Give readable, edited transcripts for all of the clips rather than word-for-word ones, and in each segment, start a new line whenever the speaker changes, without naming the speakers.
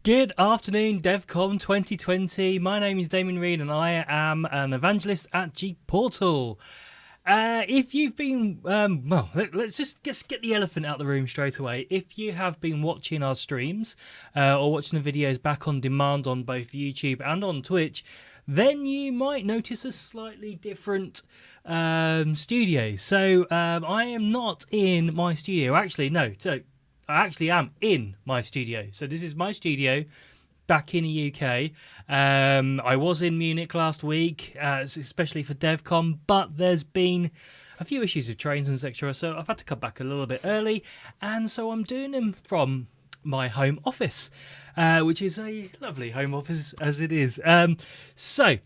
Good afternoon, Devcom 2020. My name is Damien Reed and I am an evangelist at GPORTAL. If you've been, let's just get the elephant out of the room straight away. If you have been watching our streams or watching the videos back on demand on both YouTube and on Twitch, then you might notice a slightly different studio. So I am not in my studio. Actually, no. So I actually am in my studio. So this is my studio back in the UK. I was in Munich last week, especially for Devcom, but there's been a few issues with trains and etc. So I've had to come back a little bit early, and so I'm doing them from my home office, which is a lovely home office as it is. So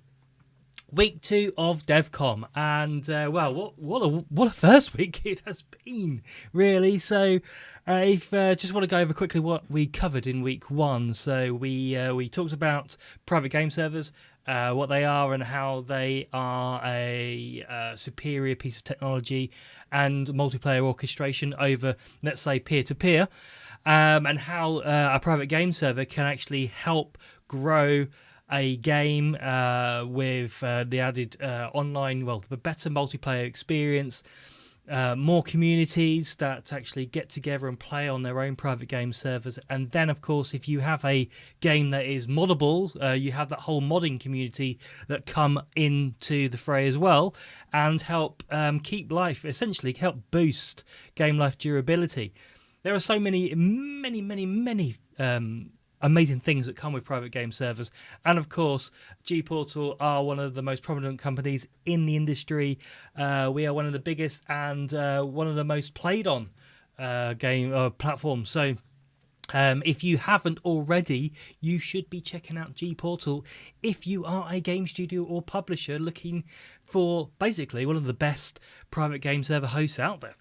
week 2 of Devcom, and what a first week it has been, really. So if just want to go over quickly what we covered in week 1. So we talked about private game servers, what they are and how they are a superior piece of technology and multiplayer orchestration over, let's say, peer-to-peer, and how a private game server can actually help grow a game with the added the better multiplayer experience, more communities that actually get together and play on their own private game servers. And then, of course, if you have a game that is moddable, you have that whole modding community that come into the fray as well and help keep life, essentially help boost game life durability. There are so many amazing things that come with private game servers, and of course GPORTAL are one of the most prominent companies in the industry. We are one of the biggest and one of the most played on game platforms. So if you haven't already, you should be checking out GPORTAL if you are a game studio or publisher looking for basically one of the best private game server hosts out there.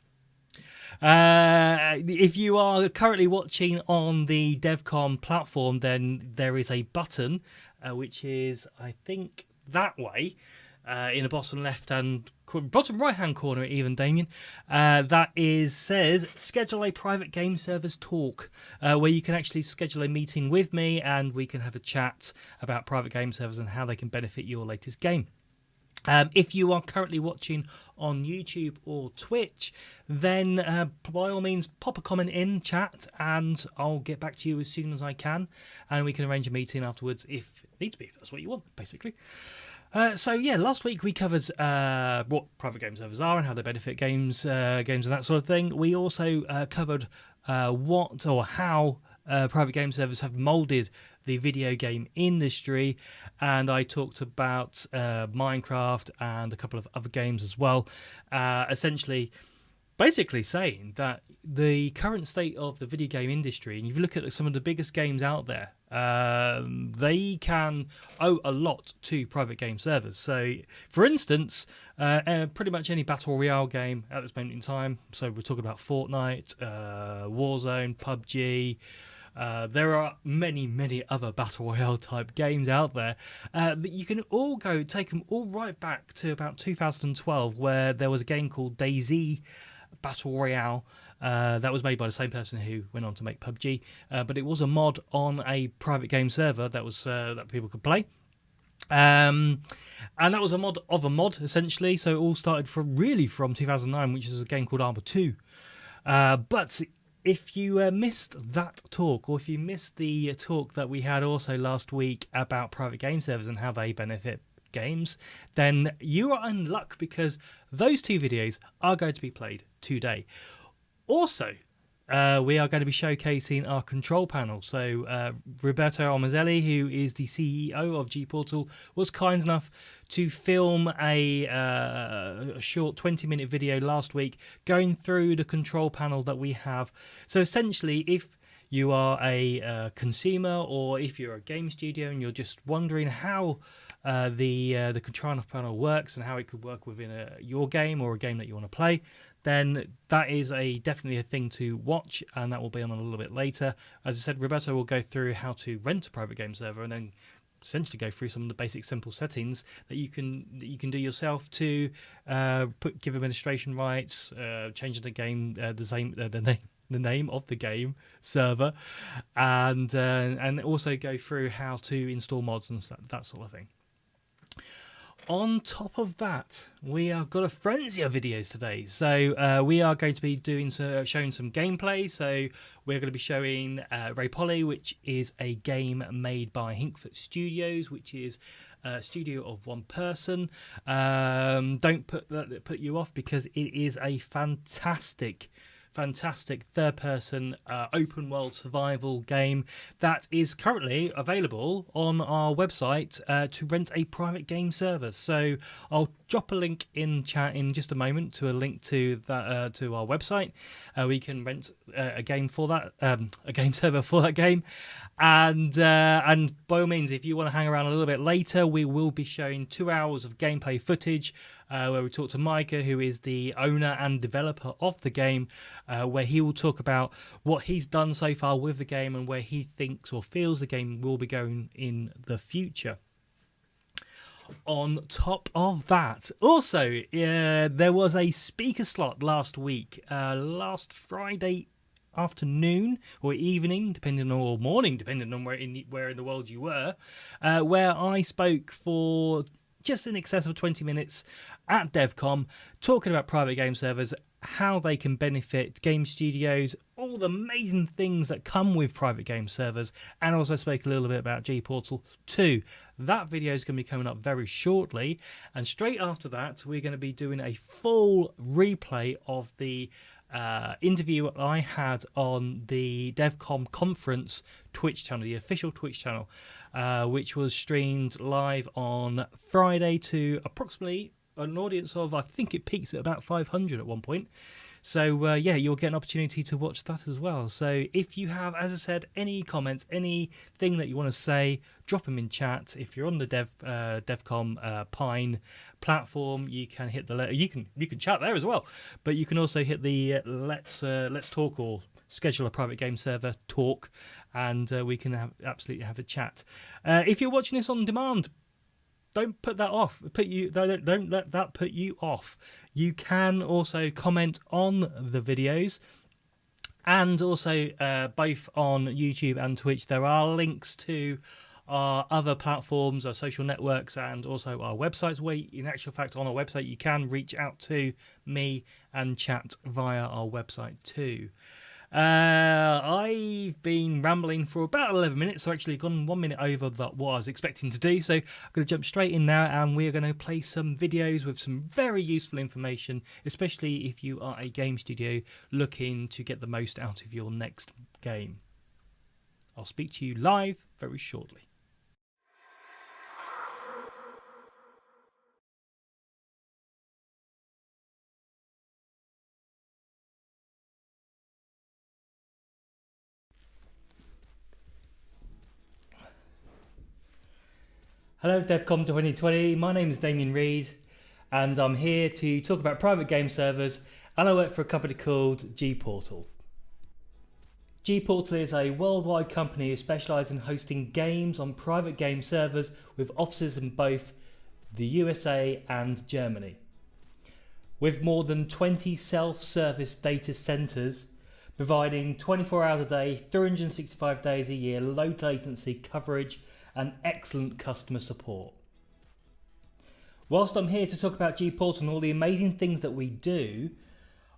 If you are currently watching on the Devcom platform, then there is a button which is, I think, that way in the bottom bottom right hand corner, even, Damien. That says schedule a private game servers talk, where you can actually schedule a meeting with me and we can have a chat about private game servers and how they can benefit your latest game. If you are currently watching on YouTube or Twitch, then by all means pop a comment in chat and I'll get back to you as soon as I can, and we can arrange a meeting afterwards if needs be, if that's what you want, basically. Last week we covered what private game servers are and how they benefit games and that sort of thing. We also covered what or how private game servers have moulded the video game industry, and I talked about Minecraft and a couple of other games as well, basically saying that the current state of the video game industry, and if you look at some of the biggest games out there, they can owe a lot to private game servers. So, for instance, pretty much any battle royale game at this moment in time, so we're talking about Fortnite, Warzone, PUBG, there are many other battle royale type games out there that you can all take them all right back to about 2012, where there was a game called DayZ Battle Royale that was made by the same person who went on to make PUBG, but it was a mod on a private game server that was that people could play. And that was a mod of a mod, essentially. So it all started from 2009, which is a game called Arma 2. But if you missed that talk, or if you missed the talk that we had also last week about private game servers and how they benefit games, then you are in luck, because those two videos are going to be played today. Also, we are going to be showcasing our control panel. So Roberto Almazelli, who is the CEO of GPORTAL, was kind enough to film a short 20-minute video last week going through the control panel that we have. So essentially, if you are a consumer, or if you're a game studio and you're just wondering how the control panel works and how it could work within your game or a game that you want to play, then that is definitely a thing to watch, and that will be on a little bit later. As I said, Roberto will go through how to rent a private game server and then essentially go through some of the basic simple settings that you can do yourself to give administration rights, change the game the the name of the game server, and also go through how to install mods and that sort of thing. On top of that, we have got a frenzy of videos today. So we are going to be showing some gameplay. So we're going to be showing Ray Polly, which is a game made by Hinkfoot Studios, which is a studio of one person. Don't put you off, because it is a fantastic third-person open world survival game that is currently available on our website to rent a private game server. So I'll drop a link in chat in just a moment to a link to that to our website. We can rent a game for that, a game server for that game. And by all means, if you want to hang around a little bit later, we will be showing 2 hours of gameplay footage where we talk to Micah, who is the owner and developer of the game, where he will talk about what he's done so far with the game and where he thinks or feels the game will be going in the future. On top of that, also, there was a speaker slot last week, last Friday afternoon or evening, or morning, depending on where in the world you were, where I spoke for just in excess of 20 minutes at Devcom, talking about private game servers, how they can benefit game studios, all the amazing things that come with private game servers, and also spoke a little bit about GPORTAL 2. That video is going to be coming up very shortly, and straight after that we're going to be doing a full replay of the interview I had on the Devcom conference Twitch channel, the official Twitch channel, which was streamed live on Friday to approximately an audience of, I think it peaks at about 500 at one point. So yeah, you'll get an opportunity to watch that as well. So if you have, as I said, any comments, anything that you want to say, drop them in chat. If you're on the Devcom Pine platform, you can hit the you can chat there as well, but you can also hit the let's talk or schedule a private game server talk, and we can absolutely have a chat. If you're watching this on demand, don't put that off. Don't let that put you off. You can also comment on the videos, and also both on YouTube and Twitch there are links to our other platforms, our social networks, and also our websites, where in actual fact on our website you can reach out to me and chat via our website too. I've been rambling for about 11 minutes, so actually gone 1 minute over what I was expecting to do, so I'm going to jump straight in now, and we're going to play some videos with some very useful information, especially if you are a game studio looking to get the most out of your next game. I'll speak to you live very shortly. Hello Devcom 2020, my name is Damien Reed, and I'm here to talk about private game servers, and I work for a company called GPORTAL. GPORTAL is a worldwide company who specialises in hosting games on private game servers with offices in both the USA and Germany. With more than 20 self-service data centres, providing 24 hours a day, 365 days a year, low latency coverage and excellent customer support. Whilst I'm here to talk about GPORTAL and all the amazing things that we do,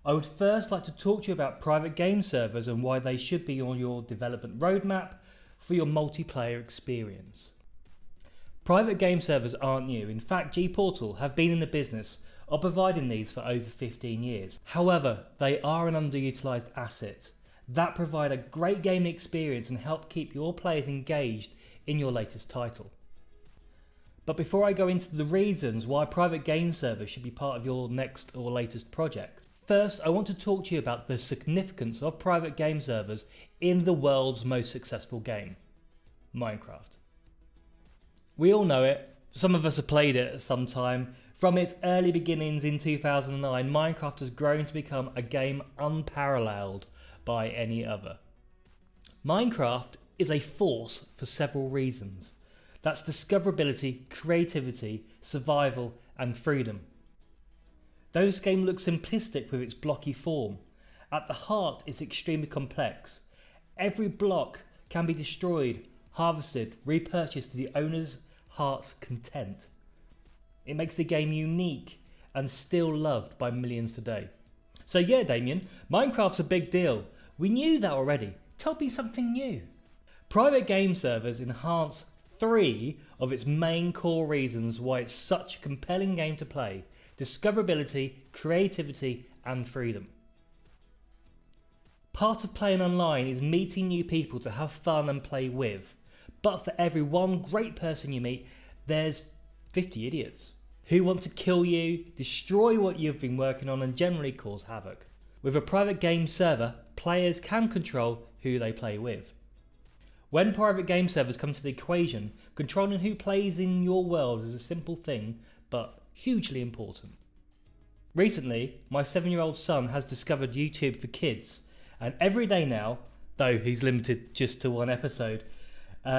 I would first like to talk to you about private game servers and why they should be on your development roadmap for your multiplayer experience. Private game servers aren't new. In fact, GPORTAL have been in the business of providing these for over 15 years. However, they are an underutilised asset that provide a great gaming experience and help keep your players engaged in your latest title. But before I go into the reasons why private game servers should be part of your next or latest project, first I want to talk to you about the significance of private game servers in the world's most successful game, Minecraft. We all know it, some of us have played it at some time. From its early beginnings in 2009, Minecraft has grown to become a game unparalleled by any other. Minecraft is a force for several reasons. That's discoverability, creativity, survival and freedom. Though this game looks simplistic with its blocky form, At the heart, it's extremely complex. Every block can be destroyed, harvested, repurchased to the owner's heart's content. It makes the game unique and still loved by millions today. So yeah, Damien, Minecraft's a big deal. We knew that already. Tell me something new. Private game servers enhance 3 of its main core reasons why it's such a compelling game to play: discoverability, creativity, and freedom. Part of playing online is meeting new people to have fun and play with. But for every one great person you meet, there's 50 idiots who want to kill you, destroy what you've been working on, and generally cause havoc. With a private game server, players can control who they play with. When private game servers come to the equation, controlling who plays in your world is a simple thing, but hugely important. Recently, my 7-year-old son has discovered YouTube for kids, and every day now, though he's limited just to 1 episode,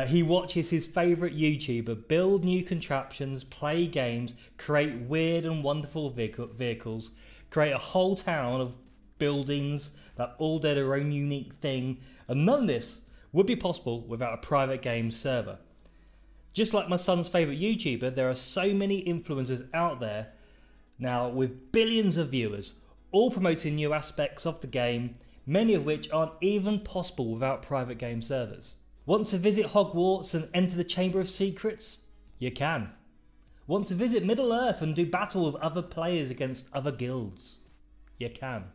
he watches his favourite YouTuber build new contraptions, play games, create weird and wonderful vehicles, create a whole town of buildings that all do their own unique thing, and none of this would be possible without a private game server. Just like my son's favourite YouTuber, there are so many influencers out there now with billions of viewers, all promoting new aspects of the game, many of which aren't even possible without private game servers. Want to visit Hogwarts and enter the Chamber of Secrets? You can. Want to visit Middle Earth and do battle with other players against other guilds? You can.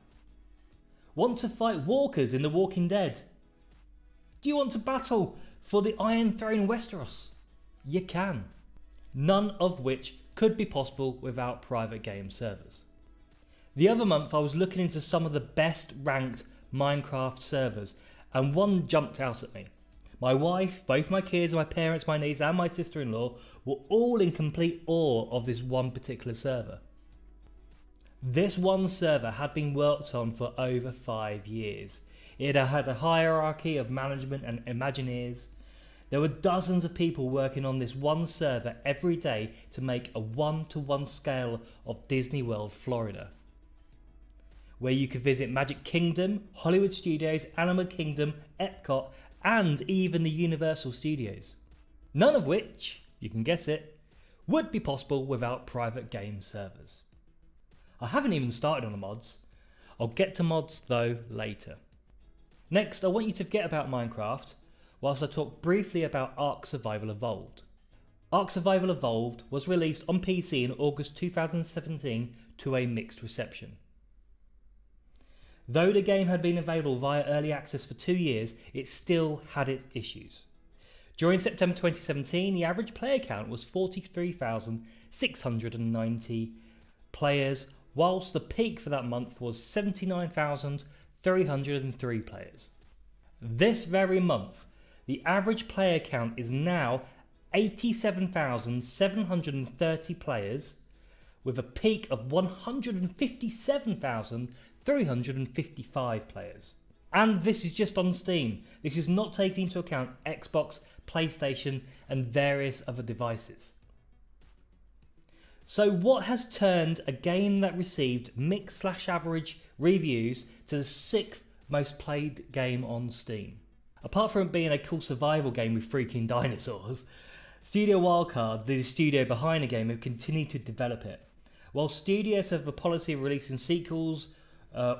Want to fight walkers in The Walking Dead? Do you want to battle for the Iron Throne in Westeros? You can. None of which could be possible without private game servers. The other month I was looking into some of the best ranked Minecraft servers, and one jumped out at me. My wife, both my kids, my parents, my niece and my sister-in-law were all in complete awe of this one particular server. This one server had been worked on for over 5 years. It had a hierarchy of management and Imagineers. There were dozens of people working on this one server every day to make a 1-to-1 scale of Disney World, Florida, where you could visit Magic Kingdom, Hollywood Studios, Animal Kingdom, Epcot, and even the Universal Studios. None of which, you can guess it, would be possible without private game servers. I haven't even started on the mods. I'll get to mods though later. Next, I want you to forget about Minecraft whilst I talk briefly about Ark Survival Evolved. Ark Survival Evolved was released on PC in August 2017 to a mixed reception. Though the game had been available via early access for 2 years, it still had its issues. During September 2017, the average player count was 43,690 players, whilst the peak for that month was 79,303 players. This very month, the average player count is now 87,730 players, with a peak of 157,355 players. And this is just on Steam. This is not taking into account Xbox, PlayStation and various other devices. So what has turned a game that received mixed/average reviews to the 6th most played game on Steam? Apart from it being a cool survival game with freaking dinosaurs, Studio Wildcard, the studio behind the game, have continued to develop it. While studios have a policy of releasing sequels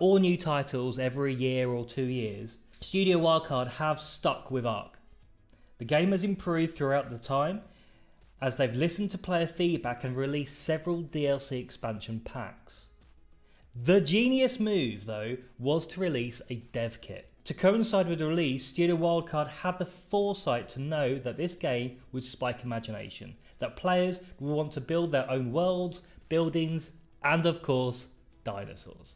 or new titles every year or 2 years, Studio Wildcard have stuck with Ark. The game has improved throughout the time as they've listened to player feedback and released several DLC expansion packs. The genius move, though, was to release a dev kit. To coincide with the release, Studio Wildcard had the foresight to know that this game would spike imagination, that players would want to build their own worlds, buildings, and of course, dinosaurs.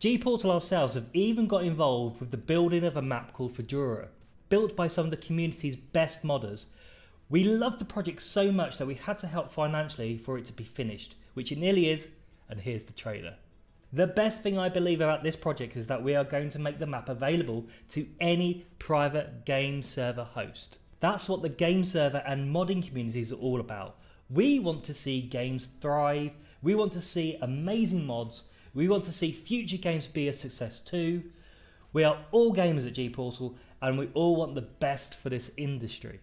GPORTAL ourselves have even got involved with the building of a map called Fedora, built by some of the community's best modders. We loved the project so much that we had to help financially for it to be finished, which it nearly is, and here's the trailer. The best thing I believe about this project is that we are going to make the map available to any private game server host. That's what the game server and modding communities are all about. We want to see games thrive, we want to see amazing mods, We want to see future games be a success too. We are all gamers at GPORTAL and we all want the best for this industry.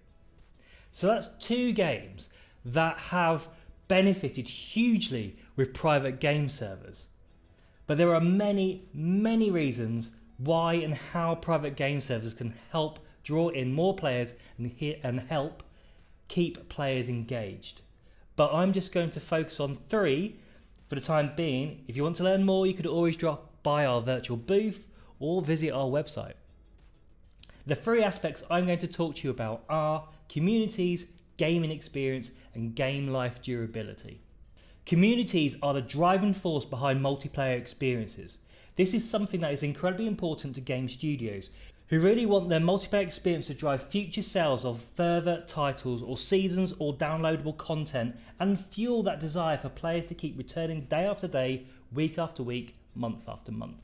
So that's 2 games that have benefited hugely with private game servers. But there are many reasons why and how private game servers can help draw in more players and help keep players engaged. But I'm just going to focus on 3 for the time being. If you want to learn more, you could always drop by our virtual booth or visit our website. The 3 aspects I'm going to talk to you about are communities, gaming experience, and game life durability. Communities are the driving force behind multiplayer experiences. This is something that is incredibly important to game studios, who really want their multiplayer experience to drive future sales of further titles or seasons or downloadable content and fuel that desire for players to keep returning day after day, week after week, month after month.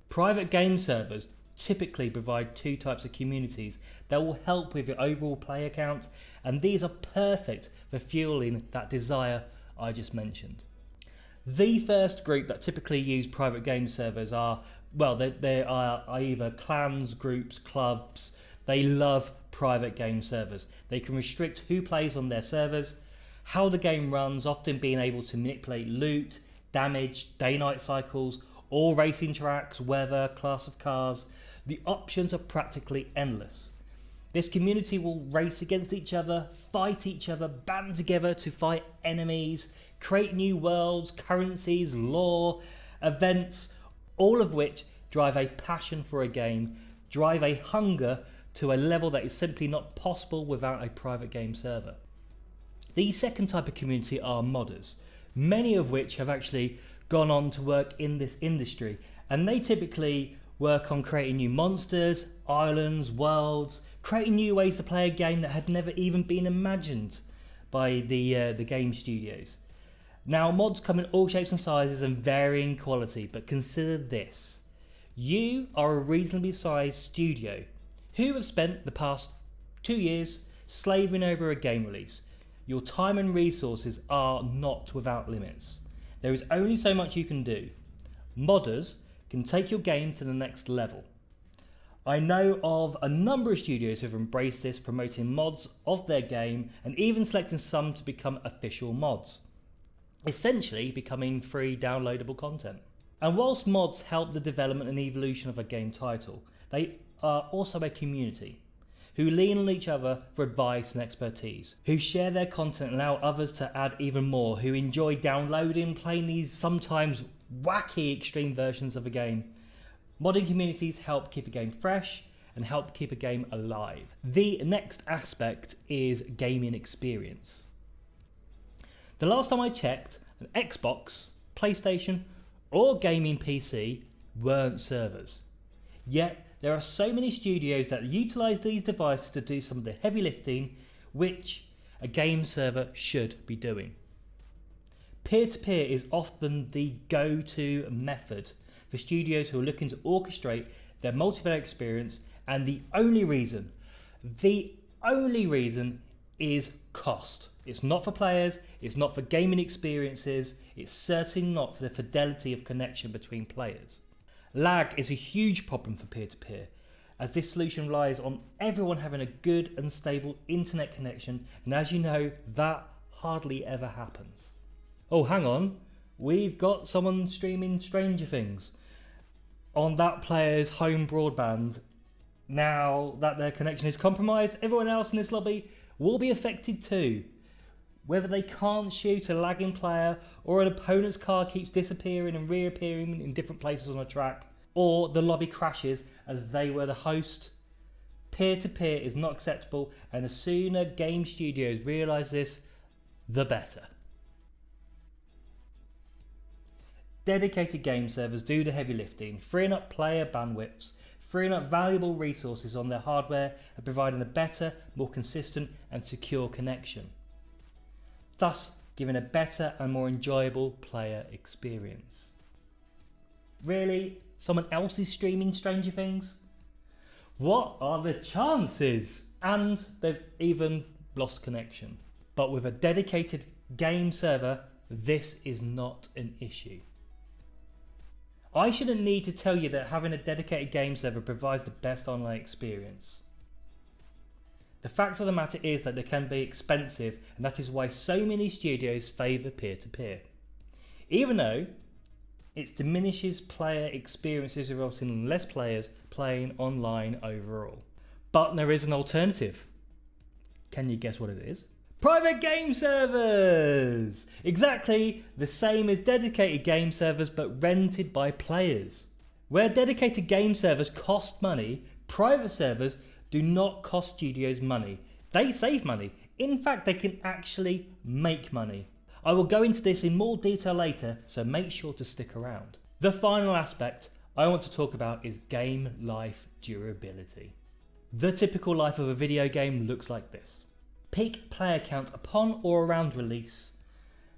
Private game servers typically provide 2 types of communities that will help with your overall player count, and these are perfect for fueling that desire I just mentioned. The first group that typically use private game servers are, well, they are either clans, groups, clubs. They love private game servers. They can restrict who plays on their servers, how the game runs, often being able to manipulate loot, damage, day-night cycles, all racing tracks, weather, class of cars. The options are practically endless. This community will race against each other, fight each other, band together to fight enemies, create new worlds, currencies, lore, events, all of which drive a passion for a game, drive a hunger to a level that is simply not possible without a private game server. The second type of community are modders, many of which have actually gone on to work in this industry, and they typically work on creating new monsters, islands, worlds, creating new ways to play a game that had never even been imagined by the game studios. Now, mods come in all shapes and sizes and varying quality, but consider this. You are a reasonably sized studio who have spent the past 2 years slaving over a game release. Your time and resources are not without limits. There is only so much you can do. Modders can take your game to the next level. I know of a number of studios who have embraced this, promoting mods of their game and even selecting some to become official mods, essentially becoming free downloadable content. And whilst mods help the development and evolution of a game title, they are also a community who lean on each other for advice and expertise, who share their content and allow others to add even more, who enjoy downloading and playing these sometimes wacky extreme versions of a game. Modding communities help keep a game fresh and help keep a game alive. The next aspect is gaming experience. The last time I checked, an Xbox, PlayStation, or gaming PC weren't servers. Yet there are so many studios that utilise these devices to do some of the heavy lifting, which a game server should be doing. Peer-to-peer is often the go-to method for studios who are looking to orchestrate their multiplayer experience, and the only reason is cost. It's not for players, it's not for gaming experiences, it's certainly not for the fidelity of connection between players. Lag is a huge problem for peer-to-peer, as this solution relies on everyone having a good and stable internet connection, and as you know, that hardly ever happens. Oh, hang on, we've got someone streaming Stranger Things on that player's home broadband. Now that their connection is compromised, everyone else in this lobby will be affected too. Whether they can't shoot a lagging player, or an opponent's car keeps disappearing and reappearing in different places on a track, or the lobby crashes as they were the host, peer-to-peer is not acceptable, and the sooner game studios realise this, the better. Dedicated game servers do the heavy lifting, freeing up player bandwidths, freeing up valuable resources on their hardware and providing a better, more consistent and secure connection, thus giving a better and more enjoyable player experience. Really? Someone else is streaming Stranger Things? What are the chances? And they've even lost connection. But with a dedicated game server, this is not an issue. I shouldn't need to tell you that having a dedicated game server provides the best online experience. The fact of the matter is that they can be expensive, and that is why so many studios favour peer-to-peer. Even though it diminishes player experiences, resulting in less players playing online overall. But there is an alternative. Can you guess what it is? Private game servers! Exactly the same as dedicated game servers, but rented by players. Where dedicated game servers cost money, private servers do not cost studios money. They save money. In fact, they can actually make money. I will go into this in more detail later, so make sure to stick around. The final aspect I want to talk about is game life durability. The typical life of a video game looks like this. Peak player count upon or around release.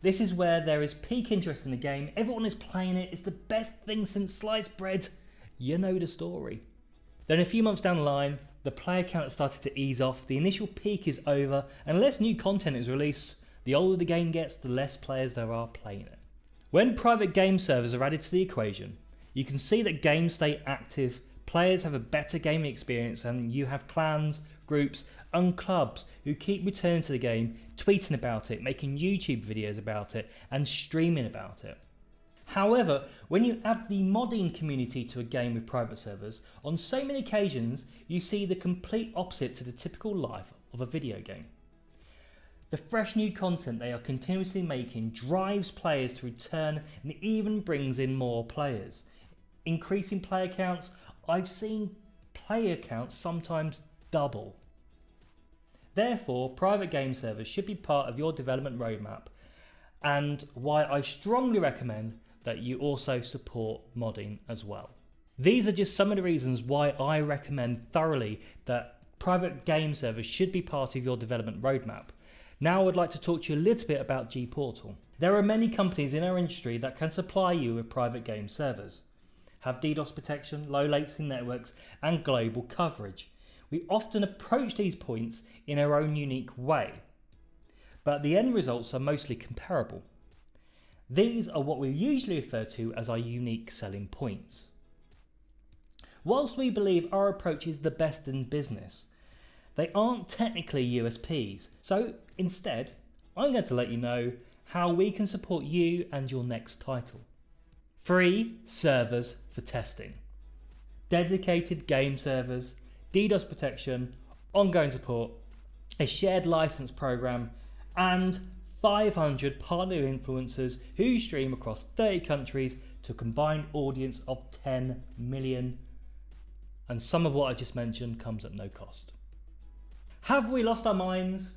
This is where there is peak interest in the game, everyone is playing it, it's the best thing since sliced bread. You know the story. Then a few months down the line, the player count has started to ease off, the initial peak is over, and unless new content is released, the older the game gets, the less players there are playing it. When private game servers are added to the equation, you can see that games stay active, players have a better gaming experience, and you have clans, groups and clubs who keep returning to the game, tweeting about it, making YouTube videos about it and streaming about it. However, when you add the modding community to a game with private servers, on so many occasions you see the complete opposite to the typical life of a video game. The fresh new content they are continuously making drives players to return and even brings in more players. Increasing player counts, I've seen player counts sometimes double. Therefore, private game servers should be part of your development roadmap, and why I strongly recommend that you also support modding as well. These are just some of the reasons why I recommend thoroughly that private game servers should be part of your development roadmap. Now I would like to talk to you a little bit about GPORTAL. There are many companies in our industry that can supply you with private game servers, have DDoS protection, low latency networks and global coverage. We often approach these points in our own unique way, but the end results are mostly comparable. These are what we usually refer to as our unique selling points. Whilst we believe our approach is the best in business, they aren't technically USPs, so instead I'm going to let you know how we can support you and your next title. Free servers for testing, dedicated game servers, DDoS protection, ongoing support, a shared license program, and 500 partner influencers who stream across 30 countries to a combined audience of 10 million. And some of what I just mentioned comes at no cost. Have we lost our minds?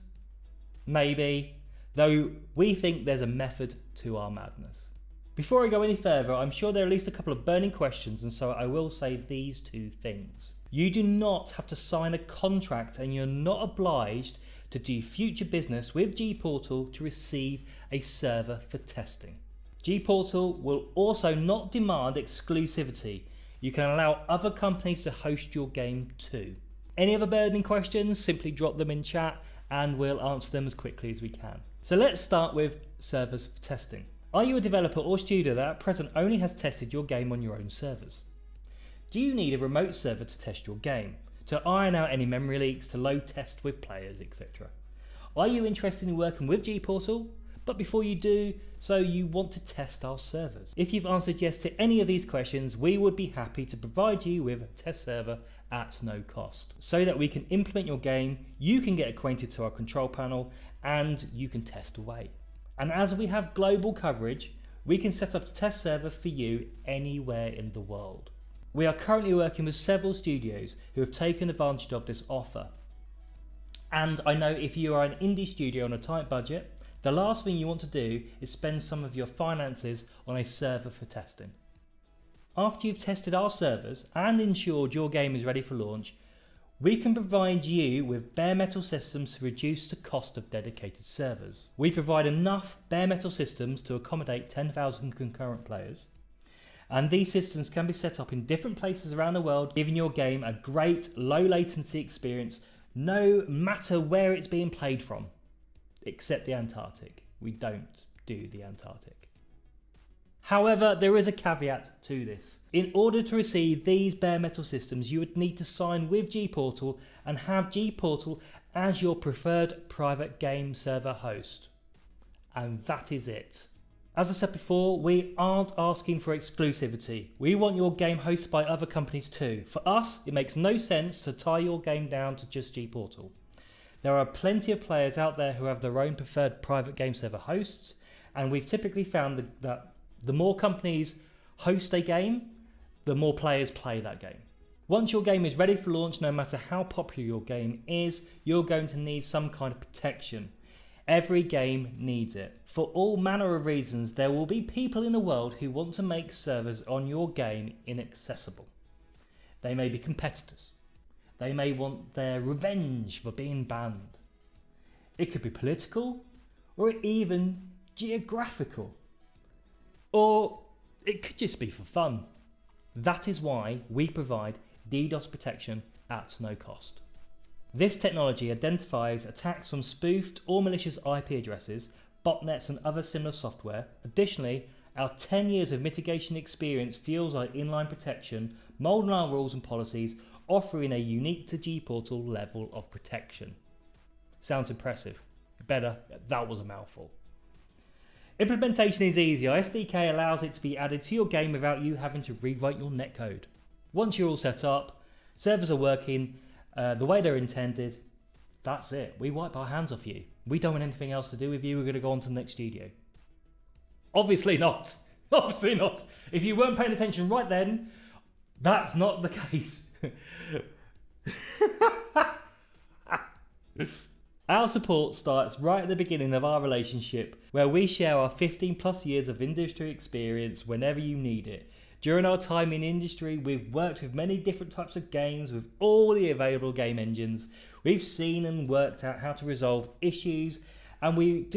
Maybe, though we think there's a method to our madness. Before I go any further, I'm sure there are at least a couple of burning questions, and so I will say these two things. You do not have to sign a contract, and you're not obliged to do future business with GPORTAL to receive a server for testing. GPORTAL will also not demand exclusivity. You can allow other companies to host your game too. Any other burning questions, simply drop them in chat and we'll answer them as quickly as we can. So let's start with servers for testing. Are you a developer or studio that at present only has tested your game on your own servers? Do you need a remote server to test your game, to iron out any memory leaks, to load test with players, etc.? Are you interested in working with GPORTAL? But before you do so, you want to test our servers. If you've answered yes to any of these questions, we would be happy to provide you with a test server at no cost, so that we can implement your game, you can get acquainted to our control panel, and you can test away. And as we have global coverage, we can set up a test server for you anywhere in the world. We are currently working with several studios who have taken advantage of this offer. And I know if you are an indie studio on a tight budget, the last thing you want to do is spend some of your finances on a server for testing. After you've tested our servers and ensured your game is ready for launch, we can provide you with bare metal systems to reduce the cost of dedicated servers. We provide enough bare metal systems to accommodate 10,000 concurrent players, and these systems can be set up in different places around the world, giving your game a great low latency experience no matter where it's being played from, except the Antarctic. We don't do the Antarctic. However, there is a caveat to this. In order to receive these bare metal systems, you would need to sign with GPORTAL and have GPORTAL as your preferred private game server host. And that is it. As I said before, we aren't asking for exclusivity. We want your game hosted by other companies too. For us, it makes no sense to tie your game down to just GPORTAL. There are plenty of players out there who have their own preferred private game server hosts, and we've typically found that the more companies host a game, the more players play that game. Once your game is ready for launch, no matter how popular your game is, you're going to need some kind of protection. Every game needs it. For all manner of reasons, there will be people in the world who want to make servers on your game inaccessible. They may be competitors. They may want their revenge for being banned. It could be political, or even geographical. Or it could just be for fun. That is why we provide DDoS protection at no cost. This technology identifies attacks from spoofed or malicious IP addresses, botnets and other similar software. Additionally, our 10 years of mitigation experience fuels our inline protection, moulding our rules and policies, offering a unique to GPORTAL level of protection. Sounds impressive. Better, that was a mouthful. Implementation is easy. Our SDK allows it to be added to your game without you having to rewrite your netcode. Once you're all set up, servers are working the way they're intended, that's it. We wipe our hands off you. We don't want anything else to do with you. We're going to go on to the next studio. Obviously not. Obviously not. If you weren't paying attention right then, that's not the case. Our support starts right at the beginning of our relationship, where we share our 15 plus years of industry experience whenever you need it. During our time in industry, we've worked with many different types of games with all the available game engines. We've seen and worked out how to resolve issues, and we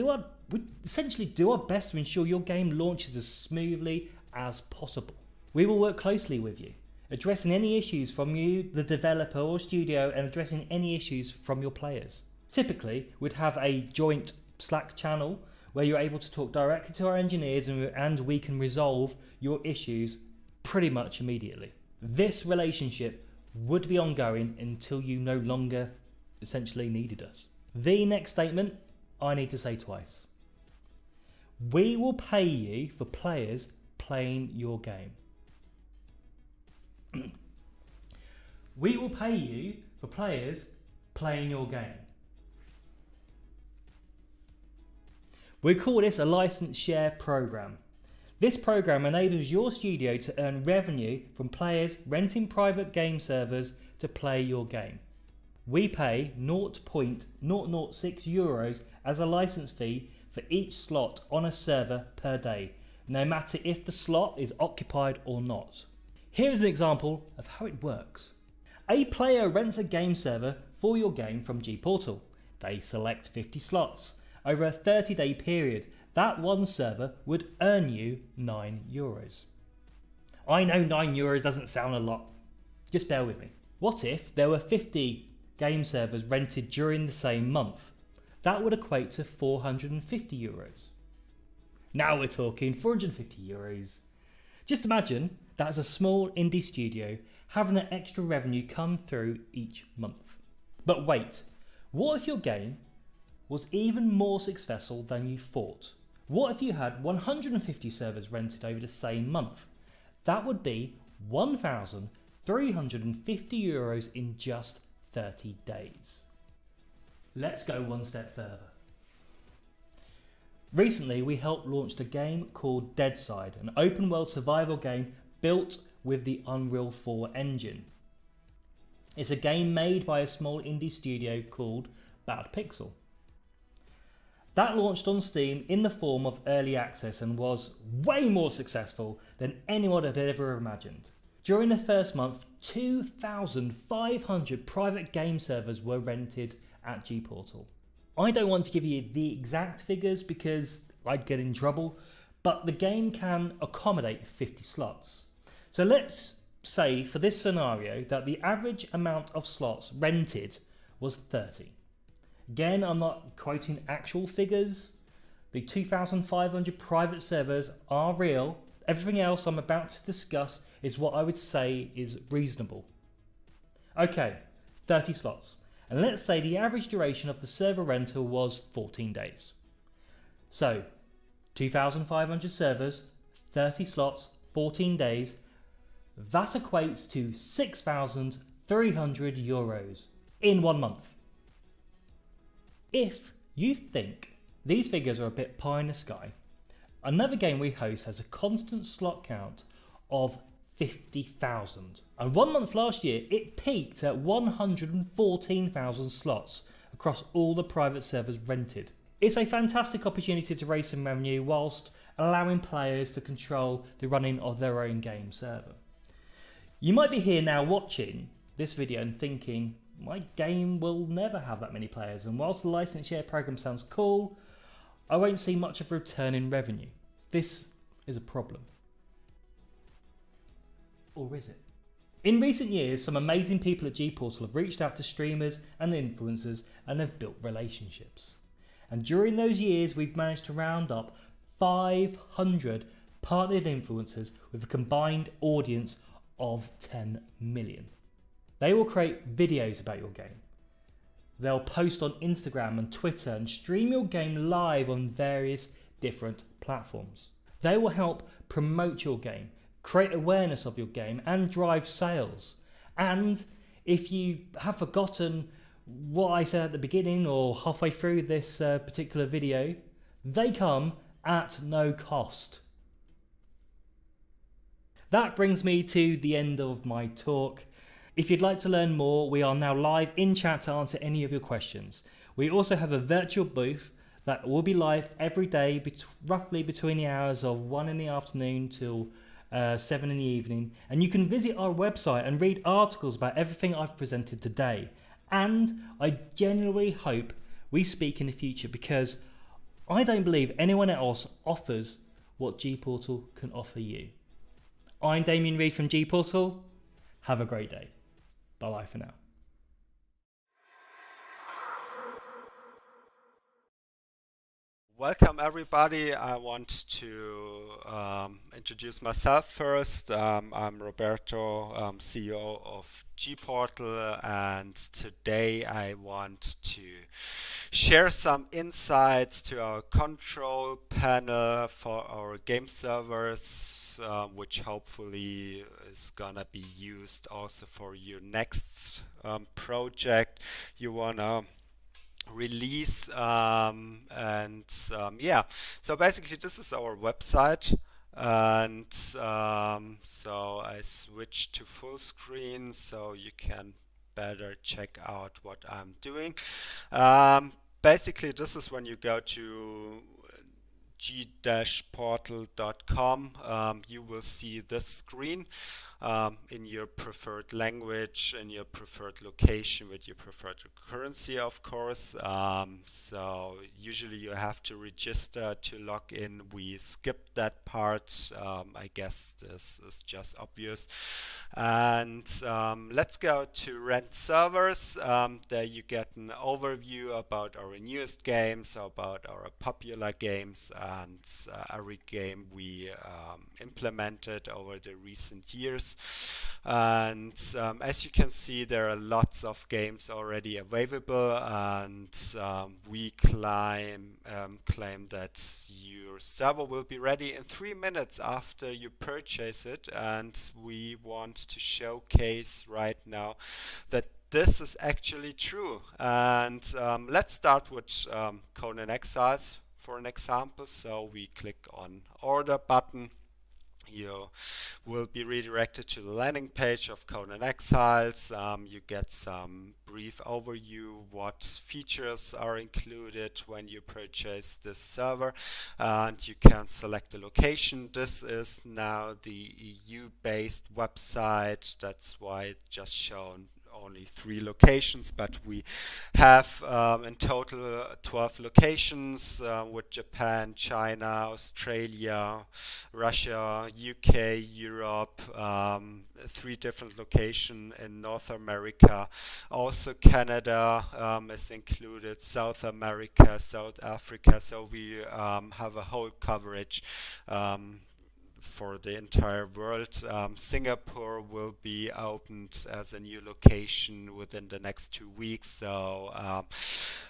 essentially do our best to ensure your game launches as smoothly as possible. We will work closely with you, addressing any issues from you, the developer or studio, and addressing any issues from your players. Typically, we'd have a joint Slack channel where you're able to talk directly to our engineers and we can resolve your issues pretty much immediately. This relationship would be ongoing until you no longer essentially needed us. The next statement I need to say twice. We will pay you for players playing your game. We will pay you for players playing your game. We call this a license share program. This program enables your studio to earn revenue from players renting private game servers to play your game. We pay 0.006 euros as a license fee for each slot on a server per day, no matter if the slot is occupied or not. Here is an example of how it works. A player rents a game server for your game from GPORTAL. They select 50 slots. Over a 30-day period, that one server would earn you 9 euros. I know 9 euros doesn't sound a lot. Just bear with me. What if there were 50 game servers rented during the same month? That would equate to 450 euros. Now we're talking 450 euros. Just imagine that as a small indie studio having that extra revenue come through each month. But wait, what if your game was even more successful than you thought? What if you had 150 servers rented over the same month? That would be 1,350 euros in just 30 days. Let's go one step further. Recently, we helped launch a game called Deadside, an open world survival game built with the Unreal 4 engine. It's a game made by a small indie studio called Bad Pixel. That launched on Steam in the form of early access and was way more successful than anyone had ever imagined. During the first month, 2,500 private game servers were rented at GPORTAL. I don't want to give you the exact figures because I'd get in trouble, but the game can accommodate 50 slots. So let's say for this scenario that the average amount of slots rented was 30. Again, I'm not quoting actual figures. The 2,500 private servers are real Everything else I'm about to discuss is what I would say is reasonable. Okay, 30 slots. And let's say the average duration of the server rental was 14 days. So, 2,500 servers, 30 slots, 14 days. That equates to 6,300 euros in 1 month. If you think these figures are a bit pie in the sky, another game we host has a constant slot count of 50,000. And 1 month last year, it peaked at 114,000 slots across all the private servers rented. It's a fantastic opportunity to raise some revenue whilst allowing players to control the running of their own game server. You might be here now watching this video and thinking, my game will never have that many players, and whilst the license share program sounds cool, I won't see much of a return in revenue. This is a problem. Or is it? In recent years, some amazing people at GPORTAL have reached out to streamers and influencers and they've built relationships. And during those years, we've managed to round up 500 partnered influencers with a combined audience of 10 million. They will create videos about your game. They'll post on Instagram and Twitter and stream your game live on various different platforms. They will help promote your game, create awareness of your game and drive sales. And if you have forgotten what I said at the beginning or halfway through this particular video, they come at no cost. That brings me to the end of my talk. If you'd like to learn more, we are now live in chat to answer any of your questions. We also have a virtual booth that will be live every day, roughly between the hours of 1 in the afternoon till 7 in the evening. And you can visit our website and read articles about everything I've presented today. And I genuinely hope we speak in the future, because I don't believe anyone else offers what GPORTAL can offer you. I'm Damien Reed from GPORTAL. Have a great day. Bye-bye for now.
Welcome everybody. I want to introduce myself first. I'm Roberto, CEO of GPORTAL, and today I want to share some insights to our control panel for our game servers, which hopefully is gonna be used also for your next project you wanna release. Yeah, so basically this is our website, and so I switched to full screen so you can better check out what I'm doing. Basically this is when you go to g-portal.com, you will see this screen in your preferred language, in your preferred location, with your preferred currency, of course. So usually you have to register to log in. We skipped that part. I guess this is just obvious. And let's go to rent servers. There you get an overview about our newest games, about our popular games, and every game we implemented over the recent years. And as you can see, there are lots of games already available, and we claim that your server will be ready in 3 minutes after you purchase it, and we want to showcase right now that this is actually true. And let's start with Conan Exiles for an example. So we click on order button. You will be redirected to the landing page of Conan Exiles. You get some brief overview, what features are included when you purchase this server, and you can select the location. This is now the EU-based website. That's why it just shown only 3 locations, but we have in total 12 locations with Japan, China, Australia, Russia, UK, Europe, 3 different locations in North America. Also Canada is included, South America, South Africa. So we have a whole coverage for the entire world. Singapore will be opened as a new location within the next 2 weeks. So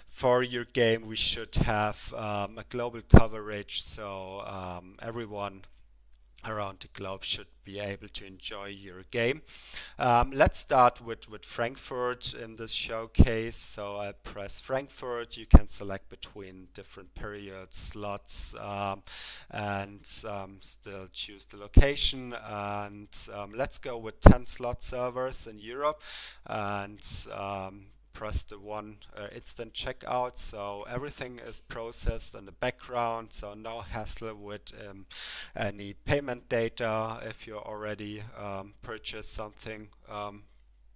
for your game, we should have a global coverage. So everyone around the globe should be able to enjoy your game. Let's start with Frankfurt in this showcase. So I press Frankfurt. You can select between different period slots and still choose the location. And let's go with 10 slot servers in Europe and press the one instant checkout. So everything is processed in the background, so no hassle with any payment data. If you already purchased something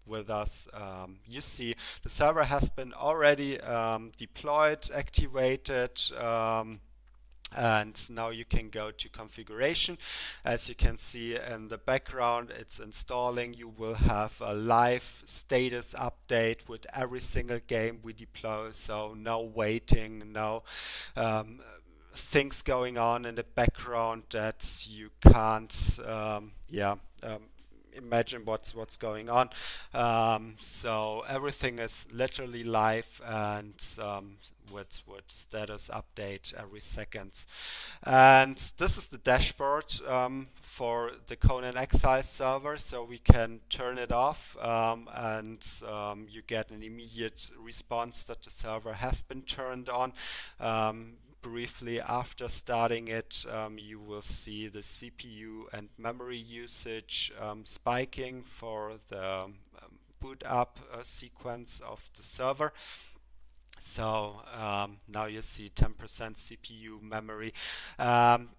with us, you see the server has been already deployed, activated, and now you can go to configuration. As you can see in the background, it's installing. You will have a live status update with every single game we deploy, so no waiting, no things going on in the background that you can't imagine what's going on. So everything is literally live and with status update every second. And this is the dashboard for the Conan Exile server, so we can turn it off and you get an immediate response that the server has been turned on. Briefly after starting it, you will see the CPU and memory usage spiking for the boot up sequence of the server. So now you see 10% CPU memory.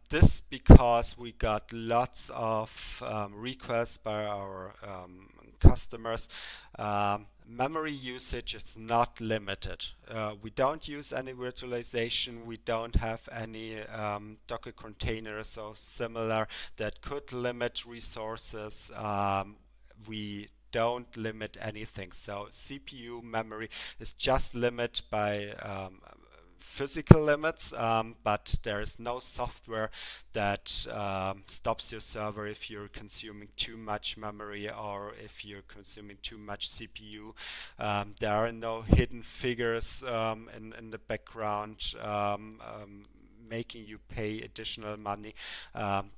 This because we got lots of requests by our customers. Memory usage is not limited. We don't use any virtualization. We don't have any Docker containers or similar that could limit resources. We don't limit anything. So CPU memory is just limited by physical limits, but there is no software that stops your server if you're consuming too much memory or if you're consuming too much CPU. There are no hidden figures in the background making you pay additional money.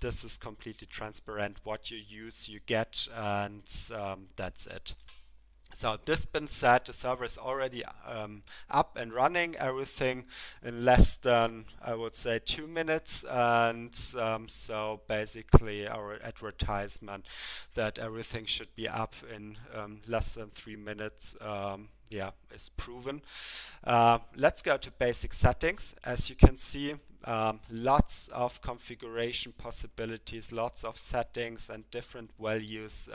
This is completely transparent. What you use, you get, and that's it. So this being said, the server is already up and running, everything in less than, I would say, 2 minutes. And so basically our advertisement that everything should be up in less than 3 minutes is proven. Let's go to basic settings. As you can see, lots of configuration possibilities, lots of settings and different values.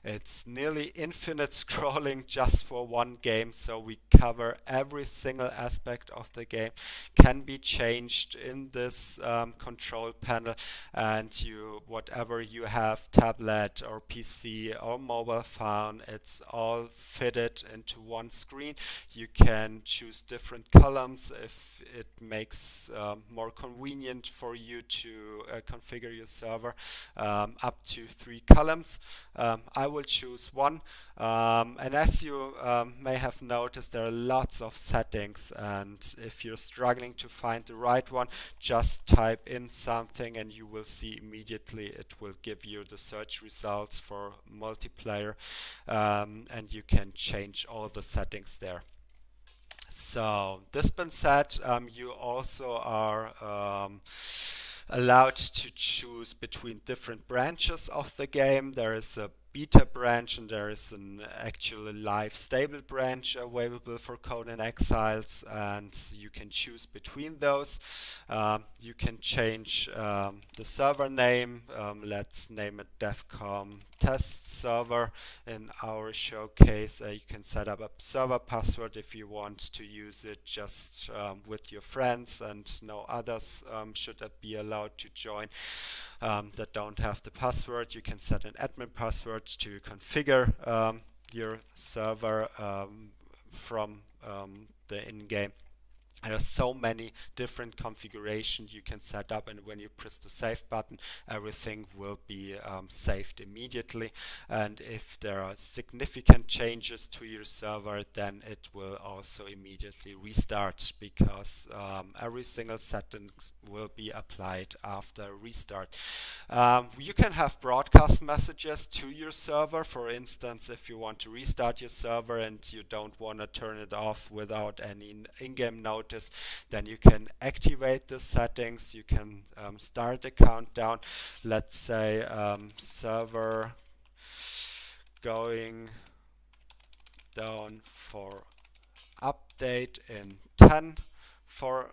It's nearly infinite scrolling just for one game, so we cover every single aspect of the game, can be changed in this control panel, and whatever you have, tablet or PC or mobile phone, it's all fitted into one screen. You can choose different columns if it makes more convenient for you to configure your server, up to 3 columns. I will choose one, and as you may have noticed, there are lots of settings, and if you're struggling to find the right one, just type in something and you will see immediately it will give you the search results for multiplayer, and you can change all the settings there. So this being said, you also are allowed to choose between different branches of the game. There is a beta branch and there is an actual live stable branch available for Conan Exiles, and you can choose between those. You can change the server name. Let's name it Devcom test server in our showcase. You can set up a server password if you want to use it just with your friends, and no others should be allowed to join that don't have the password. You can set an admin password to configure your server from the in-game. There's so many different configurations you can set up, and when you press the save button, everything will be saved immediately. And if there are significant changes to your server, then it will also immediately restart, because every single settings will be applied after restart. You can have broadcast messages to your server. For instance, if you want to restart your server and you don't want to turn it off without any in-game notice, then you can activate the settings. You can start a countdown. Let's say server going down for update in 10, for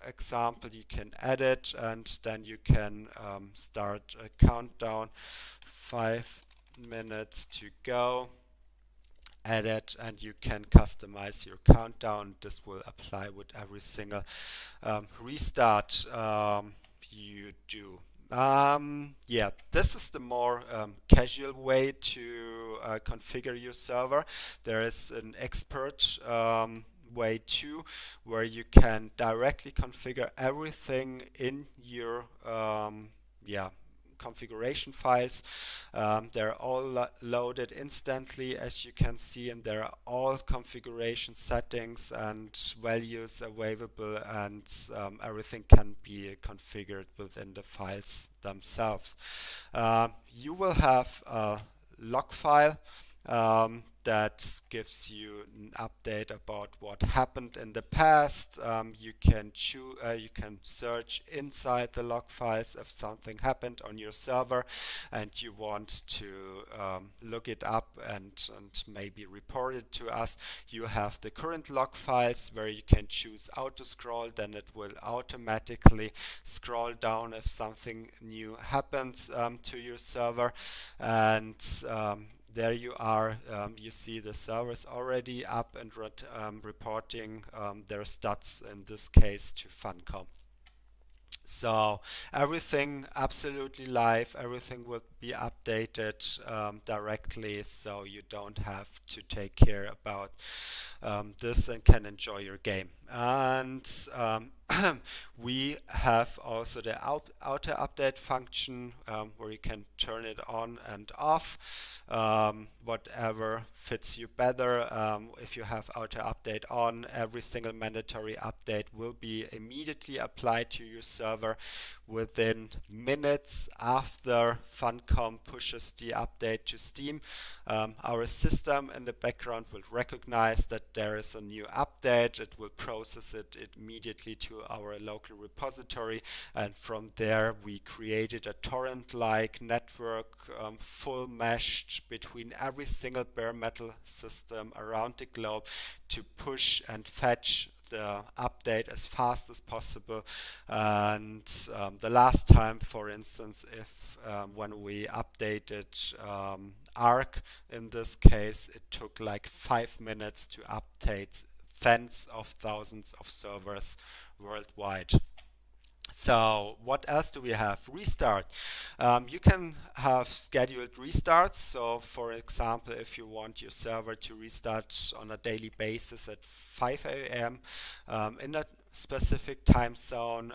example. You can add it, and then you can start a countdown. 5 minutes to go. Add it, and you can customize your countdown. This will apply with every single restart you do. Yeah, this is the more casual way to configure your server. There is an expert way too, where you can directly configure everything in your configuration files. They're all loaded instantly, as you can see, and there are all configuration settings and values available, and everything can be configured within the files themselves. You will have a log file that gives you an update about what happened in the past. You can search inside the log files if something happened on your server and you want to look it up and maybe report it to us. You have the current log files where you can choose auto scroll, then it will automatically scroll down if something new happens to your server. And there you are. You see the servers already up and reporting their stats, in this case to Funcom. So everything absolutely live, everything will be updated directly, so you don't have to take care about this and can enjoy your game. And we have also the auto update function where you can turn it on and off, whatever fits you better. If you have auto update on, every single mandatory update will be immediately applied to your server within minutes after Funcom pushes the update to Steam. Our system in the background will recognize that there is a new update. It will process it immediately to our local repository, and from there we created a torrent-like network, full meshed between every single bare metal system around the globe to push and fetch the update as fast as possible. And the last time, for instance, if when we updated Arc, in this case, it took like 5 minutes to update tens of thousands of servers worldwide. So what else do we have? Restart. You can have scheduled restarts. So for example, if you want your server to restart on a daily basis at 5 a.m. In a specific time zone,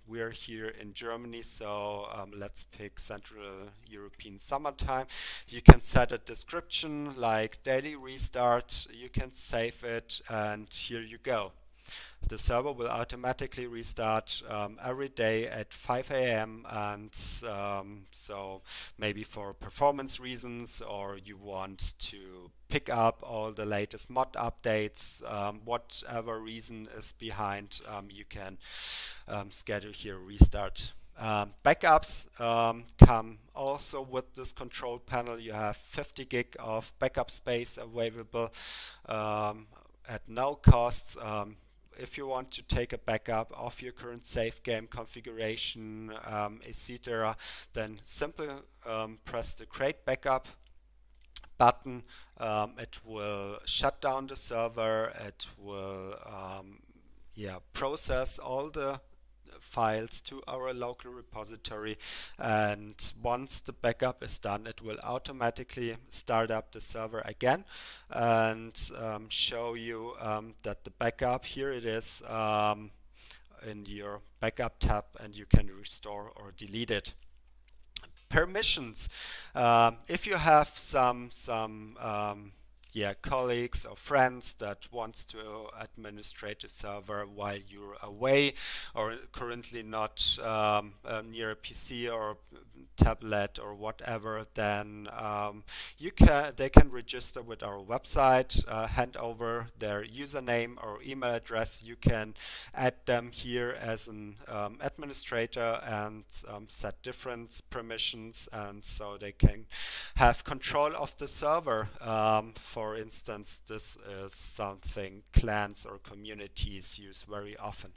we're here in Germany, so let's pick Central European summertime. You can set a description like daily restart. You can save it, and here you go. The server will automatically restart every day at 5 a.m. and so maybe for performance reasons, or you want to pick up all the latest mod updates, whatever reason is behind, you can schedule here restart. Backups come also with this control panel. You have 50 gig of backup space available at no cost. If you want to take a backup of your current save game configuration, etc., then simply press the Create Backup button. It will shut down the server. It will process all the files to our local repository, and once the backup is done, it will automatically start up the server again and show you that the backup, here it is in your backup tab, and you can restore or delete it. Permissions. If you have some colleagues or friends that wants to administrate the server while you're away or currently not near a PC or tablet or whatever, then they can register with our website, hand over their username or email address. You can add them here as an administrator and set different permissions, and so they can have control of the server. For instance, this is something clans or communities use very often.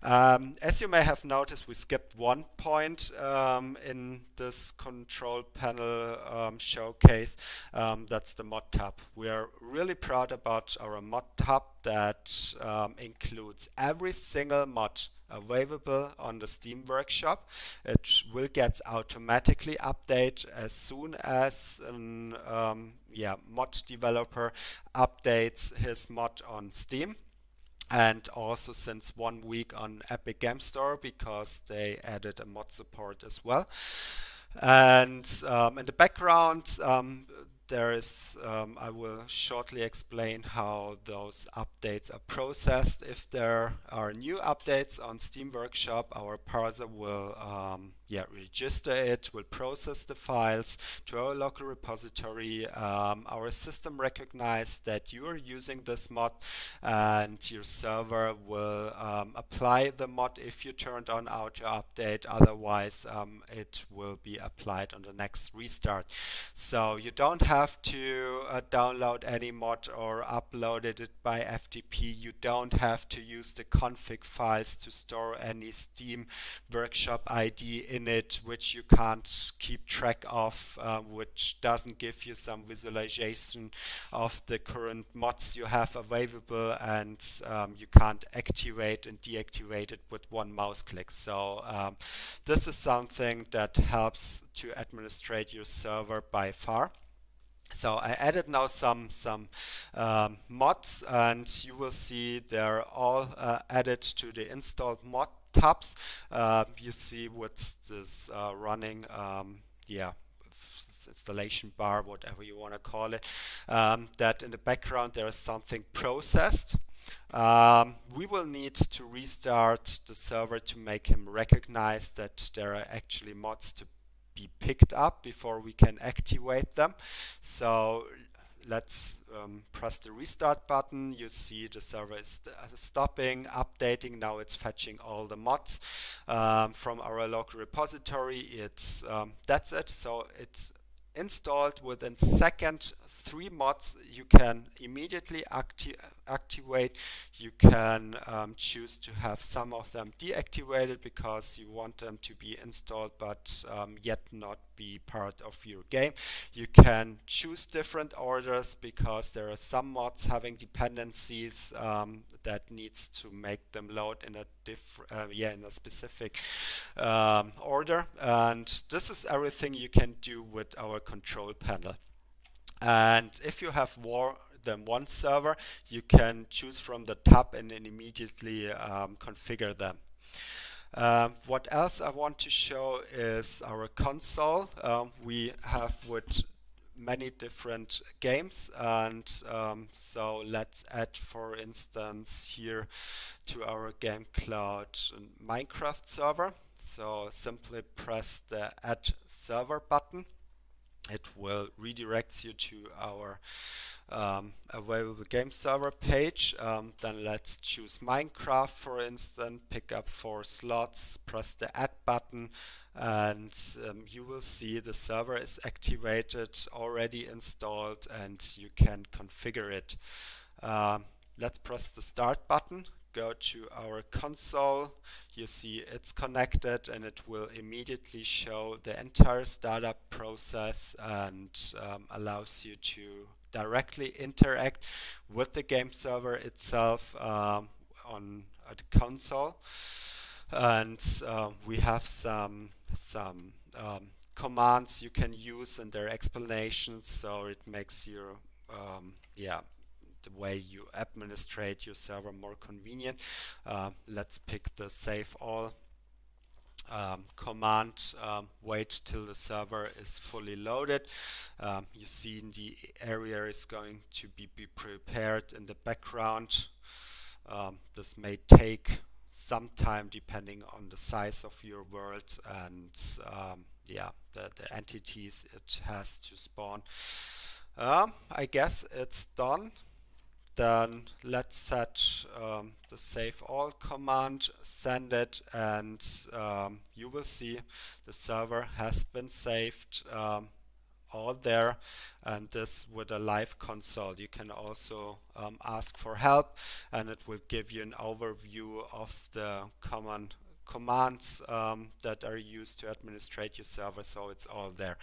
As you may have noticed, we skipped one point in this control panel showcase. That's the mod tab. We are really proud about our mod tab that includes every single mod available on the Steam Workshop. It will get automatically updated as soon as an mod developer updates his mod on Steam, and also since 1 week on Epic Game Store, because they added a mod support as well. And in the background there is, I will shortly explain how those updates are processed. If there are new updates on Steam Workshop, our parser will register it, will process the files to our local repository. Our system recognizes that you are using this mod, and your server will apply the mod if you turned on auto update. Otherwise, it will be applied on the next restart. So you don't have to download any mod or upload it by FTP. You don't have to use the config files to store any Steam Workshop ID in it, which you can't keep track of, which doesn't give you some visualization of the current mods you have available, and you can't activate and deactivate it with one mouse click. So this is something that helps to administrate your server by far. So I added now some mods, and you will see they're all added to the installed mod tabs. You see what's this running, installation bar, whatever you want to call it, that in the background there is something processed. We will need to restart the server to make him recognize that there are actually mods to be picked up before we can activate them. So let's press the restart button. You see the server is stopping, updating. Now it's fetching all the mods from our local repository. It's that's it. So it's installed within second. 3 mods you can immediately activate. You can choose to have some of them deactivated because you want them to be installed but yet not be part of your game. You can choose different orders because there are some mods having dependencies that needs to make them load in a in a specific order, and this is everything you can do with our control panel. And if you have more than one server, you can choose from the tab and then immediately configure them. What else I want to show is our console. We have with many different games, and so let's add, for instance, here to our game cloud Minecraft server. So simply press the add server button. It will redirect you to our available game server page. Then let's choose Minecraft, for instance, pick up 4 slots, press the add button, and you will see the server is activated, already installed, and you can configure it. Let's press the start button. Go to our console, you see it's connected, and it will immediately show the entire startup process and allows you to directly interact with the game server itself on the console. and we have some commands you can use in their explanations, so it makes your the way you administrate your server more convenient. Let's pick the save all command. Wait till the server is fully loaded. You see the area is going to be prepared in the background. This may take some time depending on the size of your world and the entities it has to spawn. I guess it's done. Then let's set the save all command, send it, and you will see the server has been saved all there, and this with a live console. You can also ask for help, and it will give you an overview of the common commands that are used to administrate your server, so it's all there.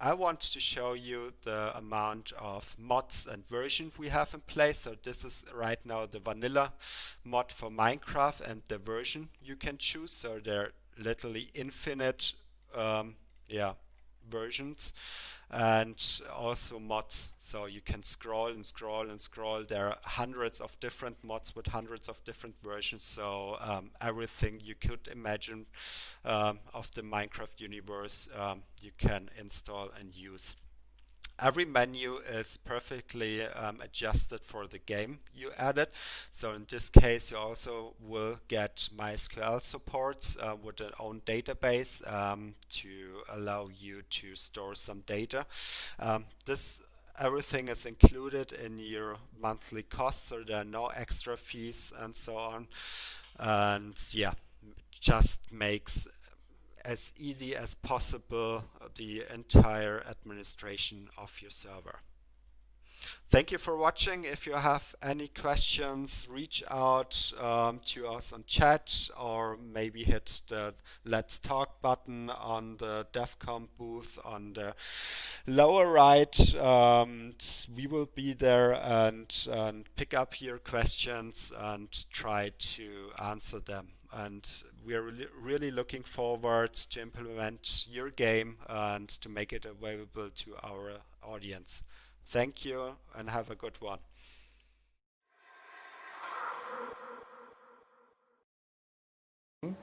I want to show you the amount of mods and versions we have in place. So this is right now the vanilla mod for Minecraft and the version you can choose. So they're literally infinite versions, and also mods, so you can scroll and scroll and scroll. There are hundreds of different mods with hundreds of different versions, so everything you could imagine of the Minecraft universe you can install and use. Every menu is perfectly adjusted for the game you added. So in this case, you also will get MySQL support with an own database to allow you to store some data. Everything is included in your monthly cost, so there are no extra fees and so on. And yeah, just makes as easy as possible the entire administration of your server. Thank you for watching. If you have any questions, reach out to us on chat, or maybe hit the Let's Talk button on the Devcom booth on the lower right. We will be there and pick up your questions and try to answer them. And we are really looking forward to implement your game and to make it available to our audience. Thank you and have a good one.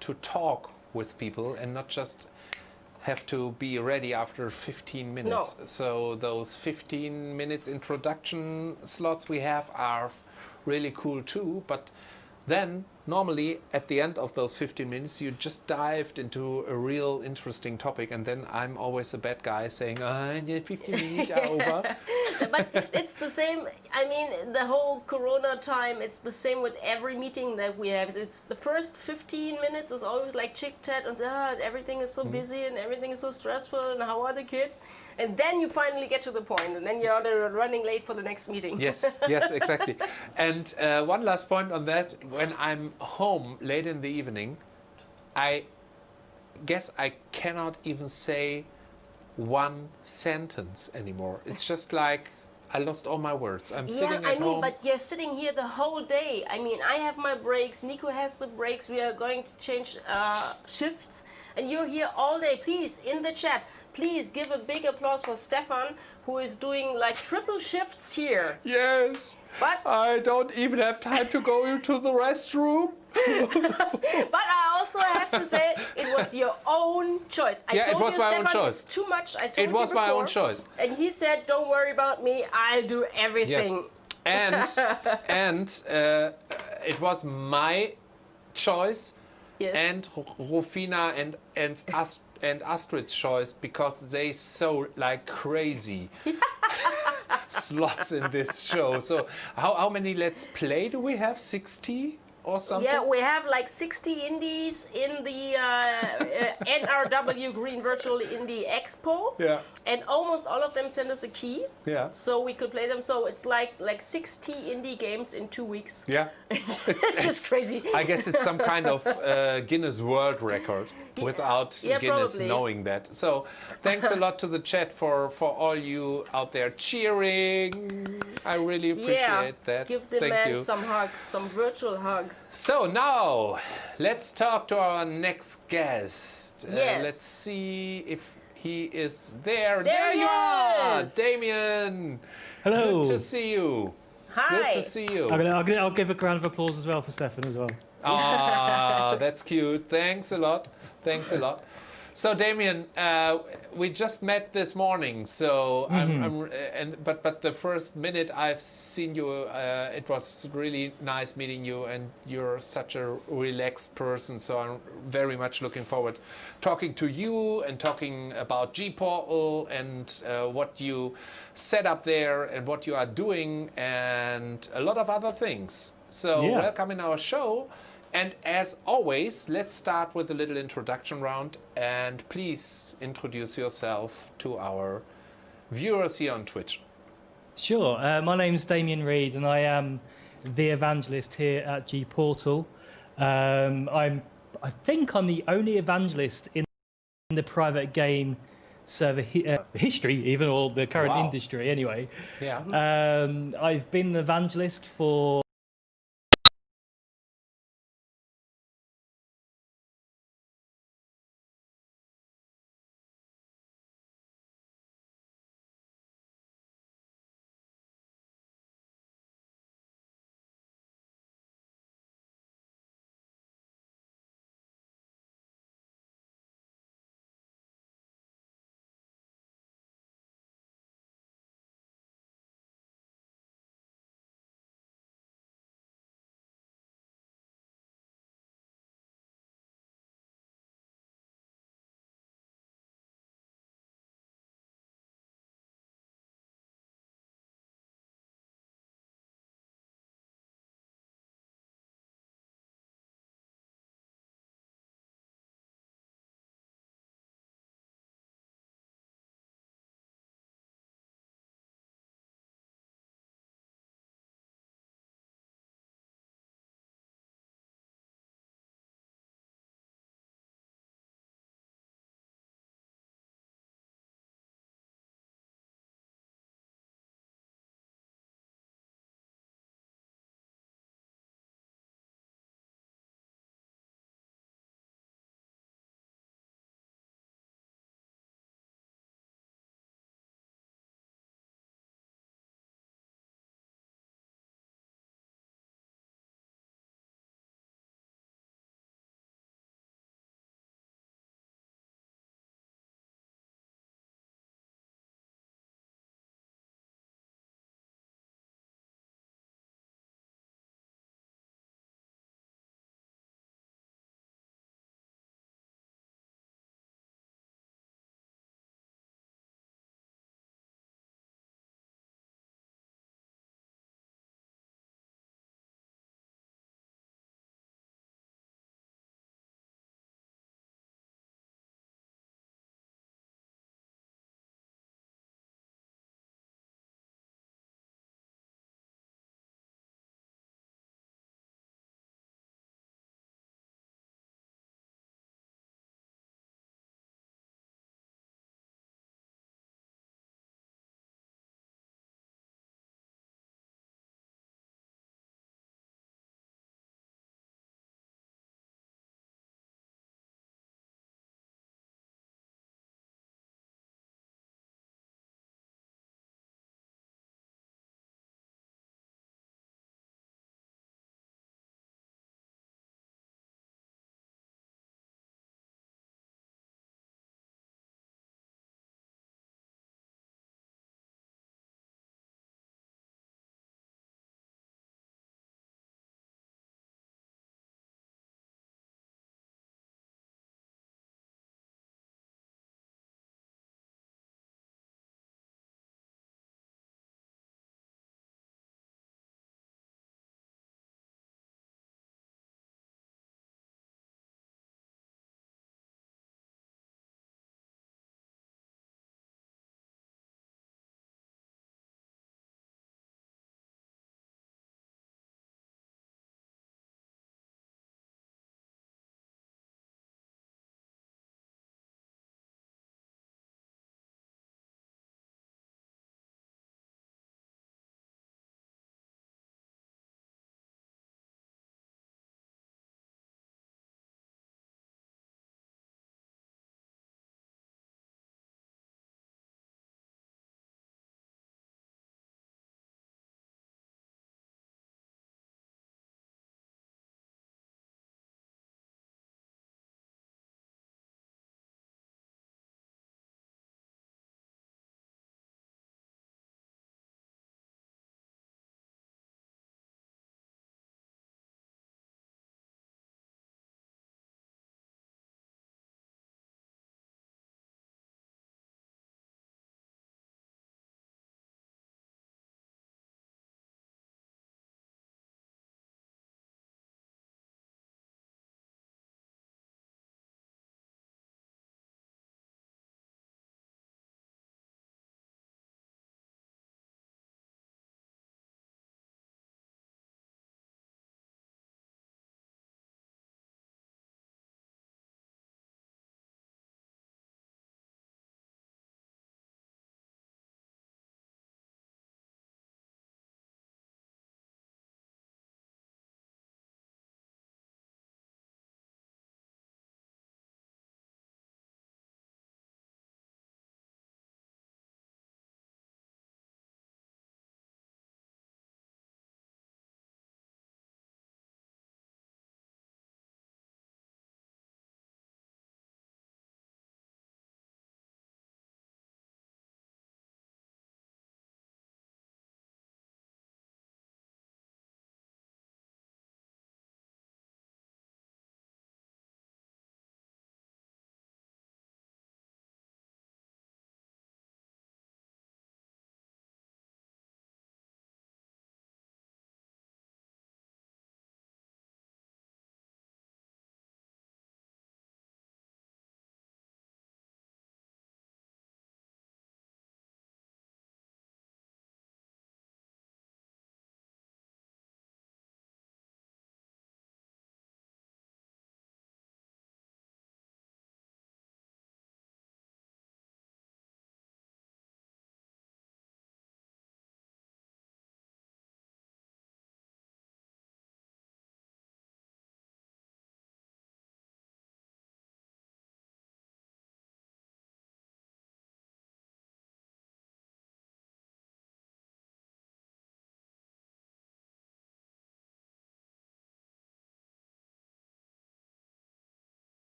To talk with people and not just have to be ready after 15 minutes.
No.
So those 15 minutes introduction slots we have are really cool too, but then normally at the end of those 15 minutes you just dived into a real interesting topic, and then I'm always a bad guy saying, oh, 15 minutes are over.
But it's the same, I mean, the whole Corona time, it's the same with every meeting that we have. It's the first 15 minutes is always like chit chat and everything is so busy and everything is so stressful and how are the kids? And then you finally get to the point, and then you're running late for the next meeting.
Yes, exactly. And one last point on that, when I'm home late in the evening, I guess I cannot even say one sentence anymore. It's just like I lost all my words. I'm sitting at home.
But you're sitting here the whole day. I mean, I have my breaks, Nico has the breaks, we are going to change shifts, and you're here all day. Please, in the chat, please give a big applause for Stefan, who is doing like triple shifts here.
Yes,
but
I don't even have time to go into the restroom.
But I also have to say, it was your own choice. I told
it was
you,
my
Stefan,
own choice.
It's too much. I told
it was
you
my
before,
own choice.
And he said, don't worry about me, I'll do everything.
Yes. And it was my choice,
yes.
and Rufina and Astrid's choice, because they so like crazy slots in this show. So how many Let's Play do we have? 60 or something?
Yeah, we have like 60 indies in the NRW Green Virtual Indie Expo.
Yeah.
And almost all of them send us a key.
Yeah.
So we could play them. So it's like 60 indie games in 2 weeks.
Yeah.
It's just crazy.
I guess it's some kind of Guinness World Record without Guinness
probably
knowing that. So thanks a lot to the chat for all you out there cheering. I really appreciate that.
Give the
Thank
man
you.
some hugs, some virtual hugs. Thanks.
So now, let's talk to our next guest.
Yes.
Let's see if he is there.
There he
you are,
is.
Damien.
Hello.
Good to see you.
Hi.
Good to see you.
I'll give a round of applause as well for Stefan as well.
Ah, that's cute. Thanks a lot. Thanks a lot. So Damien, we just met this morning. So but the first minute I've seen you, it was really nice meeting you, and you're such a relaxed person. So I'm very much looking forward talking to you and talking about GPORTAL and what you set up there and what you are doing and a lot of other things. So welcome in our show. And as always, let's start with a little introduction round, and please introduce yourself to our viewers here on Twitch.
Sure. My name's Damien Reed, and I am the evangelist here at GPORTAL. I think I'm the only evangelist in the private game server history, even, or the current industry anyway.
Yeah.
I've been an evangelist for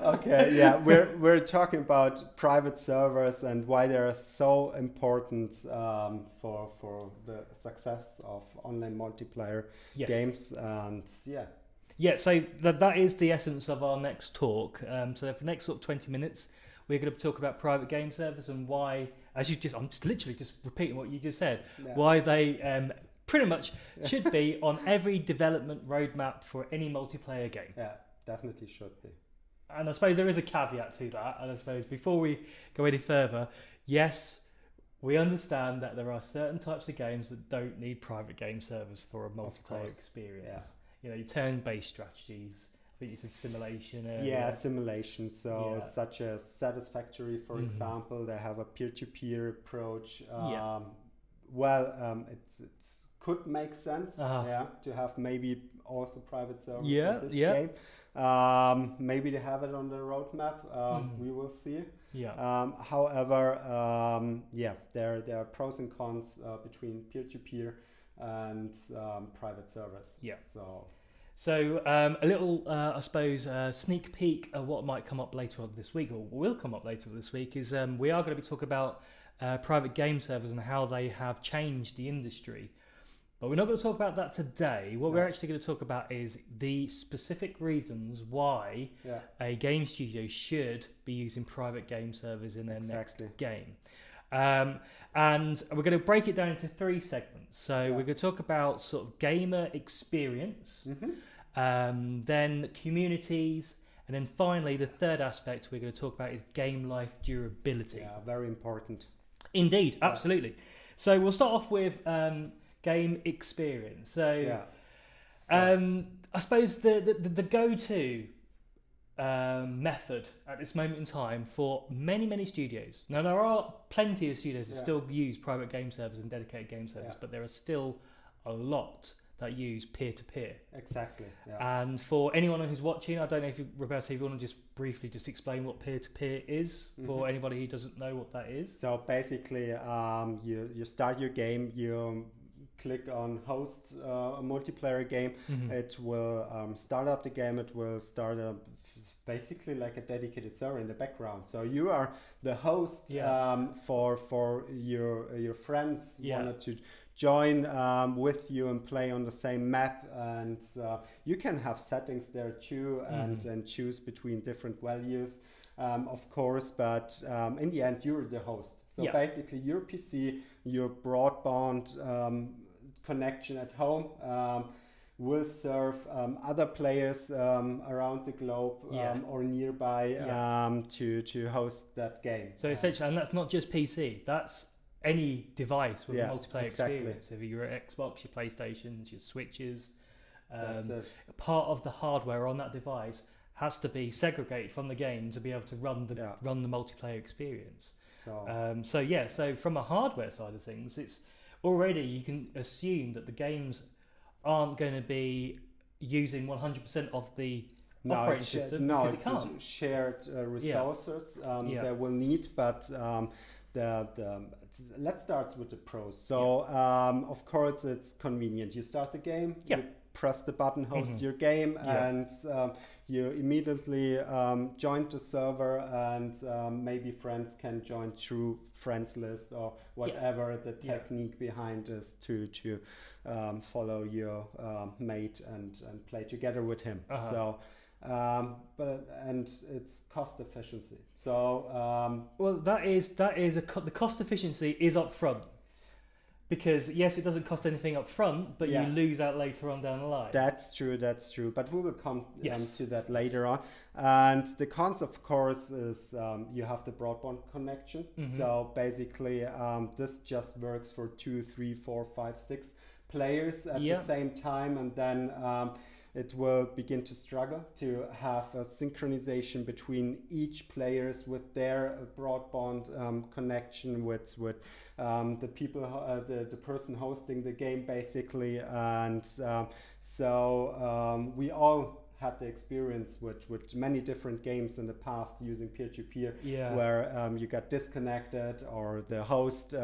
Okay, yeah, we're talking about private servers and why they are so important for the success of online multiplayer
Yes.
games, and yeah.
Yeah, so that is the essence of our next talk. So for the next sort of 20 minutes, we're going to talk about private game servers and why, I'm just literally just repeating what you just said,
Yeah.
why they pretty much should be on every development roadmap for any multiplayer game.
Yeah, definitely should be.
And I suppose there is a caveat to that. And I suppose before we go any further, yes, we understand that there are certain types of games that don't need private game servers for a multiplayer experience.
Yeah.
You know, your turn-based strategies. I think you said simulation earlier.
Yeah, simulation. So
Yeah.
such as Satisfactory, for example, they have a peer-to-peer approach. It could make sense, to have maybe also private servers for this game. Maybe they have it on the roadmap. We will see.
Yeah.
However, there are pros and cons between peer-to-peer and private servers.
Yeah.
So
a little, I suppose, sneak peek of what might come up later on this week, or will come up later this week, is we are going to be talking about private game servers and how they have changed the industry. But we're not going to talk about that today. What we're actually going to talk about is the specific reasons why a game studio should be using private game servers in their next game. And we're going to break it down into 3 segments. So we're going to talk about sort of gamer experience, then communities, and then finally the third aspect we're going to talk about is game life durability.
Yeah, very important.
Indeed, absolutely. So we'll start off with game experience. So I suppose the go-to method at this moment in time for many studios. Now there are plenty of studios that still use private game servers and dedicated game servers, but there are still a lot that use peer-to-peer.
Exactly. Yeah.
And for anyone who's watching, I don't know if Roberto, if you want to just briefly just explain what peer-to-peer is for anybody who doesn't know what that is.
So basically, you start your game, you click on host a multiplayer game. It will start up the game. It will start up basically like a dedicated server in the background. So you are the host for your friends wanted to join with you and play on the same map, and you can have settings there too, and choose between different values, of course, but in the end you're the host. So basically your PC, your broadband connection at home will serve other players around the globe or nearby to host that game.
So essentially, and that's not just PC, that's any device with a multiplayer experience. So your Xbox, your PlayStations, your Switches, part of the hardware on that device has to be segregated from the game to be able to run the multiplayer experience. So from a hardware side of things, it's already, you can assume that the games aren't going to be using 100% of the operating system.
No,
because it can't.
Shared resources they will need, but let's start with the pros. So of course it's convenient. You start the game, you press the button, host your game, and you immediately join the server, and maybe friends can join through friends list or whatever the technique behind is to follow your mate and play together with him. So and it's cost efficiency. So
the cost efficiency is up front, because yes, it doesn't cost anything up front, but you lose out later on down the line.
That's true. But we will come to that later on. And the cons, of course, is you have the broadband connection. So basically, this just works for 2, 3, 4, 5, 6 players at the same time, and then it will begin to struggle to have a synchronization between each players with their broadband connection with the people, the person hosting the game, basically. And we all had the experience with many different games in the past using peer-to-peer, where you got disconnected or the host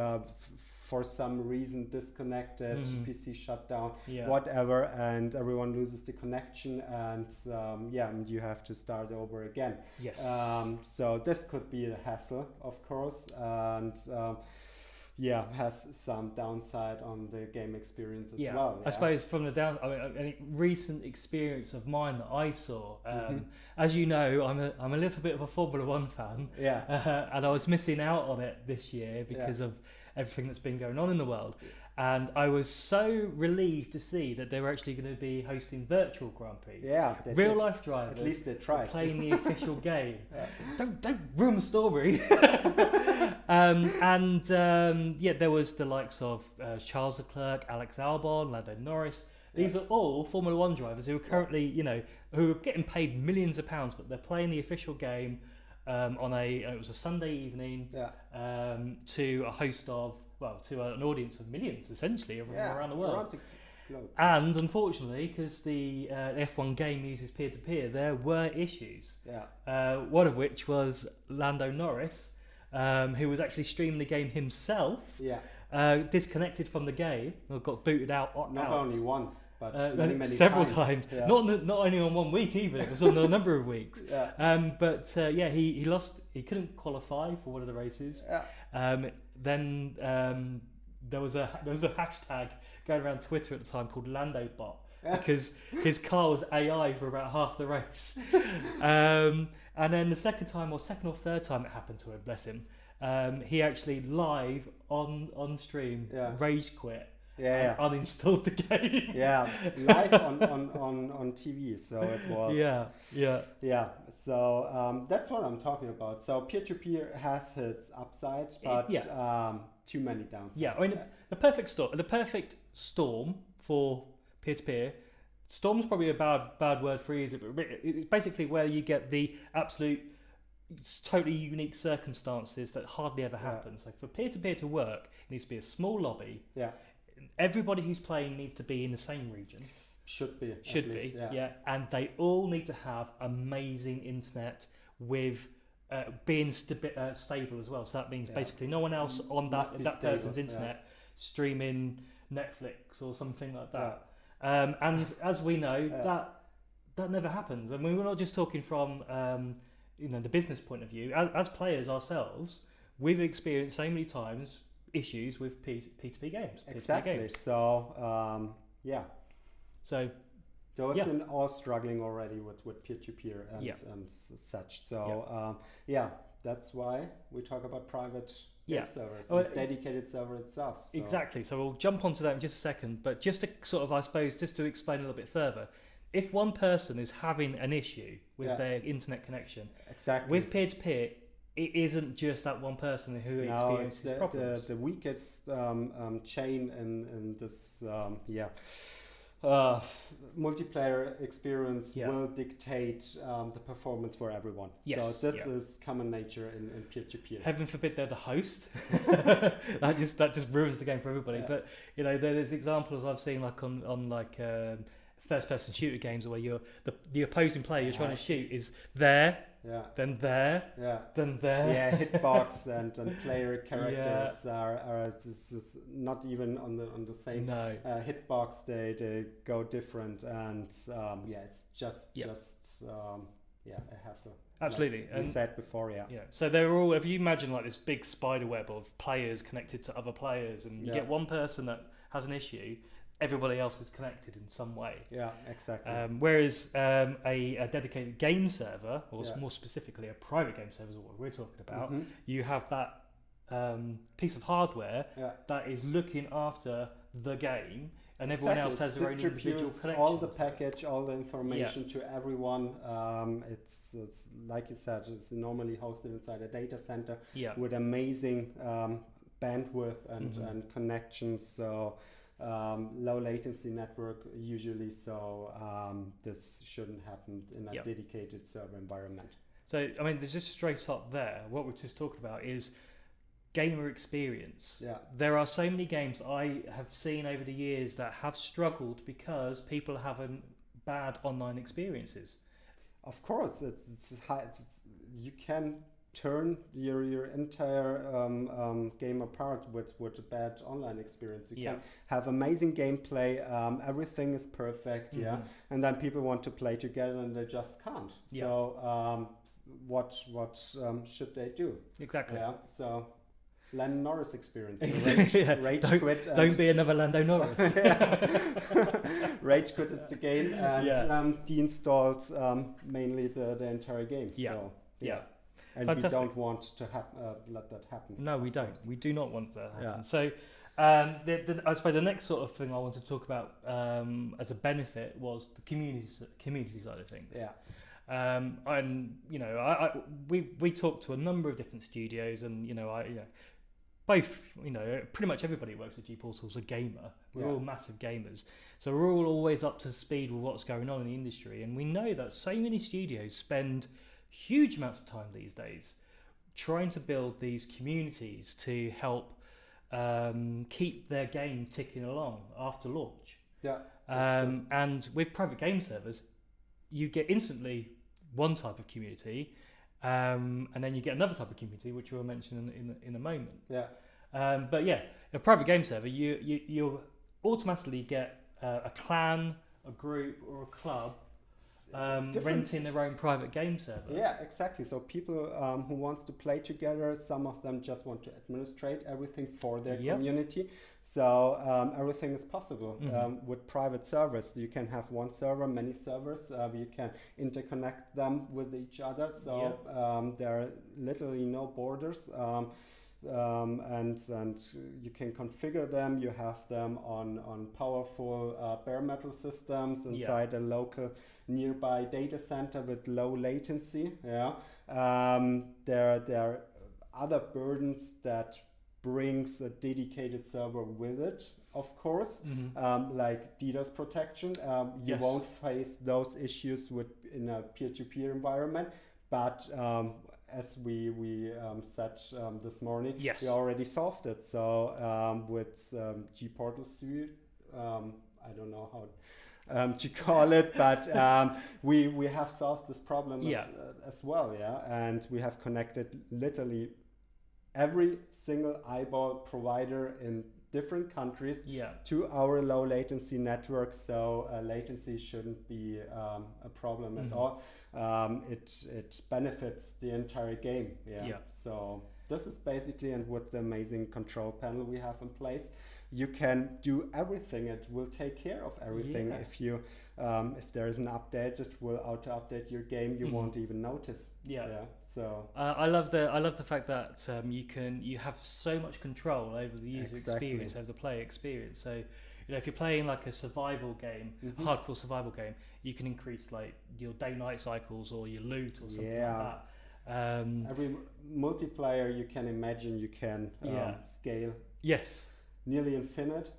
for some reason disconnected, PC shut down,
Yeah.
whatever, and everyone loses the connection, and and you have to start over again.
Yes.
So this could be a hassle, of course, and has some downside on the game experience as well.
I suppose from the a recent experience of mine that I saw, as you know, I'm a little bit of a Formula One fan, and I was missing out on it this year because of everything that's been going on in the world. And I was so relieved to see that they were actually going to be hosting virtual Grand Prix.
Yeah,
real life drivers.
At least they tried
playing the official game. Don't ruin the story. There was the likes of Charles Leclerc, Alex Albon, Lando Norris. These are all Formula One drivers who are currently, who are getting paid millions of pounds, but they're playing the official game it was a Sunday evening to a host of. To an audience of millions, essentially, around the world. And unfortunately, because the F1 game uses peer-to-peer, there were issues. One of which was Lando Norris, who was actually streaming the game himself, disconnected from the game, or got booted out.
Not only once, but many
several times.
Yeah.
Not only on 1 week either. It was on a number of weeks. He lost. He couldn't qualify for one of the races. Then there was a hashtag going around Twitter at the time called LandoBot because his car was AI for about half the race. And then the second or third time it happened to him, bless him, he actually live on stream rage quit. Uninstalled the game.
Live on TV. So it was. So that's what I'm talking about. So peer-to-peer has its upsides, but too many downsides.
The perfect storm for peer-to-peer. Storm's probably a bad word for it, but it's basically where you get the absolute, totally unique circumstances that hardly ever happen. So for peer-to-peer to work, it needs to be a small lobby. Everybody who's playing needs to be in the same region.
Should be.
And they all need to have amazing internet with being stable as well. So that means basically no one else on that person's internet streaming Netflix or something like that. And as we know, that never happens. I mean, we're not just talking from the business point of view. As players ourselves, we've experienced so many times issues with P2P games.
Exactly.
Games.
So
So
we've been all struggling already with peer-to-peer and such. So that's why we talk about private game servers, and dedicated server itself. So.
Exactly. So we'll jump onto that in just a second. But just to sort of, I suppose, just to explain a little bit further, if one person is having an issue with their internet connection, with peer-to-peer, it isn't just that one person who experiences problems.
The weakest chain in this multiplayer experience will dictate the performance for everyone. So this is common nature in peer-to-peer.
Heaven forbid they're the host. that just ruins the game for everybody. But there's examples I've seen like on first-person shooter games where the opposing player you're trying to shoot is there. Then there. Then there.
Hitbox and player characters are not even on the same hitbox. They go different, and it's just a hassle.
Absolutely.
Like we said before,
So they're all. If you imagine like this big spider web of players connected to other players, and you get one person that has an issue, everybody else is connected in some way.
Yeah, exactly.
Whereas a dedicated game server, or more specifically a private game server is what we're talking about, you have that piece of hardware that is looking after the game, and everyone else has their own individual connection.
All the package, all the information to everyone. It's like you said, it's normally hosted inside a data center with amazing bandwidth and connections. So low latency network usually, so this shouldn't happen in a dedicated server environment.
So I mean, there's just straight up there, what we're just talking about is gamer experience. There are so many games I have seen over the years that have struggled because people are having bad online experiences.
Of course, you can turn your entire game apart with a bad online experience. You can have amazing gameplay, everything is perfect, and then people want to play together and they just can't. So what should they do?
Exactly.
Yeah. So Lando Norris experience. Rage quit.
Don't be another Lando Norris.
Rage quit the game and deinstalled mainly the entire game.
Yeah.
So, and
Fantastic.
we don't want to let that happen.
No, we don't. We do not want that to happen.
Yeah.
So I suppose the next sort of thing I wanted to talk about as a benefit was the community side of things.
Yeah.
And we talked to a number of different studios, and both pretty much everybody who works at GPORTAL is a gamer. We're all massive gamers, so we're all always up to speed with what's going on in the industry. And we know that so many studios spend huge amounts of time these days trying to build these communities to help keep their game ticking along after launch.
Yeah.
And with private game servers, you get instantly one type of community, and then you get another type of community, which we'll mention in a moment.
Yeah.
But yeah, a private game server, you automatically get a clan, a group, or a club renting their own private game server.
Yeah, exactly. So people who wants to play together, some of them just want to administrate everything for their community. So everything is possible with private servers. You can have one server, many servers. You can interconnect them with each other. So there are literally no borders. And you can configure them. You have them on powerful bare metal systems inside a local nearby data center with low latency. There are other burdens that brings a dedicated server with it, of course, like DDoS protection. You won't face those issues in a peer-to-peer environment, but as we said this morning, we already solved it. So with GPORTAL Suite, I don't know how to call it, but we have solved this problem as well, and we have connected literally every single eyeball provider in different countries to our low latency network, so latency shouldn't be a problem at all. It benefits the entire game. So this is basically, and with the amazing control panel we have in place, you can do everything. It will take care of everything. If there is an update, it will auto update your game. You won't even notice. So
I love the fact that you have so much control over the user experience, over the player experience. So if you're playing like a survival game, hardcore survival game, you can increase like your day-night cycles or your loot or something like that.
Every multiplayer you can imagine, you can scale.
Yes.
Nearly infinite.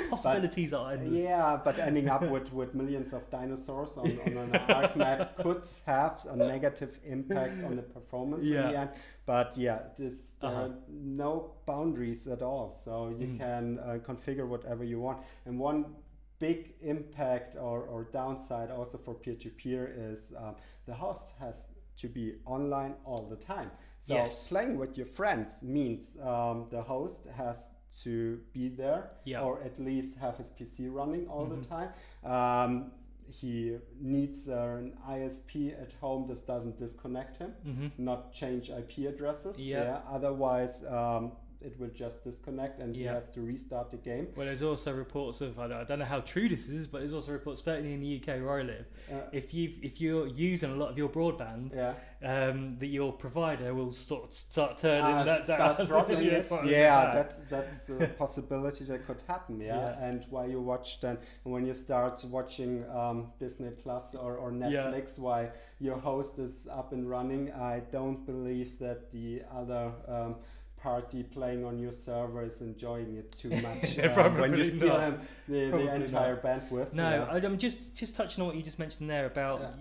Possibilities are endless.
Yeah, but ending up with millions of dinosaurs on an arc map could have a negative impact on the performance in the end. But there are no boundaries at all. So you can configure whatever you want. And one big impact or downside also for peer-to-peer is the host has to be online all the time. So playing with your friends means the host has to be there or at least have his PC running all the time. He needs an ISP at home that doesn't disconnect him, not change IP addresses. Otherwise, it will just disconnect and he has to restart the game.
Well, there's also reports of, I don't know how true this is, but there's also reports, certainly in the UK where I live, if you're using a lot of your broadband, that your provider will start turning that down.
Start throttling it. That's a possibility that could happen. And while you watch when you start watching Disney Plus or Netflix, while your host is up and running, I don't believe that the other party playing on your server is enjoying it too much when you steal him the entire bandwidth.
No, I'm just touching on what you just mentioned there about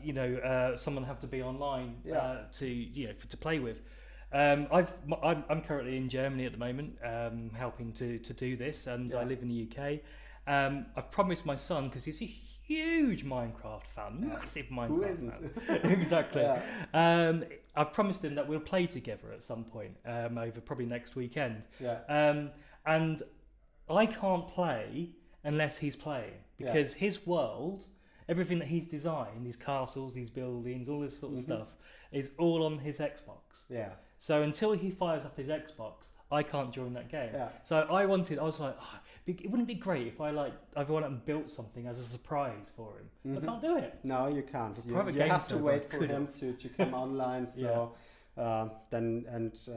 someone have to be online to play with. I'm currently in Germany at the moment, helping to do this, and I live in the UK. I've promised my son, because he's a huge Minecraft fan, massive Minecraft
Who isn't?
fan. Exactly.
Yeah.
I've promised him that we'll play together at some point over probably next weekend.
Yeah.
And I can't play unless he's playing, because his world, everything that he's designed, his castles, his buildings, all this sort of stuff, is all on his Xbox.
Yeah.
So until he fires up his Xbox, I can't join that game.
Yeah.
So I was like, it wouldn't be great if I went out and built something as a surprise for him. I can't do it.
No, you can't. You
Private
you
game
have to
server,
wait for
could
him to come online. So then this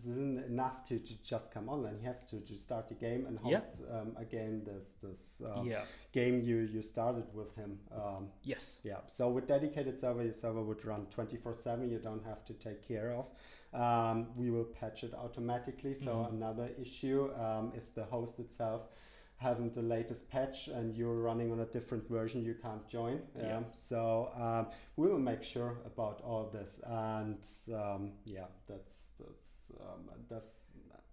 isn't enough to just come online. He has to start the game and host again this game you started with him.
Yes.
Yeah. So with dedicated server, your server would run 24/7. You don't have to take care of. We will patch it automatically. So another issue, if the host itself hasn't the latest patch and you're running on a different version, you can't join. So we will make sure about all this, and that's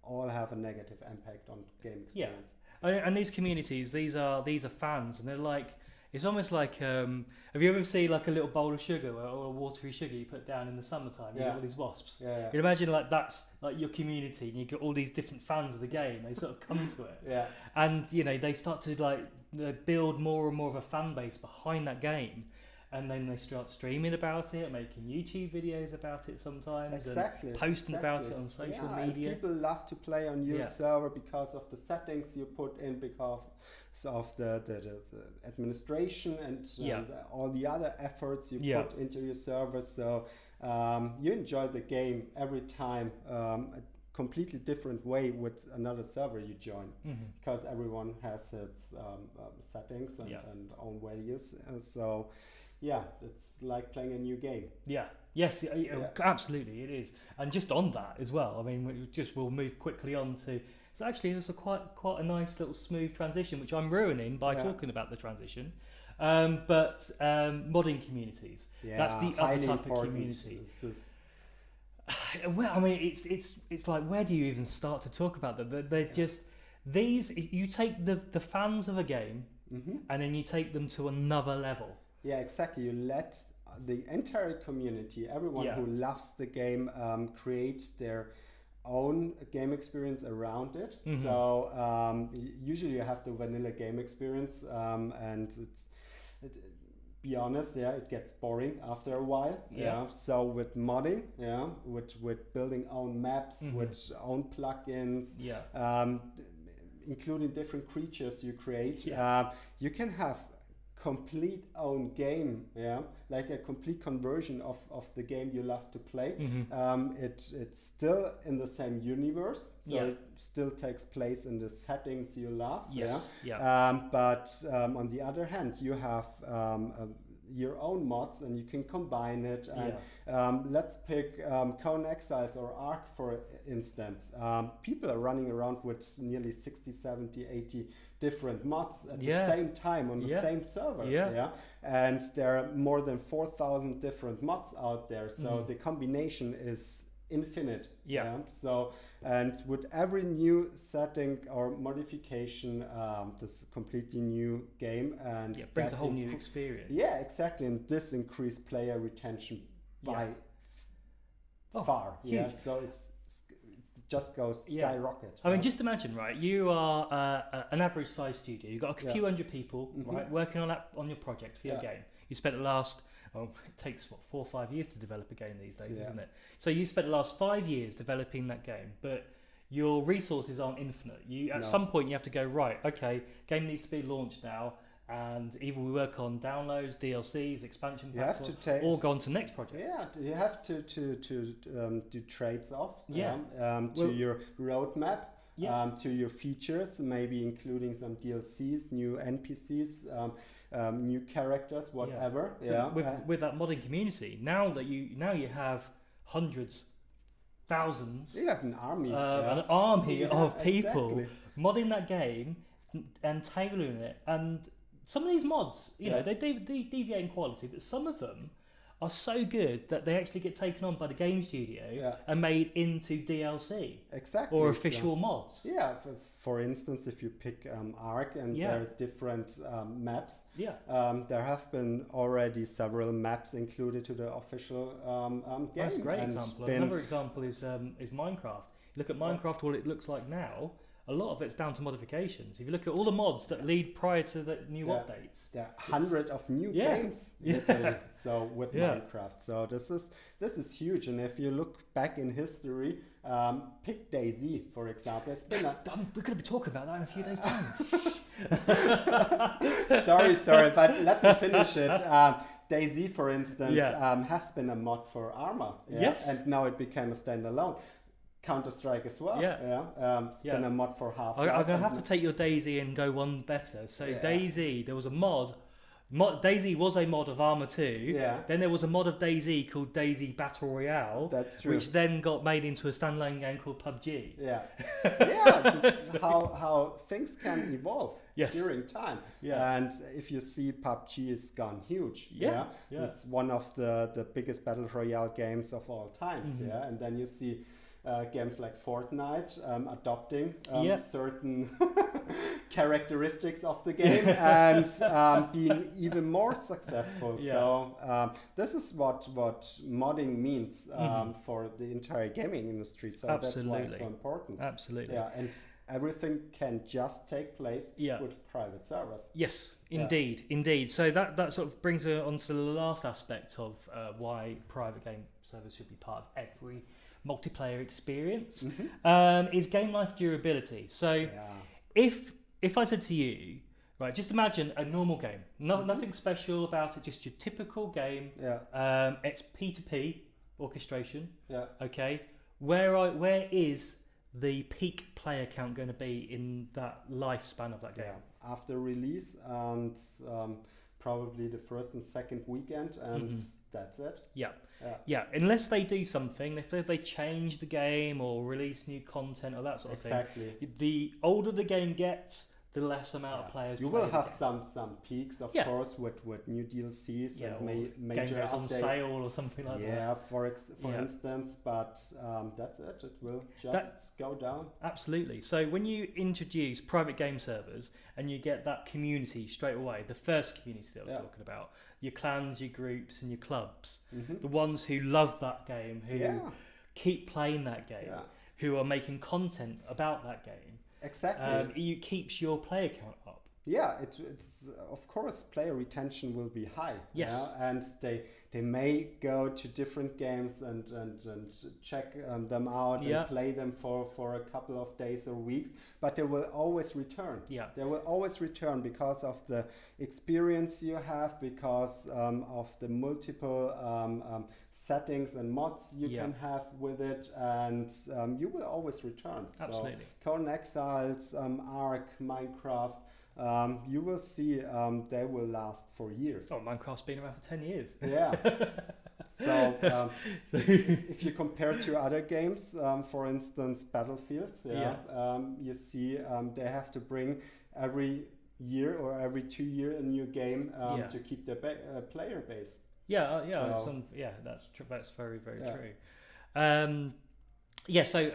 all have a negative impact on game experience.
And these communities, these are fans, and they're like, it's almost like, have you ever seen like a little bowl of sugar or a watery sugar you put down in the summertime? You get all these wasps. You imagine like that's like your community, and you get all these different fans of the game. They sort of come to it, and they start to build more and more of a fan base behind that game. And then they start streaming about it, making YouTube videos about it sometimes, and posting about it on social media.
And people love to play on your server because of the settings you put in, because of the administration and all the other efforts you put into your server. So you enjoy the game every time a completely different way with another server you join, because everyone has its settings and own values. So it's like playing a new game.
Yes, absolutely, it is. And just on that as well, I mean, we'll move quickly on to. So actually, it was quite a nice little smooth transition, which I'm ruining by talking about the transition. But modding communities, that's the other type of community. Well, I mean, it's like, where do you even start to talk about them? They're just these. You take the fans of a game, and then you take them to another level. Yeah,
exactly. You let the entire community, everyone who loves the game, create their own game experience around it. So usually you have the vanilla game experience, and be honest, it gets boring after a while. So with modding, with building own maps, with own plugins, including different creatures you create, you can have complete own game, like a complete conversion of the game you love to play. It's still in the same universe, so it still takes place in the settings you love. But on the other hand, you have your own mods, and you can combine it. And let's pick Cone Exiles or Ark, for instance. People are running around with nearly 60, 70, 80 different mods at the same time on the same server. And there are more than 4,000 different mods out there, so the combination is infinite. So, and with every new setting or modification, this completely new game, and
brings a whole new experience.
Exactly, and this increased player retention by far.
Huge.
So it just goes skyrocket.
I mean, just imagine, right? You are an average size studio. You've got a few hundred people, right, working on your project for your game. You spent the last. Well, it takes 4 or 5 years to develop a game these days, isn't it? So you spent the last 5 years developing that game, but your resources aren't infinite. At some point you have to go, right, okay, game needs to be launched now, and either we work on downloads, DLCs, expansion packs, or go on to the next project.
You have to do trades off to your roadmap. To your features, maybe including some DLCs, new NPCs, new characters, whatever.
With that modding community, now you have hundreds, thousands.
You have an army.
An army of people modding that game and tailoring it. And some of these mods, they deviate in quality, but some of them are so good that they actually get taken on by the game studio and made into DLC.
Exactly.
Or official mods.
Yeah, for instance, if you pick Ark and there are different maps, there have been already several maps included to the official game.
That's a great example. Another example is Minecraft. Look at Minecraft, what it looks like now. A lot of it's down to modifications. If you look at all the mods that lead prior to the new updates,
there are hundreds of new games. So with Minecraft, so this is huge. And if you look back in history, pick DayZ for example. It's been
we're going to be talking about that in a few days' time.
sorry, but let me finish it. DayZ, for instance, has been a mod for Arma.
Yes,
and now it became a standalone. Counter-Strike as well. It's been a mod for Half-Life.
I'm going to have to take your DayZ and go one better. So DayZ, there was a mod. DayZ was a mod of Arma 2.
Yeah.
Then there was a mod of DayZ called DayZ Battle Royale.
That's true.
Which then got made into a standalone game called PUBG.
This is how things can evolve during time.
Yeah.
And if you see, PUBG has gone huge. It's one of the biggest Battle Royale games of all times. And then you see games like Fortnite adopting certain characteristics of the game and being even more successful. So this is what modding means for the entire gaming industry. So that's why it's so important.
Absolutely.
Yeah, and everything can just take place with private servers.
Yes, indeed. So that sort of brings us on to the last aspect of why private game servers should be part of every multiplayer experience is game life durability. So if I said to you, right, just imagine a normal game, nothing special about it, just your typical game. It's P2P orchestration. Okay, where is the peak player count going to be in that lifespan of that game?
After release and probably the first and second weekend, and that's it. Yeah,
unless they do something, if they change the game or release new content or that sort of thing. The older the game gets, the less amount of players.
You will have some peaks, of course, with new DLCs and major
game goes
updates
on sale or something like that.
For instance, but that's it. It will just go down.
Absolutely. So when you introduce private game servers and you get that community straight away, the first community that I was talking about, your clans, your groups, and your clubs, the ones who love that game, who keep playing that game, who are making content about that game.
Exactly.
It keeps your player count up.
Yeah, it's of course player retention will be high.
Yes.
And they may go to different games and check them out and play them for a couple of days or weeks, but they will always return. They will always return because of the experience you have, because of the multiple settings and mods you can have with it, and you will always return.
Absolutely.
So Conan Exiles, Ark, Minecraft, you will see they will last for years.
Minecraft's been around for 10 years.
So if you compare to other games, for instance Battlefield, you see they have to bring every year or every 2 years a new game to keep their player base. That's true. That's very, very true.
So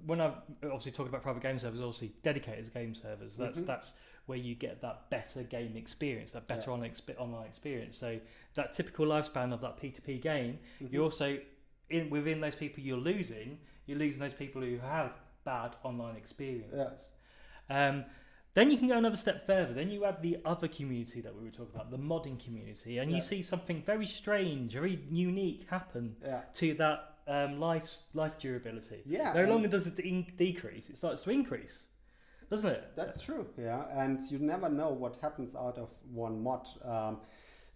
when I obviously talking about private game servers, obviously dedicated game servers, that's where you get that better game experience, that better online experience. So that typical lifespan of that P2P game, you also, within those people you're losing those people who have bad online experiences. Then you can go another step further. Then you add the other community that we were talking about, the modding community, and you see something very strange, very unique happen to that life durability. No longer does it decrease; it starts to increase, doesn't it?
That's true. And you never know what happens out of one mod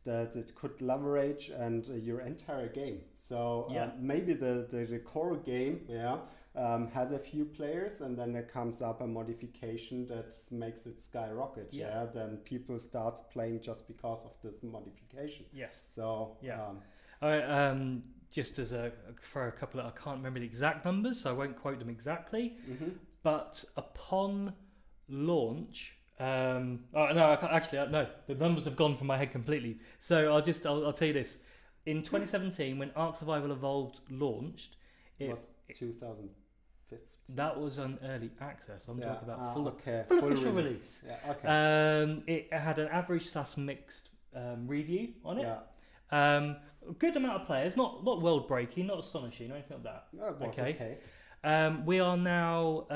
that it could leverage and your entire game. So maybe the core game has a few players, and then there comes up a modification that makes it skyrocket. Then people starts playing just because of this modification. So
just as for a couple of, I can't remember the exact numbers, so I won't quote them exactly. But upon launch, the numbers have gone from my head completely. So I'll tell you this: in 2017 when Ark Survival Evolved launched,
It was 2015.
that was on early access. I'm talking about full
full
official release.
Yeah, okay.
It had an average / mixed review on it.
Yeah.
A good amount of players, not world breaking, not astonishing or anything like that.
No, it was okay.
We are now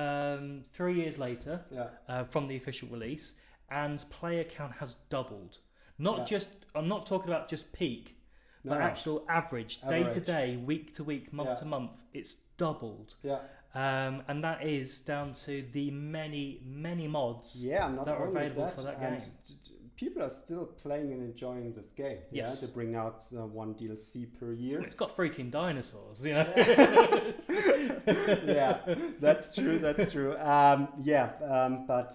3 years later
Yeah.
from the official release, and player count has doubled. Not
Yeah.
just, I'm not talking about just peak, but
No.
actual average, day to day, week to week, month
Yeah.
to month. It's doubled.
Yeah.
And that is down to the many mods
Yeah, not
that are
only
available for that
and
game.
people are still playing and enjoying this game.
Yes.
Yeah, they bring out one DLC per year.
It's got freaking dinosaurs, you know.
Yeah, that's true. That's true. But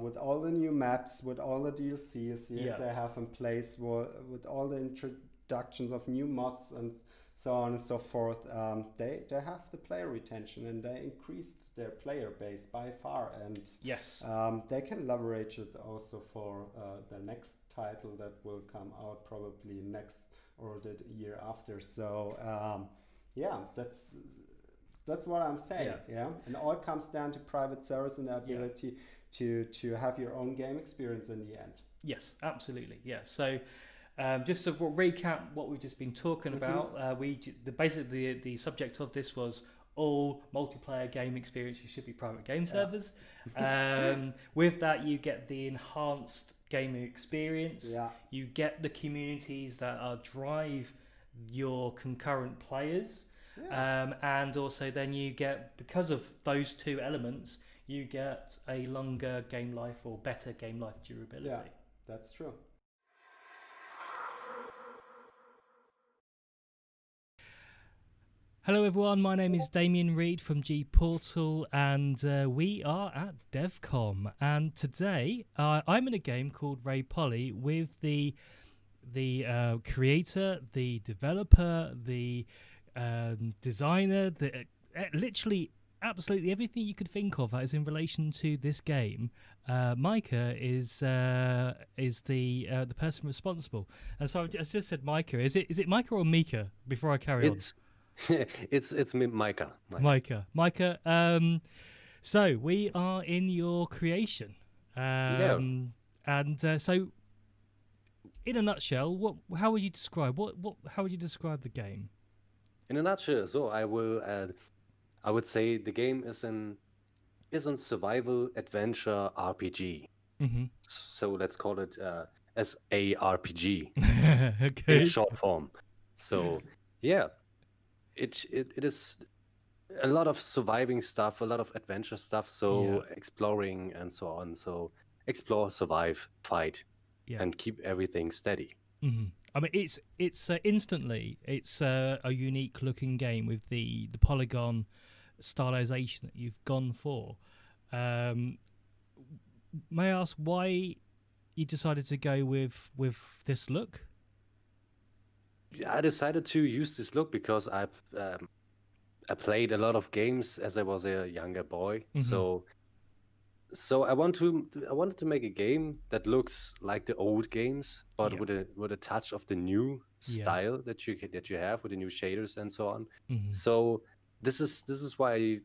with all the new maps, with all the DLCs they have in place, with all the introductions of new mods and so on and so forth, they have the player retention, and they increased their player base by far, and
Yes.
they can leverage it also for the next title that will come out probably next or the year after. So that's what I'm saying. Yeah, and all comes down to private service and the ability to have your own game experience in the end.
Yes, absolutely. Yeah. So just to recap what we've just been talking about, basically the subject of this was all multiplayer game experiences should be private game servers. With that, you get the enhanced gaming experience.
Yeah.
You get the communities that drive your concurrent players.
Yeah.
And also then you get, because of those two elements, you get a longer game life or better game life durability.
Yeah, that's true.
Hello everyone, my name is Damien Reed from GPORTAL, and we are at Devcom, and today I'm in a game called Ray Polly with the creator, the developer, the designer, literally absolutely everything you could think of that is in relation to this game. Micah is the person responsible, and so I just said Micah. Is it Micah or Mika? Before I carry on.
It's me, Micah.
Micah. So we are in your creation. And so, in a nutshell, how would you describe how would you describe the game?
In a nutshell, so I would say the game is an survival adventure RPG.
Mm-hmm.
So let's call it as a RPG
Okay.
in short form. So yeah, it is a lot of surviving stuff, a lot of adventure stuff. So exploring and so on. So explore, survive, fight, and keep everything steady.
Mm-hmm. I mean, it's instantly it's a unique looking game with the polygon stylization that you've gone for. May I ask why you decided to go with this look?
I decided to use this look because I played a lot of games as I was a younger boy.
Mm-hmm.
So I wanted to make a game that looks like the old games, but with a touch of the new style that you have with the new shaders and so on.
Mm-hmm.
So this is why I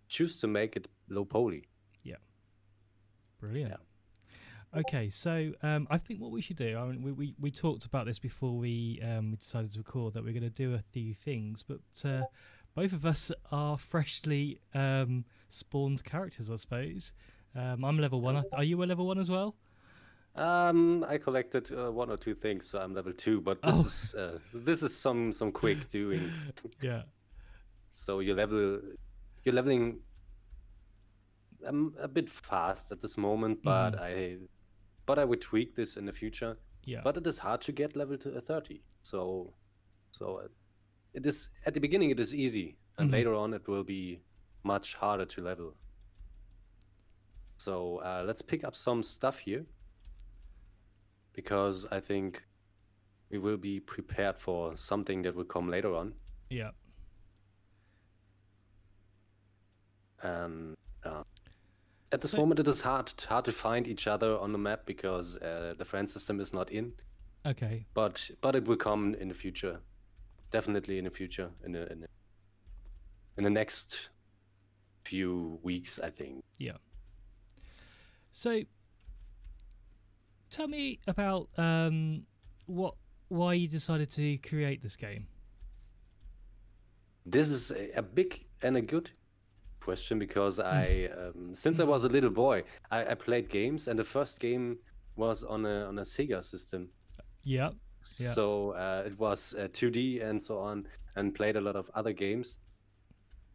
choose to make it low poly.
Yeah, brilliant. Yeah. Okay, so I think what we should do, I mean, we talked about this before we decided to record, that we're going to do a few things, but both of us are freshly spawned characters, I suppose. I'm level 1. Are you a level 1 as well?
I collected 1 or 2 things, so I'm level 2. But this is some quick doing.
Yeah.
So you're leveling a bit fast at this moment, but I would tweak this in the future.
Yeah.
But it is hard to get level to 30. So it is at the beginning it is easy, and later on it will be much harder to level. So let's pick up some stuff here, because I think we will be prepared for something that will come later on.
Yeah.
And at this moment, it is hard to find each other on the map because the friend system is not in.
Okay.
but it will come in the future, definitely in the future, in the next few weeks, I think.
Yeah. So, tell me about why you decided to create this game.
This is a big and a good question, because I since I was a little boy, I played games, and the first game was on a Sega system.
Yeah.
So it was 2D and so on, and played a lot of other games.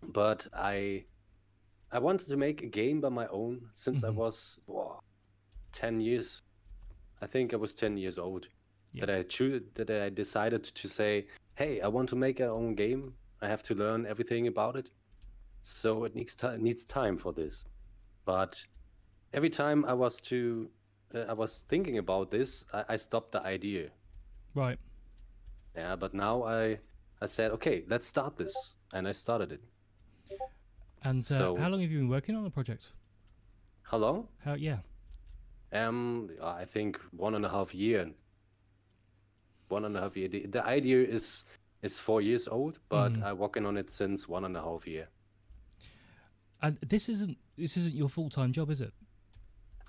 But I wanted to make a game by my own since I was 10 years. I think I was 10 years old that I decided to say, hey, I want to make an own game. I have to learn everything about it. So it needs time for this. But every time I was thinking about this, I stopped the idea.
Right.
Yeah, but now I said, okay, let's start this, and I started it.
And
So-
how long have you been working on the project?
How long?
Yeah.
I think 1.5 year. 1.5 year. The idea is 4 years old, but I'm working on it since 1.5 year.
And this isn't your full-time job, is it?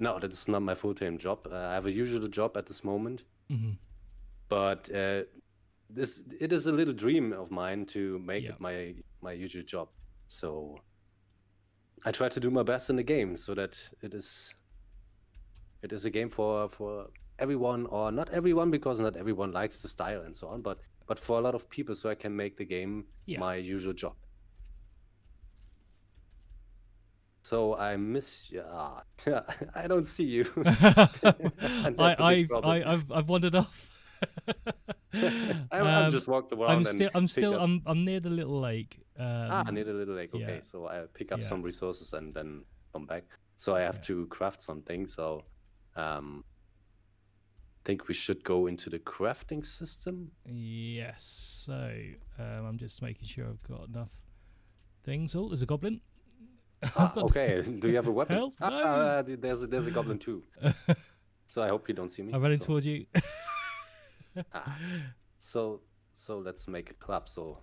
No, that is not my full-time job. I have a usual job at this moment, but it is a little dream of mine to make it my usual job. So I try to do my best in the game, so that it is a game for everyone, or not everyone, because not everyone likes the style and so on, but for a lot of people, so I can make the game my usual job. So I miss you. I don't see you. And that's a big problem.
I've wandered off.
I'm just walked around.
I'm near the little lake.
Near the little lake. Okay, so I pick up some resources and then come back. So I have to craft something. So think we should go into the crafting system.
Yes. So I'm just making sure I've got enough things. Oh, there's a goblin.
Okay. Do you have a weapon?
Help! No.
There's a goblin too. So I hope you don't see me.
I'm running towards you.
So let's make a club so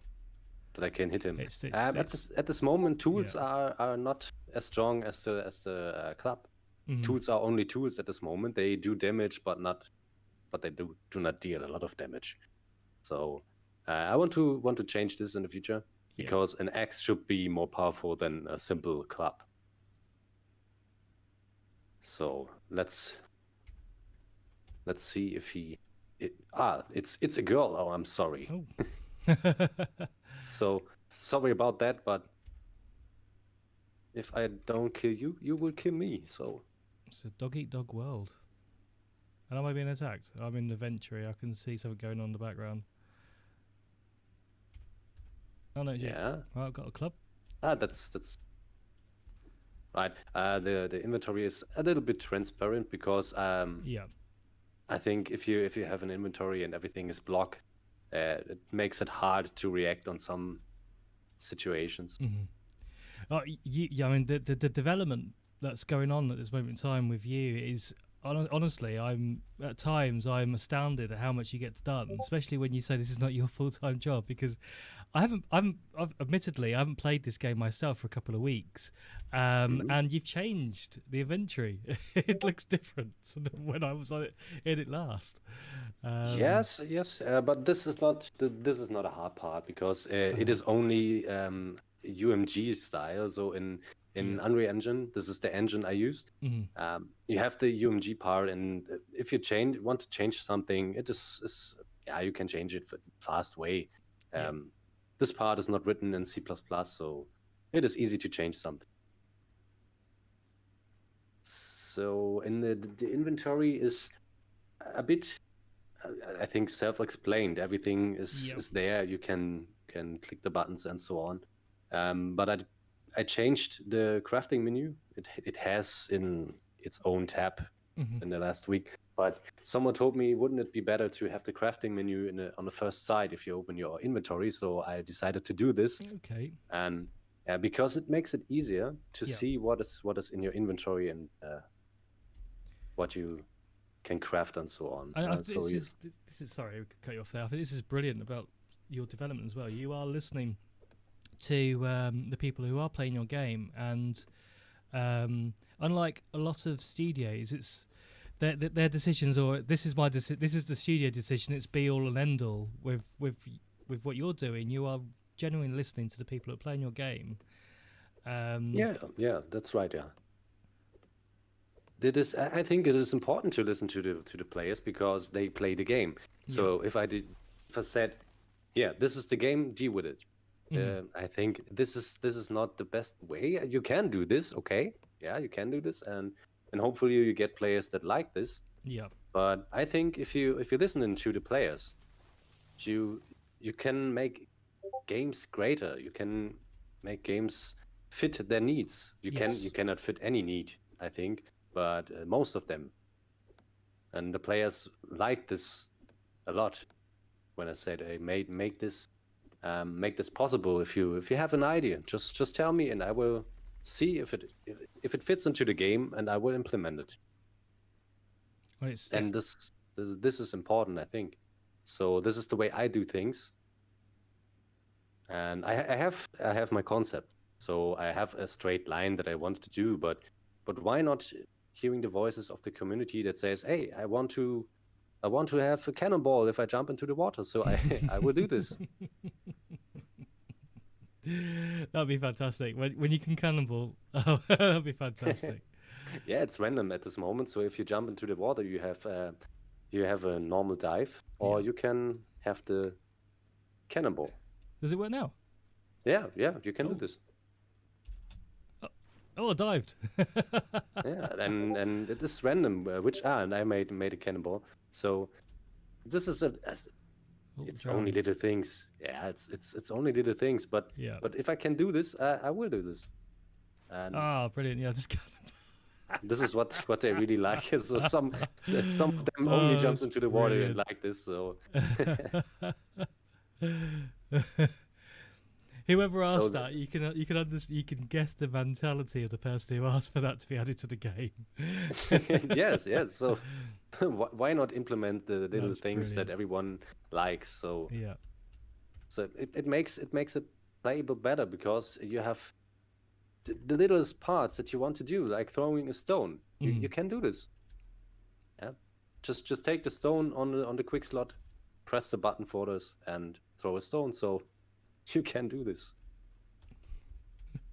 that I can hit him.
At
this moment, tools are not as strong as the club. Tools are only tools at this moment. They do damage, but they do not deal a lot of damage. So I want to change this in the future, because an axe should be more powerful than a simple club. So let's see if it's a girl. Oh, I'm sorry.
Oh.
So sorry about that, but if I don't kill you, you will kill me. So
it's a dog-eat-dog world. And am I being attacked? I'm in the ventry. I can see something going on in the background. Oh no!
Yeah.
Well, I've got a club.
That's right. The inventory is a little bit transparent, because I think if you have an inventory and everything is blocked, it makes it hard to react on some situations.
I mean, the development that's going on at this moment in time with you is honestly, I'm astounded at how much you get done, especially when you say this is not your full-time job, because I've admittedly I haven't played this game myself for a couple of weeks, and you've changed the inventory. It looks different than when I was in it last.
Yes, but this is not a hard part, because it is only UMG style. So in Unreal Engine, this is the engine I used. You have the UMG part, and if you want to change something, it is you can change it fast way. This part is not written in C++, so it is easy to change something. So in the inventory is a bit, I think, self-explained. Everything is there. You can click the buttons and so on. But I changed the crafting menu. It has in its own tab in the last week. But someone told me, wouldn't it be better to have the crafting menu on the first side if you open your inventory? So I decided to do this.
Okay.
And because it makes it easier to see what is in your inventory and what you can craft and so on.
This is sorry, I cut you off there. I think this is brilliant about your development as well. You are listening to the people who are playing your game, and unlike a lot of studios, it's their decisions, or this is the studio decision. It's be all and end all with what you're doing. You are genuinely listening to the people who are playing your game.
Yeah, that's right. Yeah. I think it is important to listen to the players because they play the game. So if I said, yeah, this is the game, deal with it. I think this is not the best way. You can do this, okay? Yeah, you can do this, and hopefully you get players that like this.
Yeah.
But I think if you're listening to the players, you can make games greater. You can make games fit their needs. You cannot fit any need, I think, but most of them. And the players like this a lot. When I said, "Hey, make this possible." If you have an idea, just tell me, and I will see if it fits into the game, and I will implement it.
Well,
and this is important, I think. So this is the way I do things, and I have my concept. So I have a straight line that I want to do, but why not hearing the voices of the community that says, "Hey, I want to have a cannonball if I jump into the water, so I will do this."
That'd be fantastic. When you can cannonball, that'd be fantastic.
Yeah, it's random at this moment. So if you jump into the water, you have a normal dive, or you can have the cannonball.
Does it work now?
Yeah, you can do this.
Oh, I dived.
Yeah, and it is random. And I made a cannonball. So this is it's only little things. Yeah, it's only little things. But if I can do this, I will do this. And
brilliant! Yeah, just.
This is what they really like. So some of them only jumped into the water and like this. So
whoever asked that, you can guess the mentality of the person who asked for that to be added to the game.
yes. So why not implement the little things that everyone likes? So
yeah.
So it makes it playable better because you have the littlest parts that you want to do, like throwing a stone. You can do this. Yeah, just take the stone on the quick slot, press the button for this, and throw a stone. So you can do this.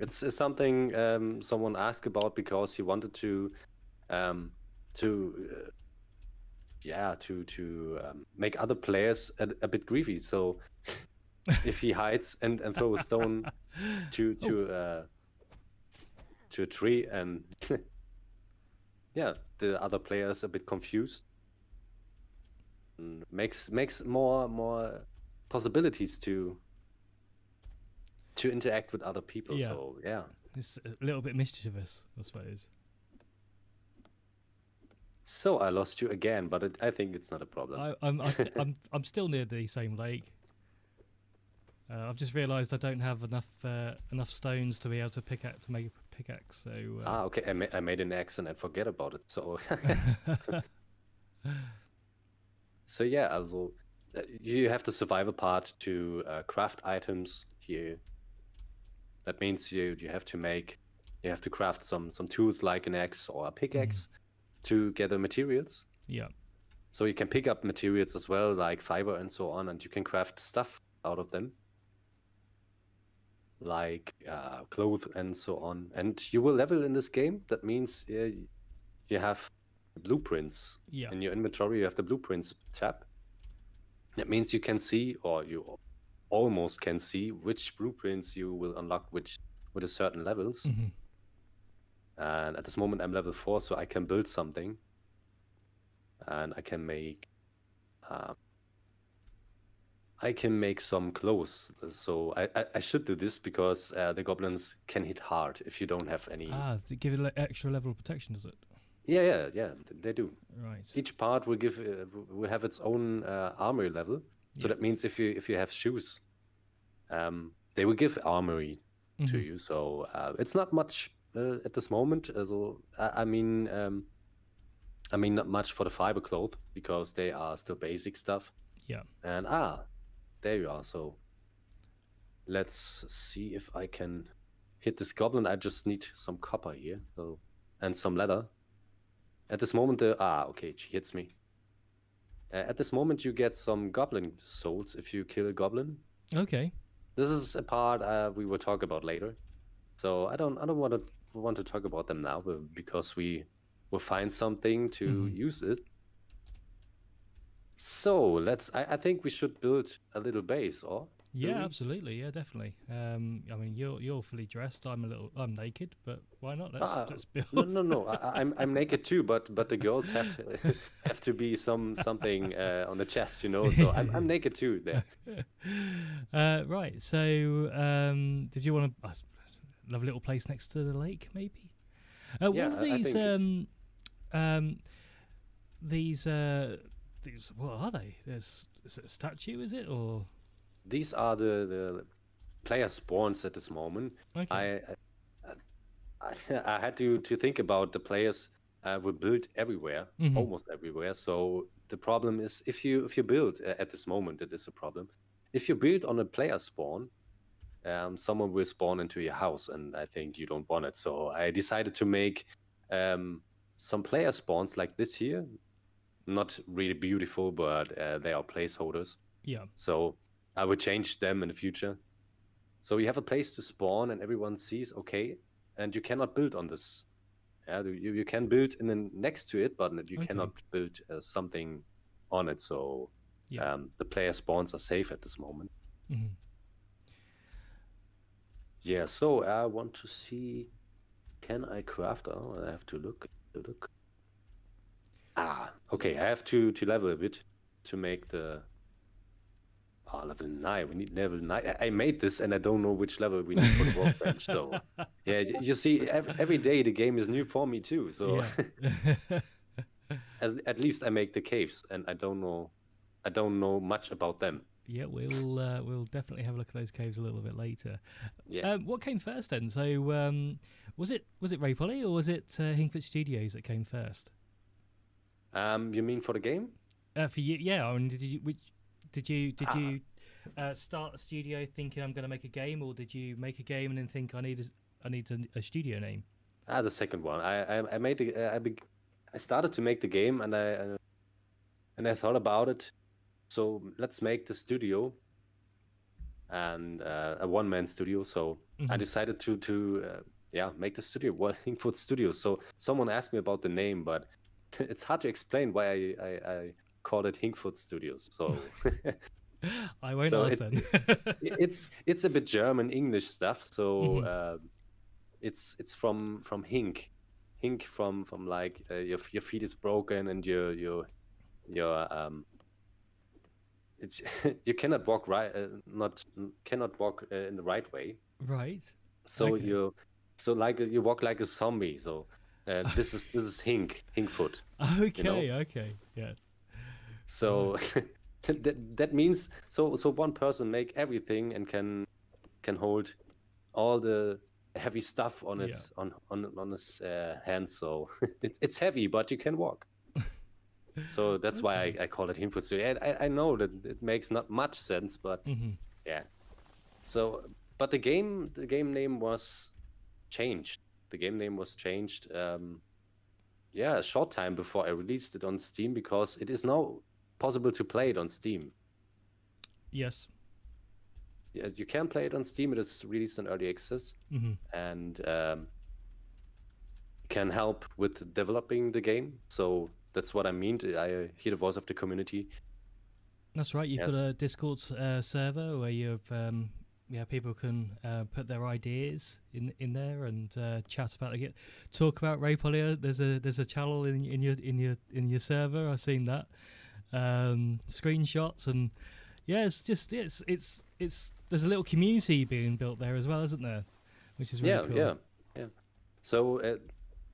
It's something someone asked about because he wanted to make other players a bit griefy. So if he hides and throw a stone to a tree, and yeah, the other player is a bit confused. And makes more possibilities to interact with other people.
Yeah.
So yeah,
it's a little bit mischievous, I suppose.
So I lost you again, but I think it's not a problem.
I'm still near the same lake. I've just realised I don't have enough stones to be able to make a pickaxe. So
okay, I made an axe and I forget about it. So so yeah, also you have the survival part to craft items here. That means you have to craft some tools like an axe or a pickaxe to gather materials.
Yeah.
So you can pick up materials as well, like fiber and so on, and you can craft stuff out of them, like clothes and so on. And you will level in this game. That means you have blueprints in your inventory. You have the blueprints tab. That means you can see, or you almost can see, which blueprints you will unlock with a certain levels. And at this moment I'm level 4, so I can build something, and I can make some clothes. So I should do this because the goblins can hit hard if you don't have any.
Does it give it extra level of protection? Does it?
Yeah, they do.
Right.
Each part will have its own armory level. So that means if you have shoes, they will give armory to you. So it's not much at this moment. So I mean, I mean, not much for the fiber cloth because they are still basic stuff.
Yeah.
And there you are. So let's see if I can hit this goblin. I just need some copper here, so, and some leather. At this moment, okay, she hits me. At this moment, you get some goblin souls if you kill a goblin.
Okay.
This is a part we will talk about later. So I don't want to talk about them now, because we will find something to use it. So I think we should build a little base, or?
Yeah, absolutely. Yeah, definitely. I mean, you're fully dressed. I'm naked, but why not? Let's build.
No. I'm naked too, but the girls have to have to be something on the chest, you know. So I'm naked too there.
Right. So, did you want to love a little place next to the lake, maybe?
Yeah,
what are these what are they? Is it a statue? Is it or?
These are the player spawns at this moment.
Okay.
I had to think about the players were built everywhere, almost everywhere. So the problem is if you build at this moment, it is a problem. If you build on a player spawn, someone will spawn into your house, and I think you don't want it. So I decided to make some player spawns like this here. Not really beautiful, but they are placeholders.
Yeah.
So I will change them in the future. So you have a place to spawn, and everyone sees, okay, and you cannot build on this. Yeah, you can build next to it, but you cannot build something on it. So the player spawns are safe at this moment. Yeah, so I want to see, can I craft? Oh, I have to look. Okay, I have to level a bit to make the level 9. We need level 9. I made this and I don't know which level we need for the workbench. So yeah, you see, every day the game is new for me too. So at least I make the caves, and I don't know much about them.
Yeah, we'll definitely have a look at those caves a little bit later.
Yeah.
What came first then? So was it Ray Polly or was it Hingford Studios that came first?
You mean for the game?
For you, yeah. I mean, did you start a studio thinking I'm going to make a game, or did you make a game and then think I need a studio name?
The second one. I made I started to make the game, and I thought about it. So let's make the studio, and a one-man studio. So I decided to make the studio. Hingford Studios. So someone asked me about the name, but it's hard to explain why I called it Hingford Studios. So
I won't ask then.
it's a bit German English stuff. So it's from Hink from like your feet is broken and your it's you cannot walk cannot walk in the right way.
Right.
So you walk like a zombie. So this is Hinkfoot.
Okay.
You know?
Okay. Yeah.
So that means so one person make everything and can hold all the heavy stuff on its on his hands. So it's heavy, but you can walk. So that's why I call it Hingford Studio. I know that it makes not much sense, but yeah. So but the game name was changed. The game name was changed. A short time before I released it on Steam, because it is now possible to play it on Steam.
Yes.
Yeah, you can play it on Steam. It is released in early access, and can help with developing the game. So that's what I mean. I hear the voice of the community.
That's right. You've got a Discord server where you've people can put their ideas in there and chat about it. Talk about Ray Polly. There's a channel in your server. I've seen that. Screenshots and it's there's a little community being built there as well, isn't there? Which is really cool.
Yeah. So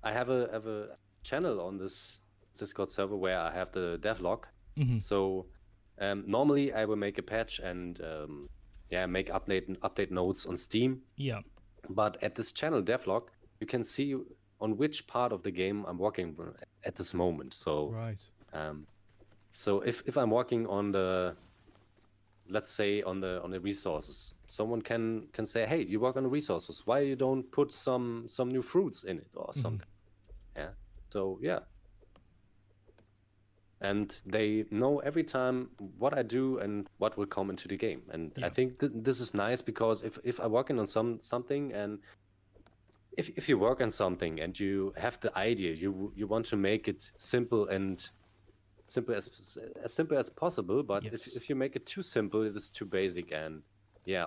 I have a channel on this Discord server where I have the devlog. So normally I will make a patch and make update notes on Steam.
Yeah.
But at this channel devlog, you can see on which part of the game I'm working at this moment. So
Right.
so if I'm working on the, let's say on the resources, someone can say, hey, you work on the resources, why you don't put some new fruits in it or something? Yeah. So yeah. And they know every time what I do and what will come into the game. And I think this is nice, because if I'm working on something, and if you work on something and you have the idea, you want to make it simple and as simple as possible. But if you make it too simple, it is too basic. And yeah,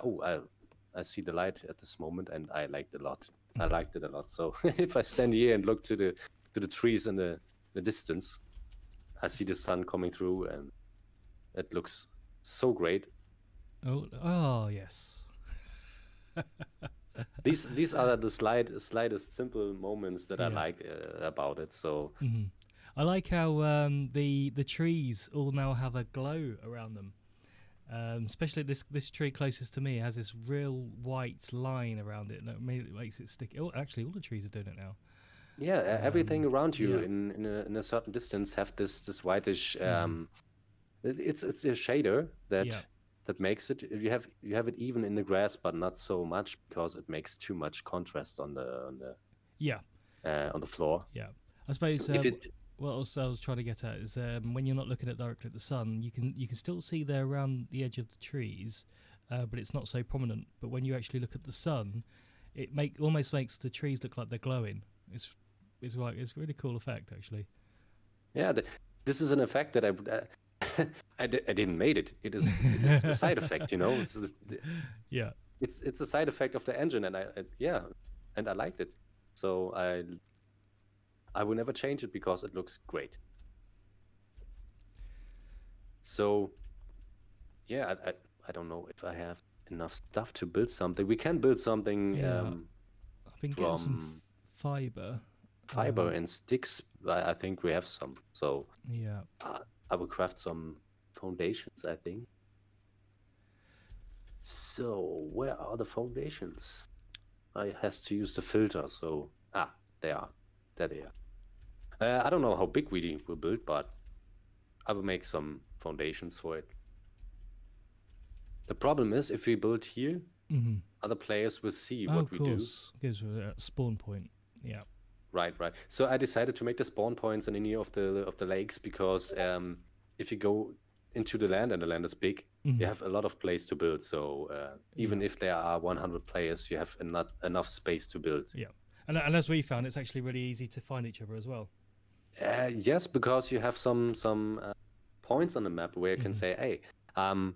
I see the light at this moment, and I liked it a lot. I liked it a lot. So if I stand here and look to the trees in the distance, I see the sun coming through, and it looks so great.
Oh yes.
These are the slightest simple moments that I like about it. So
I like how the trees all now have a glow around them. Especially this tree closest to me has this real white line around it, and it makes it stick. Oh, actually, all the trees are doing it now.
Yeah, everything around you in a certain distance have this whitish. It's a shader that makes it. You have it even in the grass, but not so much, because it makes too much contrast on the floor.
Yeah, I suppose. What else I was trying to get at is when you're not looking directly at the sun, you can still see there around the edge of the trees, but it's not so prominent. But when you actually look at the sun, it almost makes the trees look like they're glowing. It's a really cool effect, actually.
Yeah, this is an effect that I didn't make it. It's a side effect, you know.
Yeah.
It's a side effect of the engine, and I liked it. So I will never change it, because it looks great. So yeah, I don't know if I have enough stuff to build something. We can build something.
I've been getting some fiber.
Fiber and sticks. I think we have some. So
yeah,
I will craft some foundations, I think. So where are the foundations? I has to use the filter. So they are. There they are. I don't know how big we will build, but I will make some foundations for it. The problem is, if we build here, other players will see what we do.
Of course, gives a spawn point. Yeah.
Right. So I decided to make the spawn points in any of the lakes, because if you go into the land and the land is big, you have a lot of place to build. So even if there are 100 players, you have enough space to build.
Yeah, and as we found, it's actually really easy to find each other as well.
Yes, because you have some points on the map where you can say, hey, I'm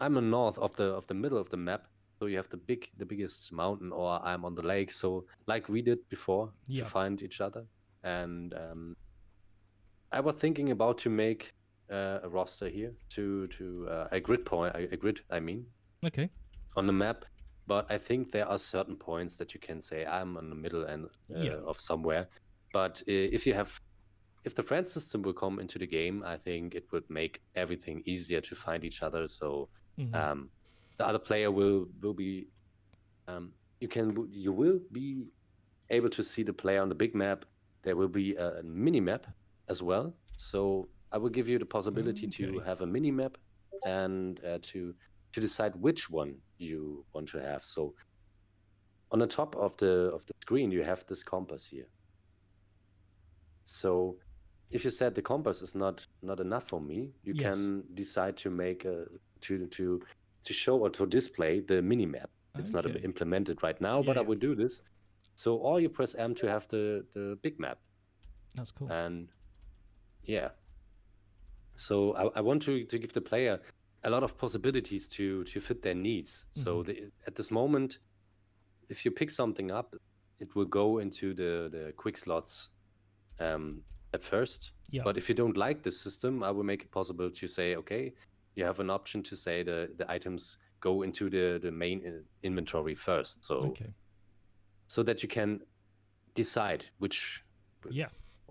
in north of the middle of the map. So you have the biggest mountain, or I'm on the lake. So like we did before, to find each other. And I was thinking about to make a roster here to a grid point. A grid, I mean.
Okay.
On the map, but I think there are certain points that you can say I'm in the middle and of somewhere. But if the friend system will come into the game, I think it would make everything easier to find each other. So. The other player will be you will be able to see the player on the big map. There will be a mini map as well. So I will give you the possibility to have a mini map, and to decide which one you want to have. So on the top of the screen, you have this compass here. So if you said the compass is not enough for me, you can decide to make to show or to display the mini map. It's not implemented right now, but I will do this. So or you press M to have the big map.
That's cool.
And yeah, so I want to give the player a lot of possibilities to fit their needs. So at this moment, if you pick something up, it will go into the quick slots at first. But if you don't like this system, I will make it possible to say, okay, you have an option to say the items go into the main inventory first. So so that you can decide which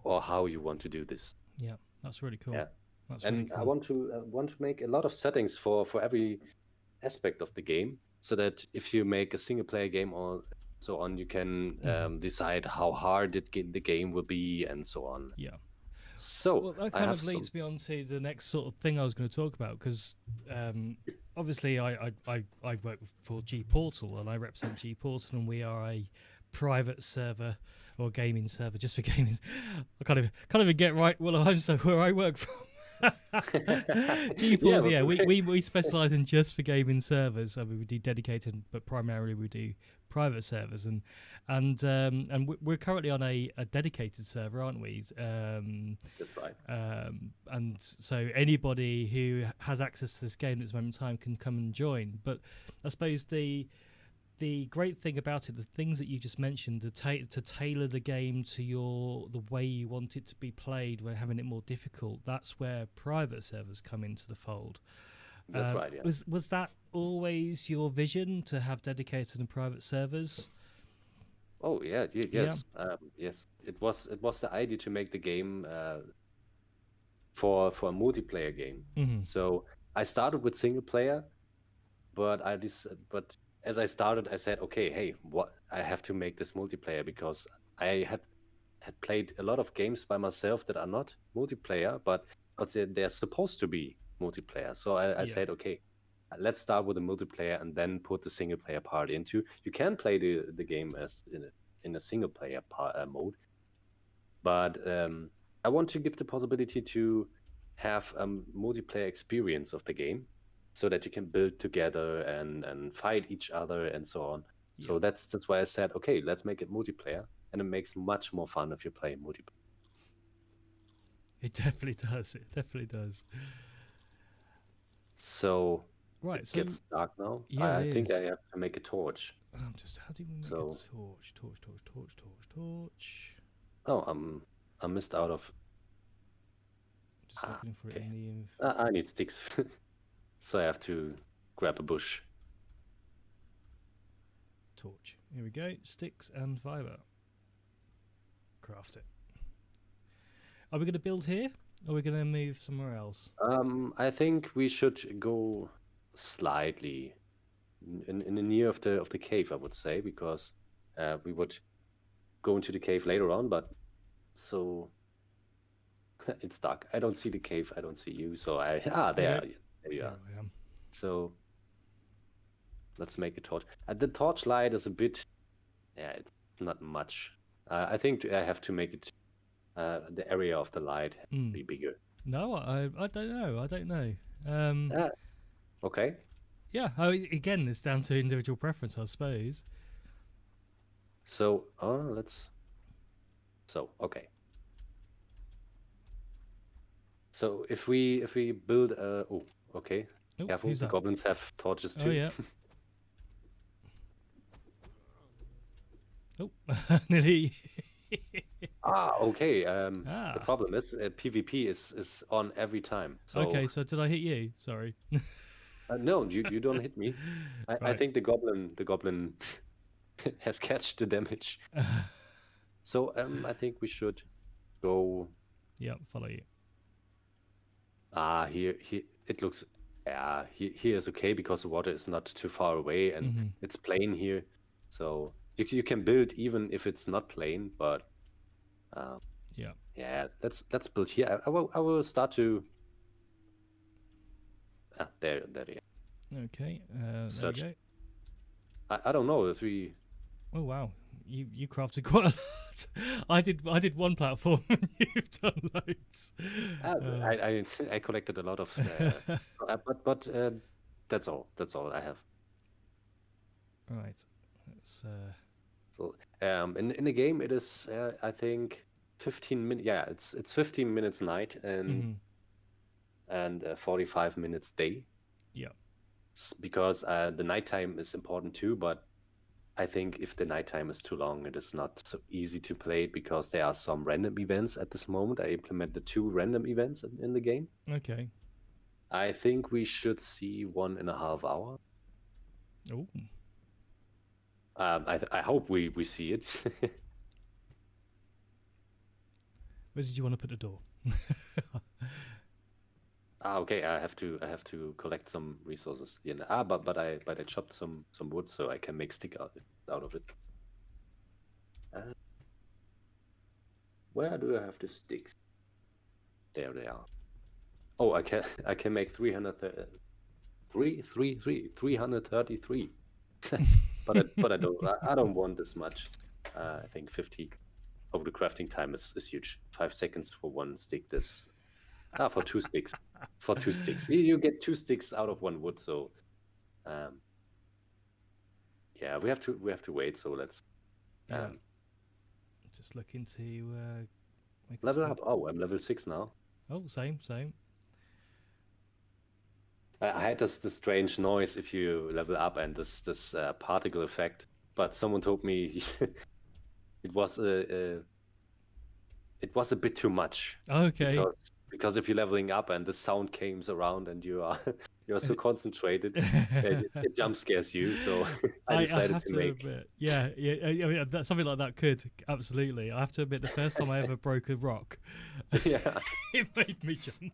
or how you want to do this.
Yeah, that's really cool.
Yeah.
That's
and
really cool.
I want to make a lot of settings for every aspect of the game, so that if you make a single player game or so on. You can decide how hard the game will be and so on.
Yeah.
So
well, that kind of leads me on to the next sort of thing I was going to talk about, because obviously I work for GPORTAL and I represent GPORTAL, and we are a private server or gaming server just for gaming. I kind of get right well I'm so where I work from. GPORTAL, we specialize in just for gaming servers. I mean, we do dedicated, but primarily we do private servers, and we're currently on a dedicated server, aren't we?
That's right.
And so anybody who has access to this game at this moment in time can come and join. But I suppose the great thing about it, the things that you just mentioned, to tailor the game to the way you want it to be played, we're having it more difficult. That's where private servers come into the fold.
That's right. Yeah.
Was that always your vision, to have dedicated and private servers?
Oh yeah, yes, yes. It was the idea to make the game for a multiplayer game.
Mm-hmm.
So I started with single player, but as I started, I said, okay, hey, I have to make this multiplayer, because I had played a lot of games by myself that are not multiplayer, but they're supposed to be multiplayer. So I said, okay, let's start with a multiplayer and then put the single player part into. You can play the game as in a single player mode, but I want to give the possibility to have a multiplayer experience of the game, so that you can build together and fight each other and so on. Yeah. So that's why I said, okay, let's make it multiplayer, and it makes much more fun if you play multiplayer.
It definitely does. It definitely does.
So
right,
it gets dark now.
Yeah,
I think I have to make a torch.
How do we make a torch? Torch.
Oh, I missed out of.
Just looking for it in the.
I need sticks. So I have to grab a bush.
Torch. Here we go. Sticks and fiber. Craft it. Are we going to build here? Or are we going to move somewhere else?
I think we should go slightly in the near of the cave, I would say, because we would go into the cave later on, but so it's dark. I don't see the cave. I don't see you. So there you are.
I am.
So let's make a torch. The torch light is a bit, it's not much. I think I have to make it the area of the light be bigger.
No, I don't know. I don't know.
Okay.
Yeah. Again, it's down to individual preference, I suppose.
So okay. So if we build okay.
Oh,
careful, the goblins have torches too.
Oh yeah. Oh, nearly.
Okay. The problem is PvP is on every time. So...
Okay, so did I hit you? Sorry.
No, you don't hit me.
Right.
I think the goblin has catched the damage. So I think we should go.
Yeah, follow you.
Here it looks. Here is okay because the water is not too far away and it's plain here, so you can build even if it's not plain. But let's build here. I will start to. There you
go. Okay.
Search.
There we go.
I don't know if we.
Oh wow, you crafted quite a lot. I did one platform and you've done loads.
I collected a lot of, but that's all I have.
Right. Let's.
So in the game it is I think 15 minutes. Yeah, it's 15 minutes night and 45 minutes day.
Yeah.
Because the nighttime is important too, but I think if the nighttime is too long, it is not so easy to play it because there are some random events at this moment. I implemented 2 random events in the game.
Okay.
I think we should see 1.5 hours.
Oh.
I hope we see it.
Where did you want to put the door?
Okay. I have to collect some resources. Yeah. But I chopped some wood so I can make stick out of it. Where do I have the sticks? There they are. Oh, I can make 333. but I don't want this much. I think 50 over the crafting time is huge. 5 seconds for one stick. For 2 sticks. For 2 sticks. You get 2 sticks out of 1 wood, so yeah, we have to wait, so let's
just looking to
level up. Oh, I'm level 6 now.
Oh, same.
I had this strange noise if you level up, and this particle effect, but someone told me it was a bit too much.
Okay.
Because if you're leveling up and the sound comes around and you are so concentrated, it jump scares you. So I decided to make.
Admit, yeah. I mean, something like that could absolutely. I have to admit, the first time I ever broke a rock,
yeah,
it made me jump.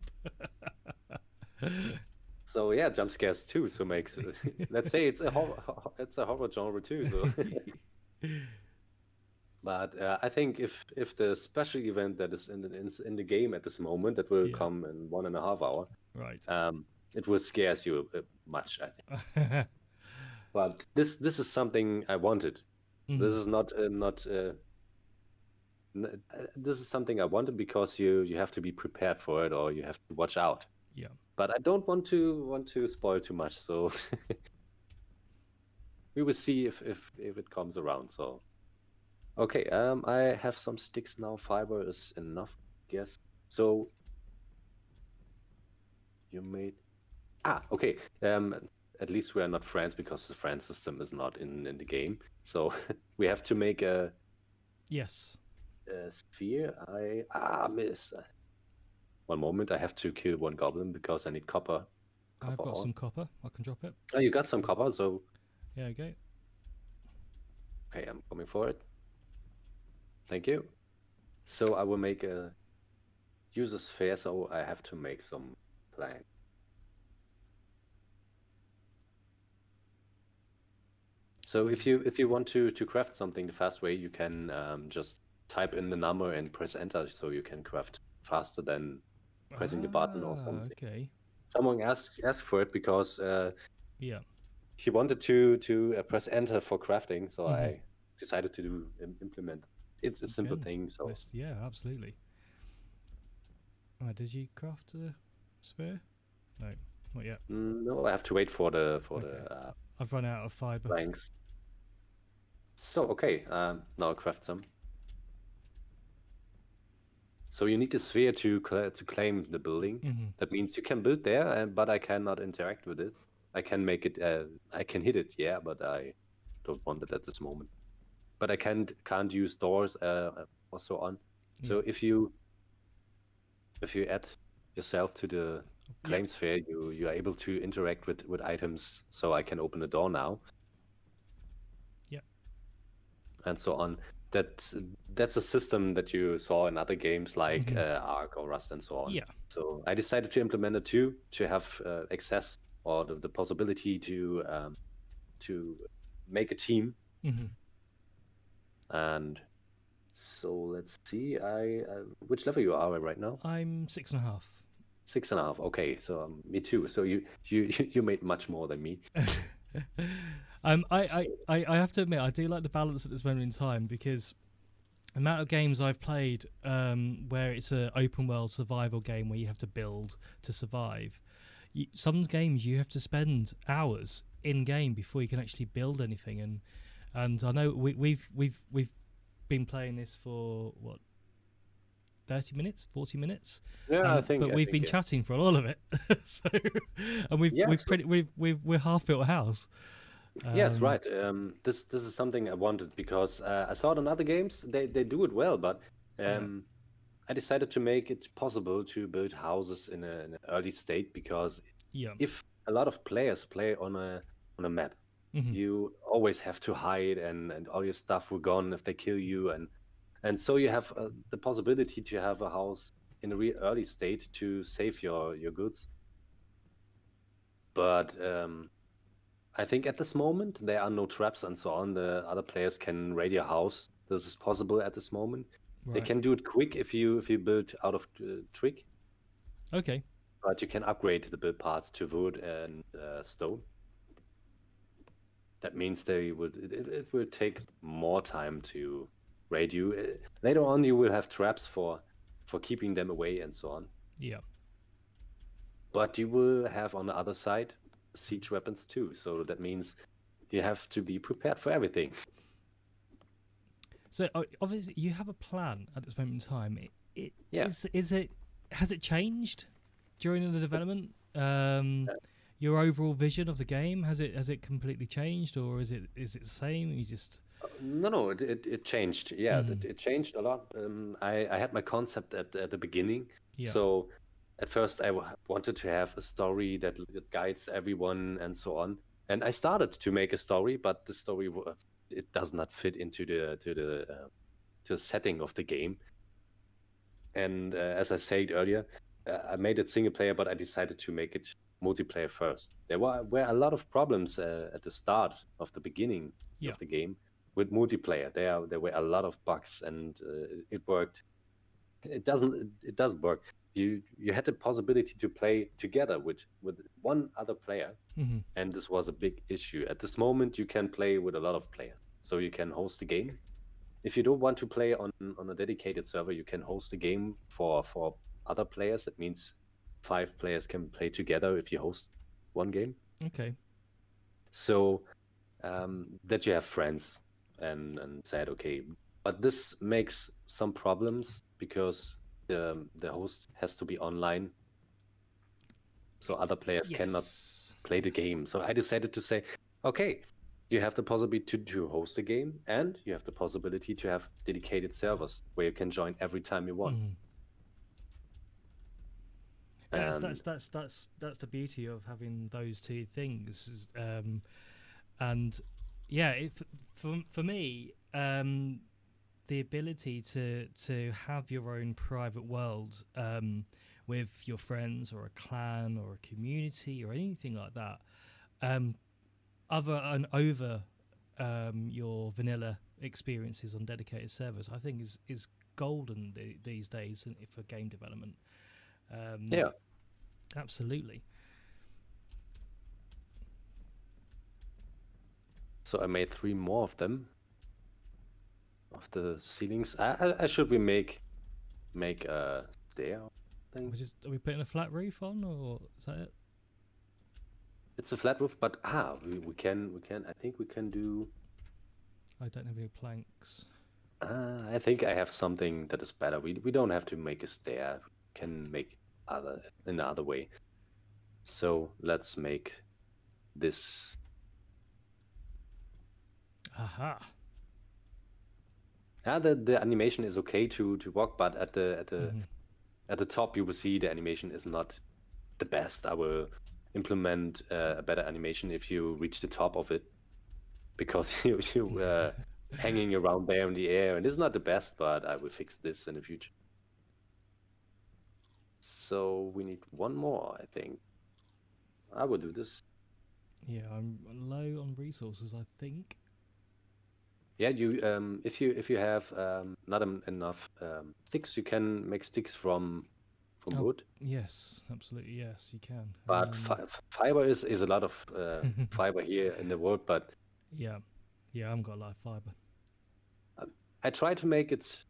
So yeah, jump scares too. So makes let's say it's a horror genre too. So. But I think if the special event that is in the game at this moment that will come in 1.5 hours,
right?
It will scare you much, I think. But this is something I wanted. This is not this is something I wanted because you have to be prepared for it, or you have to watch out.
Yeah.
But I don't want to spoil too much, so we will see if it comes around. So. Okay, I have some sticks now. Fiber is enough, I guess. So you made okay. At least we are not friends because the friend system is not in the game. So we have to make a sphere. I miss. One moment, I have to kill 1 goblin because I need copper.
I've got some copper. I can drop it.
Oh, you got some copper, so.
Yeah, okay.
Okay, I'm coming for it. Thank you. So I will make a user sphere, so I have to make some plank. So if you want to craft something the fast way, you can just type in the number and press enter, so you can craft faster than pressing the button or something.
Okay.
Someone asked for it because he wanted to press enter for crafting, so I decided to implement. It's a simple thing, so
yeah, absolutely. Did you craft a sphere? No, not yet.
No, I have to wait for the
I've run out of fiber.
Planks. So okay, now I'll craft some. So you need the sphere to claim the building. That means you can build there, but I cannot interact with it. I can make it. I can hit it, yeah, but I don't want it at this moment. But I can't use doors or so on. So if you add yourself to the claim sphere, you are able to interact with items. So I can open the door now.
Yeah.
And so on. That's a system that you saw in other games like Ark or Rust and so on.
Yeah.
So I decided to implement it too, to have access or the possibility to make a team. And so let's see. Which level you are right now?
I'm 6.5.
6.5. Okay, so me too. So you made much more than me.
I have to admit I do like the balance at this moment in time, because the amount of games I've played where it's an open world survival game where you have to build to survive. Some games you have to spend hours in game before you can actually build anything, and I know we've been playing this for what, 30 minutes, 40 minutes.
Yeah, I think.
But we've been chatting for all of it. So, and we're half built a house.
Yes, right. This is something I wanted because I saw it in other games. They do it well, but I decided to make it possible to build houses in an early state, because if a lot of players play on a map, you always have to hide, and all your stuff will gone if they kill you, and so you have the possibility to have a house in a real early state to save your goods. But I think at this moment there are no traps and so on. The other players can raid your house this is possible at this moment. They
Right.
can do it quick if you build out of trick,
Okay.
but you can upgrade the build parts to wood and stone. That means it will take more time to raid you. Later on, you will have traps for keeping them away and so on.
Yeah.
But you will have on the other side siege weapons too. So that means you have to be prepared for everything.
So obviously you have a plan at this moment in time.
Yeah.
Has it changed during the development? Your overall vision of the game, has it completely changed, or is it the same? You just
No, it changed. Yeah, it changed a lot. I had my concept at the beginning.
Yeah.
So at first I wanted to have a story that guides everyone and so on. And I started to make a story, but the story it does not fit into the setting of the game. And as I said earlier, I made it single player, but I decided to make it multiplayer first. There were a lot of problems at the start of the beginning of the game with multiplayer. There were a lot of bugs, and it worked. It does work. You had the possibility to play together with one other player, and this was a big issue. At this moment, you can play with a lot of players, so you can host a game. If you don't want to play on a dedicated server, you can host a game for other players. That means 5 players can play together if you host one game.
Okay.
So that you have friends and said, okay, but this makes some problems because the host has to be online, so other players cannot play the game. So I decided to say, okay, you have the possibility to host a game, and you have the possibility to have dedicated servers where you can join every time you want.
That's the beauty of having those two things. And yeah, for me, the ability to have your own private world with your friends or a clan or a community or anything like that, over your vanilla experiences on dedicated servers, I think is golden these days for game development.
Yeah,
absolutely.
So I made 3 more of them, of the ceilings. I should we make a stair thing?
Are we putting a flat roof on, or is that it?
It's a flat roof, but we can. I think we can do.
I don't have any planks.
I think I have something that is better. We don't have to make a stair. We can make in another way. So let's make this.
Aha.
Yeah, the animation is okay to walk, but at the top you will see the animation is not the best. I will implement a better animation if you reach the top of it, because you hanging around there in the air, and it's not the best, but I will fix this in the future. So we need 1 more, I think. I will do this.
Yeah, I'm low on resources, I think.
Yeah, you if you have not enough sticks, you can make sticks from wood.
Yes, absolutely. Yes, you can.
But fiber is a lot of fiber here in the world. But
yeah, I haven't got a lot of fiber.
I try to make it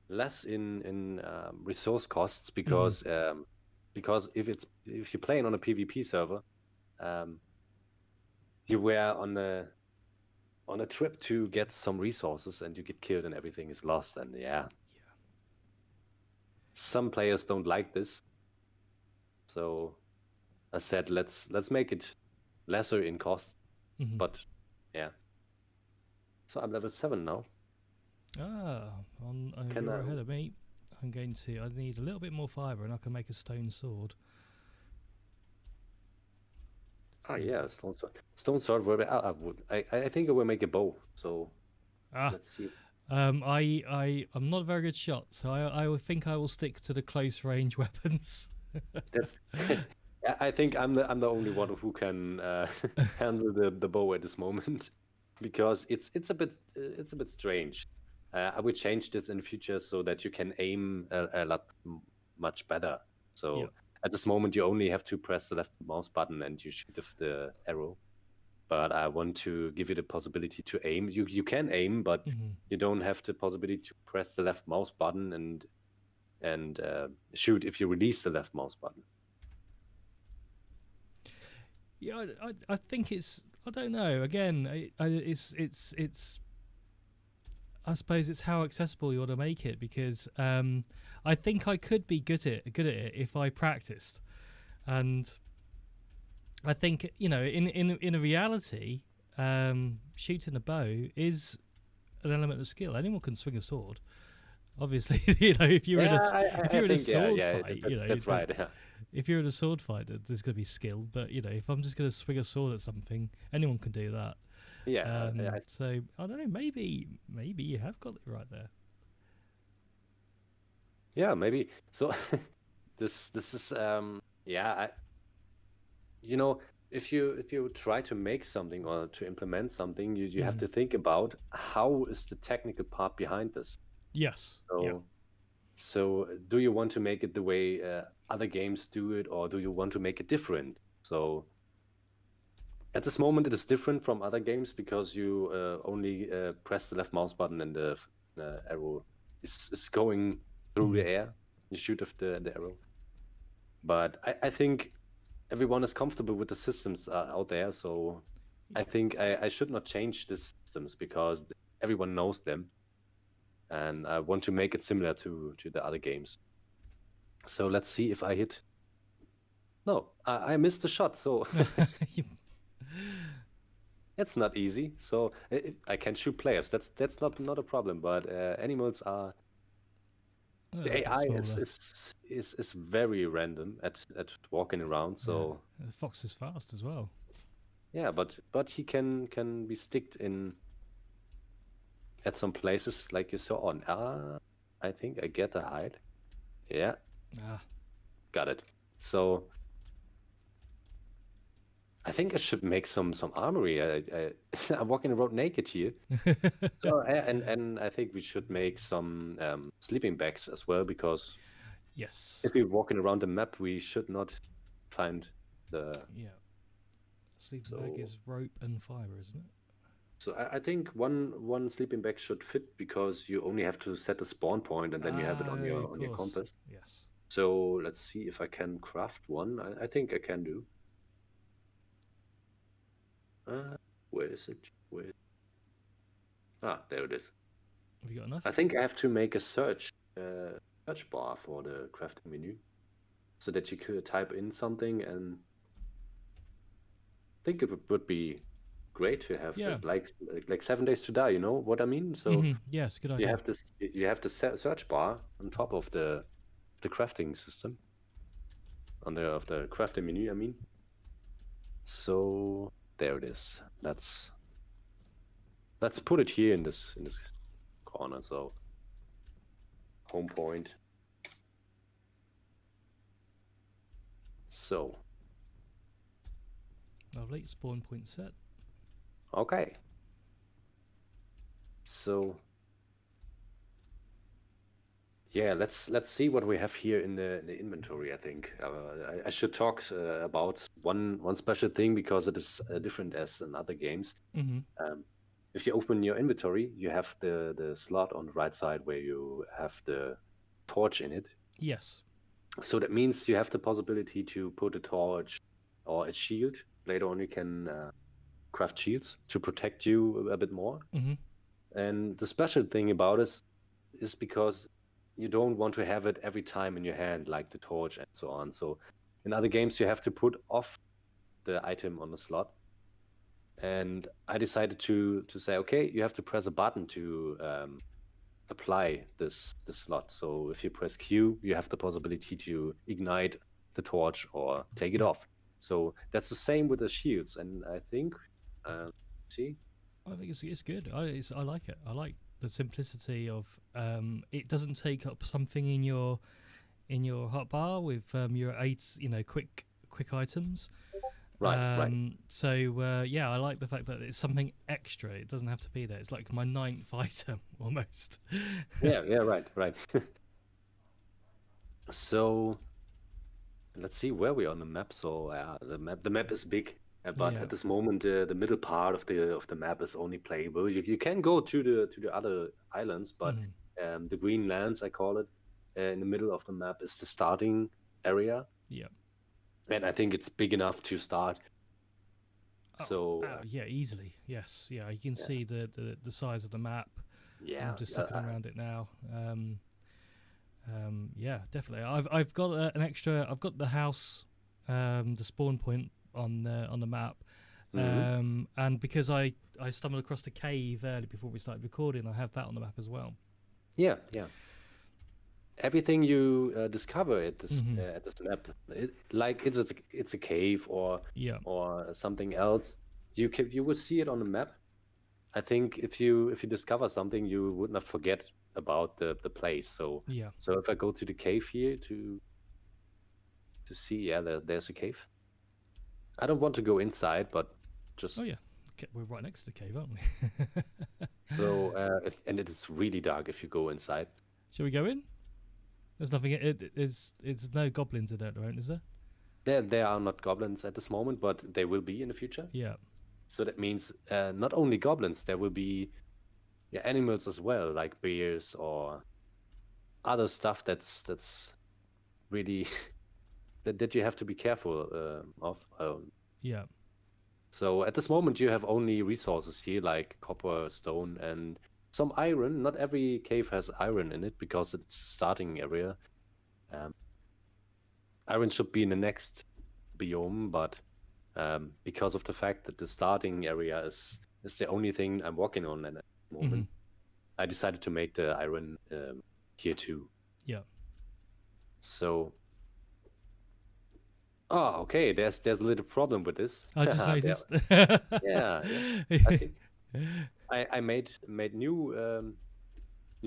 less in resource costs, because if you're playing on a PvP server, you were on a trip to get some resources, and you get killed and everything is lost, and some players don't like this. So I said, let's make it lesser in cost. But yeah, so I'm level 7 now.
You're ahead of me. I need a little bit more fiber, and I can make a stone sword.
Yeah, stone sword. I think I will make a bow. So let's see.
I'm not a very good shot, so I think I will stick to the close range weapons.
That's. I think I'm the only one who can handle the bow at this moment, because it's a bit strange. I will change this in the future so that you can aim a lot much better. So
Yeah.
at this moment, you only have to press the left mouse button and you shoot with the arrow. But I want to give you the possibility to aim. You can aim, but you don't have the possibility to press the left mouse button and shoot if you release the left mouse button.
Yeah, I think it's, I don't know. Again, it's I suppose it's how accessible you want to make it, because I think I could be good at it if I practiced, and I think, you know, in a reality, shooting a bow is an element of skill. Anyone can swing a sword. Obviously, you know, if you're in a sword fight, you know,
that's right. Yeah.
If you're in a sword fight, there's going to be skill. But you know, if I'm just going to swing a sword at something, anyone can do that.
Yeah.
So I don't know. Maybe you have got it right there.
Yeah, maybe. So this is you know, if you try to make something or to implement something, you have to think about how is the technical part behind this.
Yes.
So do you want to make it the way other games do it, or do you want to make it different? So at this moment, it is different from other games because you only press the left mouse button and the arrow is going through the air. You shoot with the arrow. But I think everyone is comfortable with the systems out there, so I think I should not change the systems because everyone knows them, and I want to make it similar to the other games. So let's see if I hit. No, I missed the shot, so it's not easy. So I can shoot players. That's not a problem. But animals are. The AI is very random at walking around. So
the fox is fast as well.
Yeah, but he can be sticked in at some places like you saw on. I think I get the hide. Yeah. Got it. So I think I should make some armory. I'm walking around naked here. So and I think we should make some sleeping bags as well, because if we're walking around the map, we should not find the
sleeping bag is rope and fiber, isn't it?
So I think one sleeping bag should fit, because you only have to set the spawn point and then you have it on your compass.
Yes.
So let's see if I can craft one. I think I can do. Where is it? There it is.
Have you got enough?
I think I have to make a search bar for the crafting menu, so that you could type in something, and I think it would be great to have like 7 days to die. You know what I mean? So
yes, good idea.
You have the search bar on top of the crafting system, of the crafting menu. I mean. So there it is. Let's put it here in this corner. So home point. So
lovely, spawn point set.
Okay. So yeah, let's see what we have here in the inventory. I think I should talk about one special thing, because it is different as in other games. If you open your inventory, you have the slot on the right side where you have the torch in it.
Yes.
So that means you have the possibility to put a torch or a shield. Later on, you can craft shields to protect you a bit more. And the special thing about it is because you don't want to have it every time in your hand, like the torch and so on. So in other games, you have to put off the item on the slot. And I decided to say, okay, you have to press a button to apply this slot. So if you press Q, you have the possibility to ignite the torch or take it off. So that's the same with the shields. And I think, see?
I think it's good. I like it. I like the simplicity of it doesn't take up something in your hotbar with your 8 quick items.
Right.
So yeah, I like the fact that it's something extra. It doesn't have to be there. It's like my 9th item almost.
Yeah, right. So let's see where we are on the map. So the map is big, but
Yeah.
at this moment the middle part of the map is only playable. You can go to the other islands, but the green lands, I call it, in the middle of the map is the starting area.
Yeah.
And I think it's big enough to start. So
yeah, easily. Yes. Yeah, you can see the size of the map.
yeah,
I'm just looking around it now. Yeah, definitely. I've got an extra. I've got the house, the spawn point on the map, and because I stumbled across the cave early before we started recording, I have that on the map as well.
Yeah. Everything you discover at this map, it's a cave or something else, you will see it on the map. I think if you discover something, you would not forget about the place. So if I go to the cave here to see, there's a cave. I don't want to go inside, but just
we're right next to the cave, aren't we?
So and it is really dark if you go inside.
Shall we go in? There's nothing. It's no goblins in it, right? Is there?
There are not goblins at this moment, but they will be in the future.
Yeah.
So that means not only goblins, there will be animals as well, like bears or other stuff that's really that you have to be careful of.
Yeah.
So at this moment, you have only resources here like copper, stone, and some iron. Not every cave has iron in it because it's a starting area. Iron should be in the next biome, but because of the fact that the starting area is the only thing I'm working on at the moment, I decided to make the iron here too.
Yeah.
So. Oh, okay. There's a little problem with this.
I just noticed.
Yeah. I think I made new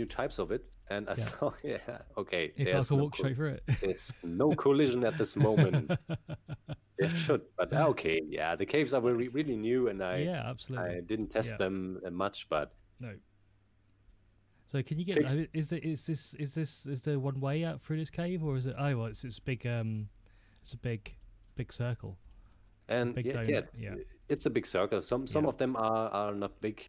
types of it, and I saw. Yeah. Okay.
If I can walk straight through it.
There's no collision at this moment. There should, but okay. Yeah, the caves are really new, and
absolutely.
I didn't test them much, but
no. So can you get? Is there one way out through this cave, or is it? Oh, well, it's big. It's a big circle.
And it's a big circle. Some of them are not big,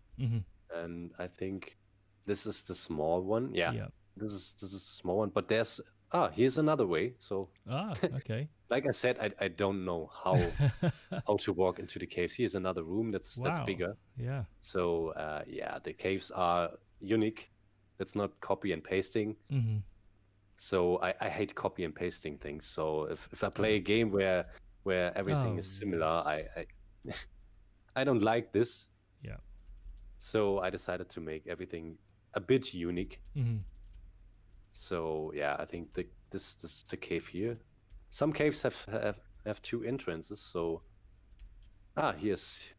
and I think this is the small one. Yeah. This is a small one, but there's here's another way. So
okay.
Like I said, I don't know how to walk into the caves. Here's another room that's bigger.
Yeah.
So the caves are unique. That's not copy and pasting. So I hate copy and pasting things. So if I play a game where everything is similar, I don't like this.
Yeah.
So I decided to make everything a bit unique. So I think this the cave here. Some caves have two entrances. So here's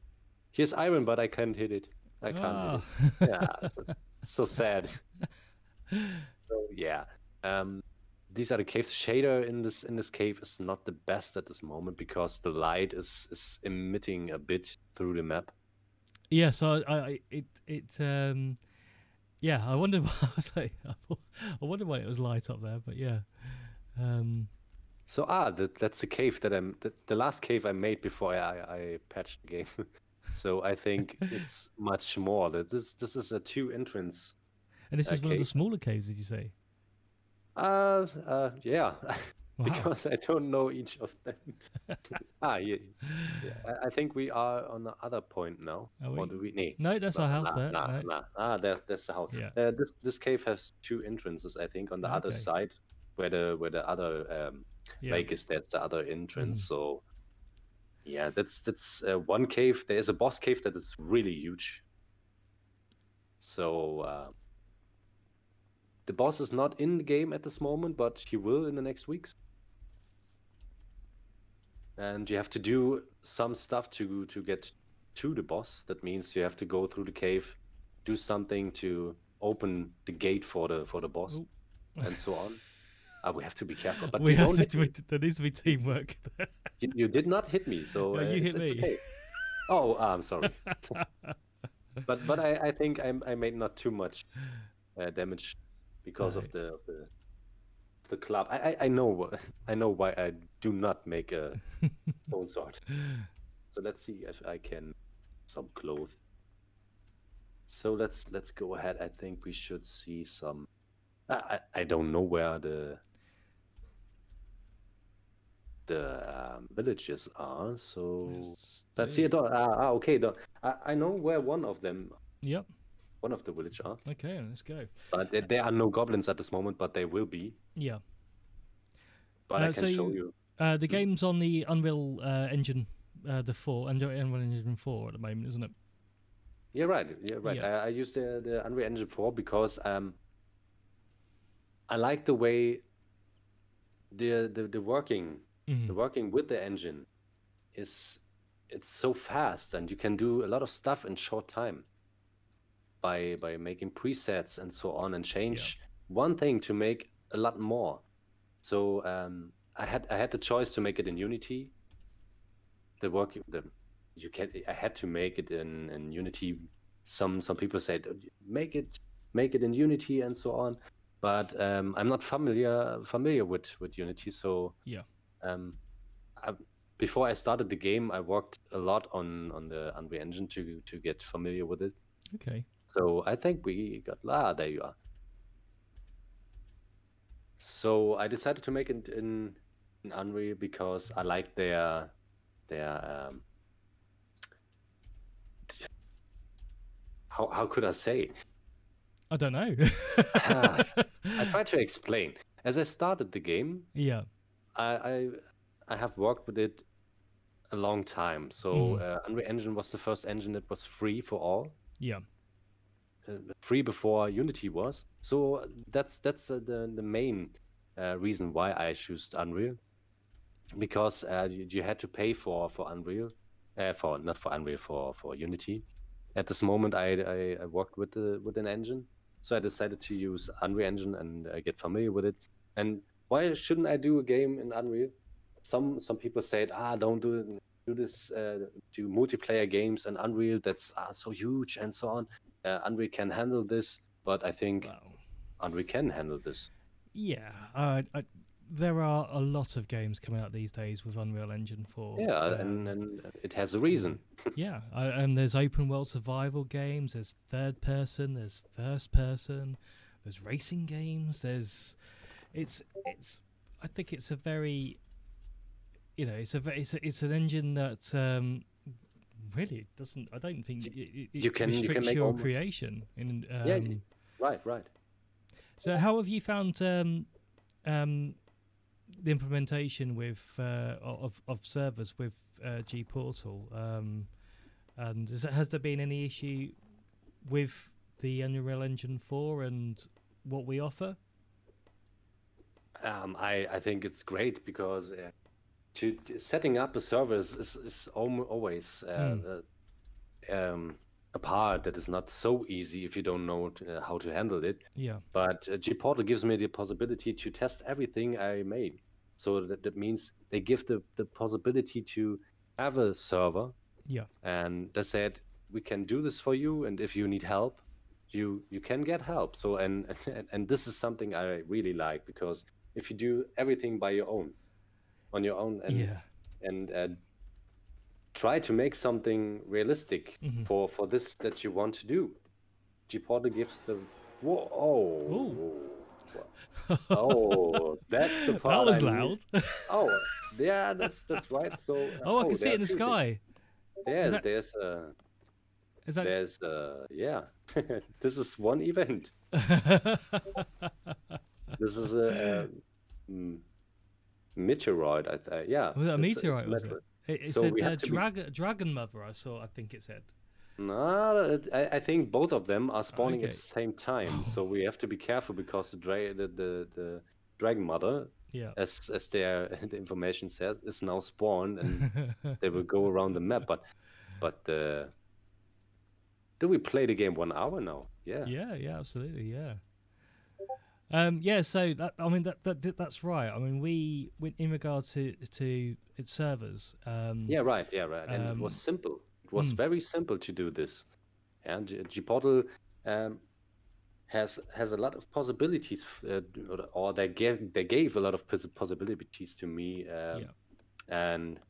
iron, but I can't hit it. I can't hit it. Yeah, it's so sad. So these are the caves. Shader in this cave is not the best at this moment because the light is emitting a bit through the map.
Yeah, so I wondered why I wondered why it was light up there, but yeah.
So that's the cave that the last cave I made before I patched the game. So I think it's much more. That this is a 2 entrance.
And this is one of the smaller caves, did you say?
Yeah.
Wow.
Because I don't know each of them. I think we are on the other point now.
Are we?
Or do we?
No, that's our house there.
There's the house.
Yeah.
This cave has 2 entrances, I think, on the other side, where the other lake is. That's the other entrance. So that's one cave. There is a boss cave that is really huge. So the boss is not in the game at this moment, but he will in the next weeks. And you have to do some stuff to get to the boss. That means you have to go through the cave, do something to open the gate for the boss, and so on. We have to be careful. But
we
you
have
don't hit
to.
me.
There needs to be teamwork.
You did not hit me, so
No, you hit
it's
me.
okay. Oh, I'm sorry. But I think I made not too much damage because of the club. I know why I do not make a stone sword. So let's see if I can some clothes. So let's go ahead. I think we should see some. I don't know where the villages are. So let's see. Okay. I know where one of them.
Yep.
One of the village are.
Okay, let's go.
But there are no goblins at this moment, but they will be.
Yeah.
But I can show you.
The game's on the Unreal Engine, the 4, Unreal Engine 4 at the moment, isn't it?
You're right.
Yeah.
I use the Unreal Engine 4 because I like the way the working with the engine it's so fast, and you can do a lot of stuff in short time by making presets and so on, and change one thing to make a lot more. So I had the choice to make it in Unity. I had to make it in Unity. Some people said make it in Unity and so on, but I'm not familiar with Unity. So before I started the game, I worked a lot on the Unreal Engine to get familiar with it.
Okay.
So I think we got there you are. So I decided to make it in Unreal because I like their how could I say?
I don't know.
I try to explain. As I started the game, I have worked with it a long time. So Unreal Engine was the first engine that was free for all.
Yeah.
Free before Unity was. So that's the main reason why I chose Unreal, because you had to pay for Unreal, for Unity. At this moment, I worked with an engine, so I decided to use Unreal Engine and get familiar with it. And why shouldn't I do a game in Unreal? Some people said, don't do this, do multiplayer games in Unreal. That's so huge and so on. Unreal can handle this, but I think Unreal can handle this.
Yeah, there are a lot of games coming out these days with Unreal Engine 4.
Yeah, and it has a reason.
Yeah, and there's open world survival games, there's third person, there's first person, there's racing games, I think it's a very, it's an engine that really doesn't, I don't think it restricts
make
your creation.
Right.
So how have you found the implementation with of servers with GPORTAL? And has there been any issue with the Unreal Engine 4 and what we offer?
I think it's great because setting up a server is always a part that is not so easy if you don't know how to handle it.
Yeah.
But GPORTAL gives me the possibility to test everything I made. So that means they give the possibility to have a server.
Yeah.
And they said, we can do this for you, and if you need help, you can get help. So and this is something I really like, because if you do everything on your own and try to make something realistic for this that you want to do, GPORTAL gives the that's the part.
That was loud.
Yeah, that's right. So
I can see it in the sky.
There's this is one event. This is a meteoroid.
Was that a meteorite? Was it? It
So
said dragon mother. I think it said.
No, I think both of them are spawning at the same time. So we have to be careful, because the dragon mother, as the information says, is now spawned, and they will go around the map. But do we play the game 1 hour now? Yeah.
Yeah, absolutely, yeah. Yeah, so I mean that's right. I mean, we in regard to its servers.
Yeah, right. And it was simple. It was very simple to do this. And GPORTAL has a lot of possibilities, or they gave a lot of possibilities to me. And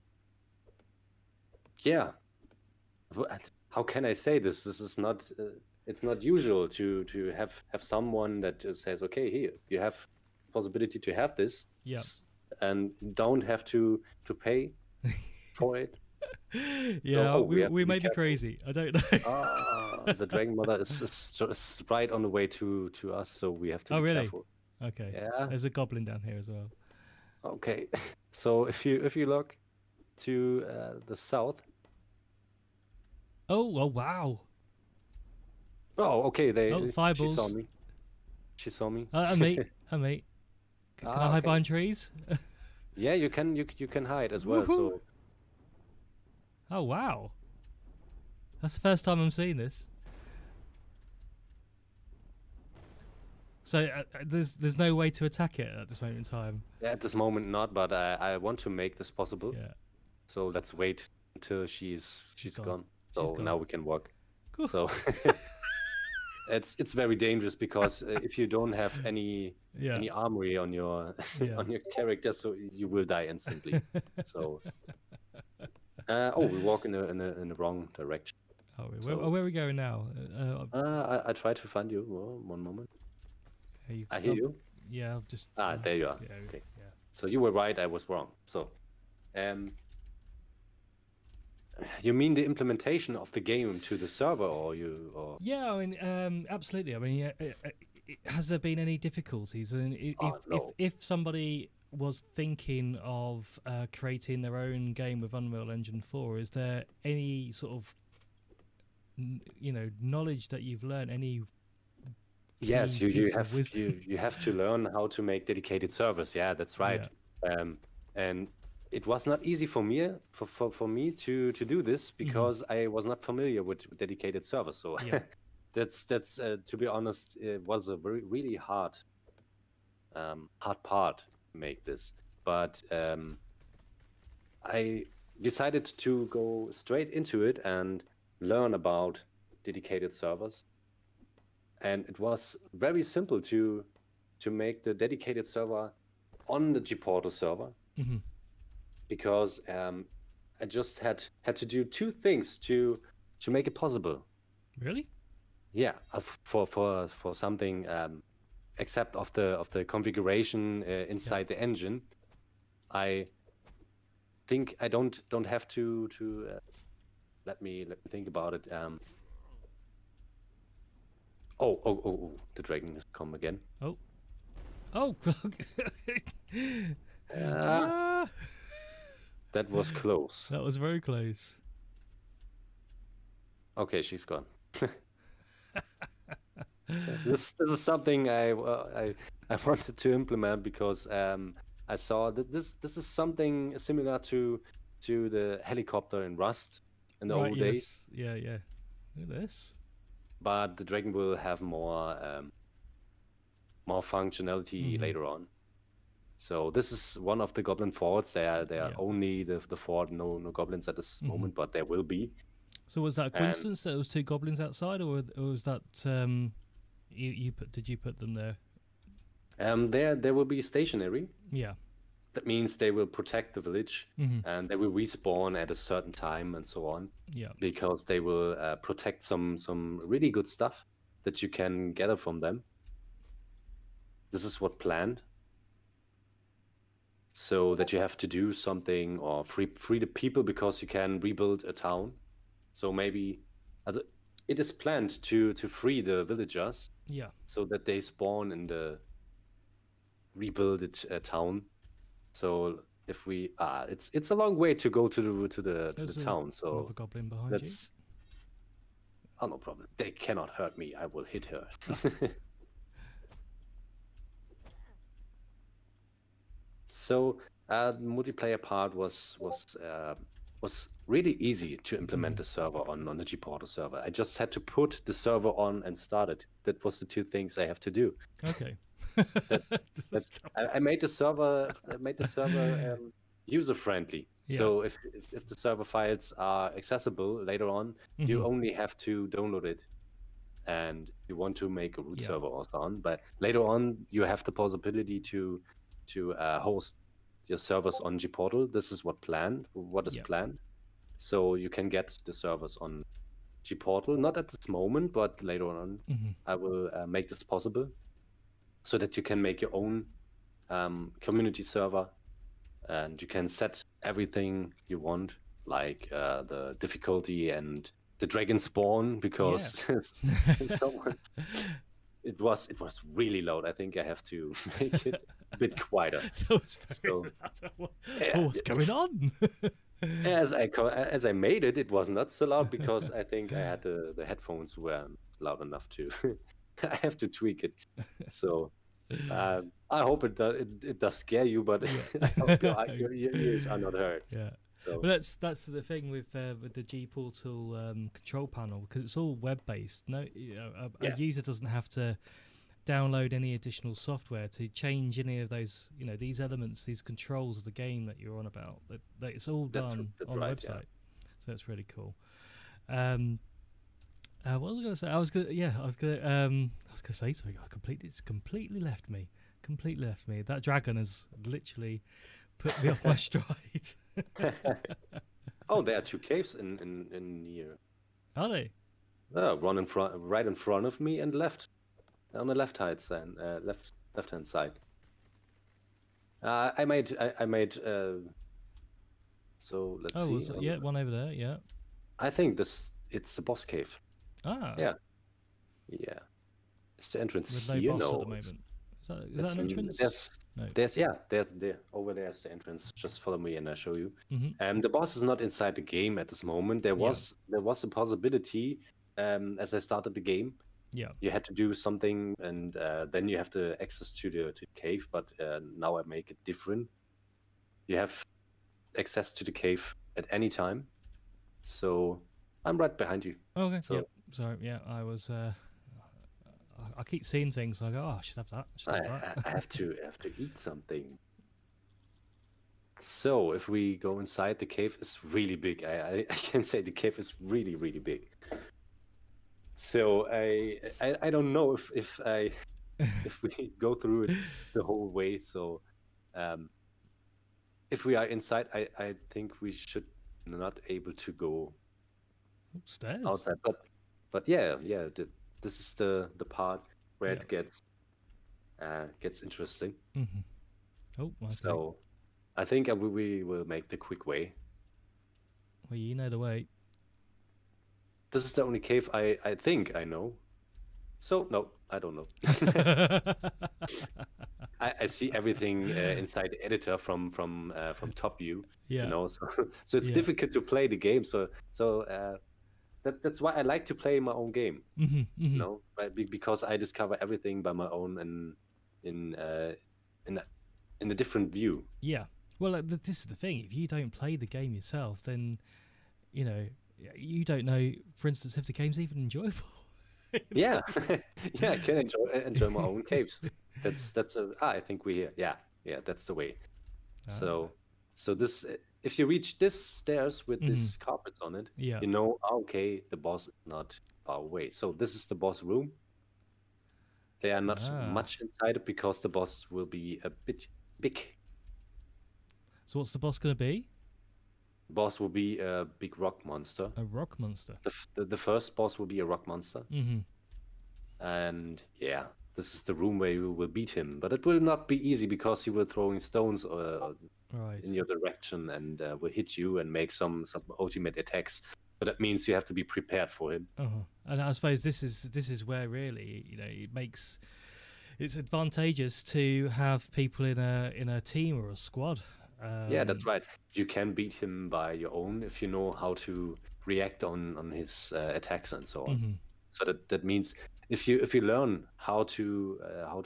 yeah, how can I say this? This is not. It's not usual to have someone that just says, okay, here you have possibility to have this, and don't have to pay for it.
Yeah,
so,
we may be crazy. I don't know.
The Dragon Mother is right on the way to us, so we have to be
really?
careful.
Okay.
Yeah.
There's a goblin down here as well.
Okay. So if you look to the south.
Oh wow.
Oh, okay.
Fireballs.
She saw me.
I'm mate. Can I hide behind trees?
Yeah, you can hide as well. So.
Oh wow. That's the first time I'm seeing this. So there's no way to attack it at this moment in time.
At this moment, not. But I want to make this possible.
Yeah.
So let's wait until she's gone. So now we can walk.
Cool.
So. It's very dangerous because if you don't have any armory on your on your character, so you will die instantly. So we walk in the wrong direction.
Where are we going now?
I try to find you. One moment. I hear you.
Yeah, I've just.
There you are.
Yeah,
okay.
Yeah.
So you were right. I was wrong. So, you mean the implementation of the game to the server, or?
Yeah, I mean, absolutely. I mean, has there been any difficulties? And if somebody was thinking of creating their own game with Unreal Engine 4, is there any sort of knowledge that you've learned? Any?
Yes, you have to learn how to make dedicated servers. Yeah, that's right. Yeah. And it was not easy for me to do this because I was not familiar with dedicated servers. So that's to be honest, it was a really hard part to make this. But I decided to go straight into it and learn about dedicated servers. And it was very simple to make the dedicated server on the GPORTAL server.
Mm-hmm.
Because I just had to do two things to make it possible.
Really?
Yeah, for something except of the configuration inside the engine. I think I don't have to let me think about it. The dragon has come again.
Oh.
That was close.
That was very close.
Okay, she's gone. This is something I wanted to implement because I saw that this is something similar to the helicopter in Rust in the old days.
Yeah. Look at this.
But the dragon will have more functionality later on. So this is one of the goblin forts. They are only the fort, no goblins at this moment, but there will be.
So was that a coincidence that there was two goblins outside, or was that did you put them there?
There will be stationary.
Yeah.
That means they will protect the village, and they will respawn at a certain time and so on.
Yeah.
Because they will protect some really good stuff that you can gather from them. This is what planned. So that you have to do something or free the people because you can rebuild a town. So maybe it is planned to free the villagers.
Yeah. So
that they spawn in the rebuilded town. So if we it's a long way to go to the town. So
a goblin behind you.
Oh, no problem. They cannot hurt me. I will hit her. So the multiplayer part was really easy to implement the server on the GPORTAL server. I just had to put the server on and start it. That was the two things I have to do.
Okay.
That's I made the server user friendly.
Yeah.
So if the server files are accessible later on, you only have to download it, and you want to make a root
Yeah.
server or so on. But later on, you have the possibility to host your servers on GPORTAL. This is what is
Yeah.
planned. So you can get the servers on GPORTAL, not at this moment, but later on, I will make this possible, so that you can make your own community server, and you can set everything you want, like the difficulty and the dragon spawn, because someone it was really loud. I think I have to make it a bit quieter.
That was very
So,
loud. What's going on?
as I made it, it was not so loud, because I think I had the headphones weren't loud enough to. I have to tweak it. So I hope it does scare you, but I hope your ears are not hurt.
Yeah.
So
Well, that's the thing with the GPORTAL control panel, because it's all web based. No, a user doesn't have to download any additional software to change any of those, these elements, these controls of the game that you're on about. That it's all done on the website. Yeah. So that's really cool. What was I going to say? I was going to say something. It's completely left me. That dragon has literally put me off my stride.
Oh, there are two caves in here.
Are they?
One right in front of me, and left on the left hand side. I made. So let's see.
Yeah, one over there. Yeah.
I think it's the boss cave.
Ah.
Yeah. Yeah. It's the entrance
With no
here.
boss
No,
at the moment. Is that an entrance?
There's over there's the entrance. Just follow me and I'll show you. The boss is not inside the game at this moment. There was a possibility as I started the game.
Yeah.
You had to do something, and then you have the access to the cave. But now I make it different. You have access to the cave at any time. So I'm right behind you.
Okay.
So,
yep. Sorry. Yeah, I was. I keep seeing things. And I go, oh, I should have that.
I have to eat something. So if we go inside, the cave is really big. I can say the cave is really, really big. So I don't know if we go through it the whole way. So if we are inside, I think we should not able to go
upstairs
outside. But yeah. This is the part where it gets interesting.
Oh, okay.
So I think we will make the quick way.
Well, you know the way.
This is the only cave I think I know. So no, I don't know. I see everything inside the editor from top view.
Yeah.
So it's difficult to play the game. So that's why I like to play my own game. Because I discover everything by my own and in a different view.
Yeah. Well, this is the thing. If you don't play the game yourself, then you don't know, for instance, if the game's even enjoyable.
Yeah, I can enjoy my own caves. I think that's the way. So this, if you reach this stairs with these carpets on it, okay, the boss is not far away. So this is the boss room. They are not much inside it because the boss will be a bit big.
So what's the boss going to be?
The boss will be a big rock monster.
A rock monster.
The first boss will be a rock monster. And this is the room where you will beat him. But it will not be easy because he will throwing stones in your direction and will hit you and make some ultimate attacks. But that means you have to be prepared for him.
And I suppose this is where really it's advantageous to have people in a team or a squad.
Yeah, that's right. You can beat him by your own if you know how to react on his attacks and so on. So that means if you learn how to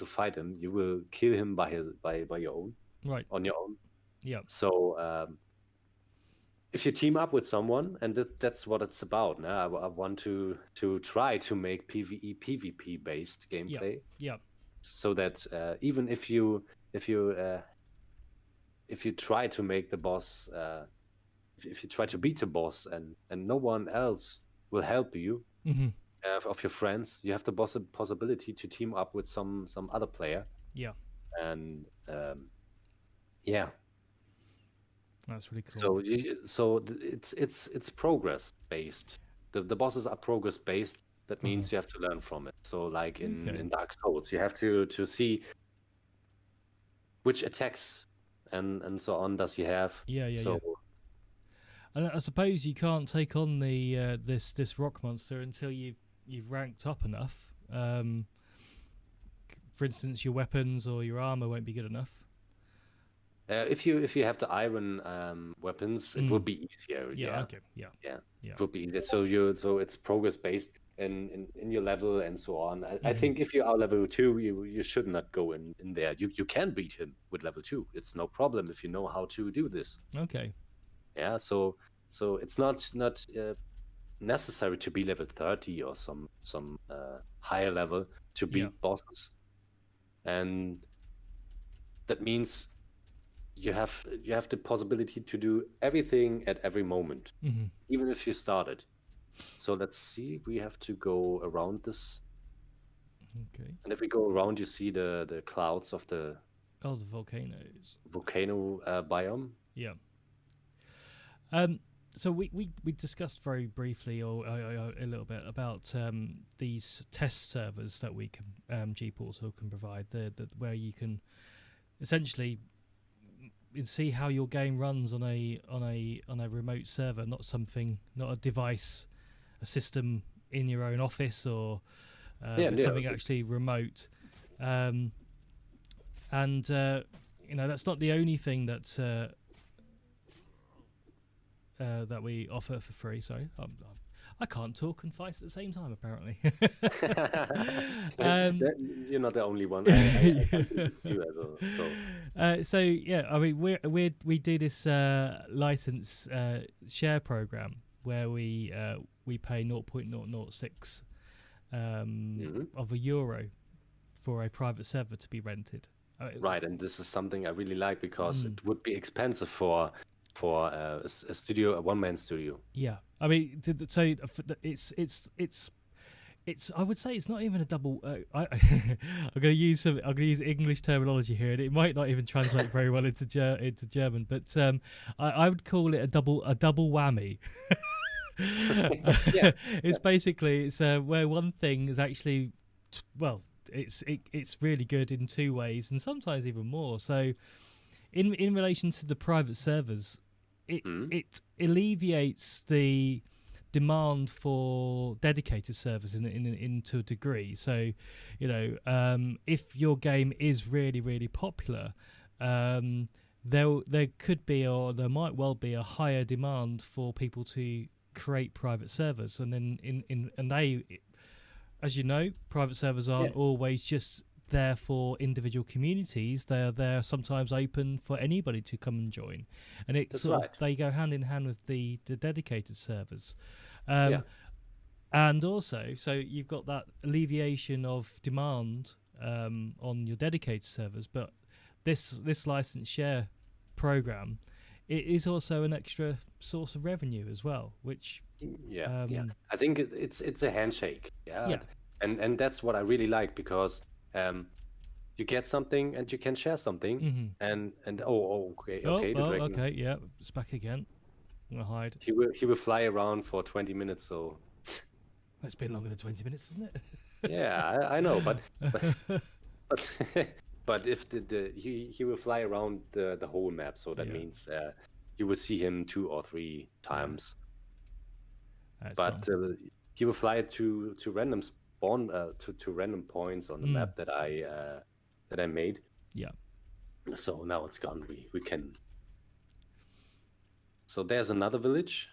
fight him, you will kill him by your own.
Right.
On your own.
Yeah.
So if you team up with someone, and that's what it's about. Now I want to try to make PvE PvP based gameplay.
Yeah.
so that even if you try to make the boss, if you try to beat the boss and no one else will help you, of your friends, you have the possibility to team up with some other player.
Yeah.
And yeah,
that's really
so
cool.
it's progress based. The bosses are progress based. That means you have to learn from it. So like in Dark Souls, you have to see which attacks and so on does he have.
Yeah.
So
And I suppose you can't take on the this rock monster until you've ranked up enough. For instance, your weapons or your armor won't be good enough.
if you have the iron weapons, it would be easier.
Yeah. Okay. Yeah.
It would be easier. So it's progress based in your level and so on. I think if you are level 2, you should not go in there. You can beat him with level 2. It's no problem if you know how to do this.
Okay.
Yeah. So it's not necessary to be level 30 or some higher level to beat bosses, and that means you have the possibility to do everything at every moment, even if you started. So let's see, we have to go around this.
Okay.
And if we go around, you see the clouds of the
volcanoes.
Volcano biome.
Yeah. So we discussed very briefly or a little bit about these test servers that we can GPORTAL can provide, where you can essentially see how your game runs on a remote server, not a device, a system in your own office, or something actually remote. And that's not the only thing that that we offer for free. Sorry, I can't talk and fight at the same time, apparently.
You're not the only one. I can do this too as well,
so yeah, I mean, we do this license share program where we pay 0.006 of a euro for a private server to be rented.
Right, and this is something I really like because it would be expensive for a studio, a one-man studio.
Yeah, I mean, so it's I would say it's not even a double. I'm going to use English terminology here, and it might not even translate very well into German. But I would call it a double whammy. It's basically where one thing is actually it's really good in two ways, and sometimes even more. So, in relation to the private servers, it alleviates the demand for dedicated servers in to a degree. So, if your game is really, really popular, there could be, or there might well be, a higher demand for people to create private servers, and then and they, as you know, private servers aren't always just there for individual communities. They're sometimes open for anybody to come and join, and they go hand in hand with the dedicated servers. And also, so you've got that alleviation of demand on your dedicated servers, but this license share program, it is also an extra source of revenue as well, which
I think it's a handshake. And that's what I really like, because you get something and you can share something, and
it's back again. I'm gonna hide.
He will fly around for 20 minutes, so
it's been longer than 20 minutes, isn't it?
Yeah, I know, but but if he will fly around the whole map, so that means you will see him 2 or 3 times. But he will fly to random spawn to random points on the map that I made.
Yeah.
So now it's gone. We can. So there's another village.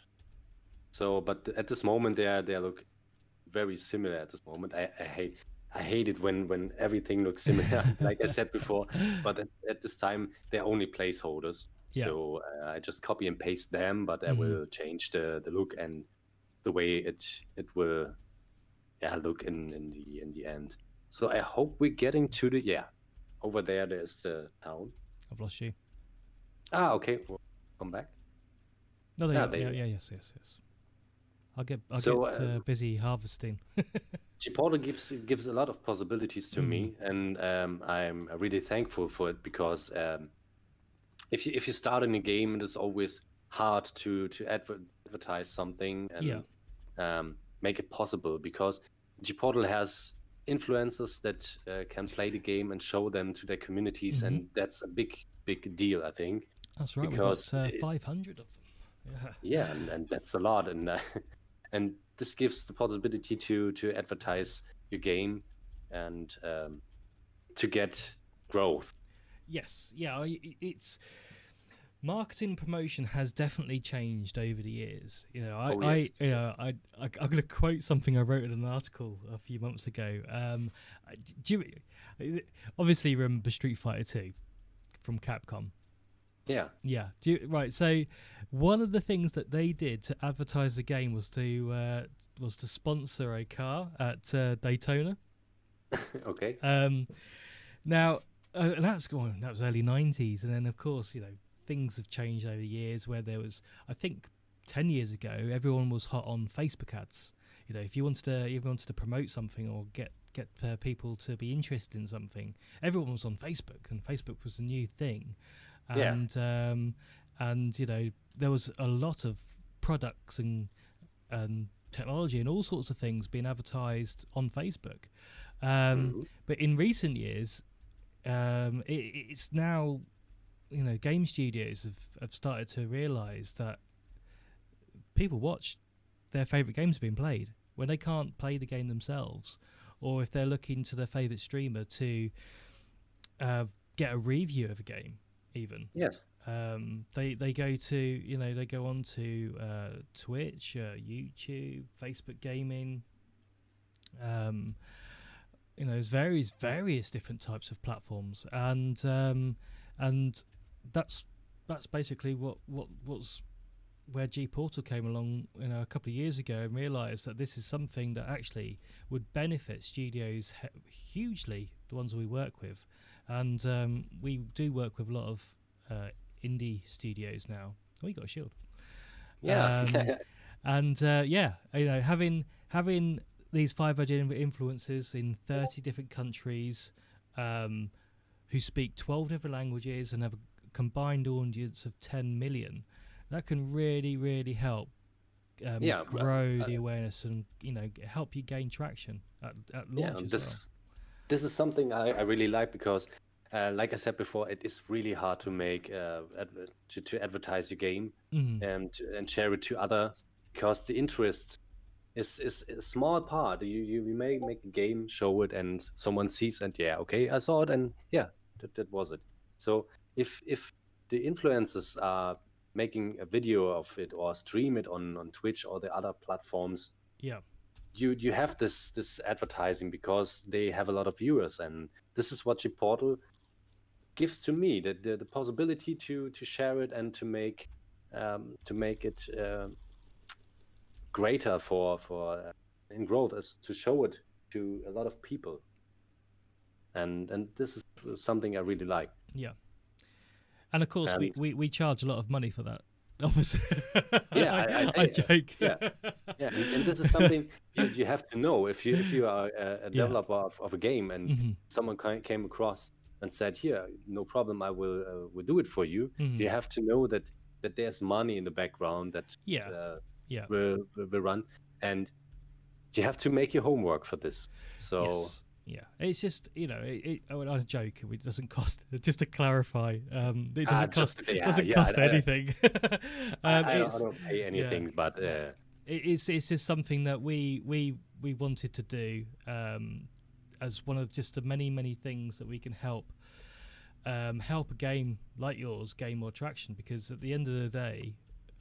So, but at this moment they look very similar. At this moment, I hate it when everything looks similar, like I said before. But at this time, they're only placeholders. Yeah. So I just copy and paste them, but I will change the look and the way it will look in the end. So I hope we're getting to the over there's the town.
I've lost you.
Okay. Well, come back.
No, there you
there
are.
you
Yes. I'll get
So,
busy harvesting.
GPORTAL gives a lot of possibilities to me, and I'm really thankful for it, because if you start in a game, it is always hard to advertise something and make it possible, because GPORTAL has influencers that can play the game and show them to their communities, and that's a big deal, I think.
That's right.
Because
we've got 500 of them.
Yeah, and that's a lot, and and this gives the possibility to advertise your game and to get growth.
Yes, yeah. It's marketing promotion has definitely changed over the years. You know, I'm going to quote something I wrote in an article a few months ago. Do you obviously remember Street Fighter 2 from Capcom?
Yeah.
Yeah. Right. So one of the things that they did to advertise the game was to sponsor a car at Daytona.
Okay.
Now that was early 90s, and then of course, you know, things have changed over the years, where there was, I think 10 years ago, everyone was hot on Facebook ads. You know, if you wanted to promote something or get people to be interested in something, everyone was on Facebook, and Facebook was a new thing. And you know, there was a lot of products and technology and all sorts of things being advertised on Facebook. But in recent years, it's now, you know, game studios have started to realise that people watch their favourite games being played when they can't play the game themselves, or if they're looking to their favourite streamer to get a review of a game. Even they go to, you know, they go on to Twitch, YouTube, Facebook gaming. You know, there's various different types of platforms, and that's basically what's where GPORTAL came along, you know, a couple of years ago, and realised that this is something that actually would benefit studios hugely, the ones we work with. And we do work with a lot of indie studios now. Oh, you got a shield.
Yeah.
And you know, having these 500 influencers in 30 different countries, who speak 12 different languages and have a combined audience of 10 million, that can really help grow the awareness, and, you know, help you gain traction at launch as well.
This is something I really like, because like I said before, it is really hard to make to advertise your game and share it to others, because the interest is a small part. You may make a game, show it, and someone sees, and okay, I saw it, and that was it. So if the influencers are making a video of it or stream it on Twitch or the other platforms, you have this advertising, because they have a lot of viewers, and this is what GPORTAL gives to me, the possibility to share it and to make it greater for in growth, as to show it to a lot of people, and this is something I really like.
And of course, we charge a lot of money for that. Obviously,
I
joke.
And this is something you have to know if you are a developer of a game, and someone came across and said, "Here, no problem, I will do it for you." You have to know that there's money in the background that will run, and you have to make your homework for this. So.
Yes. Yeah, it's just, you know, I joke. It doesn't cost. Just to clarify, it doesn't cost. Cost anything.
I don't pay anything, but
it's just something that we wanted to do as one of just the many things that we can help a game like yours gain more traction. Because at the end of the day,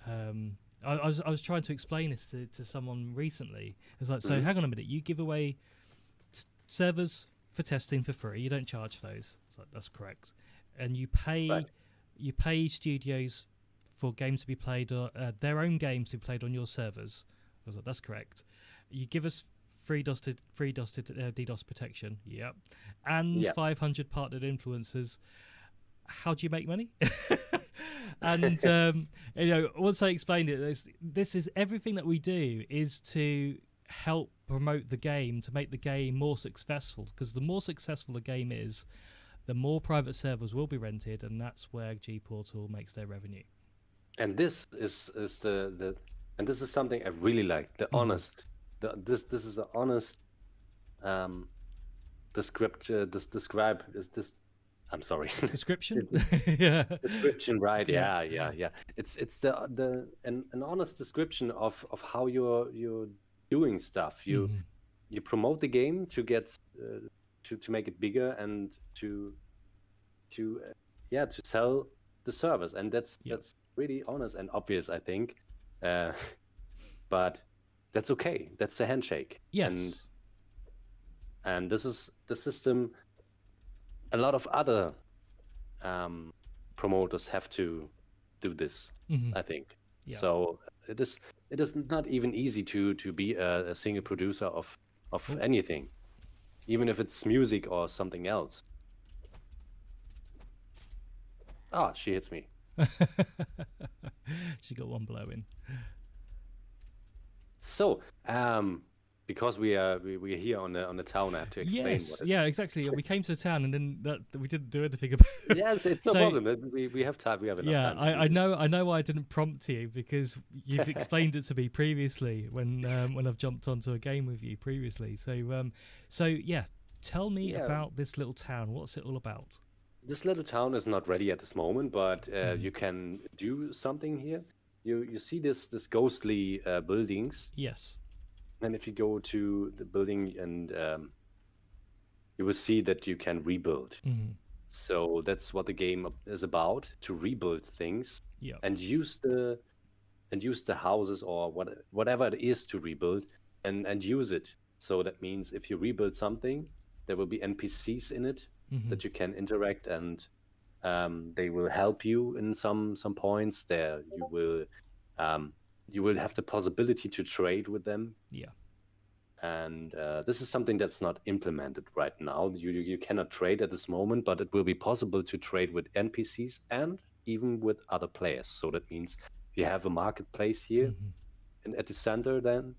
I was trying to explain this to someone recently. It's like, so hang on a minute, you give away servers for testing for free, you don't charge for those. It's like, that's correct. And you pay studios for games to be played, their own games to be played on your servers. I was like, that's correct. You give us free DDoS protection. Yep. And
Yeah.
500 partnered influencers. How do you make money? And you know, once I explained it, this is everything that we do is to help promote the game, to make the game more successful. Because the more successful the game is, the more private servers will be rented, and that's where GPORTAL makes their revenue.
And this is the and this is something I really like. The honest. This is an honest describe is this. I'm sorry.
Description.
Yeah. Description, right? Yeah. It's an honest description of how you're doing stuff. You promote the game to get to make it bigger and to sell the service, and that's really honest and obvious, I think. But that's okay. That's a handshake.
Yes.
And this is the system. A lot of other promoters have to do this, I think.
Yeah.
So it is not even easy to be a single producer of anything, even if it's music or something else. Ah, she hits me.
She got one blow in.
So, because we're here on the town, I have to explain.
Yes,
what it's...
yeah, exactly. We came to the town, and then we didn't do anything about it.
Yes, it's no problem. We have time. We have enough time.
Yeah, I know why I didn't prompt you, because you've explained it to me previously when I've jumped onto a game with you previously. So yeah, tell me about this little town. What's it all about?
This little town is not ready at this moment, but you can do something here. You see this ghostly buildings.
Yes.
And if you go to the building, and you will see that you can rebuild. So that's what the game is about: to rebuild things and use the houses or whatever it is to rebuild, and use it. So that means if you rebuild something, there will be NPCs in it that you can interact, and they will help you in some points. There you will have the possibility to trade with them.
Yeah.
And this is something that's not implemented right now. You cannot trade at this moment, but it will be possible to trade with NPCs and even with other players. So that means you have a marketplace here and at the center, then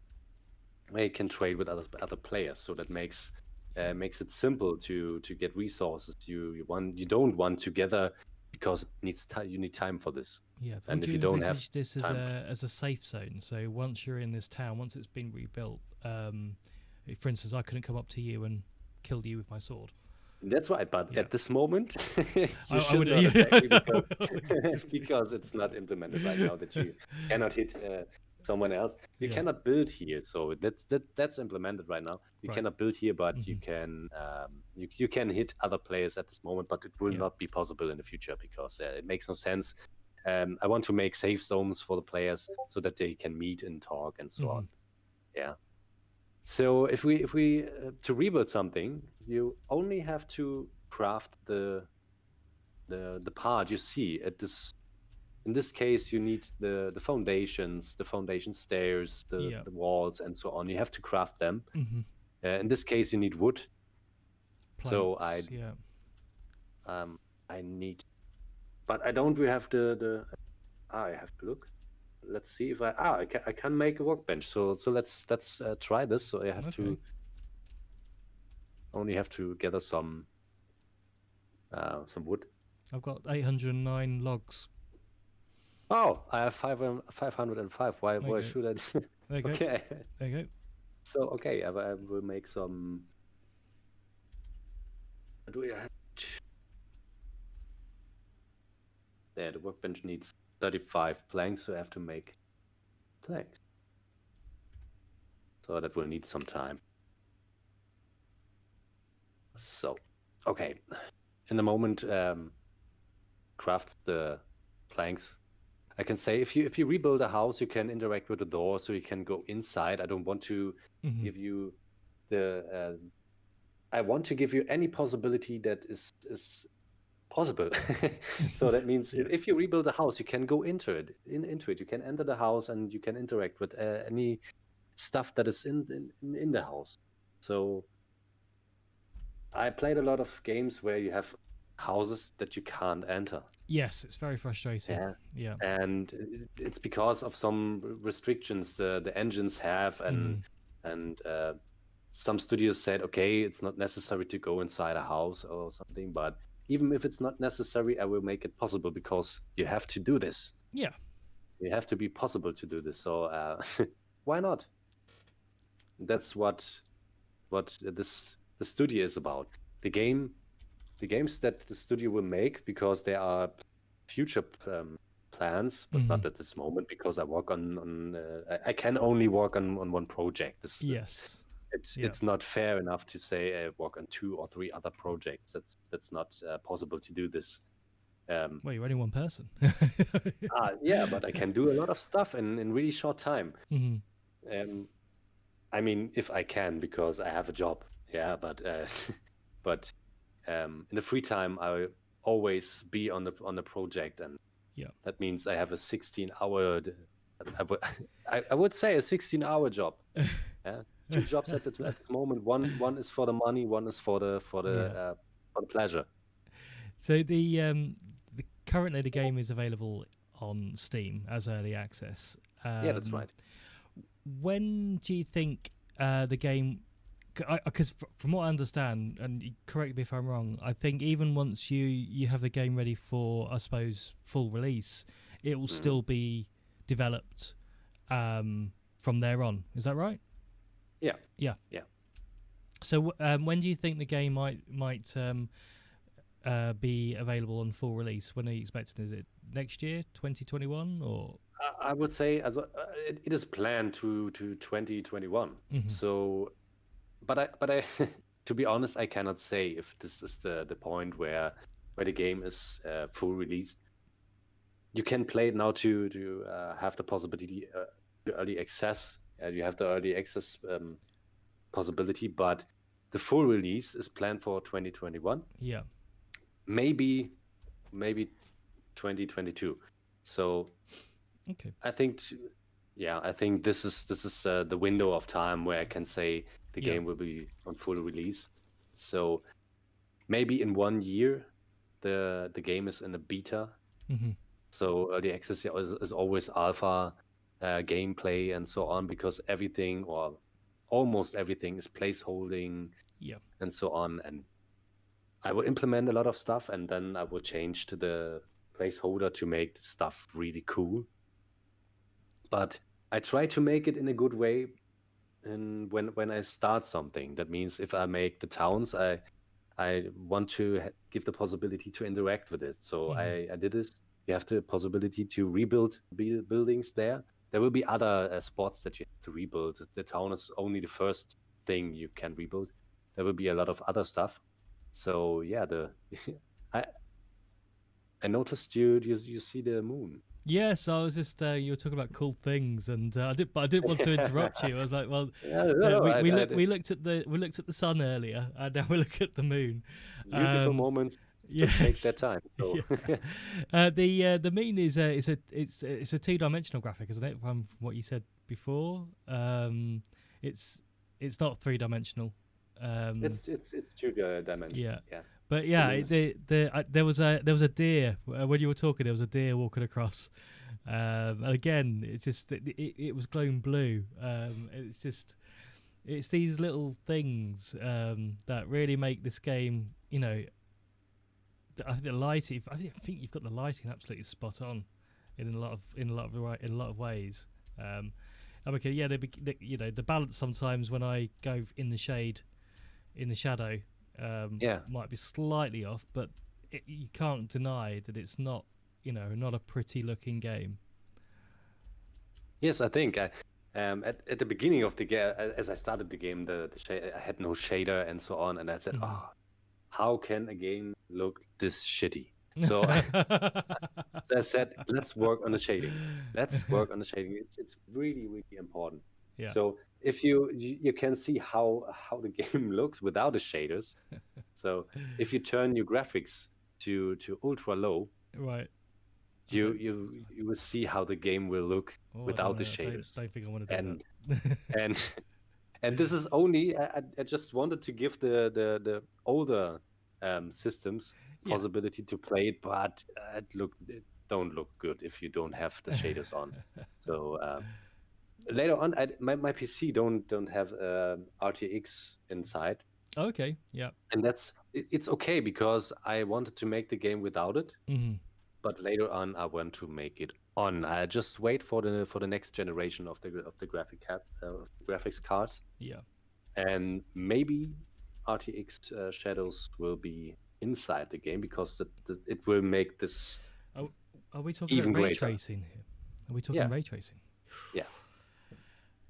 where you can trade with other players. So that makes it simple to get resources you don't want together, because it needs time. You need time for this.
Yeah,
and if you don't have
this
time...
as a safe zone. So once you're in this town, once it's been rebuilt, for instance, I couldn't come up to you and kill you with my sword.
That's right, but at this moment, you
I
should not attack me because it's not implemented right now that you cannot hit someone else. You cannot build here, so that's implemented right now. You cannot build here, but you can you can hit other players at this moment, but it will not be possible in the future, because it makes no sense. I want to make safe zones for the players so that they can meet and talk and so on. Yeah. So if we to rebuild something, you only have to craft the part you see at this. In this case, you need the foundations, the foundation stairs, the walls, and so on. You have to craft them. In this case, you need wood.
Planks,
so I need, but I don't. We have the. I have to look. Let's see if I can make a workbench. So let's try this. So I have to only have to gather some wood.
I've got 809 logs.
Oh, I have 505. Why should I?
There you go.
Okay.
There you go.
So I will make some. Do we have? There, the workbench needs 35 planks, so I have to make planks. So that will need some time. So, okay. In the moment, crafts the planks. I can say if you rebuild a house, you can interact with the door, so you can go inside. I don't want to give you the. I want to give you any possibility that is possible. So that means if you rebuild a house, you can go into it. You can enter the house and you can interact with any stuff that is in the house. So I played a lot of games where you have houses that you can't enter.
Yes, it's very frustrating. Yeah.
And it's because of some restrictions the engines have, and some studios said, okay, it's not necessary to go inside a house or something, but even if it's not necessary, I will make it possible, because you have to do this.
Yeah.
You have to be possible to do this. So why not? That's what the studio is about. The games that the studio will make, because there are future plans, but not at this moment, because I work on I can only work on one project. It's not fair enough to say I work on 2 or 3 other projects. That's not possible to do this.
Well, you're only one person.
Yeah, but I can do a lot of stuff in really short time. I mean, if I can, because I have a job. Yeah, but in the free time, I will always be on the project, and that means I have a 16-hour. I would say a 16-hour job. Yeah, 2 jobs at this moment. One is for the money. One is for the pleasure.
So currently the game is available on Steam as early access.
Yeah, that's right.
When do you think the game? Because from what I understand, and correct me if I'm wrong, I think even once you have the game ready for, I suppose, full release, it will still be developed from there on. Is that right?
Yeah.
So when do you think the game might be available on full release? When are you expecting? Is it next year, 2021, or?
I would say it is planned to 2021. So, but I to be honest, I cannot say if this is the point where the game is full released. You can play it now to have the possibility to early access. You have the early access possibility, but the full release is planned for 2021.
Yeah.
Maybe 2022. So
okay.
I think this is the window of time where I can say the game will be on full release. So maybe in 1 year the game is in a beta. So early access is always alpha gameplay and so on, because everything or almost everything is placeholding and so on. And I will implement a lot of stuff, and then I will change to the placeholder to make the stuff really cool. But I try to make it in a good way. And when I start something, that means if I make the towns, I want to give the possibility to interact with it. So I did this. You have the possibility to rebuild buildings there. There will be other spots that you have to rebuild. The town is only the first thing you can rebuild. There will be a lot of other stuff. So yeah, I noticed you see the moon.
Yes, I was just you were talking about cool things, and I didn't want to interrupt you. I was like, well, we looked at the sun earlier, and now we look at the moon.
Beautiful moments. To take their time. So.
The moon is it's a 2-dimensional graphic, isn't it? From what you said before, it's not 3-dimensional.
It's 2-dimensional.
Yeah. But yeah, there was a deer when you were talking. There was a deer walking across, and again, it's just it was glowing blue. It's these little things that really make this game. I think the lighting. I think you've got the lighting absolutely spot on, in a lot of ways. Okay, yeah, the balance sometimes when I go in the shade, in the shadow. Might be slightly off, but you can't deny that it's not a pretty looking game.
Yes, I think at the beginning of the game, as I started the game, I had no shader and so on, and I said, how can a game look this shitty? So, so I said, let's work on the shading. It's really, really important.
Yeah.
So if you can see how the game looks without the shaders. So if you turn your graphics to ultra low,
right,
you will see how the game will look without the shaders.
Don't think I want to do
And
that.
and this is only I just wanted to give the older systems
Yeah.
possibility to play it, but it don't look good if you don't have the shaders on. So later on, my PC don't have RTX inside,
Okay. Yeah.
and it's okay because I wanted to make the game without it,
Mhm.
but later on I want to make it on. I just wait for the next generation of the graphics cards,
Yeah.
and maybe RTX shadows will be inside the game because it will make this
Are we talking
even
about ray
greater.
tracing here? Are we talking
Yeah.
ray tracing?
Yeah.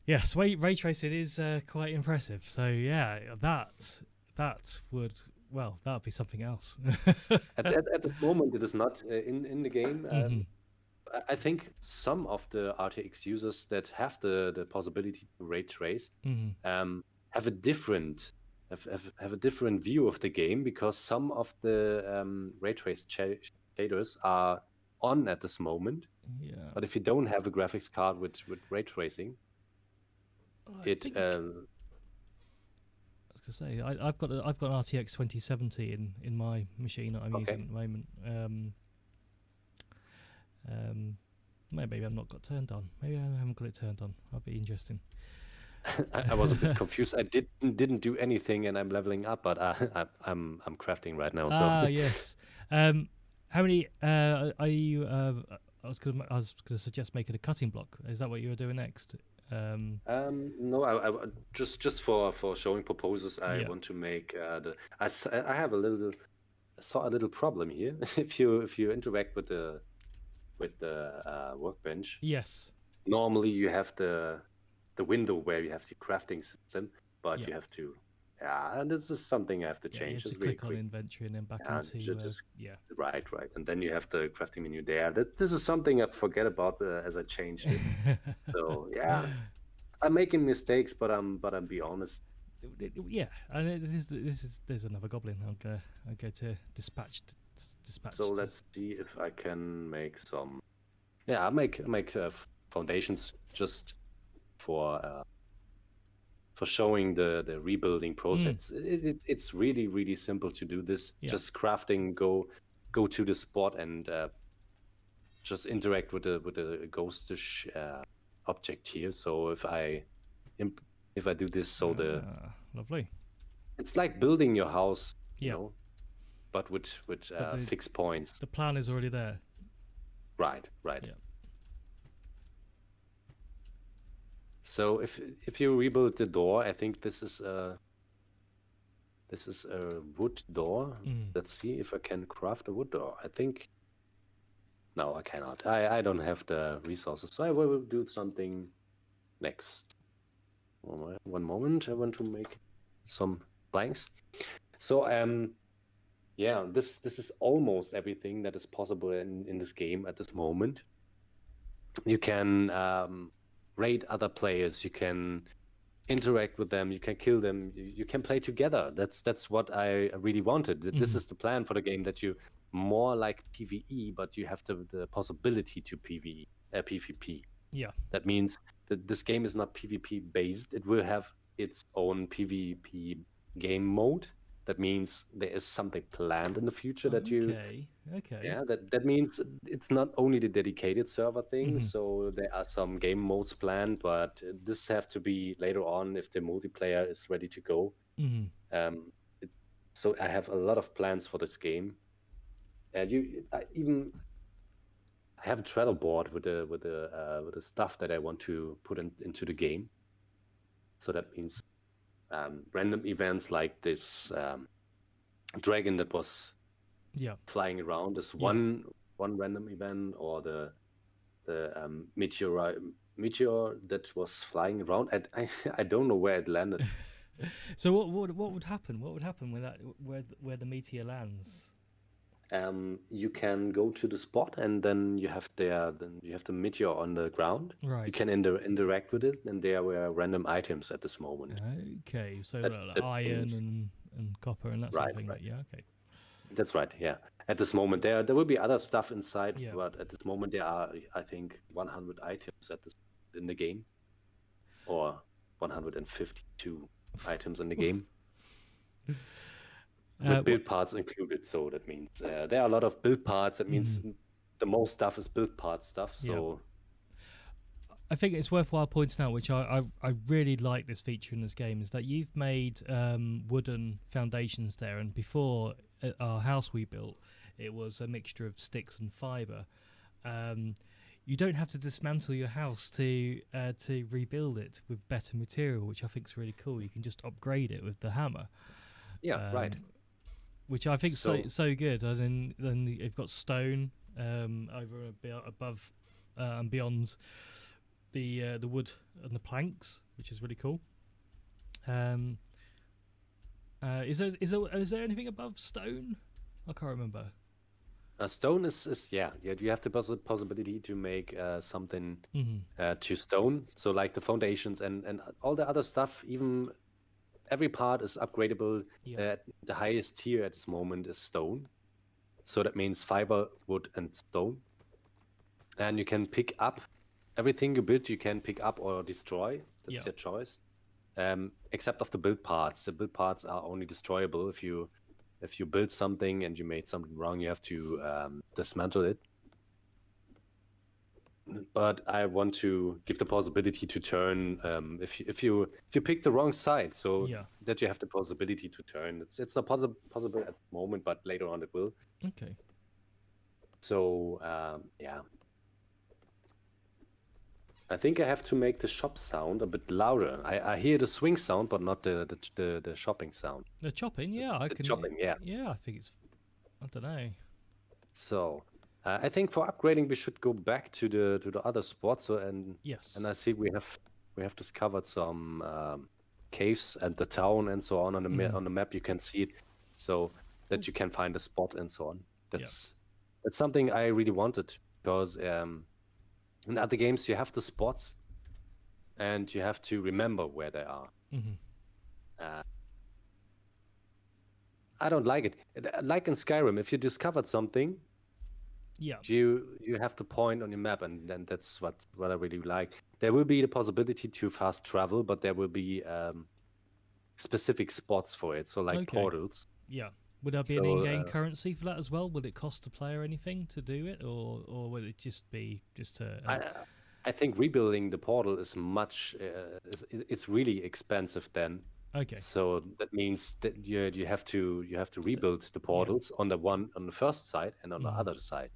Yes, ray tracing is quite impressive. So yeah, that would be something else.
At this moment, it is not in the game.
Mhm.
I think some of the RTX users that have the possibility to ray trace
Mhm.
have a different view of the game because some of the ray trace shaders are on at this moment.
Yeah.
But if you don't have a graphics card with ray tracing,
I was gonna say I've got an RTX 2070 in my machine that I'm using at the moment. Maybe I've not got turned on. Maybe I haven't got it turned on. That'd be interesting.
I was a bit confused. I didn't do anything, and I'm leveling up, but I'm crafting right now. So
Yes. How many are you? I was gonna suggest making a cutting block. Is that what you were doing next?
no, I just for showing purposes, I want to make I have a little problem here. if you interact with the workbench,
Yes.
normally you have the window where you have the crafting system, but you have to and this is something I have to change.
You have to click on inventory and then back into
right, and then you have the crafting menu there. This is something I forget about as I changed it. So yeah, I'm making mistakes, but I'm be honest.
Yeah, and there's another goblin. I'll go to dispatch.
So let's see if I can make some. Yeah, I'll make foundations just for showing the rebuilding process. It's really simple to do this. Just crafting, go to the spot and just interact with the ghostish object here. So if I do this, so
lovely.
It's like building your house, you know, but with fixed points.
The plan is already there.
Right.
Yeah.
So if you rebuild the door, I think this is a wood door. Let's see if I can craft a wood door. I think no, I cannot. I don't have the resources, so I will do something next. One moment. I want to make some planks. So yeah, this is almost everything that is possible in this game at this moment. You can raid other players, you can interact with them, you can kill them, you can play together. That's what I really wanted. This is the plan for the game, that you more like PvE, but you have the possibility to PvP.
Yeah.
That means that this game is not PvP based. It will have its own PvP game mode. That means there is something planned in the future that you.
Okay.
Yeah, that means it's not only the dedicated server thing. So there are some game modes planned, but this have to be later on if the multiplayer is ready to go. So I have a lot of plans for this game, and I have a Trello board with the stuff that I want to put into the game. So that means random events like this dragon that was flying around is one random event, or the meteor that was flying around. I don't know where it landed.
So what would happen? What would happen with that where the meteor lands?
You can go to the spot, and then you have the meteor on the ground.
Right.
You can interact with it, and there were random items at this moment.
Okay, so that iron and copper and that sort of thing.
Right.
Yeah. Okay.
That's right. Yeah. At this moment, there will be other stuff inside,
Yeah.
but at this moment there are, I think, 100 items in the game, or 152 items in the game, with build parts included. So that means there are a lot of build parts. That means the most stuff is build part stuff. So
I think it's worthwhile pointing out, which I really like this feature in this game, is that you've made wooden foundations there, and before our house we built, it was a mixture of sticks and fibre. You don't have to dismantle your house to rebuild it with better material, which I think is really cool. You can just upgrade it with the hammer.
Yeah, right.
Which I think so good. And then you've got stone over above and beyond the wood and the planks, which is really cool. Is there anything above stone? I can't remember.
Stone is yeah. You have the possibility to make something to stone. So like the foundations and all the other stuff, even every part is upgradable. The highest tier at this moment is stone. So that means fiber, wood, and stone. And you can pick up everything you build. You can pick up or destroy. That's your choice. Except of the build parts. The build parts are only destroyable if you build something and you made something wrong. You have to dismantle it. But I want to give the possibility to turn if you pick the wrong side, so that you have the possibility to turn. It's not possible at the moment, but later on it will.
Okay.
So yeah. I think I have to make the shop sound a bit louder. I hear the swing sound, but not the shopping sound.
The chopping, yeah, I can.
Chopping, yeah.
Yeah, I think it's. I don't know.
So, I think for upgrading we should go back to the other spots.
Yes.
And I see we have discovered some caves and the town and so on the on the map. You can see it, so that you can find a spot and so on. That's something I really wanted, because in other games you have the spots and you have to remember where they are. I don't like it. Like in Skyrim, if you discovered something, you have the point on your map, and then that's what I really like. There will be the possibility to fast travel, but there will be specific spots for it, so like portals.
Yeah. Would there be an in-game currency for that as well? Would it cost the player anything to do it, or would it just be
I think rebuilding the portal is much. It's really expensive then.
Okay.
So that means that you have to rebuild the portals on the first side and on the other side,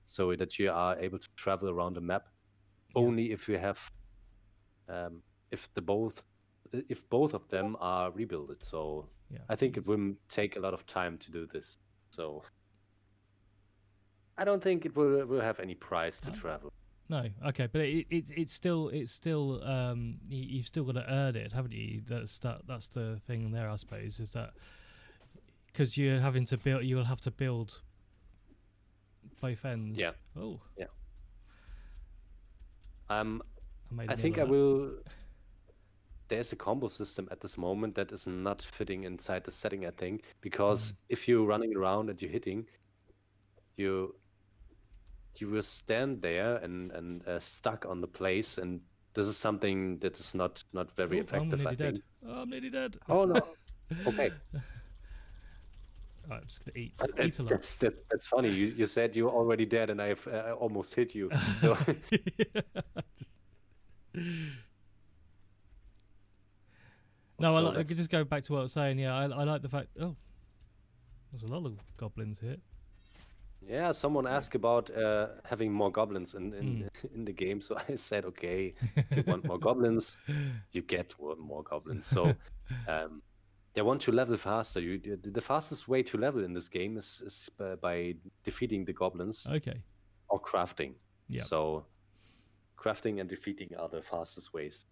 so that you are able to travel around the map. Only if you have, if both of them are rebuilded. So. I think it will take a lot of time to do this. So I don't think it will have any price to travel.
No, okay, but it's still you've still got to earn it, haven't you? That's the thing there, I suppose, is that because you'll have to build both ends.
Yeah.
Oh.
Yeah. I think I will. There's a combo system at this moment that is not fitting inside the setting, I think, because if you're running around and you're hitting, you will stand there and stuck on the place, and this is something that is not very effective. I think.
I'm nearly dead.
Oh no. Okay.
I'm just gonna eat a lot.
That's funny. You said you were already dead, and I almost hit you. So.
No, I could just go back to what I was saying. Yeah, I like the fact. Oh, there's a lot of goblins here.
Yeah, someone asked about having more goblins in the game, so I said, okay, if you want more goblins, you get more goblins. So they want to level faster. The fastest way to level in this game is by defeating the goblins.
Okay.
Or crafting.
Yeah.
So crafting and defeating are the fastest ways.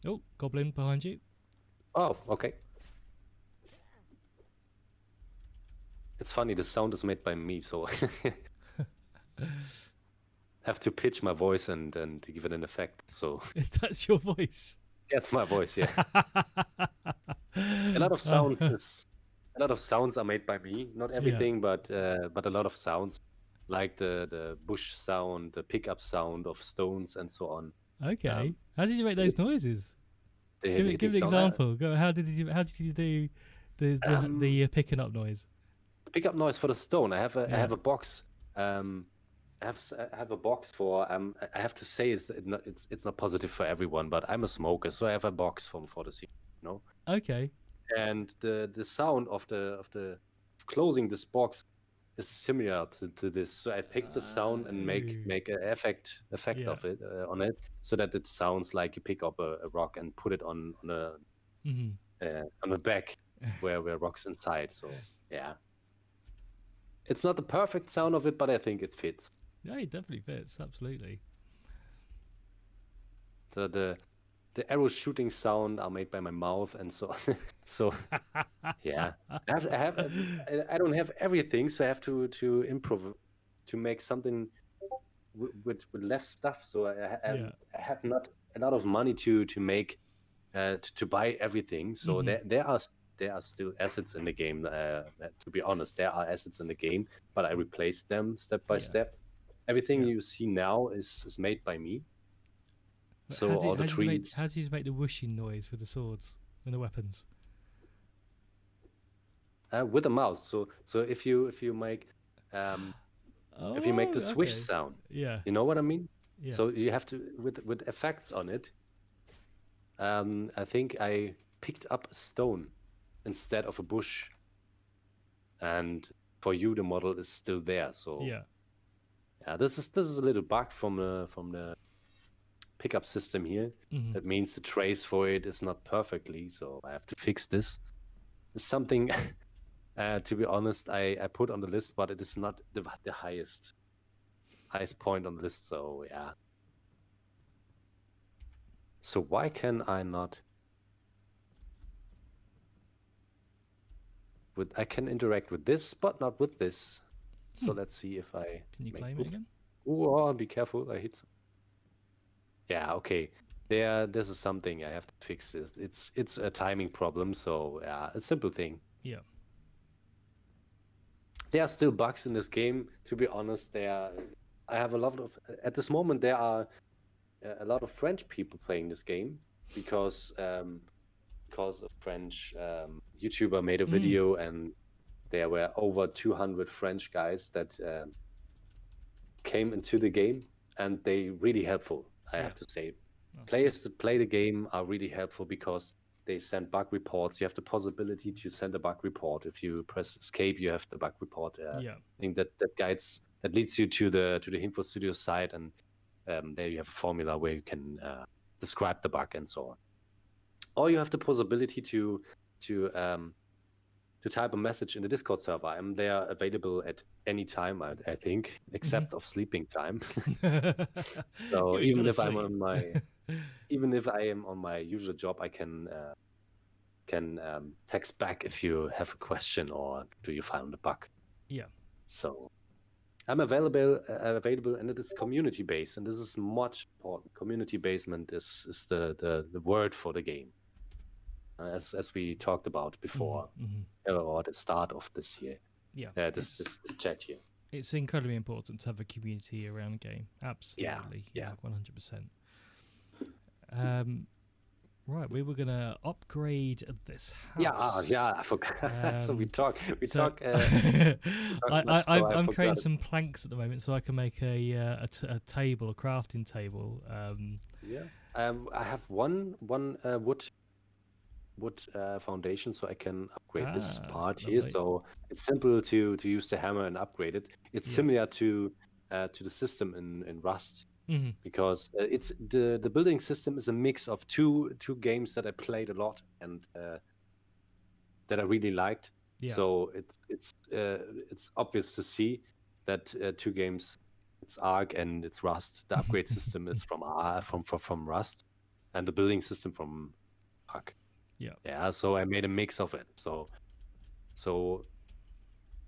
Oh, goblin behind you.
Oh, okay. It's funny, the sound is made by me, so I have to pitch my voice and give it an effect. So
that's your voice?
That's my voice, yeah. A lot of sounds a lot of sounds are made by me. Not everything, but a lot of sounds, like the bush sound, the pickup sound of stones, and so on.
Okay. How did you make those noises? Give an
sound.
example. Go. How did you do the picking up noise?
Pickup noise for the stone. I have a box. I have a box for. I have to say it's not positive for everyone, but I'm a smoker, so I have a box for the scene.
Okay.
And the sound of the closing this box is similar to this. So I pick the sound and make an effect of it on it, so that it sounds like you pick up a rock and put it on a bag where rocks inside. So yeah, it's not the perfect sound of it, but I think it fits.
Yeah, it definitely fits. Absolutely.
So the arrow shooting sound are made by my mouth, and so so yeah. I don't have everything, so I have to improv to make something with less stuff. So I have not a lot of money to make to buy everything. So there are still assets in the game. To be honest, there are assets in the game, but I replaced them step by step. Everything you see now is made by me. So all the trees.
How do you make the whooshing noise with the swords and the weapons?
With a mouse. So if you make if you make the swish sound, you know what I mean. Yeah. So you have to with effects on it. I think I picked up a stone instead of a bush, and for you the model is still there. So yeah, this is a little bug from the pickup system here. That means the trace for it is not perfectly, so I have to fix this. It's something to be honest I put on the list, but it is not the highest point on the list. So yeah, so why can I not I can interact with this but not with this. So let's see if I
can you claim it again.
Oh, be careful, I hit. Yeah, okay. This is something I have to fix. It's a timing problem, so yeah, a simple thing.
Yeah.
There are still bugs in this game, to be honest. I have a lot of at this moment there are a lot of French people playing this game because a French YouTuber made a video and there were over 200 French guys that came into the game, and they really helpful. I have to say, players that play the game are really helpful because they send bug reports. You have the possibility to send a bug report. If you press escape, you have the bug report. I think that leads you to the Info Studio site, and there you have a formula where you can describe the bug and so on. Or you have the possibility to type a message in the Discord server. I'm there available at any time, I think, except of sleeping time. So even if I am on my usual job, I can text back if you have a question or do you find a bug.
Yeah.
So I'm available, and it is community based, and this is much important. Community basement is the word for the game. As we talked about before, or at the start of this year.
Yeah.
This chat here.
It's incredibly important to have a community around a game. Absolutely.
Yeah.
100%. Right, we were gonna upgrade this house.
Yeah, I forgot. So we talk.
I'm creating some planks at the moment, so I can make a table, a crafting table.
I have one wood foundation, so I can upgrade this part
lovely.
here. So it's simple to use the hammer and upgrade it. It's similar to the system in Rust, because it's the building system is a mix of two games that I played a lot and that I really liked. So it's obvious to see that two games, it's Ark and it's Rust. The upgrade system is from Rust, and the building system from Ark. Yeah. So I made a mix of it. So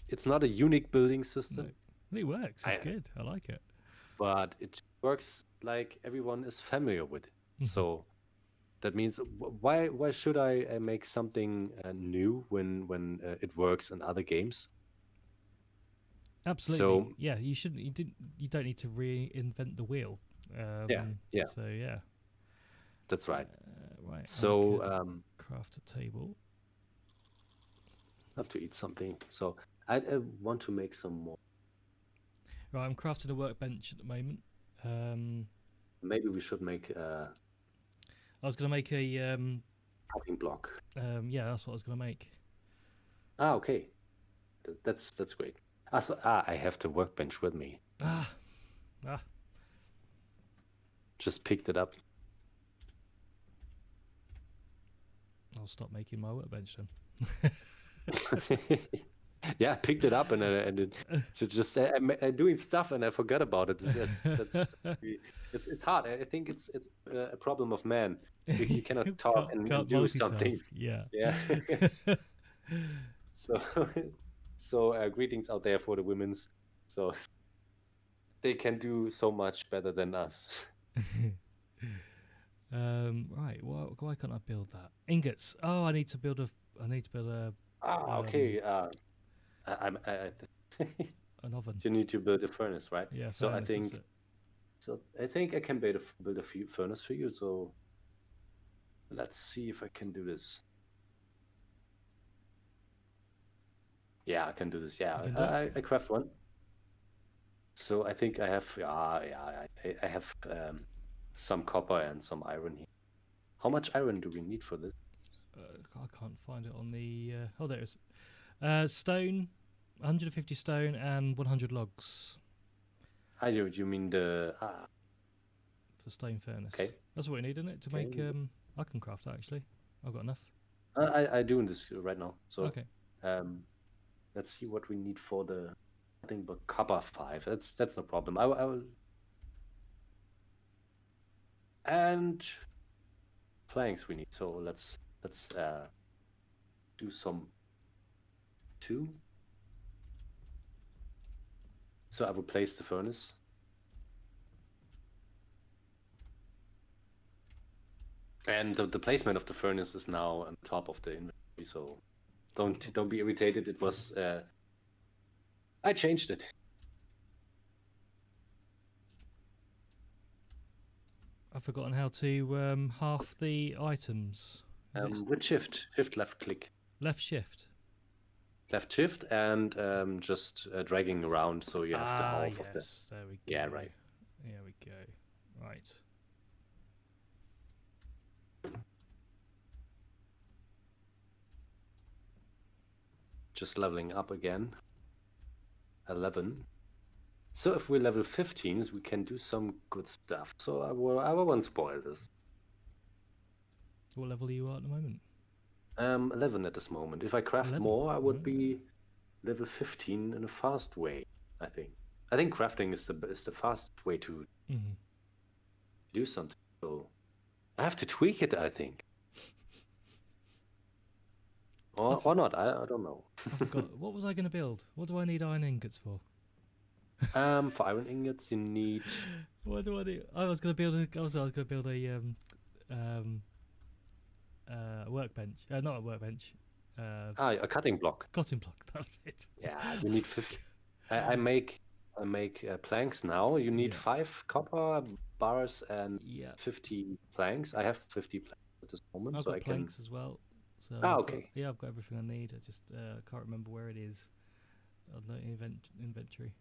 it's not a unique building system.
No, it works. It's good. I like it.
But it works like everyone is familiar with it. So that means why should I make something new when it works in other games?
Absolutely.
So
Yeah, you shouldn't. You don't need to reinvent the wheel.
yeah,
So yeah.
that's right.
Right.
So
I can craft a table.
I have to eat something. So I want to make some more.
Right, I'm crafting a workbench at the moment.
Maybe we should make a
I was going to make a
cutting block.
yeah, that's what I was going to make.
Okay, that's great. I have the workbench with me.
Ah.
Just picked it up.
I'll stop making my workbench then.
Yeah, I picked it up and just I'm doing stuff and I forgot about it. It's hard. I think it's a problem of man. You cannot talk and
Can't
do something.
multitask, yeah.
Yeah. So greetings out there for the women's. So they can do so much better than us.
Right. Why can't I build that? Ingots. Oh, I need to build a.
Okay.
An oven.
You need to build a furnace, right?
Yeah.
So
Furnace,
I think I can build a furnace for you. So let's see if I can do this. Yeah, I can do this. Yeah, I craft one. So I think I have I have some copper and some iron here. How much iron do we need for this?
I can't find it on the. Oh, there it is. Stone, 150 stone and 100 logs.
You mean the
for stone furnace?
Okay.
That's what we need, isn't it? To make I can craft that actually. I've got enough.
I doing this right now. So
okay.
Let's see what we need for the cutting block. Copper 5. That's no problem. I will. And planks we need. So let's do some 2. So I will place the furnace. And the placement of the furnace is now on top of the inventory. So don't be irritated. It was I changed it.
I've forgotten how to half the items.
With shift left click.
Left shift.
Left shift and just dragging around so you have the half of
this. There we go.
Yeah, right.
There we go. Right.
Just leveling up again. 11. So if we're level 15, we can do some good stuff. So I won't spoil this.
What level are you at the moment?
11 at this moment. If I craft
11?
more, I would be level 15 in a fast way. I think crafting is the fastest way to do something. So I have to tweak it, I think. Or not, I don't know.
I forgot. What was I going to build? What do I need iron ingots for?
For iron ingots, you need.
What do I need? I was going to build a workbench. Not a workbench.
A cutting block.
Cutting block. That's it.
Yeah, you need 50. I make planks now. You need 5 copper bars and 50 planks. I have 50 planks at this moment,
I've
so
got
I can.
planks as well. So
okay.
I've got everything I need. I just can't remember where it is on the inventory.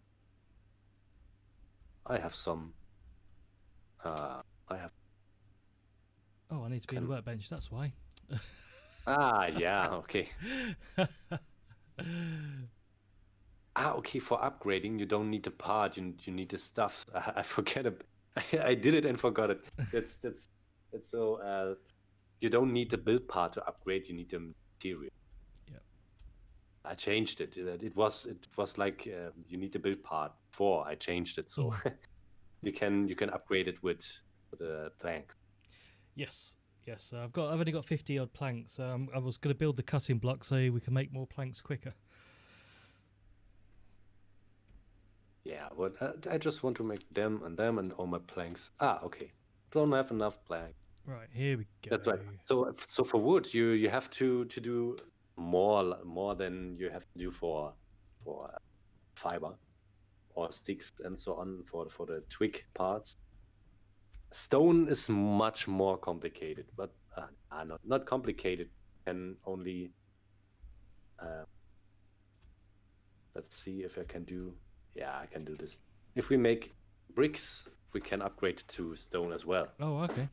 I have some. I have.
Oh, I need to be in the workbench. That's why.
Yeah. Okay. Okay. For upgrading, you don't need the part. You need the stuff. I forget it. I did it and forgot it. That's so. You don't need the build part to upgrade. You need the material.
Yeah.
I changed it. It was like you need the build part before I changed it. So you can upgrade it with the planks.
Yes. I've only got 50 odd planks. I was going to build the cutting block so we can make more planks quicker.
Yeah, but I just want to make them and all my planks. Okay. Don't have enough planks.
Right, here we go.
That's right. So for wood, you have to do more than you have to do for fiber or sticks and so on for the twig parts. Stone is much more complicated, but not complicated. Can only let's see if I can do. Yeah, I can do this. If we make bricks, we can upgrade to stone as well.
Oh, okay.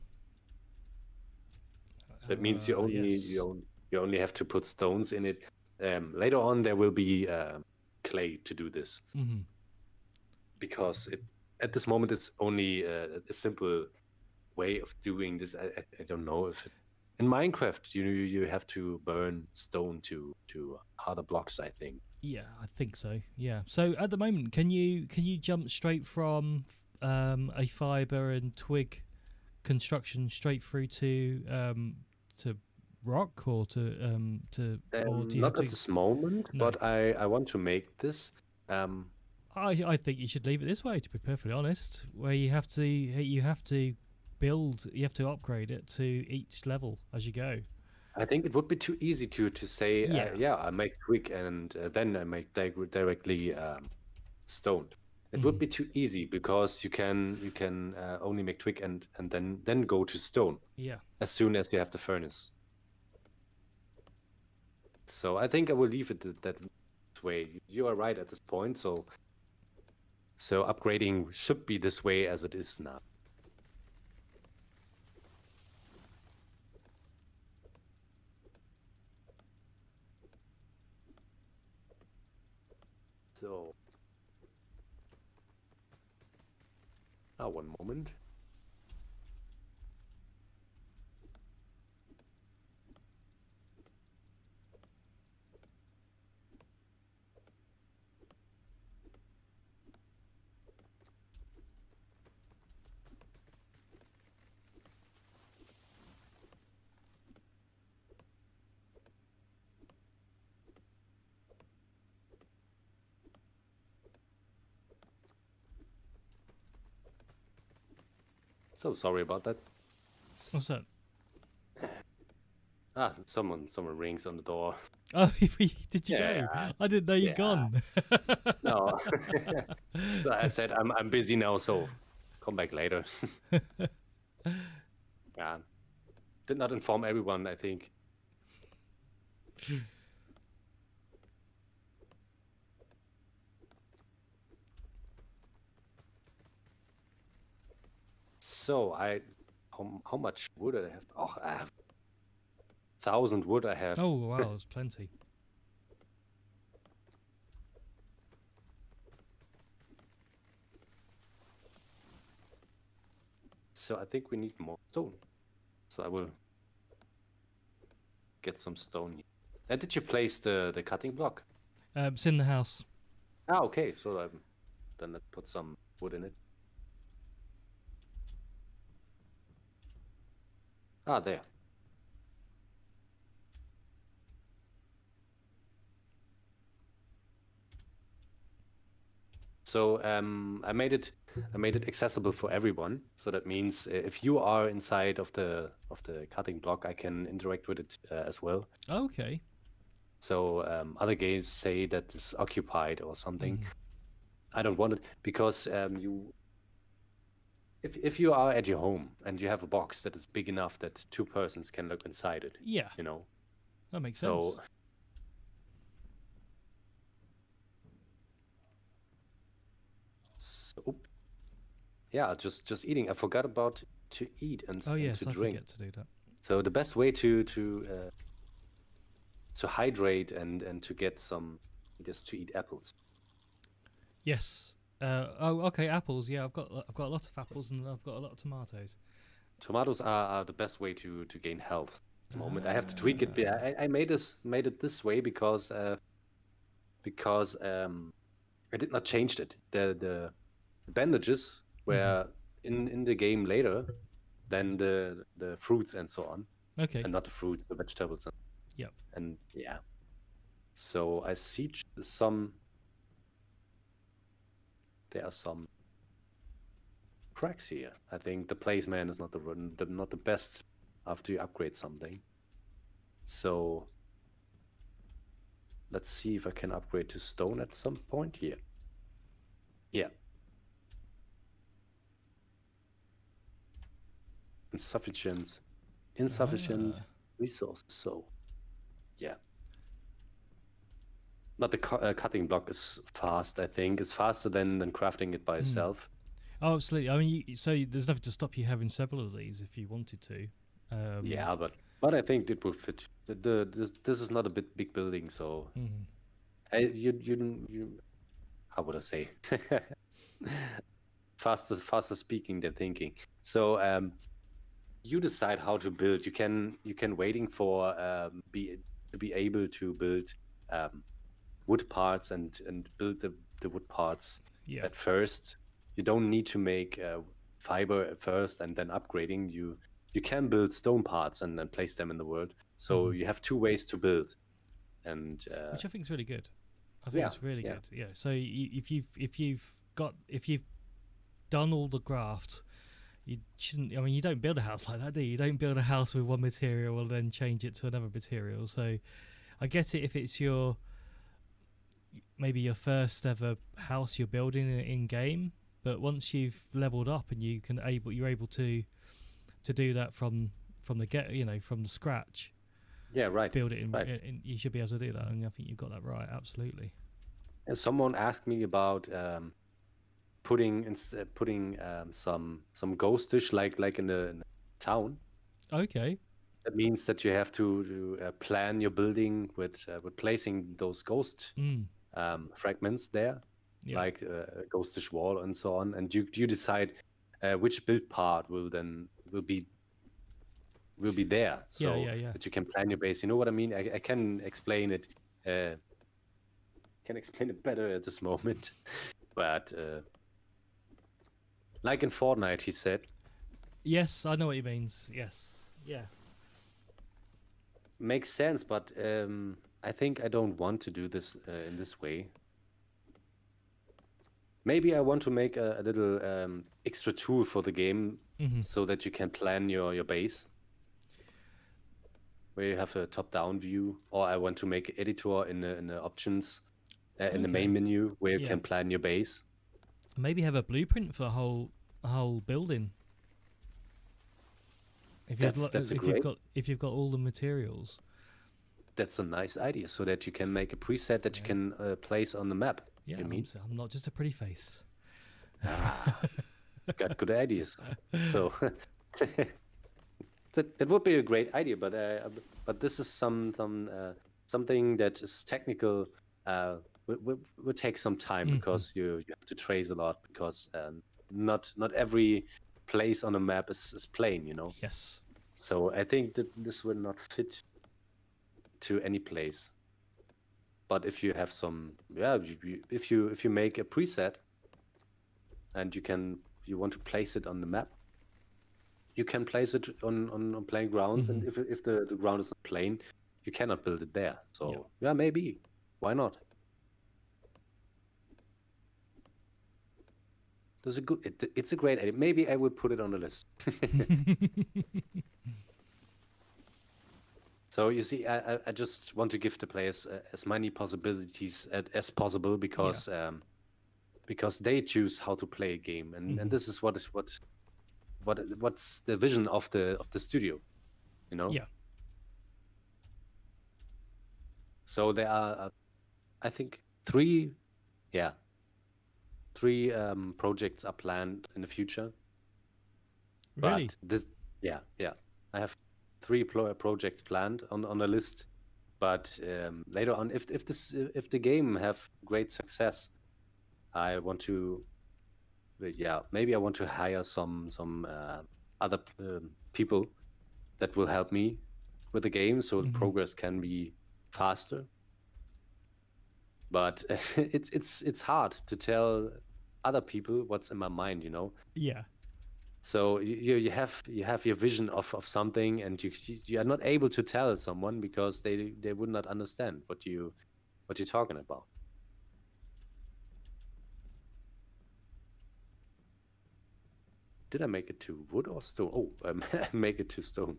That means you only have to put stones in it. Later on, there will be clay to do this, because at this moment it's only a simple way of doing this. I don't know if in Minecraft you have to burn stone to harder blocks, I think.
Yeah, I think so. Yeah. So at the moment, can you jump straight from a fiber and twig construction straight through to rock or to or do you
not
have to...
at this moment,
No.
but I want to make this.
I think you should leave it this way, to be perfectly honest, where you have to build, you have to upgrade it to each level as you go.
I think it would be too easy to say,
Yeah.
I make twig and then I make directly stone. It would be too easy because you can only make twig and then go to stone.
Yeah.
As soon as you have the furnace. So I think I will leave it that way. You are right at this point. So upgrading should be this way as it is now. So, one moment. So sorry about that.
What's that?
Someone rings on the door.
Oh, did you
Yeah,
go? I didn't know you'd gone.
No. So I said I'm busy now, so come back later. Yeah. Did not inform everyone, I think. So how much wood I have? Oh, I have 1,000 wood. I have.
Oh wow, there's plenty.
So I think we need more stone. So I will get some stone here. And did you place the cutting block?
It's in the house.
Okay. So then let's put some wood in it. There. So I made it accessible for everyone. So that means if you are inside of the cutting block, I can interact with it as well.
Okay.
So other games say that it's occupied or something. I don't want it because if you are at your home and you have a box that is big enough that two persons can look inside it.
Yeah. That makes sense.
Yeah, just eating. I forgot about to eat and
oh yes,
to
I
drink.
forget to do that.
So the best way to hydrate and to get some is to eat apples.
Yes. Okay, apples. Yeah, I've got a lot of apples and I've got a lot of tomatoes.
Tomatoes are the best way to gain health. At the moment, I have to tweak it. I made it this way because I did not change it. The bandages were in the game later than the fruits and so on.
Okay.
And not the fruits, the vegetables.
Yep.
And yeah. So I see some. There are some cracks here. I think the placement is not the best after you upgrade something. So let's see if I can upgrade to stone at some point here. Yeah. Insufficient resources. So yeah. But the cutting block is fast, I think. It's faster than crafting it by itself.
Oh, absolutely. I mean, so there's nothing to stop you having several of these if you wanted to.
Yeah, but I think it will fit. This is not a big building, so you how would I say? faster speaking than thinking. So you decide how to build. You can waiting for to be able to build wood parts and build the wood parts at first. You don't need to make fiber at first and then upgrading. You can build stone parts and then place them in the world. So you have two ways to build, and
which I think is really good. I think it's really good. Yeah. So if you've done all the graft, you shouldn't. I mean, you don't build a house like that, do you? You don't build a house with one material and then change it to another material. So I get it if it's maybe your first ever house you're building in game, but once you've leveled up and you're able to do that from the from the scratch.
Yeah, right.
Build it in,
right.
You should be able to do that, and I think you've got that right. Absolutely.
And someone asked me about putting some ghostish like in the town.
Okay.
That means that you have to plan your building with placing those ghost fragments there, like a ghostish wall and so on, and you decide which build part will be there, so that you can plan your base. You know what I mean? I can explain it. Can explain it better at this moment, but like in Fortnite, he said.
Yes, I know what he means. Yes, yeah.
Makes sense, but I think I don't want to do this in this way. Maybe I want to make a little extra tool for the game so that you can plan your base, where you have a top-down view, or I want to make an editor in the options in the main menu where you can plan your base.
Maybe have a blueprint for the whole building. If you've got all the materials.
That's a nice idea, so that you can make a preset that you can place on the map.
Yeah,
you mean?
I'm not just a pretty face.
Got good ideas. So that would be a great idea, but this is something that is technical. Would take some time because you have to trace a lot, because not every place on a map is plain, you know.
Yes.
So I think that this will not fit to any place. But if you have some, if you make a preset and you want to place it on the map, you can place it on plain grounds, and if the ground is not plain, you cannot build it there. So maybe, why not? It's a great idea. Maybe I will put it on the list. So you see, I just want to give the players as many possibilities as possible, because they choose how to play a game, and this is what's the vision of the studio, you know.
Yeah.
So there are, I think, three projects are planned in the future.
Really?
But this, I have 3 projects planned on a list. But later on, if the game have great success, I want to, maybe I want to hire some other people that will help me with the game, so the progress can be faster. But it's hard to tell other people what's in my mind, you know.
Yeah.
So you have your vision of something, and you are not able to tell someone because they would not understand what you're talking about. did I make it to wood or stone? Oh, I make it to stone.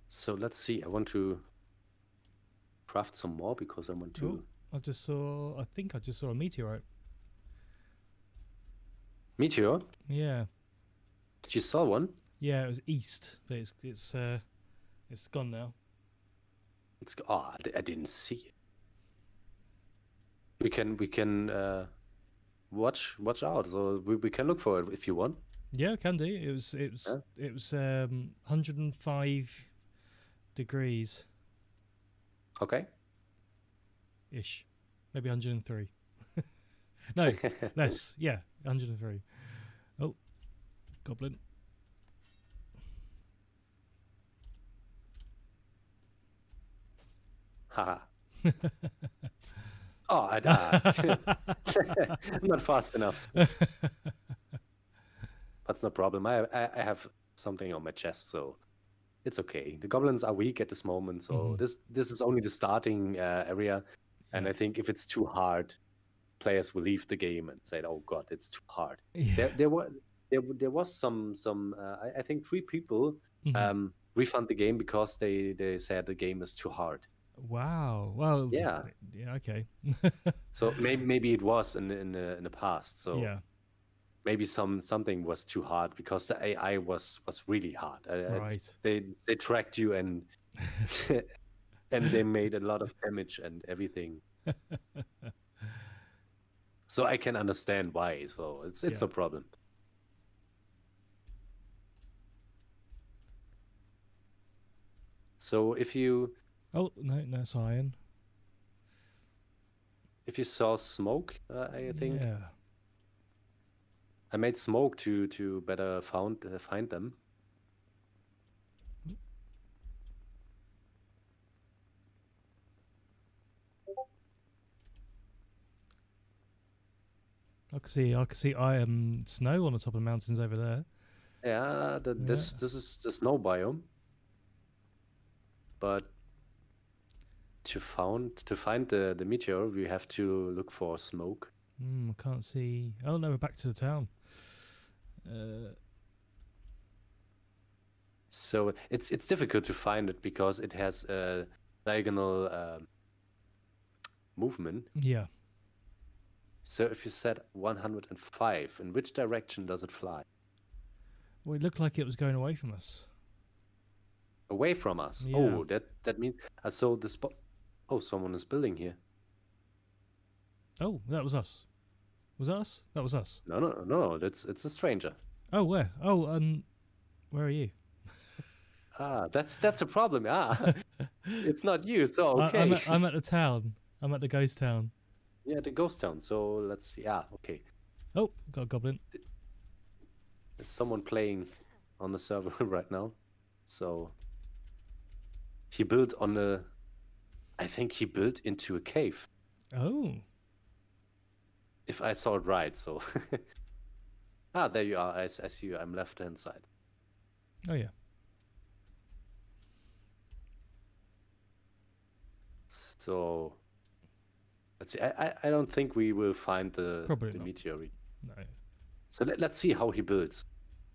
So let's see. I want to craft some more because I want to.
I think I just saw a meteorite.
Meteor?
Yeah.
Did you saw one?
Yeah, it was east, but it's gone now.
I didn't see it. We can watch out. So we can look for it if you want.
Yeah, can do. It was 105 degrees
Okay.
ish, maybe 103. No, less. Yeah, 103. Oh, goblin.
Haha. Oh, I died. I'm not fast enough. That's no problem. I have something on my chest, so it's okay. The goblins are weak at this moment, so this is only the starting area. And I think if it's too hard, players will leave the game and say, "Oh God, it's too hard."
Yeah.
There was some I think 3 people refund the game because they said the game is too hard.
Wow. Well.
Yeah.
Yeah. Okay.
So maybe it was in the past. So
yeah.
maybe something was too hard because the AI was really hard.
Right.
They tracked you and and they made a lot of damage and everything. So I can understand why. So it's no problem. So if you
Oh no, it's iron.
If you saw smoke, I think
Yeah.
I made smoke to better find them.
I can see snow on the top of the mountains over there.
Yeah, this is the snow biome. But to find the meteor, we have to look for smoke.
I can't see. Oh no, we're back to the town.
So it's difficult to find it because it has a diagonal movement.
Yeah.
So if you set 105, in which direction does it fly?
Well, it looked like it was going away from us.
Away from us.
Yeah.
Oh, that means so the spot. Oh, someone is building here.
Oh, that was us. Was that us? That was us.
No. It's a stranger.
Oh, where? Oh, where are you?
That's a problem. It's not you. So okay.
I'm at the town. I'm at the ghost town.
Yeah, the ghost town. So let's see. Okay.
Oh, got a goblin.
There's someone playing on the server right now. So he built I think he built into a cave.
Oh.
If I saw it right, so. There you are. I see you. I'm left-hand side.
Oh, yeah.
So, let's see. I don't think we will find the meteorite.
No.
So let's see how he builds.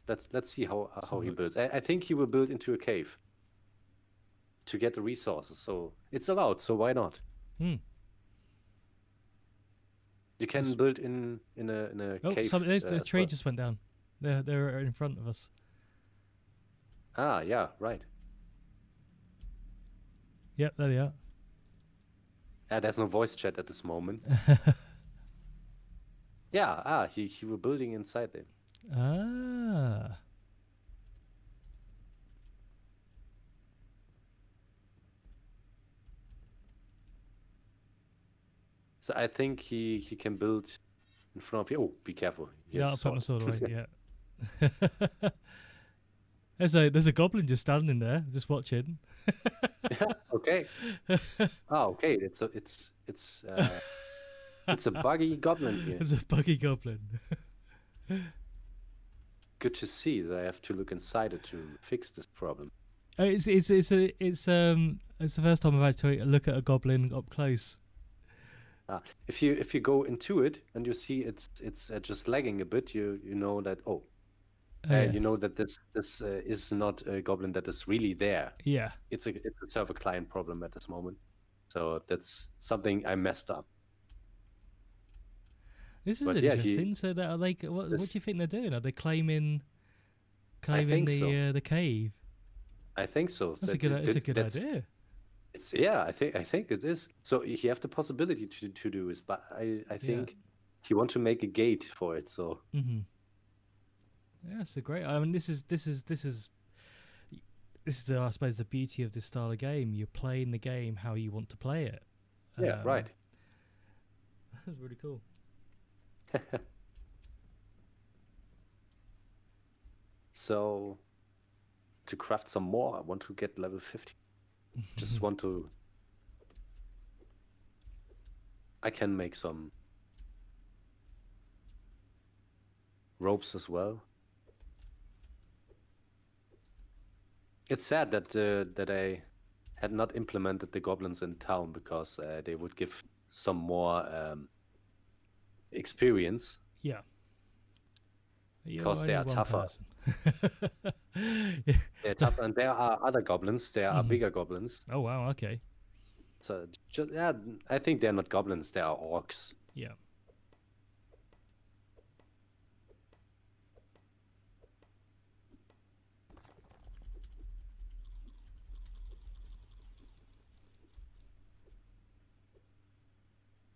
Let's see how he builds. I think he will build into a cave to get the resources. So it's allowed. So why not? You can build in a cave.
The tree just went down. They're in front of us.
Yeah, right.
Yep, there they are.
There's no voice chat at this moment. Yeah, he were building inside there. So I think he can build in front of you. Oh, be careful.
I'll put my sword away. Yeah. There's a goblin just standing there, just watching.
Okay. Okay. It's a buggy goblin here.
It's a buggy goblin.
Good to see that I have to look inside it to fix this problem.
It's the first time I've actually look at a goblin up close.
if you go into it and you see it's just lagging a bit, you know that you know
Yes.
that this is not a goblin that is really there.
Yeah.
It's a server client problem at this moment. So that's something I messed up.
This is
But yeah,
interesting. So that are they? What do
this-
you think they're doing? Are they claiming
think so.
the cave?
I think so.
That's a good. It's a good idea.
It's I think it is. So you have the possibility to do this, but I think you want to make a gate for it. So
Mm-hmm. Yeah, it's a great. I mean, this is I suppose the beauty of this style of game. You're playing the game how you want to play it.
yeah, right.
That's really cool.
So to craft some more, I want to get level 50. Just want to. I can make some ropes as well. It's sad that that I had not implemented the goblins in town, because they would give some more experience.
Yeah. You're
Because they
only
are
one
tougher.
person.
They're tougher, and there are other goblins. There are bigger goblins.
Oh wow. Okay.
So yeah, I think they're not goblins. They are orcs.
Yeah.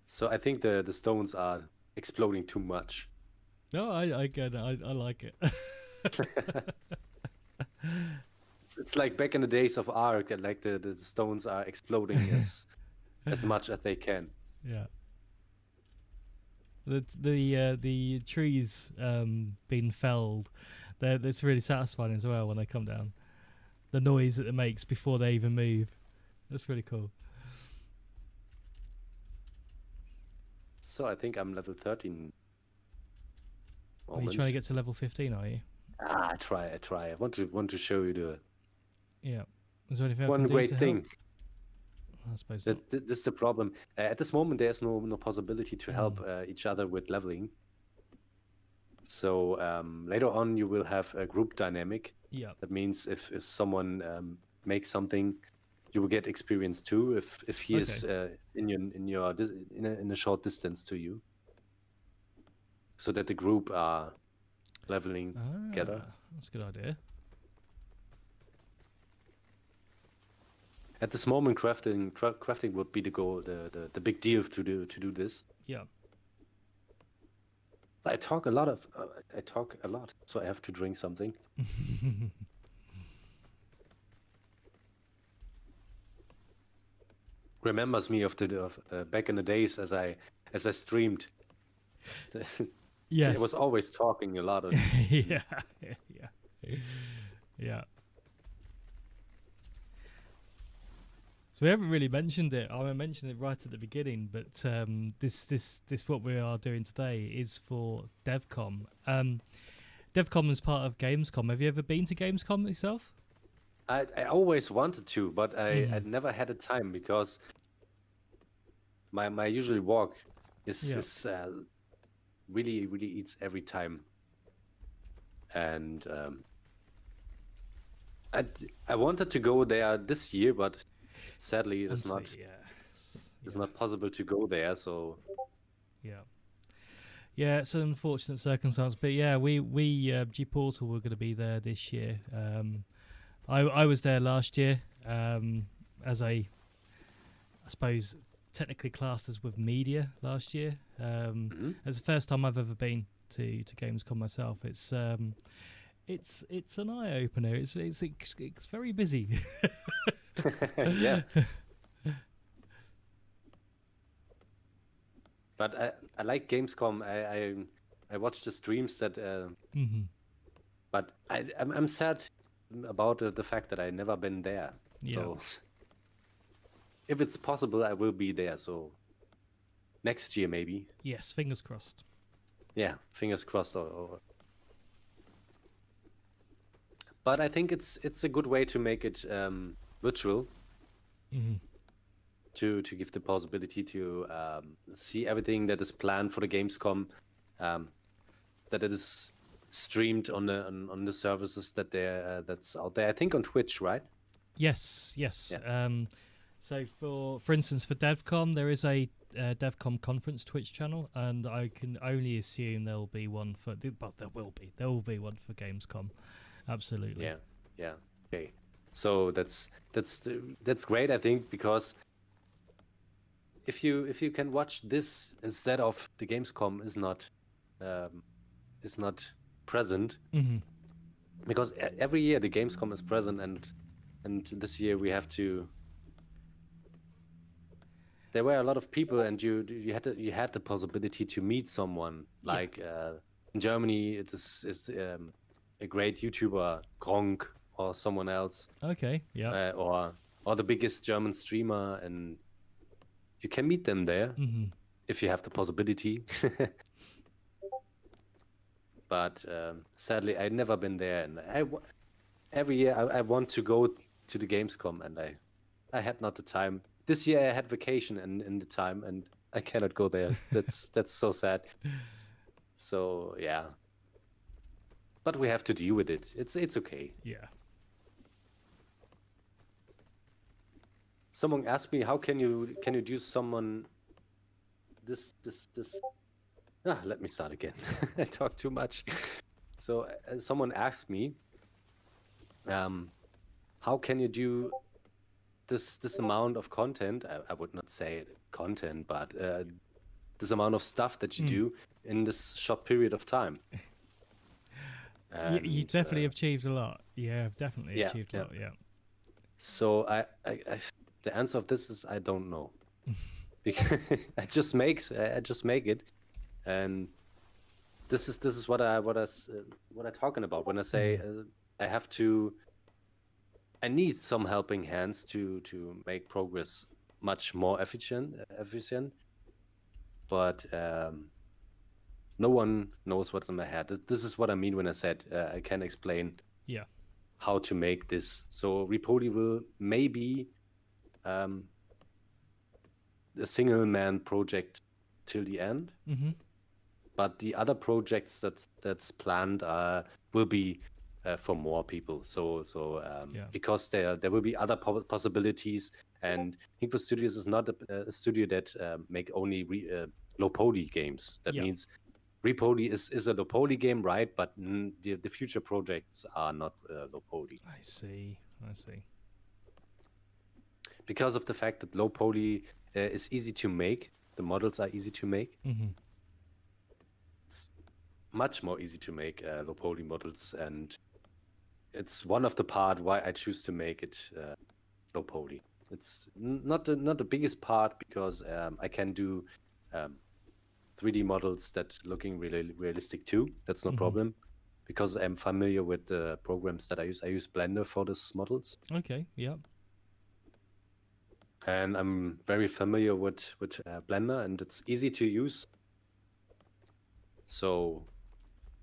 So I think the stones are exploding too much.
No, I get it. I like it.
It's like back in the days of Ark, and like the stones are exploding as much as they can.
Yeah. The trees being felled, it's really satisfying as well when they come down. The noise that it makes before they even move. That's really cool.
So I think I'm level 13.
Are you trying to get to level 15, are you?
I try. I want to show you the
Yeah. Is there anything I
one
can do
great
to
thing.
help? I suppose not.
This is the problem. At this moment, there's no possibility to help each other with leveling. So later on, you will have a group dynamic.
Yeah.
That means if someone makes something, you will get experience too. If he is in a short distance to you, so that the group are leveling together.
That's a good idea.
At this moment, crafting would be the goal, the big deal to do this.
Yeah.
I talk a lot, so I have to drink something. Remembers me of back in the days as I streamed.
Yes.
I was always talking a lot.
Yeah. So we haven't really mentioned it. I mentioned it right at the beginning, but this what we are doing today is for Devcom. Devcom is part of Gamescom. Have you ever been to Gamescom yourself?
I always wanted to, but I never had the time, because my usual walk is really eats every time, and I wanted to go there this year, but sadly it's not. It's not possible to go there. So
yeah, it's an unfortunate circumstance, but yeah, we GPORTAL were going to be there this year. I was there last year as I suppose technically classed as with media last year. It's the first time I've ever been to Gamescom myself. It's an eye opener. It's very busy.
Yeah. But I like Gamescom. I watch the streams that. But I'm sad about the fact that I never been there.
Yeah.
So if it's possible, I will be there. So next year maybe.
Yes, fingers crossed.
Yeah, fingers crossed. But I think it's a good way to make it virtual. to give the possibility to see everything that is planned for the Gamescom, that it is streamed on the services that's out there. I think on Twitch, right?
Yes, yes.
Yeah.
So for instance, for Devcom, there is a Devcom conference Twitch channel, and I can only assume there'll be one for. But there will be one for Gamescom. Absolutely.
Yeah. Okay. So that's great, I think, because if you can watch this instead of the Gamescom is not present,
Mm-hmm.
because every year the Gamescom is present, and this year we have to. There were a lot of people, and you had the possibility to meet someone. Like in Germany, it is a great YouTuber, Gronk, or someone else.
Okay. Yeah.
Or the biggest German streamer, and you can meet them there
Mm-hmm.
if you have the possibility. But sadly, I've never been there, and every year I want to go to the Gamescom, and I had not the time. This year I had vacation in the time, and I cannot go there. That's so sad. So yeah, but we have to deal with it. It's okay.
Yeah.
Someone asked me, how can you do someone this. Let me start again. I talk too much. So someone asked me, how can you do this amount of content? I would not say content, but this amount of stuff that you do in this short period of time.
You definitely achieved a lot. Yeah, I've definitely achieved a lot. Yeah.
So I the answer of this is I don't know. Because I just make it, and this is what I'm talking about when I say I need some helping hands to make progress much more efficient. But no one knows what's in my head. This is what I mean when I said I can explain how to make this. So Repoli will maybe a single man project till the end.
Mm-hmm.
But the other projects that's planned will be for more people. So because there will be other possibilities, and Hinkle Studios is not a studio that make only low poly games. That means Repoli is a low poly game, right? But the future projects are not low poly.
I see.
Because of the fact that low poly is easy to make, the models are easy to make.
Mm-hmm.
It's much more easy to make low poly models, and it's one of the part why I choose to make it low poly. It's not the biggest part, because I can do 3D models that looking really realistic too. That's no problem, because I'm familiar with the programs that I use. I use Blender for these models.
Okay. Yeah.
And I'm very familiar with Blender, and it's easy to use. So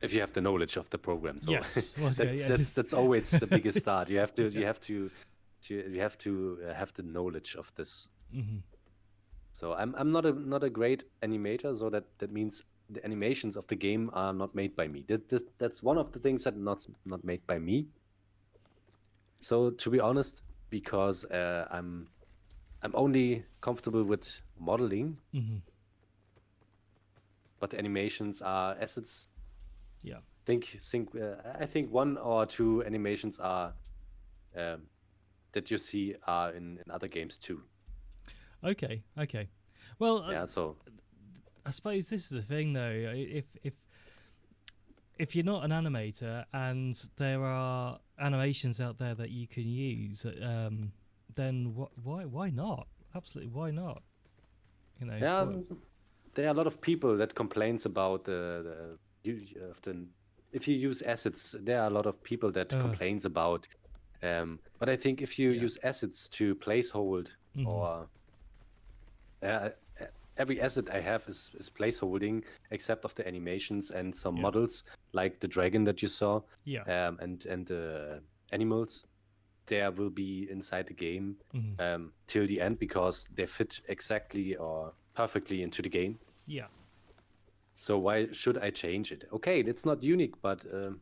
if you have the knowledge of the program, so
yes,
that's always the biggest start. You have to have the knowledge of this.
Mm-hmm.
So I'm not a great animator, so that means the animations of the game are not made by me. That's one of the things that not made by me. So to be honest, because I'm only comfortable with modeling, but the animations are assets.
Yeah.
I think one or two animations are that you see are in other games too.
Okay. Well,
yeah. So
I suppose this is the thing, though. If you're not an animator and there are animations out there that you can use, then why not? Absolutely, why not? You know.
Yeah, there are a lot of people that complains about if you use assets. There are a lot of people that complains about. But I think if you use assets to placehold, or every asset I have is placeholding, except of the animations and some models like the dragon that you saw, and the animals. there will be inside the game
Mhm.
till the end because they fit exactly or perfectly into the game.
Yeah.
So why should I change it? Okay, it's not unique, but a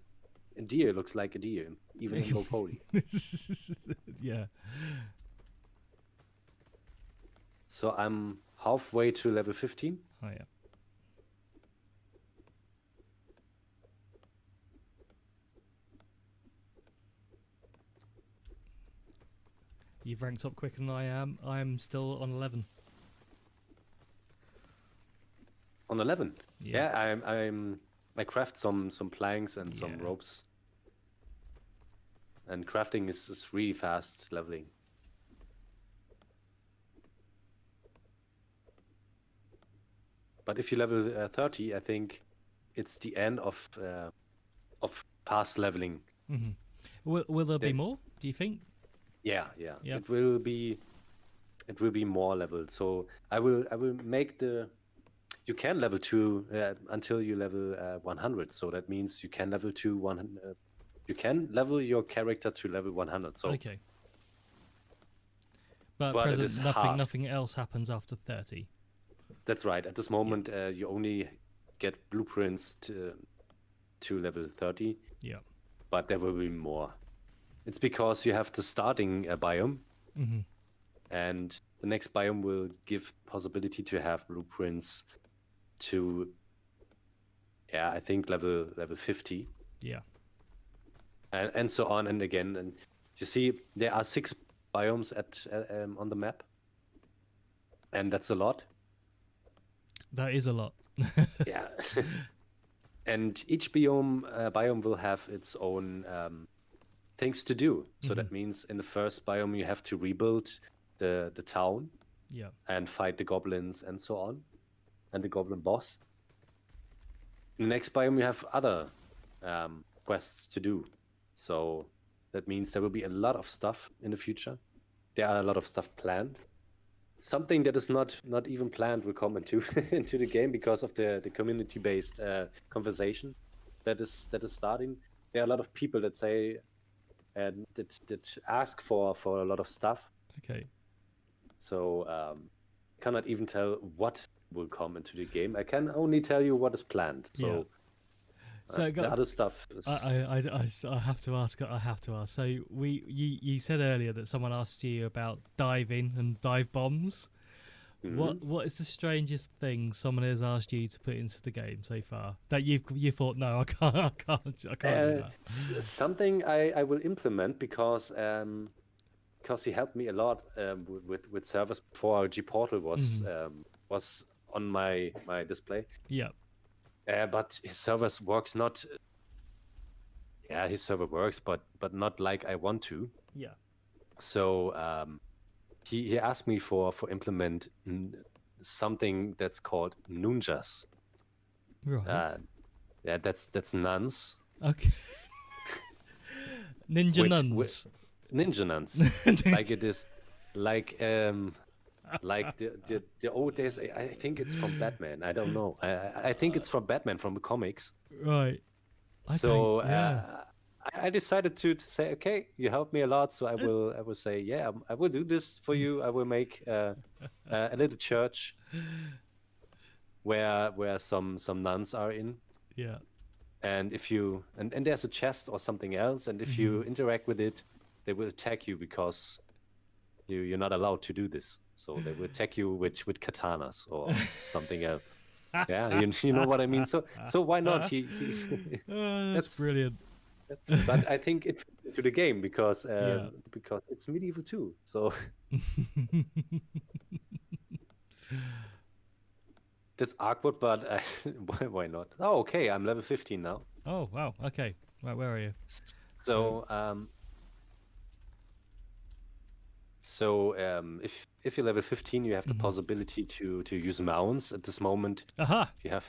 deer looks like a deer, even in low poly.
Yeah.
So I'm halfway to level 15.
Oh yeah. You've ranked up quicker than I am. I'm still on 11.
On 11.
Yeah.
Yeah, I craft some planks and some
Yeah.
ropes. And crafting is really fast leveling. But if you level 30, I think it's the end of fast leveling.
Hmm. Will there be
They-
more? Do you think?
Yeah.
Yep.
It will be more leveled. So I will make the. You can level 2 until you level 100. So that means you can level 2 100. You can level your character to level 100. So
Okay. But
But it
present,
is
nothing
hard.
nothing else happens after 30.
that's right. At this moment, you only get blueprints to level 30.
Yeah.
But there will be more. It's because you have the starting biome,
Hmm.
and the next biome will give possibility to have blueprints to, I think level 50,
Yeah.
and so on and again. And you see, there are 6 biomes on the map, and that's a lot.
That is a lot.
Yeah. And each biome will have its own things to do. So that means in the first biome you have to rebuild the town
Yeah.
and fight the goblins and so on, and the goblin boss. In the next biome you have other quests to do. So that means there will be a lot of stuff in the future. There are a lot of stuff planned. Something that is not even planned will come into into the game because of the community-based conversation that is starting. There are a lot of people that say that ask for a lot of stuff.
Okay.
So cannot even tell what will come into the game. I can only tell you what is planned. So
Yeah. So
the other stuff is
I have to ask. I have to ask. So you said earlier that someone asked you about diving and dive bombs. What is the strangest thing someone has asked you to put into the game so far that you thought no, I can't do that.
something I will implement because he helped me a lot with servers before GPORTAL was on my display.
Yeah.
But his servers works not. Yeah, his server works, but not like I want to.
Yeah.
So he asked me for implement something that's called ninjas.
Right.
Yeah, that's nuns.
Okay. Ninja
Which-
nuns.
Ninja nuns. Like it is like the old days. I think it's from Batman. I don't know. I think it's from Batman, from the comics.
Right.
So
yeah.
I decided to say, okay, you helped me a lot, so I will say, yeah, I will do this for you. I will make a little church where some nuns are in,
Yeah.
and if you and there's a chest or something else, and if you interact with it, they will attack you because you're not allowed to do this. So they will attack you with katanas or something else. Yeah, you know what I mean. So why not?
That's brilliant.
But I think it fits into the game because
Yeah.
because it's medieval too. So that's awkward, but why not? Oh, okay, I'm level 15 now.
Oh wow. Okay. Right. Where are you?
So if you're level 15, you have the possibility to use mounts. At this moment,
Aha.
you have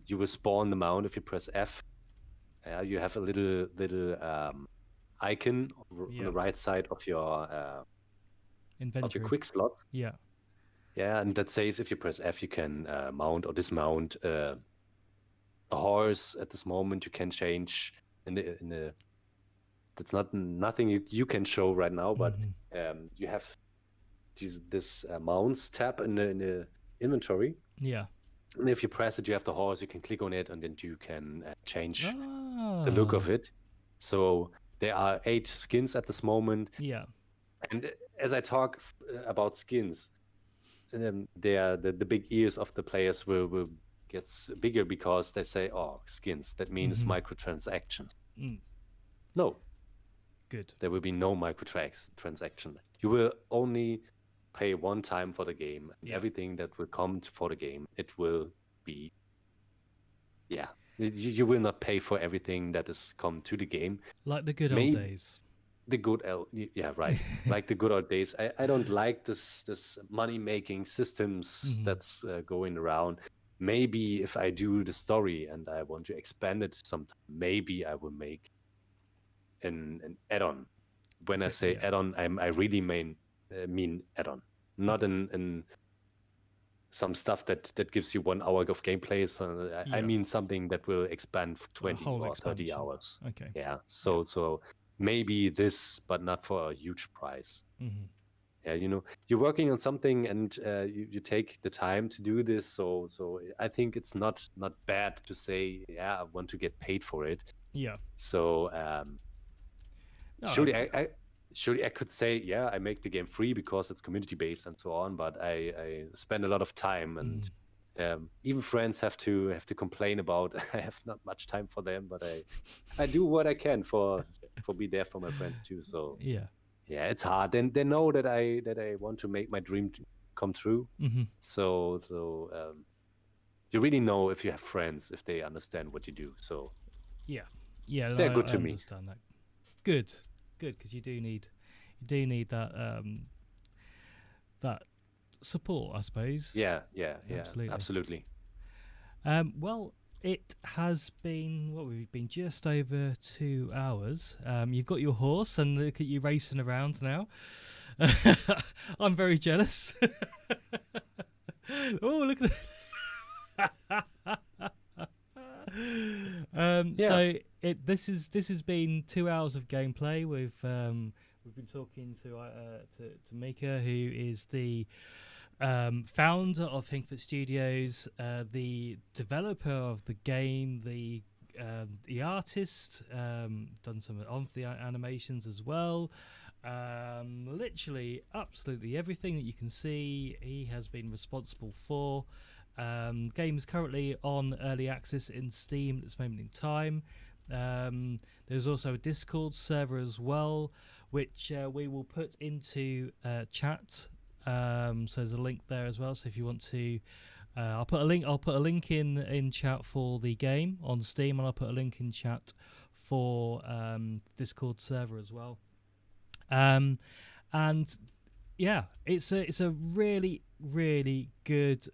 you will spawn the mount if you press F. You have a little icon on
Yeah.
the right side of your
Inventory.
quick slot.
Yeah.
Yeah, and that says if you press F, you can mount or dismount a horse. At this moment, you can change in the that's not nothing you can show right now, but you have this mounts tab in the inventory.
Yeah.
And if you press it, you have the horse. You can click on it, and then you can change
Ah.
the look of it. So there are 8 skins at this moment.
Yeah.
And as I talk about skins, the big ears of the players will gets bigger because they say, "Oh, skins. That means microtransactions." No,
Good.
there will be no microtransaction. You will only pay one time for the game.
Yeah.
Everything that will come for the game, it will be. Yeah, you will not pay for everything that has come to the game.
Like the good old days.
The good yeah, right. Like the good old days. I don't like this money making systems that's going around. Maybe if I do the story and I want to expand it sometime, maybe I will make an add-on. When I say add-on, I really mean add-on, not in some stuff that gives you 1 hour of gameplay. So I mean something that will expand for 20 or 30 hours.
Okay.
Yeah. So maybe this, but not for a huge price. Yeah, you're working on something and you take the time to do this. So I think it's not bad to say, yeah, I want to get paid for it.
Yeah.
So surely I could say, yeah, I make the game free because it's community based and so on. But I spend a lot of time, and even friends have to complain about I have not much time for them, but I do what I can for be there for my friends too. So yeah, it's hard. And they know that I want to make my dream come true. So you really know if you have friends, if they understand what you do. So
yeah,
they're good to me.
I understand that. Good, because you do need that that support, I suppose.
Yeah, absolutely.
Well, it has been we've been just over 2 hours. You've got your horse, and look at you racing around now. I'm very jealous. Oh, look at that. So this has been 2 hours of gameplay. We've been talking to Mika, who is the founder of Hingford Studios, the developer of the game, the artist, done some of the animations as well. Literally, absolutely everything that you can see, he has been responsible for. Game is currently on early access in Steam at this moment in time. There's also a Discord server as well, which we will put into chat. So there's a link there as well. So if you want to, I'll put a link in chat for the game on Steam, and I'll put a link in chat for Discord server as well. And yeah, it's a really, really good.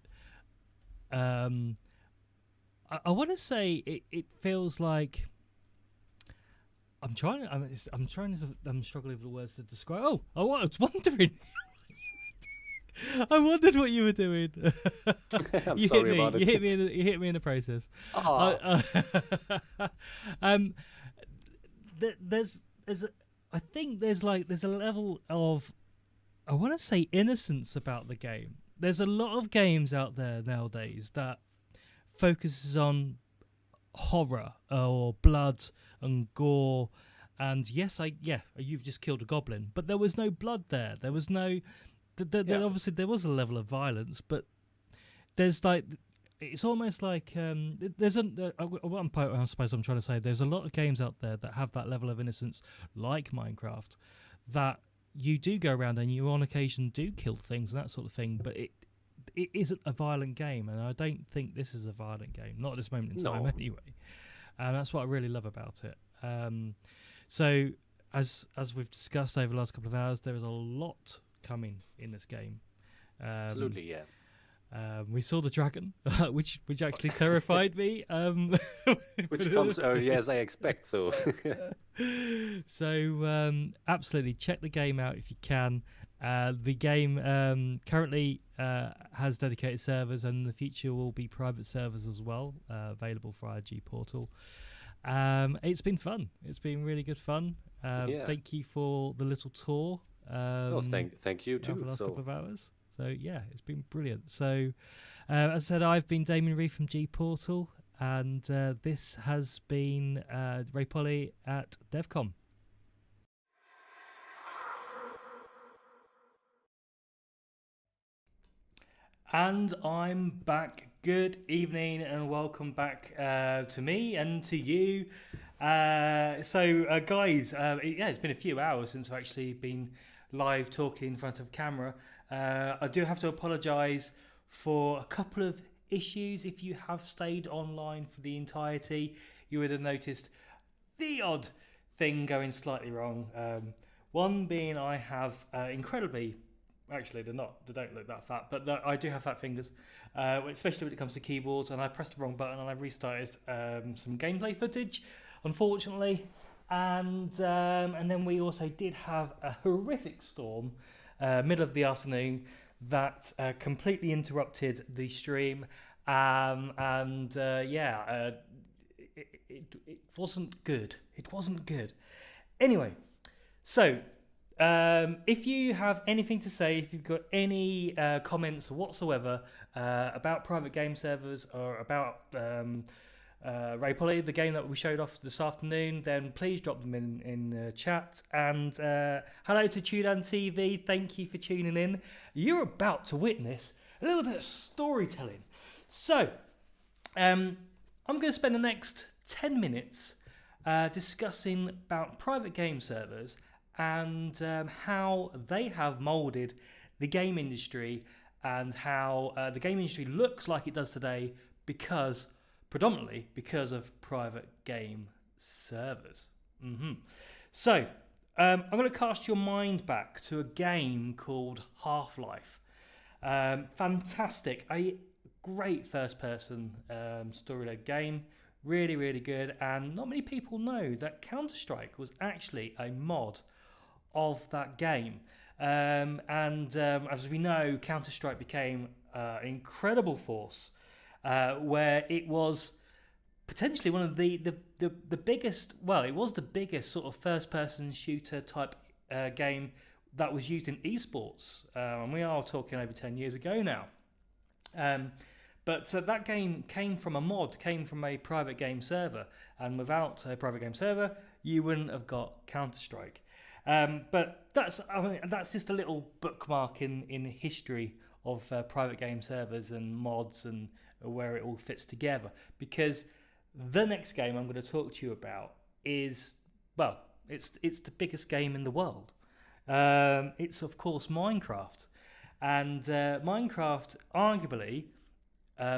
I want to say it feels like I'm struggling with the words to describe. Oh, I was wondering. I wondered what you were doing.
I'm sorry about it.
You hit me in the process. I think there's a level of, I want to say, innocence about the game. There's a lot of games out there nowadays that focuses on horror or blood and gore, and you've just killed a goblin, but there was no blood there. There was no. Obviously, there was a level of violence, but there's it's almost like I suppose I'm trying to say there's a lot of games out there that have that level of innocence, like Minecraft, that you do go around and you on occasion do kill things and that sort of thing, but it isn't a violent game, and I don't think this is a violent game, not at this moment in time anyway. And that's what I really love about it. So as we've discussed over the last couple of hours, there is a lot coming in this game.
Absolutely, yeah.
We saw the dragon, which actually terrified me.
Which comes early as I expect. So,
absolutely check the game out if you can. The game currently has dedicated servers, and in the future will be private servers as well, available for our GPORTAL. It's been fun. It's been really good fun.
Yeah.
Thank you for the little tour.
No, thank you
over
too.
the last
So
couple of hours. So yeah, it's been brilliant. So as I said, I've been Damien Reed from GPORTAL, and this has been Ray Polly at Devcom. And I'm back. Good evening and welcome back to me and to you. Guys, it's been a few hours since I've actually been live talking in front of camera. I do have to apologise for a couple of issues. If you have stayed online for the entirety, you would have noticed the odd thing going slightly wrong. One being I have incredibly... Actually, they don't look that fat, but I do have fat fingers, especially when it comes to keyboards. And I pressed the wrong button, and I restarted some gameplay footage, unfortunately. And then we also did have a horrific storm, middle of the afternoon, that completely interrupted the stream. It wasn't good. It wasn't good. Anyway, so. If you have anything to say, if you've got any comments whatsoever about private game servers or about Ray Polly, the game that we showed off this afternoon, then please drop them in the chat. And hello to Tudan TV, thank you for tuning in. You're about to witness a little bit of storytelling. So, I'm going to spend the next 10 minutes discussing about private game servers and how they have moulded the game industry and how the game industry looks like it does today predominantly because of private game servers. So, I'm going to cast your mind back to a game called Half-Life. Fantastic, a great first-person story-led game. Really, really good, and not many people know that Counter-Strike was actually a mod of that game. As we know, Counter-Strike became an incredible force where it was potentially one of the biggest, well, it was the biggest sort of first-person shooter type game that was used in esports. And we are talking over 10 years ago now. But that game came from a mod, came from a private game server. And without a private game server, you wouldn't have got Counter-Strike. But that's just a little bookmark in the history of private game servers and mods and where it all fits together. Because the next game I'm going to talk to you about is, well, it's the biggest game in the world. It's of course Minecraft, and Minecraft arguably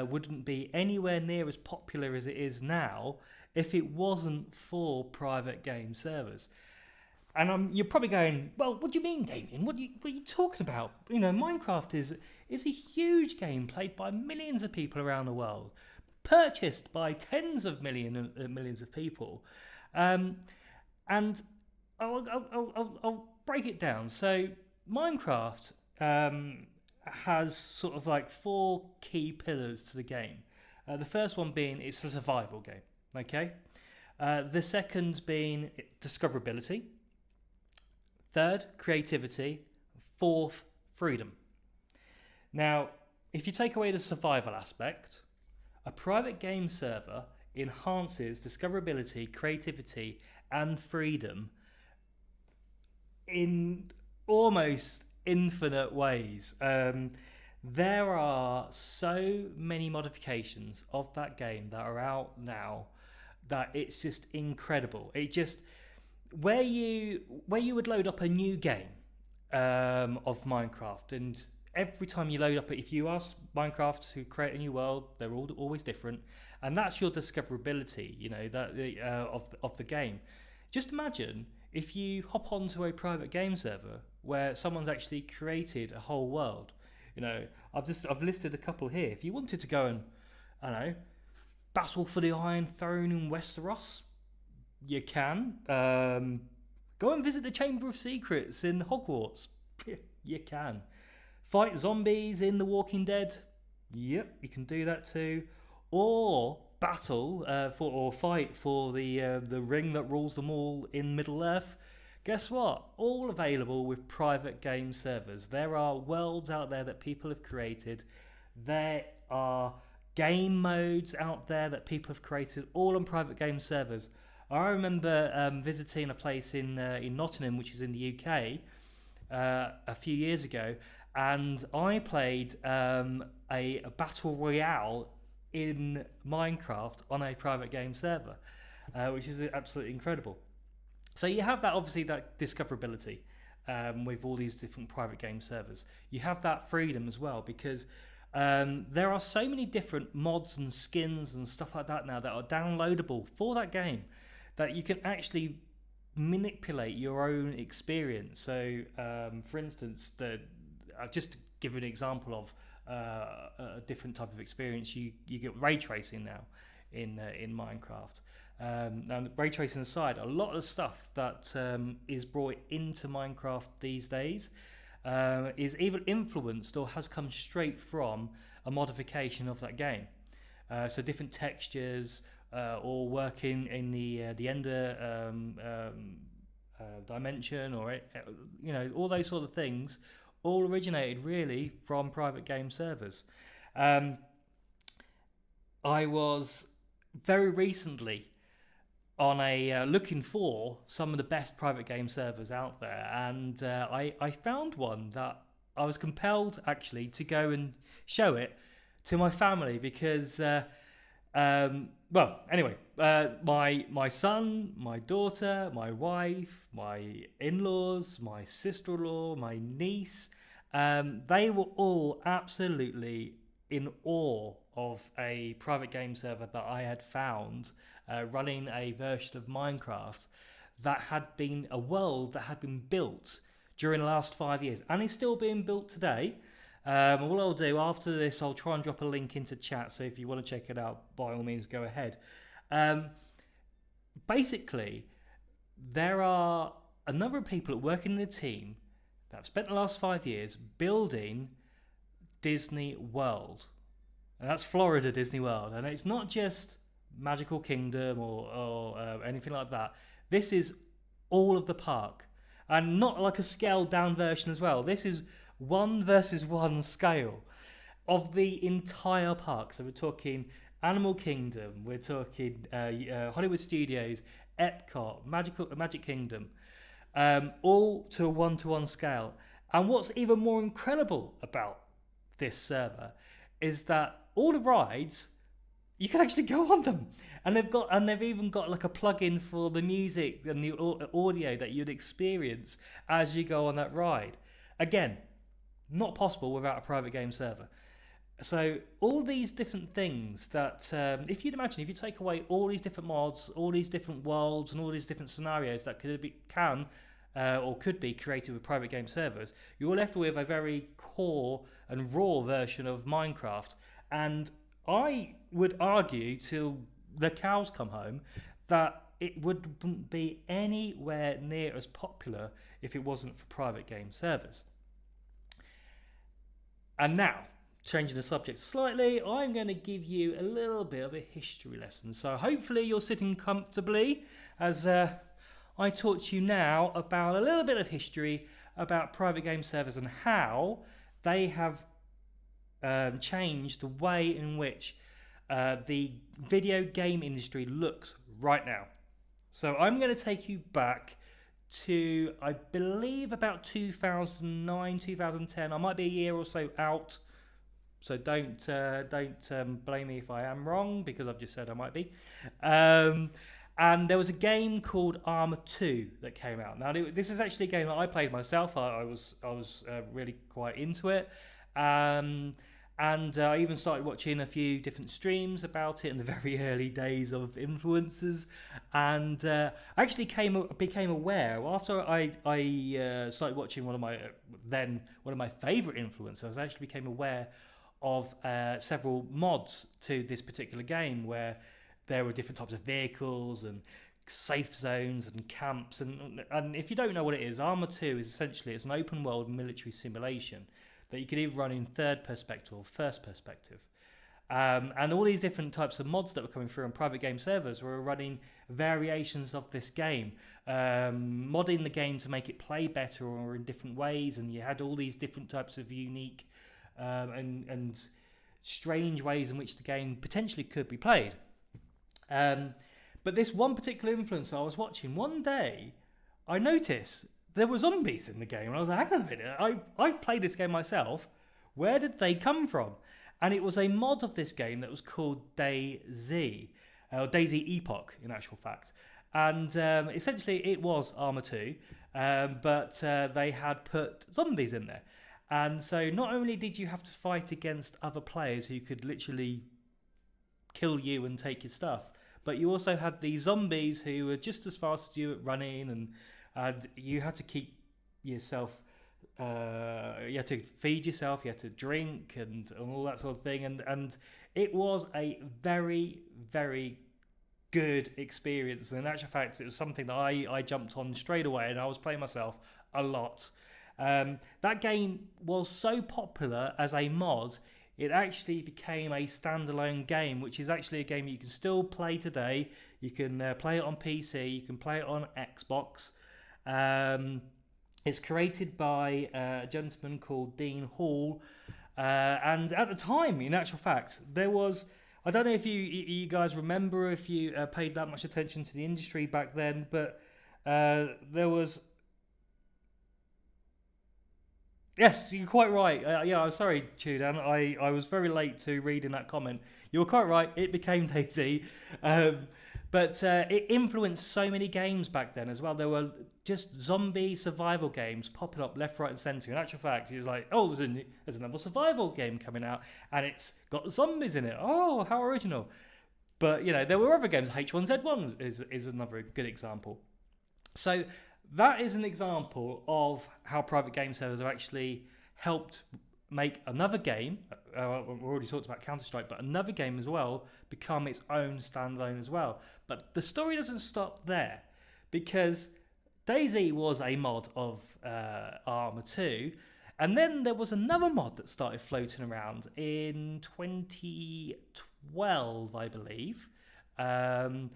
wouldn't be anywhere near as popular as it is now if it wasn't for private game servers. And you're probably going, well, what do you mean, Damien? What are you talking about? You know, Minecraft is a huge game played by millions of people around the world, purchased by tens of millions of people, and I'll break it down. So Minecraft has sort of like 4 key pillars to the game. The first one being it's a survival game. Okay. The second being discoverability. Third, creativity. Fourth, freedom. Now, if you take away the survival aspect, a private game server enhances discoverability, creativity, and freedom in almost infinite ways. There are so many modifications of that game that are out now that it's just incredible. It just where you would load up a new game of Minecraft, and every time you load up, if you ask Minecraft to create a new world, they're all always different, and that's your discoverability, you know, that of the game. Just imagine if you hop onto a private game server where someone's actually created a whole world. You know, I've listed a couple here. If you wanted to go and, I don't know, battle for the Iron Throne in Westeros, you can. Go and visit the Chamber of Secrets in Hogwarts. You can. Fight zombies in The Walking Dead. Yep, you can do that too. Or battle or fight for the ring that rules them all in Middle Earth. Guess what? All available with private game servers. There are worlds out there that people have created. There are game modes out there that people have created, all on private game servers. I remember visiting a place in Nottingham, which is in the UK, a few years ago, and I played a battle royale in Minecraft on a private game server, which is absolutely incredible. So you have that, obviously, that discoverability with all these different private game servers. You have that freedom as well, because there are so many different mods and skins and stuff like that now that are downloadable for that game, that you can actually manipulate your own experience. So, for instance, just to give an example of a different type of experience, you get ray tracing now in Minecraft. Now, ray tracing aside, a lot of the stuff that is brought into Minecraft these days is either influenced or has come straight from a modification of that game. So different textures, or working in the Ender dimension, or all those sort of things, all originated really from private game servers. I was very recently on a looking for some of the best private game servers out there, and I found one that I was compelled actually to go and show it to my family, because my son, my daughter, my wife, my in-laws, my sister-in-law, my niece, they were all absolutely in awe of a private game server that I had found running a version of Minecraft that had been a world that had been built during the last 5 years and is still being built today. What I'll do after this, I'll try and drop a link into chat, so if you want to check it out, by all means go ahead. Basically, there are a number of people working in a team that have spent the last 5 years building Disney World, and that's Florida Disney World, and it's not just Magical Kingdom or anything like that. This is all of the park, and not like a scaled down version as well. This is 1:1 scale of the entire park. So we're talking Animal Kingdom, we're talking Hollywood Studios, Epcot, Magic Kingdom, all to a 1:1 scale. And what's even more incredible about this server is that all the rides, you can actually go on them, and they've even got like a plug-in for the music and the audio that you'd experience as you go on that ride. Again, not possible without a private game server. So all these different things that, if you take away all these different mods, all these different worlds, and all these different scenarios that could be created with private game servers, you're left with a very core and raw version of Minecraft. And I would argue till the cows come home that it wouldn't be anywhere near as popular if it wasn't for private game servers. And now, changing the subject slightly, I'm going to give you a little bit of a history lesson. So hopefully you're sitting comfortably as I talk to you now about a little bit of history about private game servers and how they have changed the way in which the video game industry looks right now. So I'm going to take you back to, I believe, about 2009, 2010. I might be a year or so out, so don't blame me if I am wrong, because I've just said I might be. And there was a game called Arma 2 that came out. Now, this is actually a game that I played myself. I was really quite into it. And I even started watching a few different streams about it in the very early days of influencers, and I actually became aware after I started watching one of my favorite influencers. I actually became aware of several mods to this particular game, where there were different types of vehicles and safe zones and camps, and if you don't know what it is, Arma 2 is essentially, it's an open world military simulation that you could either run in third perspective or first perspective. And all these different types of mods that were coming through on private game servers were running variations of this game, modding the game to make it play better or in different ways. And you had all these different types of unique and strange ways in which the game potentially could be played. But this one particular influencer I was watching, one day I noticed there were zombies in the game. And I was like, hang on a minute, I've played this game myself. Where did they come from? And it was a mod of this game that was called DayZ, or DayZ Epoch in actual fact. And essentially it was Arma 2, but they had put zombies in there. And so not only did you have to fight against other players who could literally kill you and take your stuff, but you also had these zombies who were just as fast as you at running, and you had to keep yourself, you had to feed yourself, you had to drink and all that sort of thing, and it was a very, very good experience. And in actual fact, it was something that I jumped on straight away, and I was playing myself a lot. That game was so popular as a mod, it actually became a standalone game, which is actually a game you can still play today. You can play it on PC, you can play it on Xbox. It's created by a gentleman called Dean Hall, and at the time, in actual fact, there was, I don't know if you guys remember, if you paid that much attention to the industry back then, but there was... Yes, you're quite right. Yeah, I'm sorry, Chudan. I was very late to reading that comment. You were quite right. It became DayZ. But it influenced so many games back then as well. There were just zombie survival games popping up left, right, and centre. In actual fact, it was like, oh, there's another survival game coming out, and it's got zombies in it. Oh, how original. But, you know, there were other games. H1Z1 is another good example. So that is an example of how private game servers have actually helped make another game, we already talked about Counter-Strike, but another game as well become its own standalone as well. But the story doesn't stop there, because DayZ was a mod of Arma 2, and then there was another mod that started floating around in 2012, I believe, and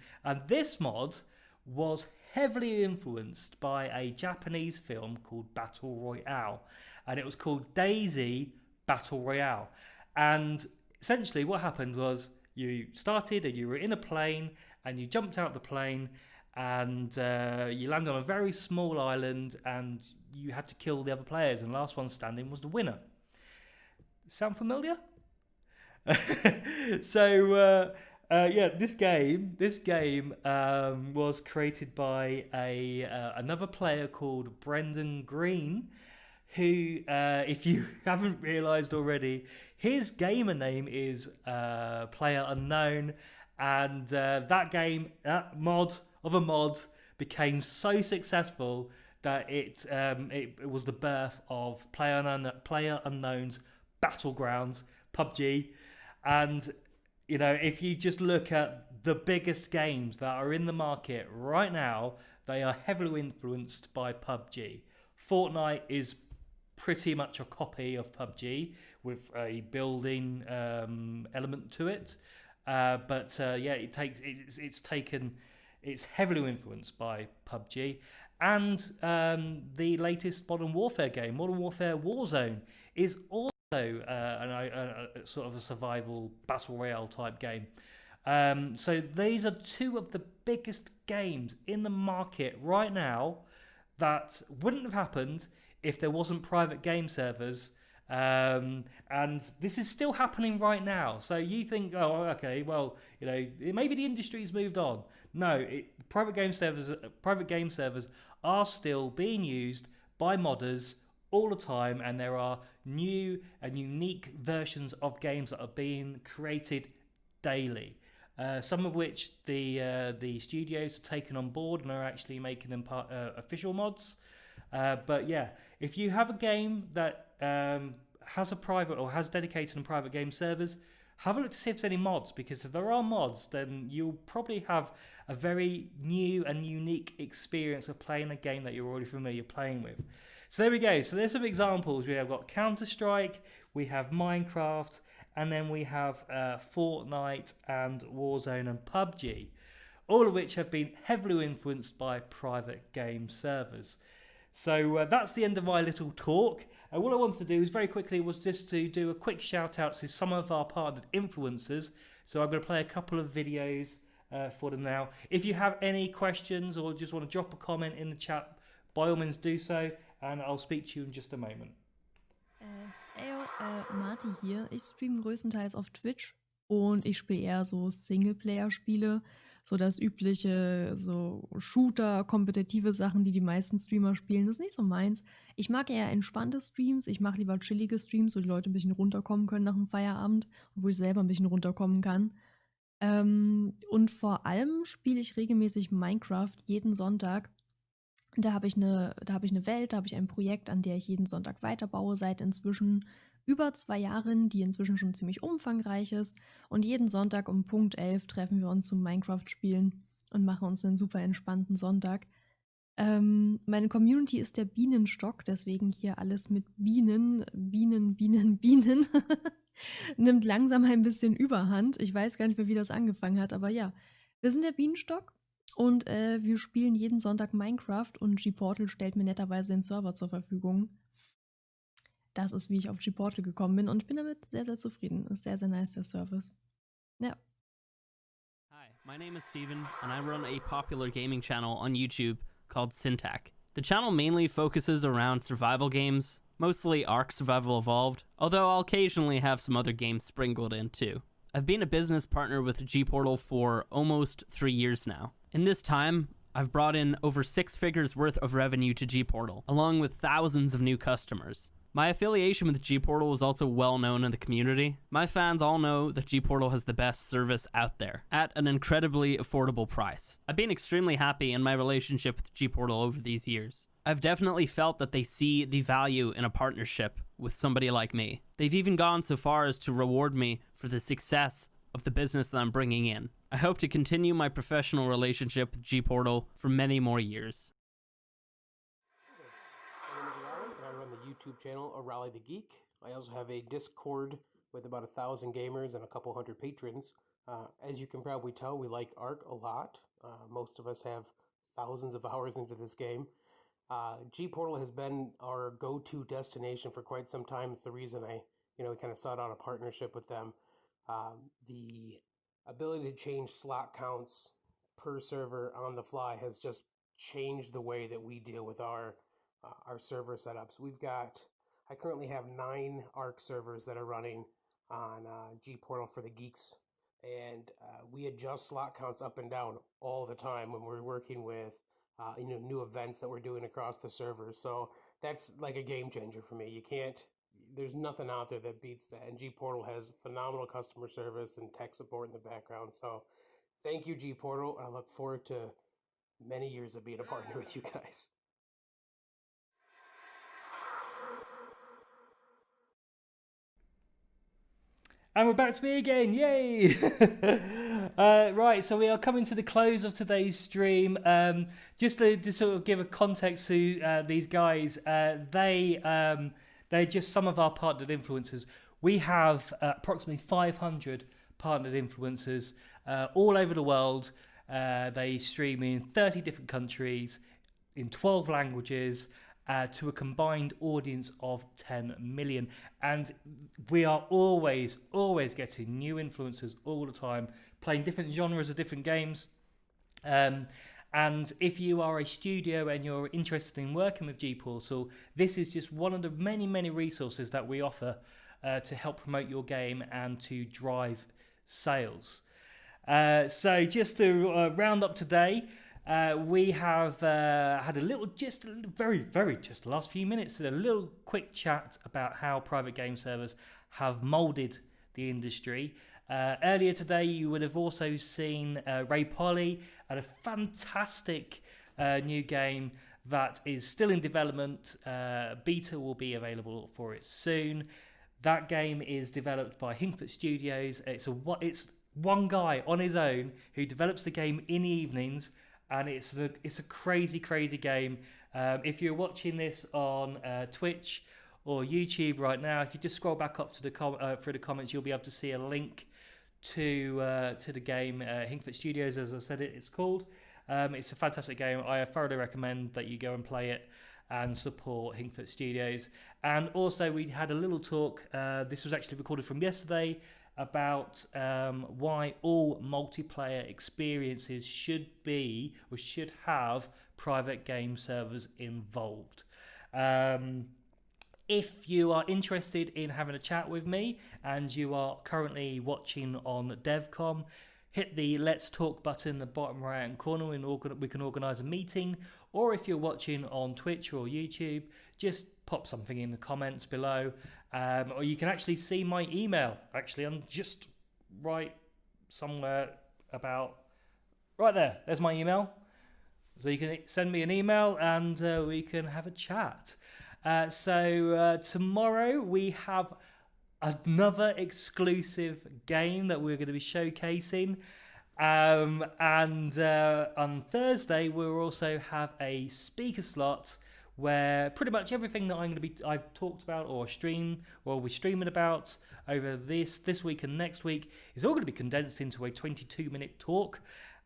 this mod was heavily influenced by a Japanese film called Battle Royale, and it was called DayZ Battle Royale. And essentially what happened was you started and you were in a plane, and you jumped out of the plane, and you landed on a very small island, and you had to kill the other players, and the last one standing was the winner. Sound familiar? So yeah, this game was created by another player called Brendan Green, who, if you haven't realised already, his gamer name is Player Unknown, and that mod of a mod became so successful that it was the birth of Player Unknown's Battlegrounds, PUBG. And you know, if you just look at the biggest games that are in the market right now, they are heavily influenced by PUBG. Fortnite is pretty much a copy of PUBG with a building element to it, but yeah, it's heavily influenced by PUBG. And the latest Modern Warfare game, Modern Warfare Warzone, is also a sort of a survival battle royale type game. So these are two of the biggest games in the market right now that wouldn't have happened if there wasn't private game servers. And this is still happening right now. So you think, oh, okay, well, you know, maybe the industry's moved on. No, private game servers are still being used by modders all the time, and there are new and unique versions of games that are being created daily. Some of which the studios have taken on board and are actually making them official mods. But yeah, if you have a game that has a private or has dedicated and private game servers, have a look to see if there's any mods, because if there are mods, then you'll probably have a very new and unique experience of playing a game that you're already familiar playing with. So there we go. So there's some examples. We have got Counter-Strike, we have Minecraft, and then we have Fortnite and Warzone and PUBG, all of which have been heavily influenced by private game servers. So that's the end of my little talk. What I wanted to do is very quickly was just to do a quick shout out to some of our partnered influencers. So I'm going to play a couple of videos for them now. If you have any questions or just want to drop a comment in the chat, by all means do so, and I'll speak to you in just a moment.
Marty hier. Ich streame größtenteils auf Twitch und ich spiele eher so Singleplayer-Spiele, so das übliche, so Shooter, kompetitive Sachen, die meisten Streamer spielen. Das ist nicht so meins. Ich mag eher entspannte Streams. Ich mache lieber chillige Streams, wo die Leute ein bisschen runterkommen können nach dem Feierabend und wo ich selber ein bisschen runterkommen kann. Und vor allem spiele ich regelmäßig Minecraft jeden Sonntag. Da habe ich eine Welt, da habe ich ein Projekt, an der ich jeden Sonntag weiterbaue, seit inzwischen über 2 Jahren, die inzwischen schon ziemlich umfangreich ist. Und jeden Sonntag um Punkt 11 treffen wir uns zum Minecraft-Spielen und machen uns einen super entspannten Sonntag. Meine Community ist der Bienenstock, deswegen hier alles mit Bienen. Nimmt langsam ein bisschen Überhand. Ich weiß gar nicht mehr, wie das angefangen hat, aber ja, wir sind der Bienenstock. Und wir spielen jeden Sonntag Minecraft und GPORTAL stellt mir netterweise den Server zur Verfügung. Das ist, wie ich auf GPORTAL gekommen bin und ich bin damit sehr, sehr zufrieden. Ist sehr, sehr nice, der Service. Ja.
Hi, my name is Steven and I run a popular gaming channel on YouTube called Syntac. The channel mainly focuses around survival games, mostly Ark Survival Evolved, although I'll occasionally have some other games sprinkled in too. I've been a business partner with GPORTAL for almost 3 years now. In this time, I've brought in over 6 figures worth of revenue to GPORTAL, along with thousands of new customers. My affiliation with GPORTAL is also well known in the community. My fans all know that GPORTAL has the best service out there, at an incredibly affordable price. I've been extremely happy in my relationship with GPORTAL over these years. I've definitely felt that they see the value in a partnership with somebody like me. They've even gone so far as to reward me for the success of the business that I'm bringing in. I hope to continue my professional relationship with GPORTAL for many more years.
My name is Raleigh, and I run the YouTube channel Raleigh the Geek. I also have a Discord with about 1,000 gamers and a couple hundred patrons. As you can probably tell, we like Ark a lot. Most of us have thousands of hours into this game. GPORTAL has been our go-to destination for quite some time. It's the reason we kind of sought out a partnership with them. The ability to change slot counts per server on the fly has just changed the way that we deal with our server setups. I currently have 9 Ark servers that are running on GPORTAL for the geeks, and we adjust slot counts up and down all the time when we're working with new events that we're doing across the servers. So that's like a game changer for me. There's nothing out there that beats that. And GPORTAL has phenomenal customer service and tech support in the background. So thank you, GPORTAL. I look forward to many years of being a partner with you guys.
And we're back to me again, yay! Right, so we are coming to the close of today's stream. Just to sort of give a context to these guys, they're just some of our partnered influencers. We have approximately 500 partnered influencers all over the world. They stream in 30 different countries, in 12 languages, to a combined audience of 10 million. And we are always getting new influencers all the time, playing different genres of different games. And if you are a studio and you're interested in working with GPORTAL, this is just one of the many resources that we offer to help promote your game and to drive sales. So just to round up today, we have had just the last few minutes, a little quick chat about how private game servers have molded the industry. Earlier today, you would have also seen Ray Polly at a fantastic new game that is still in development. Beta will be available for it soon. That game is developed by Hinkfoot Studios. It's one guy on his own who develops the game in the evenings, and it's a crazy game. If you're watching this on Twitch or YouTube right now, if you just scroll back up to the through the comments, you'll be able to see a link to the game, Hinkfoot Studios, as I said it's called. It's a fantastic game. I thoroughly recommend that you go and play it and support Hinkfoot Studios. And also, we had a little talk, this was actually recorded from yesterday, about why all multiplayer experiences should be or should have private game servers involved. If you are interested in having a chat with me and you are currently watching on Devcom, hit the Let's Talk button in the bottom right hand corner and we can organise a meeting. Or if you're watching on Twitch or YouTube, just pop something in the comments below. Or you can actually see my email. Actually, I'm just right somewhere about right there. There's my email. So you can send me an email and we can have a chat. So tomorrow we have another exclusive game that we're going to be showcasing. And on Thursday we'll also have a speaker slot where pretty much everything that I've talked about or we're streaming about over this week and next week is all going to be condensed into a 22-minute talk.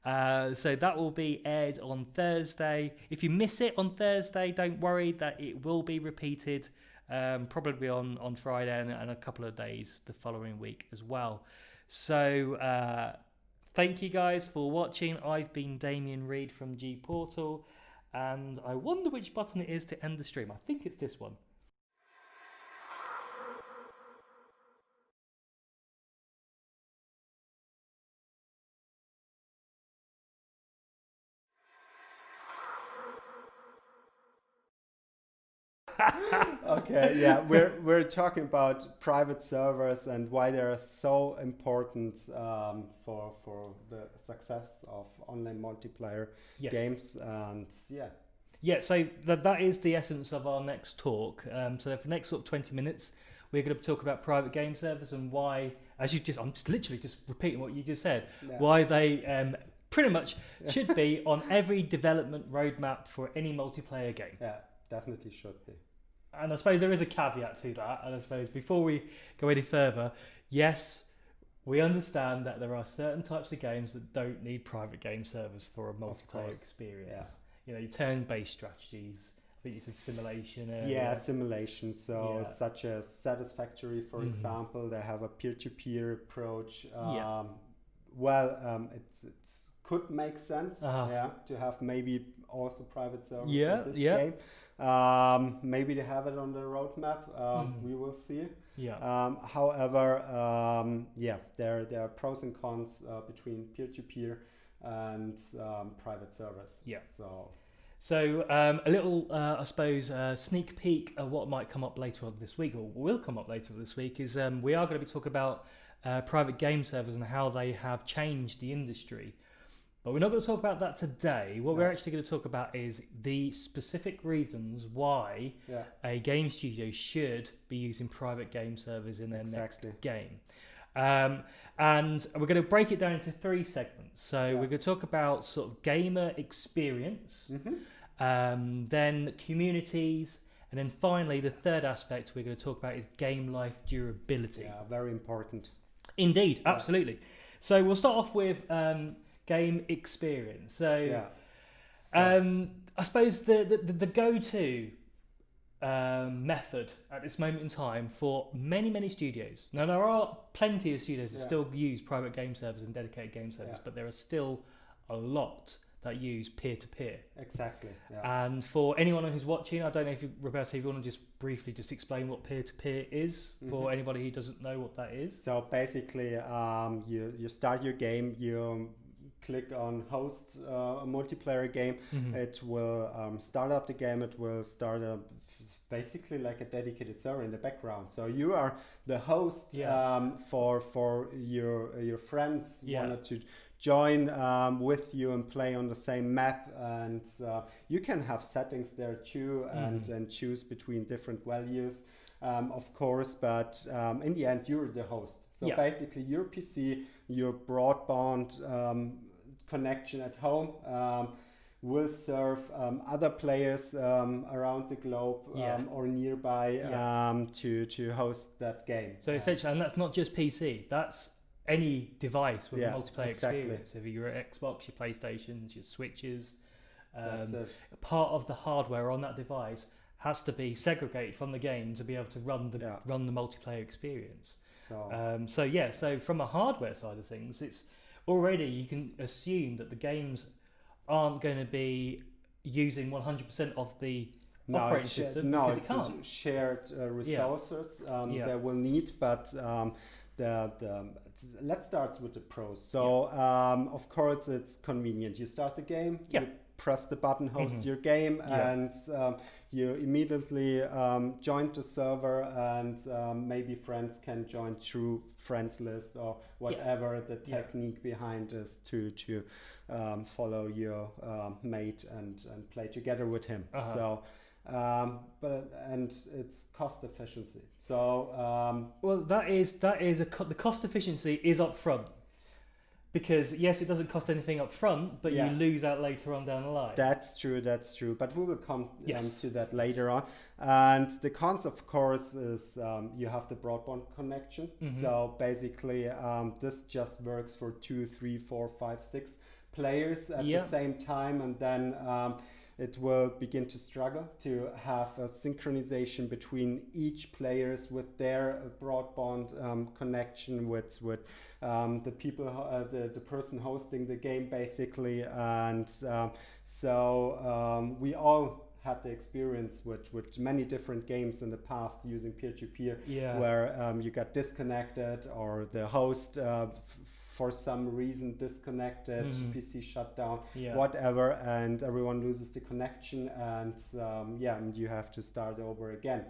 So that will be aired on Thursday. If you miss it on Thursday, don't worry, that it will be repeated probably on Friday and a couple of days the following week as well. So thank you guys for watching. I've been Damien Reed from GPORTAL, and I wonder which button it is to end the stream. I think it's this one.
Okay, yeah, we're talking about private servers and why they are so important for the success of online multiplayer games, and
so that is the essence of our next talk. So for the next sort of 20 minutes, we're going to talk about private game servers and why, I'm just literally just repeating what you just said, why they pretty much should be on every development roadmap for any multiplayer game.
Yeah, definitely should be.
And I suppose there is a caveat to that. And I suppose before we go any further, yes, we understand that there are certain types of games that don't need private game servers for a multiplayer experience.
Yeah.
You know, your turn-based strategies. I think you said simulation.
Yeah, simulation. So such as Satisfactory, for example, they have a peer-to-peer approach. It could make sense. To have maybe also private servers for this game. Maybe they have it on the roadmap. We will see. However, there are pros and cons between peer-to-peer and private servers.
So a little, I suppose, sneak peek of what might come up later on this week, or will come up later this week, is we are going to be talking about private game servers and how they have changed the industry. But we're not going to talk about that today. What we're actually going to talk about is the specific reasons why a game studio should be using private game servers in their next game. And we're going to break it down into 3 segments. So we're going to talk about sort of gamer experience, then communities, and then finally the third aspect we're going to talk about is game life durability.
Yeah, very important.
Indeed, absolutely. So we'll start off with game experience. So, I suppose the go-to method at this moment in time for many studios. Now there are plenty of studios that still use private game servers and dedicated game servers, but there are still a lot that use peer-to-peer.
Exactly.
And for anyone who's watching, I don't know if Roberto, if you want to just briefly explain what peer-to-peer is for anybody who doesn't know what that is.
So basically, you start your game, you click on host a multiplayer game. It will start up the game. It will start up basically like a dedicated server in the background. So you are the host for your friends wanted to join with you and play on the same map, and you can have settings there too, and choose between different values, of course, but in the end you're the host. So basically your PC, your broadband connection at home will serve other players around the globe or nearby to host that game.
So essentially, and that's not just PC, that's any device with a multiplayer experience. If you're at Xbox, your PlayStations, your Switches, part of the hardware on that device has to be segregated from the game to be able to run the multiplayer experience. So from a hardware side of things, it's already, you can assume that the games aren't going to be using 100% of the operating system.
No,
because it can't.
Shared resources they will need, but let's start with the pros. So of course it's convenient. You start the game, you press the button, host your game, and you immediately join the server, and maybe friends can join through friends list or whatever the technique behind is to follow your mate and play together with him. So and it's cost efficiency. So
the cost efficiency is up front. Because yes, it doesn't cost anything up front, but you lose out later on down the line.
That's true. But we will come to that later on. And the cons, of course, is you have the broadband connection. So basically, this just works for 2, 3, 4, 5, 6 players at the same time, and then it will begin to struggle to have a synchronization between each players with their broadband connection with the people, the person hosting the game, basically. And so we all had the experience with many different games in the past using peer-to-peer, where you got disconnected, or the host for some reason disconnected, PC shut down, whatever, and everyone loses the connection, and and you have to start over again.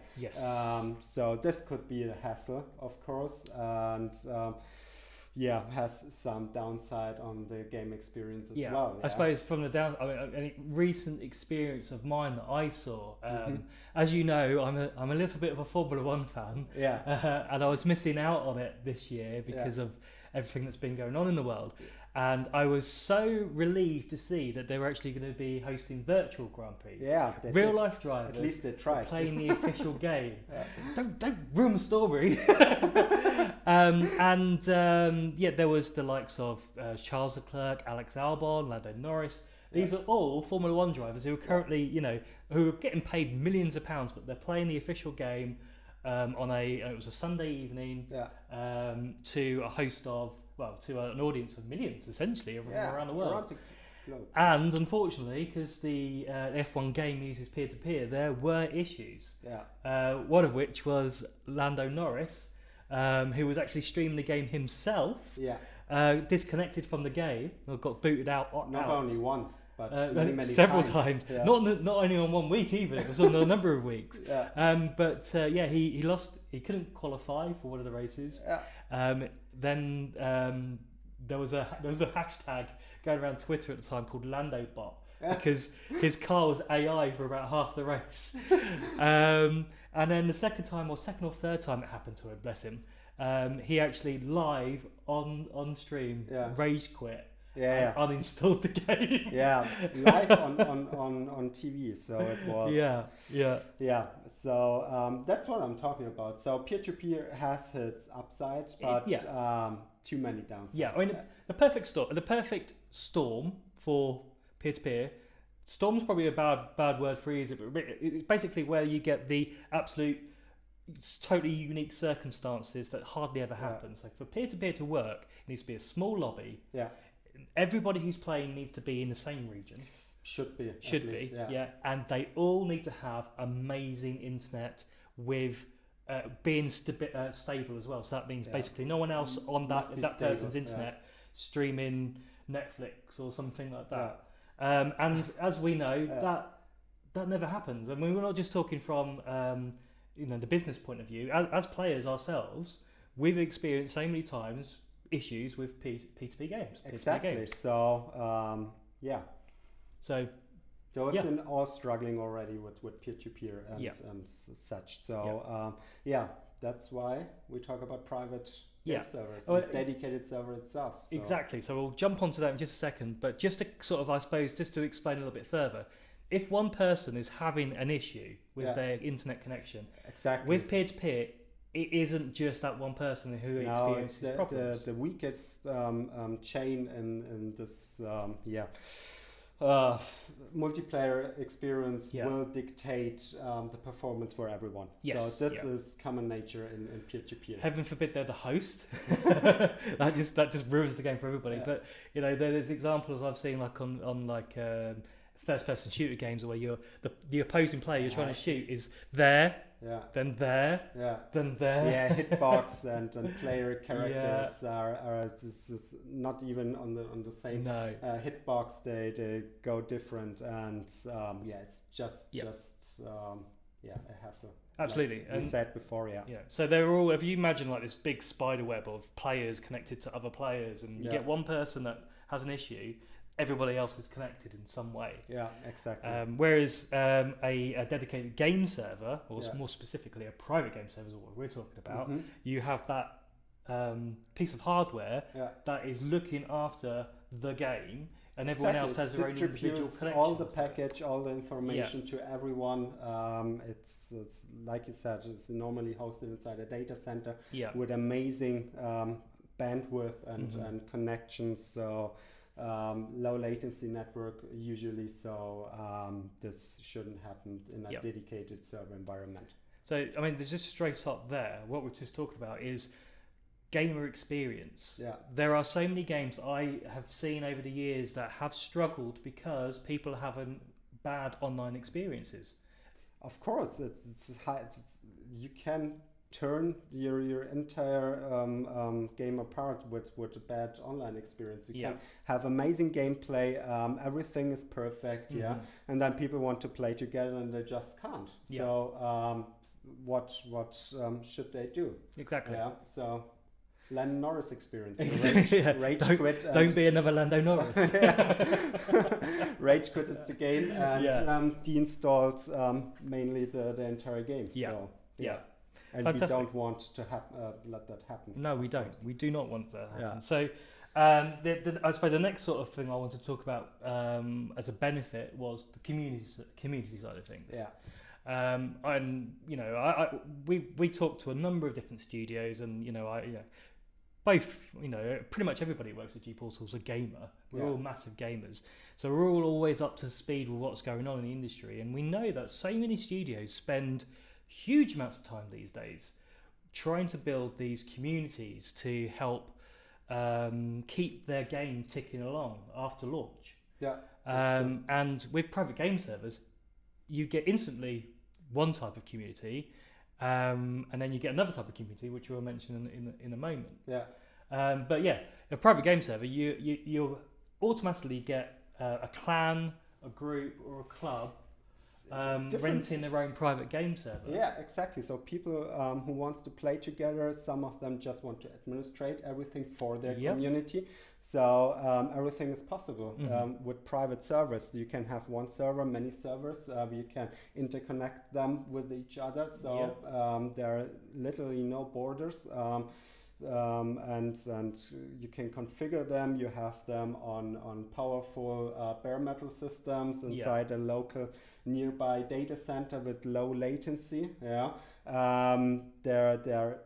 So this could be a hassle, of course, and has some downside on the game experience as well.
I suppose from the a recent experience of mine that I saw, as you know, I'm a little bit of a Formula One fan, and I was missing out on it this year because of everything that's been going on in the world. And I was so relieved to see that they were actually going to be hosting virtual Grand Prix. Real life drivers.
At least they tried.
Playing the official game. Don't ruin the story. There was the likes of Charles Leclerc, Alex Albon, Lando Norris. These are all Formula One drivers who are currently, who are getting paid millions of pounds, but they're playing the official game it was a Sunday evening to a host of, to an audience of millions, essentially, around the world. And unfortunately, because the F1 game uses peer-to-peer, there were issues. One of which was Lando Norris, who was actually streaming the game himself, disconnected from the game, or got booted out.
Not only once, but many
several times. Not only on 1 week either. It was on a number of weeks. He lost. He couldn't qualify for one of the races. Then there was a hashtag going around Twitter at the time called LandoBot, because his car was AI for about half the race. And then the second or third time it happened to him, bless him, he actually live on stream rage quit. And uninstalled the game.
Live on TV. So it was. So that's what I'm talking about. So peer-to-peer has its upsides, but too many downsides.
I mean, the perfect storm for peer-to-peer. Storm's probably a bad word for it. It's basically where you get the absolute, totally unique circumstances that hardly ever happen. So for peer-to-peer to work, it needs to be a small lobby. Everybody who's playing needs to be in the same region.
Should be.
And they all need to have amazing internet with being stable as well. So that means basically no one else on that person's internet streaming Netflix or something like that. And as we know, that never happens. I mean, we're not just talking from the business point of view. As players ourselves, we've experienced so many times issues with P2P games.
Exactly.
Games.
So
So
we've been all struggling already with peer-to-peer and such. So that's why we talk about private game servers,
Well,
a dedicated server itself. So.
Exactly. So we'll jump onto that in just a second. But just to sort of, I suppose, just to explain a little bit further, if one person is having an issue with their internet connection, with peer-to-peer, it isn't just that one person who experiences problems.
The weakest chain in this multiplayer experience will dictate the performance for everyone.
Yes,
so this is common nature in peer-to-peer.
Heaven forbid they're the host. that just ruins the game for everybody.
Yeah.
But you know, there's examples I've seen like on like first-person shooter games where the opposing player you're trying to shoot is there. Then there. Then there.
Yeah, hitbox and player characters are this is not even on the same hitbox. They go different, and it's just a hassle.
Absolutely.
Like we said before,
So they're all. If you imagine like this big spider web of players connected to other players, and you get one person that has an issue, everybody else is connected in some way.
Yeah, exactly.
Whereas a dedicated game server, or more specifically a private game server is what we're talking about, you have that piece of hardware that is looking after the game, and everyone else has their own individual connection.
All the package, all the information to everyone. It's like you said, it's normally hosted inside a data center with amazing bandwidth and connections. So low latency network usually, so this shouldn't happen in a dedicated server environment.
So I mean, there's just straight up there, what we're just talking about is gamer experience. There are so many games I have seen over the years that have struggled because people are having bad online experiences.
Of course, you can turn your entire game apart with a bad online experience. You can have amazing gameplay, everything is perfect, and then people want to play together and they just can't. So what should they do?
Exactly.
So Lando Norris experience.
Rage quit. Don't be another Lando Norris.
Rage quit the game and deinstalled mainly the entire game. And
fantastic.
we don't want to let that happen.
No, we don't. We do not want that to happen. So I suppose the next sort of thing I want to talk about as a benefit was the community side of things. And you know, we talked to a number of different studios, and both, pretty much everybody who works at GPORTAL is a gamer. We're all massive gamers, so we're all always up to speed with what's going on in the industry, and we know that so many studios spend huge amounts of time these days trying to build these communities to help keep their game ticking along after launch. And with private game servers, you get instantly one type of community, and then you get another type of community, which we'll mention in a moment. But a private game server, you automatically get a clan, a group, or a club renting their own private game server.
Yeah, exactly. So people who wants to play together, some of them just want to administrate everything for their community. So everything is possible with private servers. You can have one server, many servers. You can interconnect them with each other. So there are literally no borders. And you can configure them. You have them on powerful bare metal systems inside a local nearby data center with low latency. There are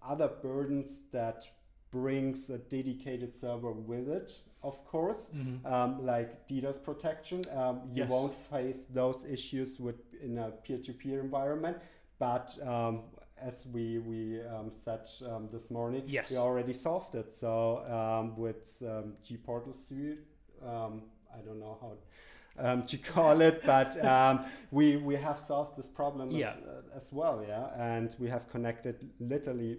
other burdens that brings a dedicated server with it, of course, like DDoS protection. You won't face those issues in a peer-to-peer environment, but as we said this morning, we already solved it. So with GPORTAL Suite, I don't know how to call it, but we have solved this problem as well, and we have connected literally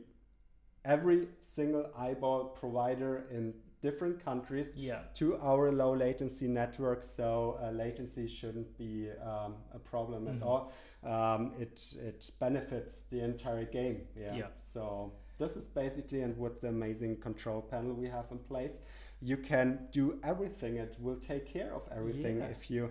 every single eyeball provider in different countries to our low latency network, so latency shouldn't be a problem at all. It benefits the entire game. So this is basically, and with the amazing control panel we have in place, you can do everything. It will take care of everything.
Yeah.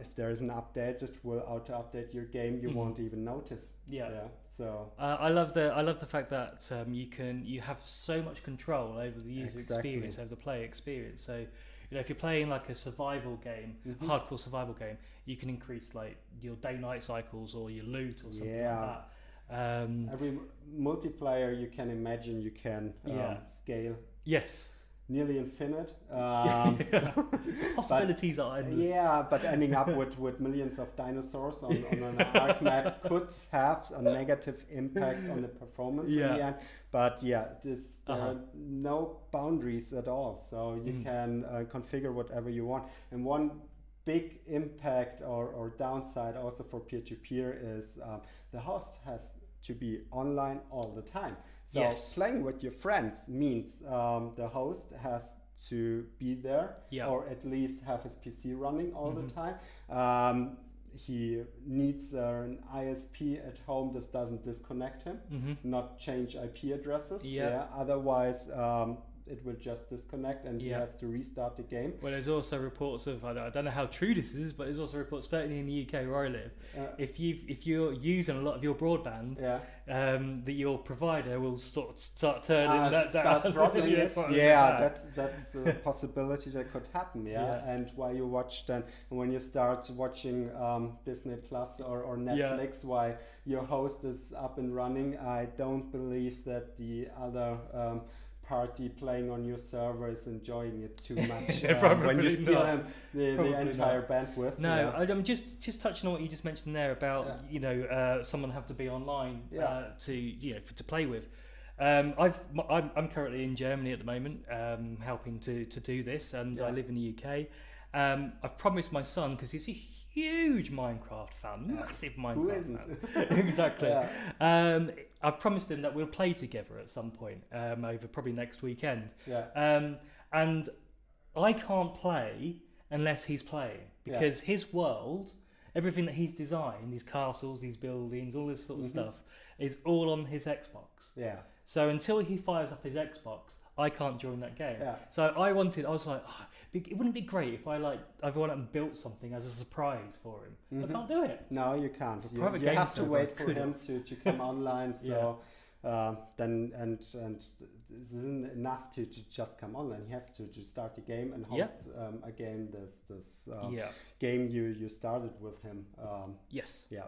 If there is an update, it will auto-update your game. You won't even notice.
Yeah.
So
I love the fact that you have so much control over the user experience, over the player experience. So if you're playing like a survival game, a hardcore survival game, you can increase like your day-night cycles or your loot or something like that.
Every multiplayer you can imagine, you can scale.
Yes.
Nearly infinite.
Possibilities are endless.
Yeah, but ending up with millions of dinosaurs on an arc map could have a negative impact on the performance in the end. But there are no boundaries at all. So you can configure whatever you want. And one big impact or downside also for peer-to-peer is the host has to be online all the time. So playing with your friends means the host has to be there or at least have his PC running all the time. He needs an ISP at home that doesn't disconnect him, not change IP addresses. Otherwise, it will just disconnect and he has to restart the game.
Well, there's also reports of, I don't know how true this is, but there's also reports, certainly in the UK where I live, if you're using a lot of your broadband, that your provider will start turning
start throttling it. That's a possibility that could happen. And while you watch when you start watching Disney Plus or Netflix, while your host is up and running, I don't believe that the other party playing on your server is enjoying it too much when you steal him the entire bandwidth.
I'm just touching on what you just mentioned there about someone have to be online to play with. I'm currently in Germany at the moment, helping to do this, and I live in the UK. I've promised my son, because he's a huge Minecraft fan, massive Minecraft fan. Exactly. I've promised him that we'll play together at some point over probably next weekend. And I can't play unless he's playing, because his world, everything that he's designed, his castles, his buildings, all this sort of stuff, is all on his Xbox. So until he fires up his Xbox, I can't join that game. So I was like, it wouldn't be great if I went out and built something as a surprise for him. I can't do it.
No, you can't. You have to wait for him to come online. So then this isn't enough to just come online. He has to start the game and host again this game you started with him.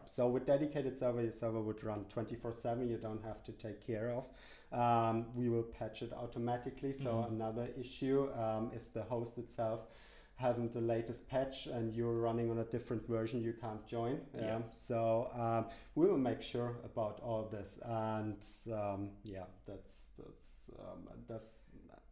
So with dedicated server, your server would run 24/7. You don't have to take care of. We will patch it automatically. So another issue, if the host itself hasn't the latest patch and you're running on a different version, you can't join. So we will make sure about all this, and that's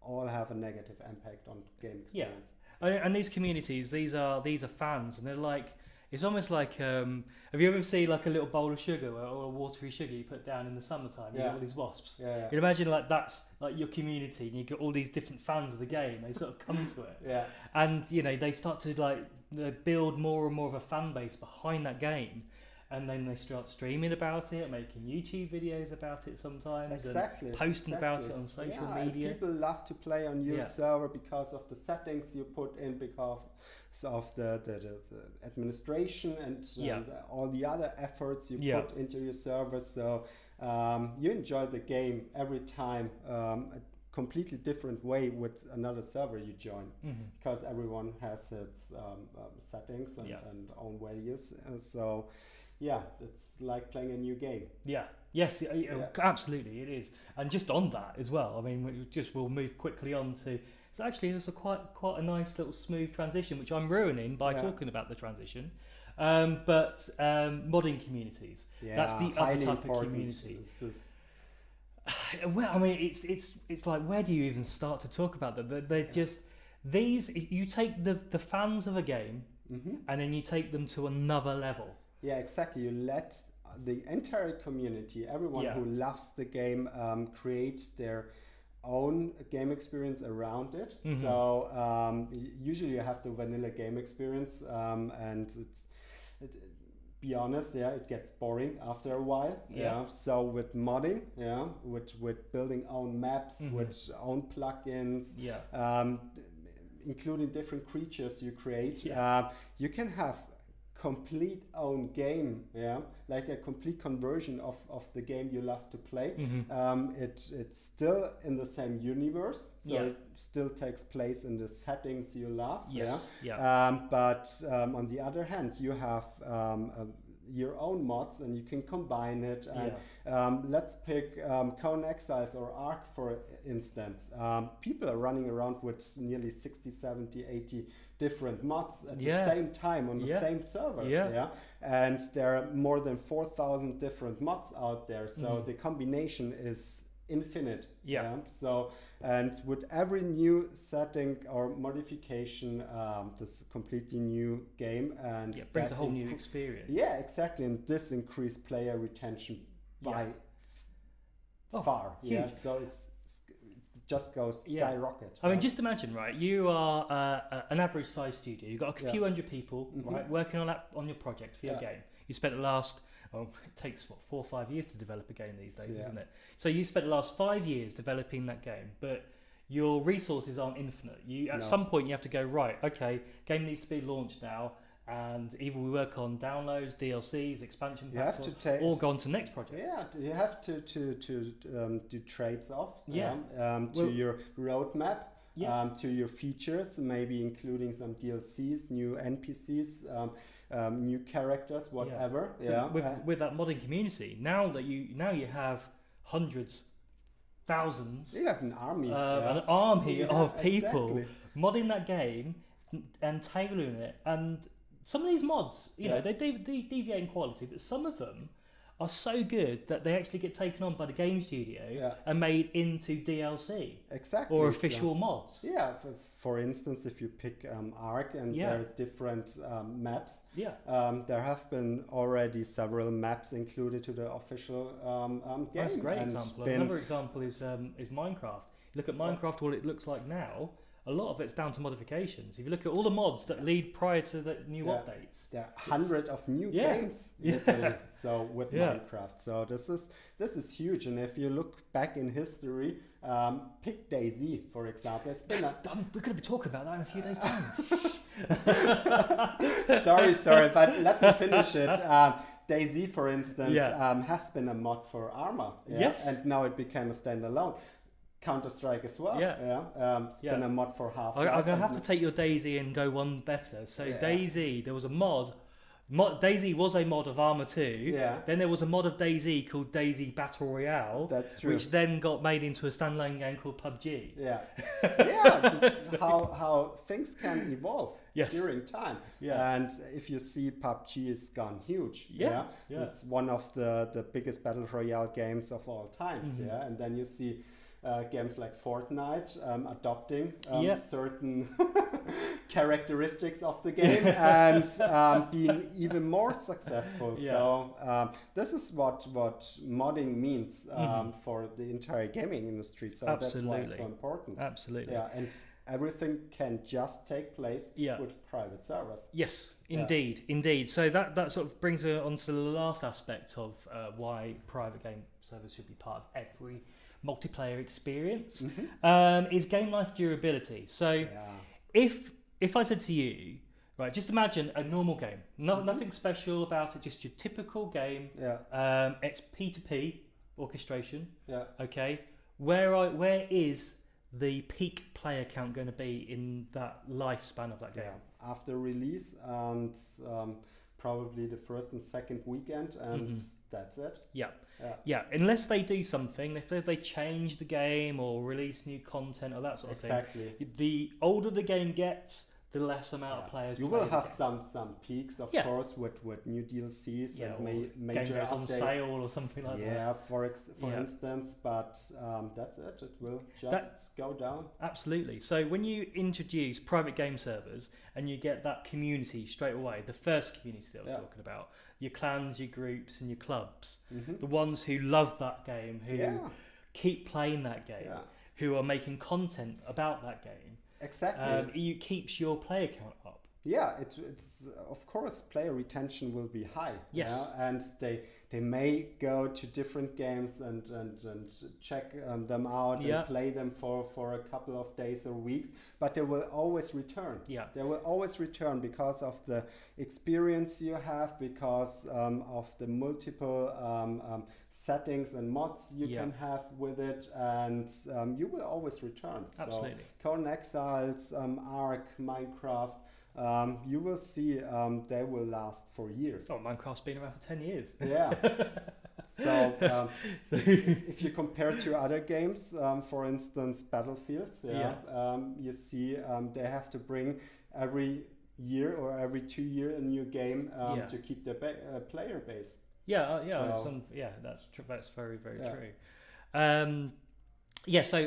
all have a negative impact on game experience.
And these communities, these are fans, and they're like, it's almost like, have you ever seen like a little bowl of sugar or a watery sugar you put down in the summertime? You get all these wasps. You can imagine like that's like your community, and you get all these different fans of the game. They sort of come to it, and they start to like build more and more of a fan base behind that game, and then they start streaming about it, making YouTube videos about it sometimes, and posting about it on social media.
And people love to play on your server because of the settings you put in, because of the administration and all the other efforts you put into your server. So you enjoy the game every time a completely different way with another server you join, because everyone has its settings and own values. So it's like playing a new game.
Absolutely it is. And just on that as well, I mean, we'll move quickly on to, so actually it was quite a nice little smooth transition, which I'm ruining by talking about the transition. But modding communities, that's the other type of community. Well, I mean, it's like, where do you even start to talk about them? They're just these. You take the fans of a game, and then you take them to another level.
Yeah, exactly. You let the entire community, everyone who loves the game, create their own game experience around it. So usually you have the vanilla game experience, and be honest, it gets boring after a while. So with modding, with building own maps, with own plugins, including different creatures you create, you can have complete own game, like a complete conversion of the game you love to play. It's still in the same universe, so it still takes place in the settings you love. But on the other hand, you have your own mods, and you can combine it. And let's pick Cone Exiles or Ark, for instance. People are running around with nearly 60, 70, 80 different mods at the same time on the same server. And there are more than 4,000 different mods out there, so the combination is infinite. So, and with every new setting or modification, this completely new game, and
brings a whole new experience.
Exactly, and this increased player retention by far.
Huge.
So it just goes skyrocket.
I mean, just imagine, right? You are an average size studio. You've got a few hundred people, right, working on your project for your game. You spent the last, it takes 4 or 5 years to develop a game these days, isn't it? So you spent the last 5 years developing that game, but your resources aren't infinite. At some point you have to go, right, okay, game needs to be launched now, and either we work on downloads, DLCs, expansion packs, or go on to the next project.
You have to do trades off to your roadmap, to your features, maybe including some DLCs, new NPCs, new characters, whatever.
With that modding community, now you have hundreds, thousands.
You have an army.
An army of people modding that game and tailoring it. And some of these mods, they deviate in quality, but some of them are so good that they actually get taken on by the game studio and made into DLC.
Exactly.
Or official mods.
For instance, if you pick Ark and there are different maps, there have been already several maps included to the official game.
That's a great example. Another example is Minecraft. Look at Minecraft, what it looks like now. A lot of it's down to modifications. If you look at all the mods that lead prior to the new updates,
there are hundreds of new games. So with Minecraft, so this is huge. And if you look back in history, pick DayZ, for example. It's been
we're going to be talking about that in a few days' time.
sorry, but let me finish it. DayZ, for instance, has been a mod for Arma, and now it became a standalone. Counter-Strike as well. It's been a mod for Half-Life.
I'm going to have to take your DayZ and go one better. So DayZ, there was a mod. DayZ was a mod of Arma 2. Then there was a mod of DayZ called DayZ Battle Royale.
That's true.
Which then got made into a standalone game called PUBG.
This is how things can evolve during time. And if you see, PUBG has gone huge. It's one of the biggest Battle Royale games of all times. And then you see games like Fortnite adopting certain characteristics of the game and being even more successful. So this is what modding means for the entire gaming industry. So that's why it's so important.
Absolutely.
And everything can just take place with private servers.
Yes, indeed. So that sort of brings us on to the last aspect of why private game servers should be part of every multiplayer experience, is game life durability. So if I said to you, right, just imagine a normal game, nothing special about it, just your typical game. It's P2P orchestration. Okay, where is the peak player count going to be in that lifespan of that game?
After release, and probably the first and second weekend, and that's it. Unless
they do something, if they change the game or release new content or that sort of thing. The older the game gets, the less amount of players.
You will have some peaks, of course, with new DLCs and major
games
updates
on sale or something like that.
For instance, but that's it. It will just go down.
Absolutely. So when you introduce private game servers and you get that community straight away, the first community that I was talking about, your clans, your groups, and your clubs, the ones who love that game, who keep playing that game, who are making content about that game.
Exactly.
It keeps your player count up.
Yeah, it's of course player retention will be high.
Yes.
Yeah? And they may go to different games and check them out
Yeah.
and play them for a couple of days or weeks, but they will always return.
Yeah.
They will always return because of the experience you have, because of the multiple settings and mods you
Yeah.
can have with it, and you will always return.
Absolutely.
So Conan Exiles, Ark, Minecraft, you will see they will last for years.
Oh, Minecraft's been around for 10 years.
Yeah. So if you compare to other games, for instance, Battlefield, you see they have to bring every year or every 2 years a new game to keep their player base.
Yeah,
So-
that's very, very
Yeah.
true. So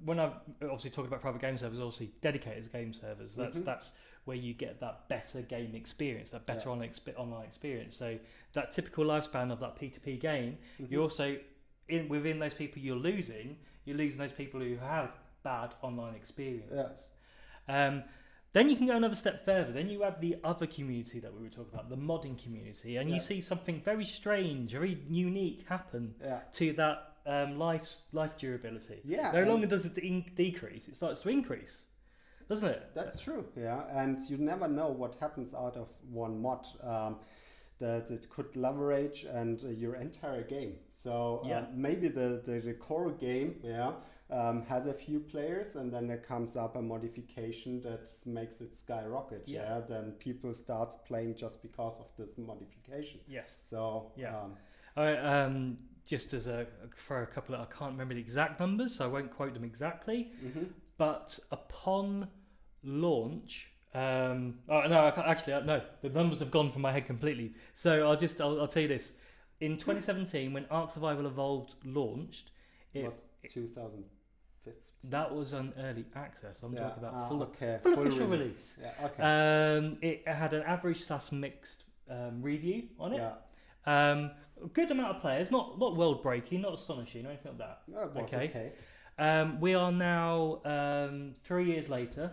when I obviously talk about private game servers, obviously dedicated game servers, that's where you get that better game experience, that better online experience. So that typical lifespan of that P2P game, you also within those people you're losing those people who have bad online experiences. Then you can go another step further. Then you add the other community that we were talking about, the modding community, and you see something very strange, very unique happen to that life durability.
Yeah,
No
and-
longer does it decrease; it starts to increase, doesn't it?
That's true, yeah, and you never know what happens out of one mod that it could leverage and your entire game. So maybe the core game, has a few players, and then there comes up a modification that makes it skyrocket. Then people starts playing just because of this modification.
Yes.
So
just as for a couple of, I can't remember the exact numbers, so I won't quote them exactly. But upon launch, no, the numbers have gone from my head completely. So I'll tell you this: in 2017, when Ark Survival Evolved launched,
it was 2015.
That was an early access. I'm talking about full official release.
Yeah, okay.
It had an average / mixed review on it.
Yeah.
A good amount of players, not world breaking, not astonishing or anything like that.
No, it was okay.
We are now 3 years later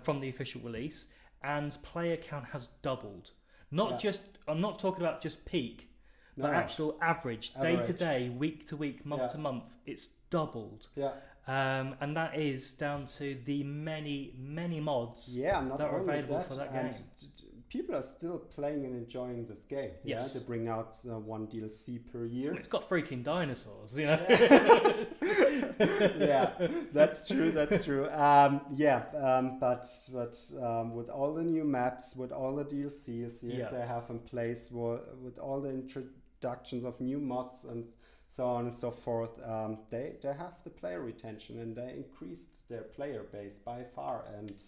from the official release, and player count has doubled. I'm not talking about just peak, but actual average, day to day, week to week, month to month. It's doubled.
Yeah.
And that is down to the many mods that are available for that game.
People are still playing and enjoying this game.
Yes.
They bring out one DLC per year.
It's got freaking dinosaurs, you know.
Yeah, that's true. But with all the new maps, with all the DLCs they have in place, with all the introductions of new mods and so on and so forth, they have the player retention, and they increased their player base by far, and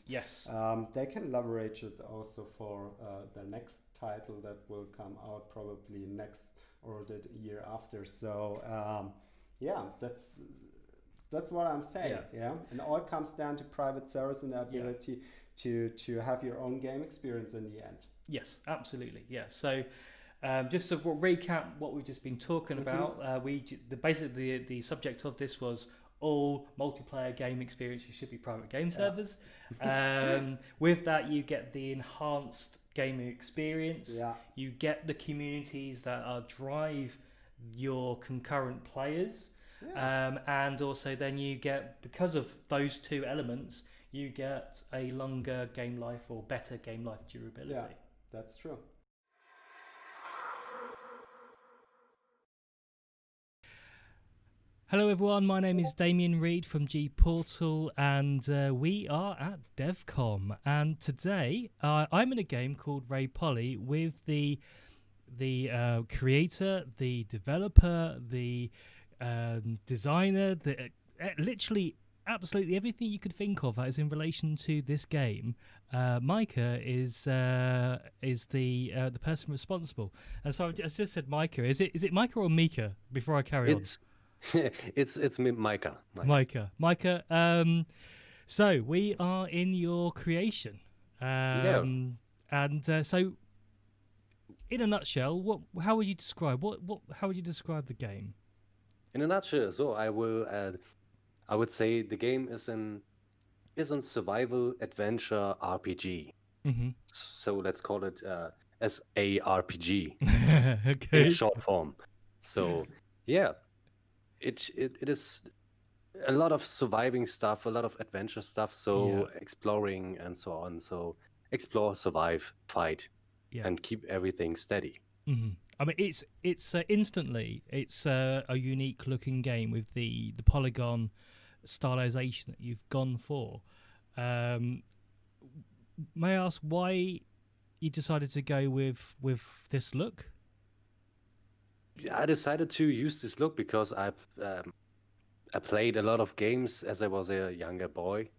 they can leverage it also for the next title that will come out probably next or the year after. So that's what I'm saying. And all comes down to private servers and the ability to have your own game experience in the end.
Yes, absolutely. Yeah. So just to recap what we've just been talking about, basically the subject of this was all multiplayer game experiences should be private game servers. With that, you get the enhanced gaming experience. You get the communities that drive your concurrent players. And also then you get, because of those two elements, you get a longer game life or better game life durability.
Yeah, that's true.
Hello everyone, my name is Damien Reed from GPORTAL, and we are at Devcom, and today I'm in a game called Ray Polly with the creator, the developer, the designer, literally absolutely everything you could think of that is in relation to this game. Micah is the person responsible, and so I just said Micah. Is it Micah or Mika? Before I carry on.
It's me, Micah.
Micah. So we are in your creation. And so, in a nutshell, how would you describe how would you describe the game?
In a nutshell, so I would say the game is an survival adventure RPG. So let's call it SARPG
Okay.
in short form. So yeah, it is a lot of surviving stuff, a lot of adventure stuff. So exploring and so on. So explore, survive, fight, and keep everything steady.
I mean, it's instantly it's a unique looking game with the polygon stylization that you've gone for. May I ask why you decided to go with this look?
I decided to use this look because I played a lot of games as I was a younger boy.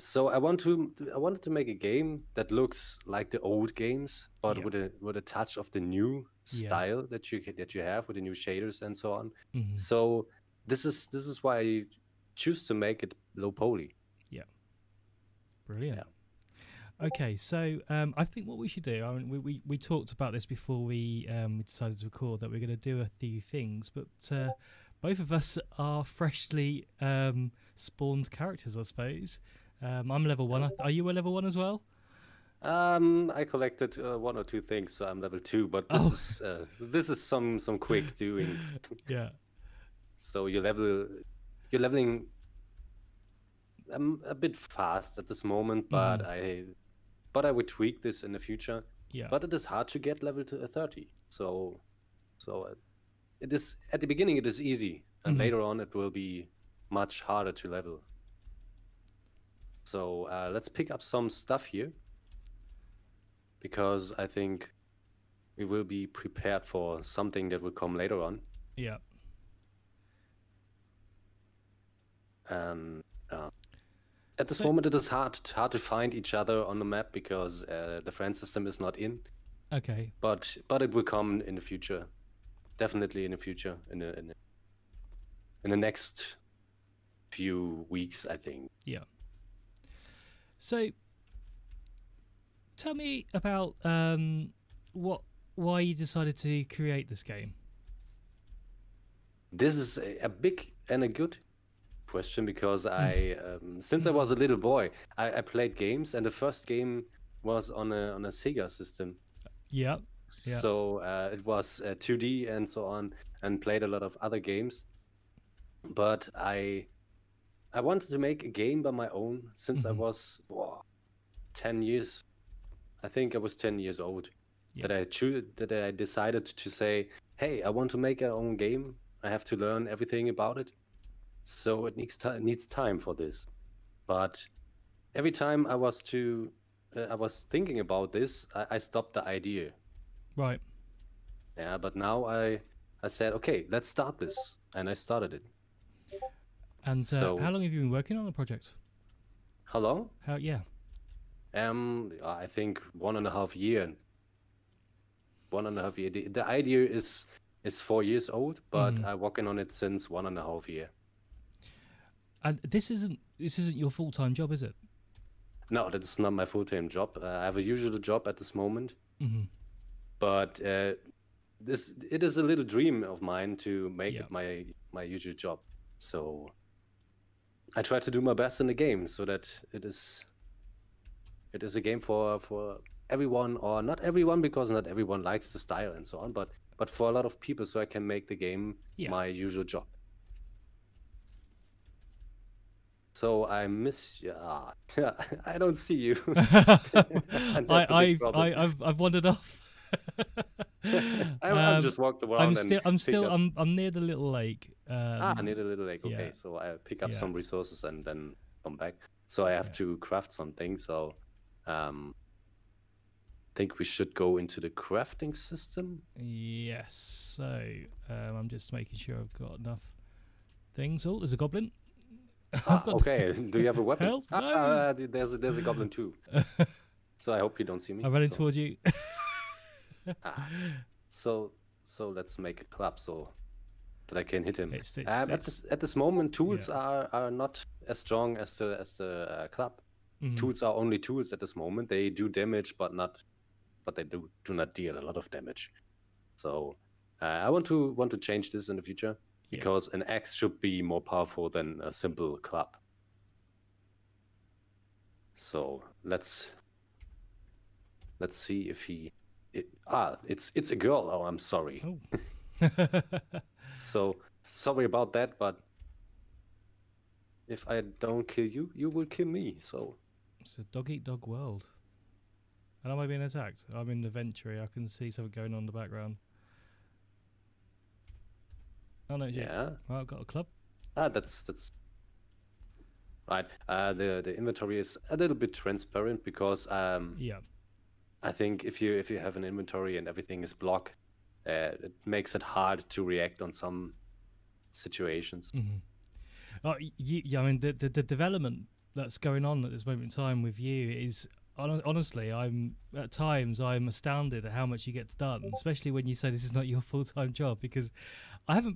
So I wanted to make a game that looks like the old games, but with a touch of the new style that you have with the new shaders and so on. So this is why I choose to make it low poly.
Yeah, brilliant. Okay, so I think what we should do. I mean, we talked about this before we decided to record that we're going to do a few things, but both of us are freshly spawned characters, I suppose. I'm level 1. Are you a level 1 as well?
I collected 1 or 2 things, so I'm level 2. But this is some quick doing.
Yeah.
So you're leveling a bit fast at this moment, but I would tweak this in the future.
Yeah.
But it is hard to get level to 30. So it is at the beginning it is easy, and later on it will be much harder to level. So let's pick up some stuff here, because I think we will be prepared for something that will come later on.
Yeah.
And at this moment, it is hard to find each other on the map because the friend system is not in.
Okay.
But it will come in the future, definitely in the future, in the next few weeks, I think.
Yeah. So, tell me about why you decided to create this game.
This is a big and a good question, because I since I was a little boy, I played games, and the first game was on a Sega system.
Yeah.
So it was 2D and so on, and played a lot of other games. But I wanted to make a game by my own since I was 10 years. I think I was 10 years old. That I decided to say, hey, I want to make an own game. I have to learn everything about it. So it needs time for this. But every time I was thinking about this, I stopped the idea.
Right.
Yeah, but now I said, okay, let's start this, and I started it.
And
so,
how long have you been working on the project?
How long?
Yeah.
I think 1.5 years. 1.5 years. The idea is 4 years old, but I'm working on it since 1.5 years.
And this isn't your full-time job, is it?
No, that's not my full-time job. I have a usual job at this moment, but it is a little dream of mine to make it my usual job. So I try to do my best in the game, so that it is a game for everyone, or not everyone, because not everyone likes the style and so on, but for a lot of people, so I can make the game my usual job. So I miss you. I don't see you.
I've wandered off.
I'm just walked around.
I'm near the little lake.
Near the little lake. Okay, so I pick up some resources and then come back. So I have to craft something. So think we should go into the crafting system.
Yes. So I'm just making sure I've got enough things. Oh, there's a goblin.
Okay. Do you have a weapon?
Help, no.
There's a goblin too. So I hope you don't see me.
I'm running towards you.
So let's make a club so that I can hit him. At this moment, tools are not as strong as the club. Tools are only tools at this moment. They do damage, but they do not deal a lot of damage. So I want to change this in the future, because an axe should be more powerful than a simple club. So let's see if it's a girl. Oh, I'm sorry.
Oh.
So sorry about that, but if I don't kill you, you will kill me. So
It's a dog eat dog world. And am I being attacked? I'm in the Venturi. I can see something going on in the background. Oh no,
yeah.
Well, I've got a club.
That's right. The inventory is a little bit transparent because
Yeah.
I think if you have an inventory and everything is blocked, it makes it hard to react on some situations.
Mm-hmm. Yeah, I mean the development that's going on at this moment in time with you is honestly, I'm at times I'm astounded at how much you get done, especially when you say this is not your full-time job, because I've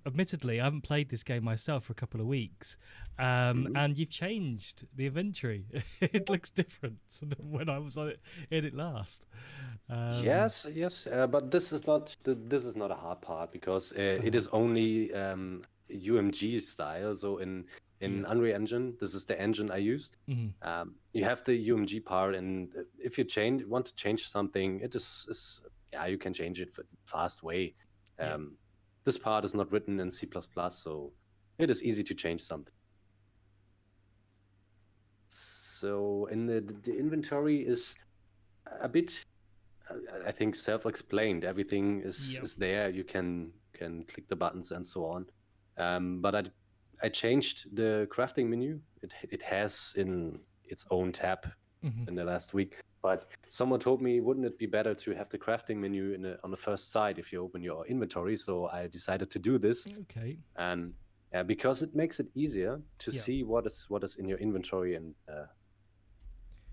admittedly I haven't played this game myself for a couple of weeks, and you've changed the inventory. It looks different than when I was in it last.
Yes, but this is not a hard part because it is only UMG style. So in Unreal Engine, this is the engine I used.
Mm-hmm.
You have the UMG part, and if you want to change something, it is you can change it fast way. This part is not written in C++, so it is easy to change something. So in the inventory is a bit, I think, self-explained. Everything is there. You can click the buttons and so on. But I changed the crafting menu. It has in its own tab in the last week. But someone told me, wouldn't it be better to have the crafting menu on the first side if you open your inventory? So I decided to do this.
Okay.
And because it makes it easier to see what is in your inventory and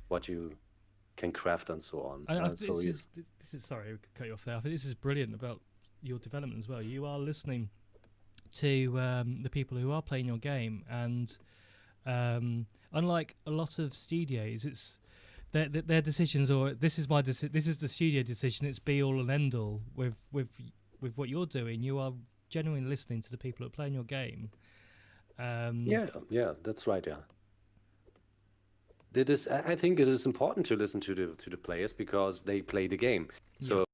what you can craft and so on.
This is sorry, I cut you off there. I think this is brilliant about your development as well. You are listening to the people who are playing your game, and unlike a lot of studios, it's their decisions, or this is the studio decision. It's be all and end all with what you're doing. You are genuinely listening to the people who are playing your game.
Yeah, that's right. Yeah. I think it is important to listen to the players because they play the game. So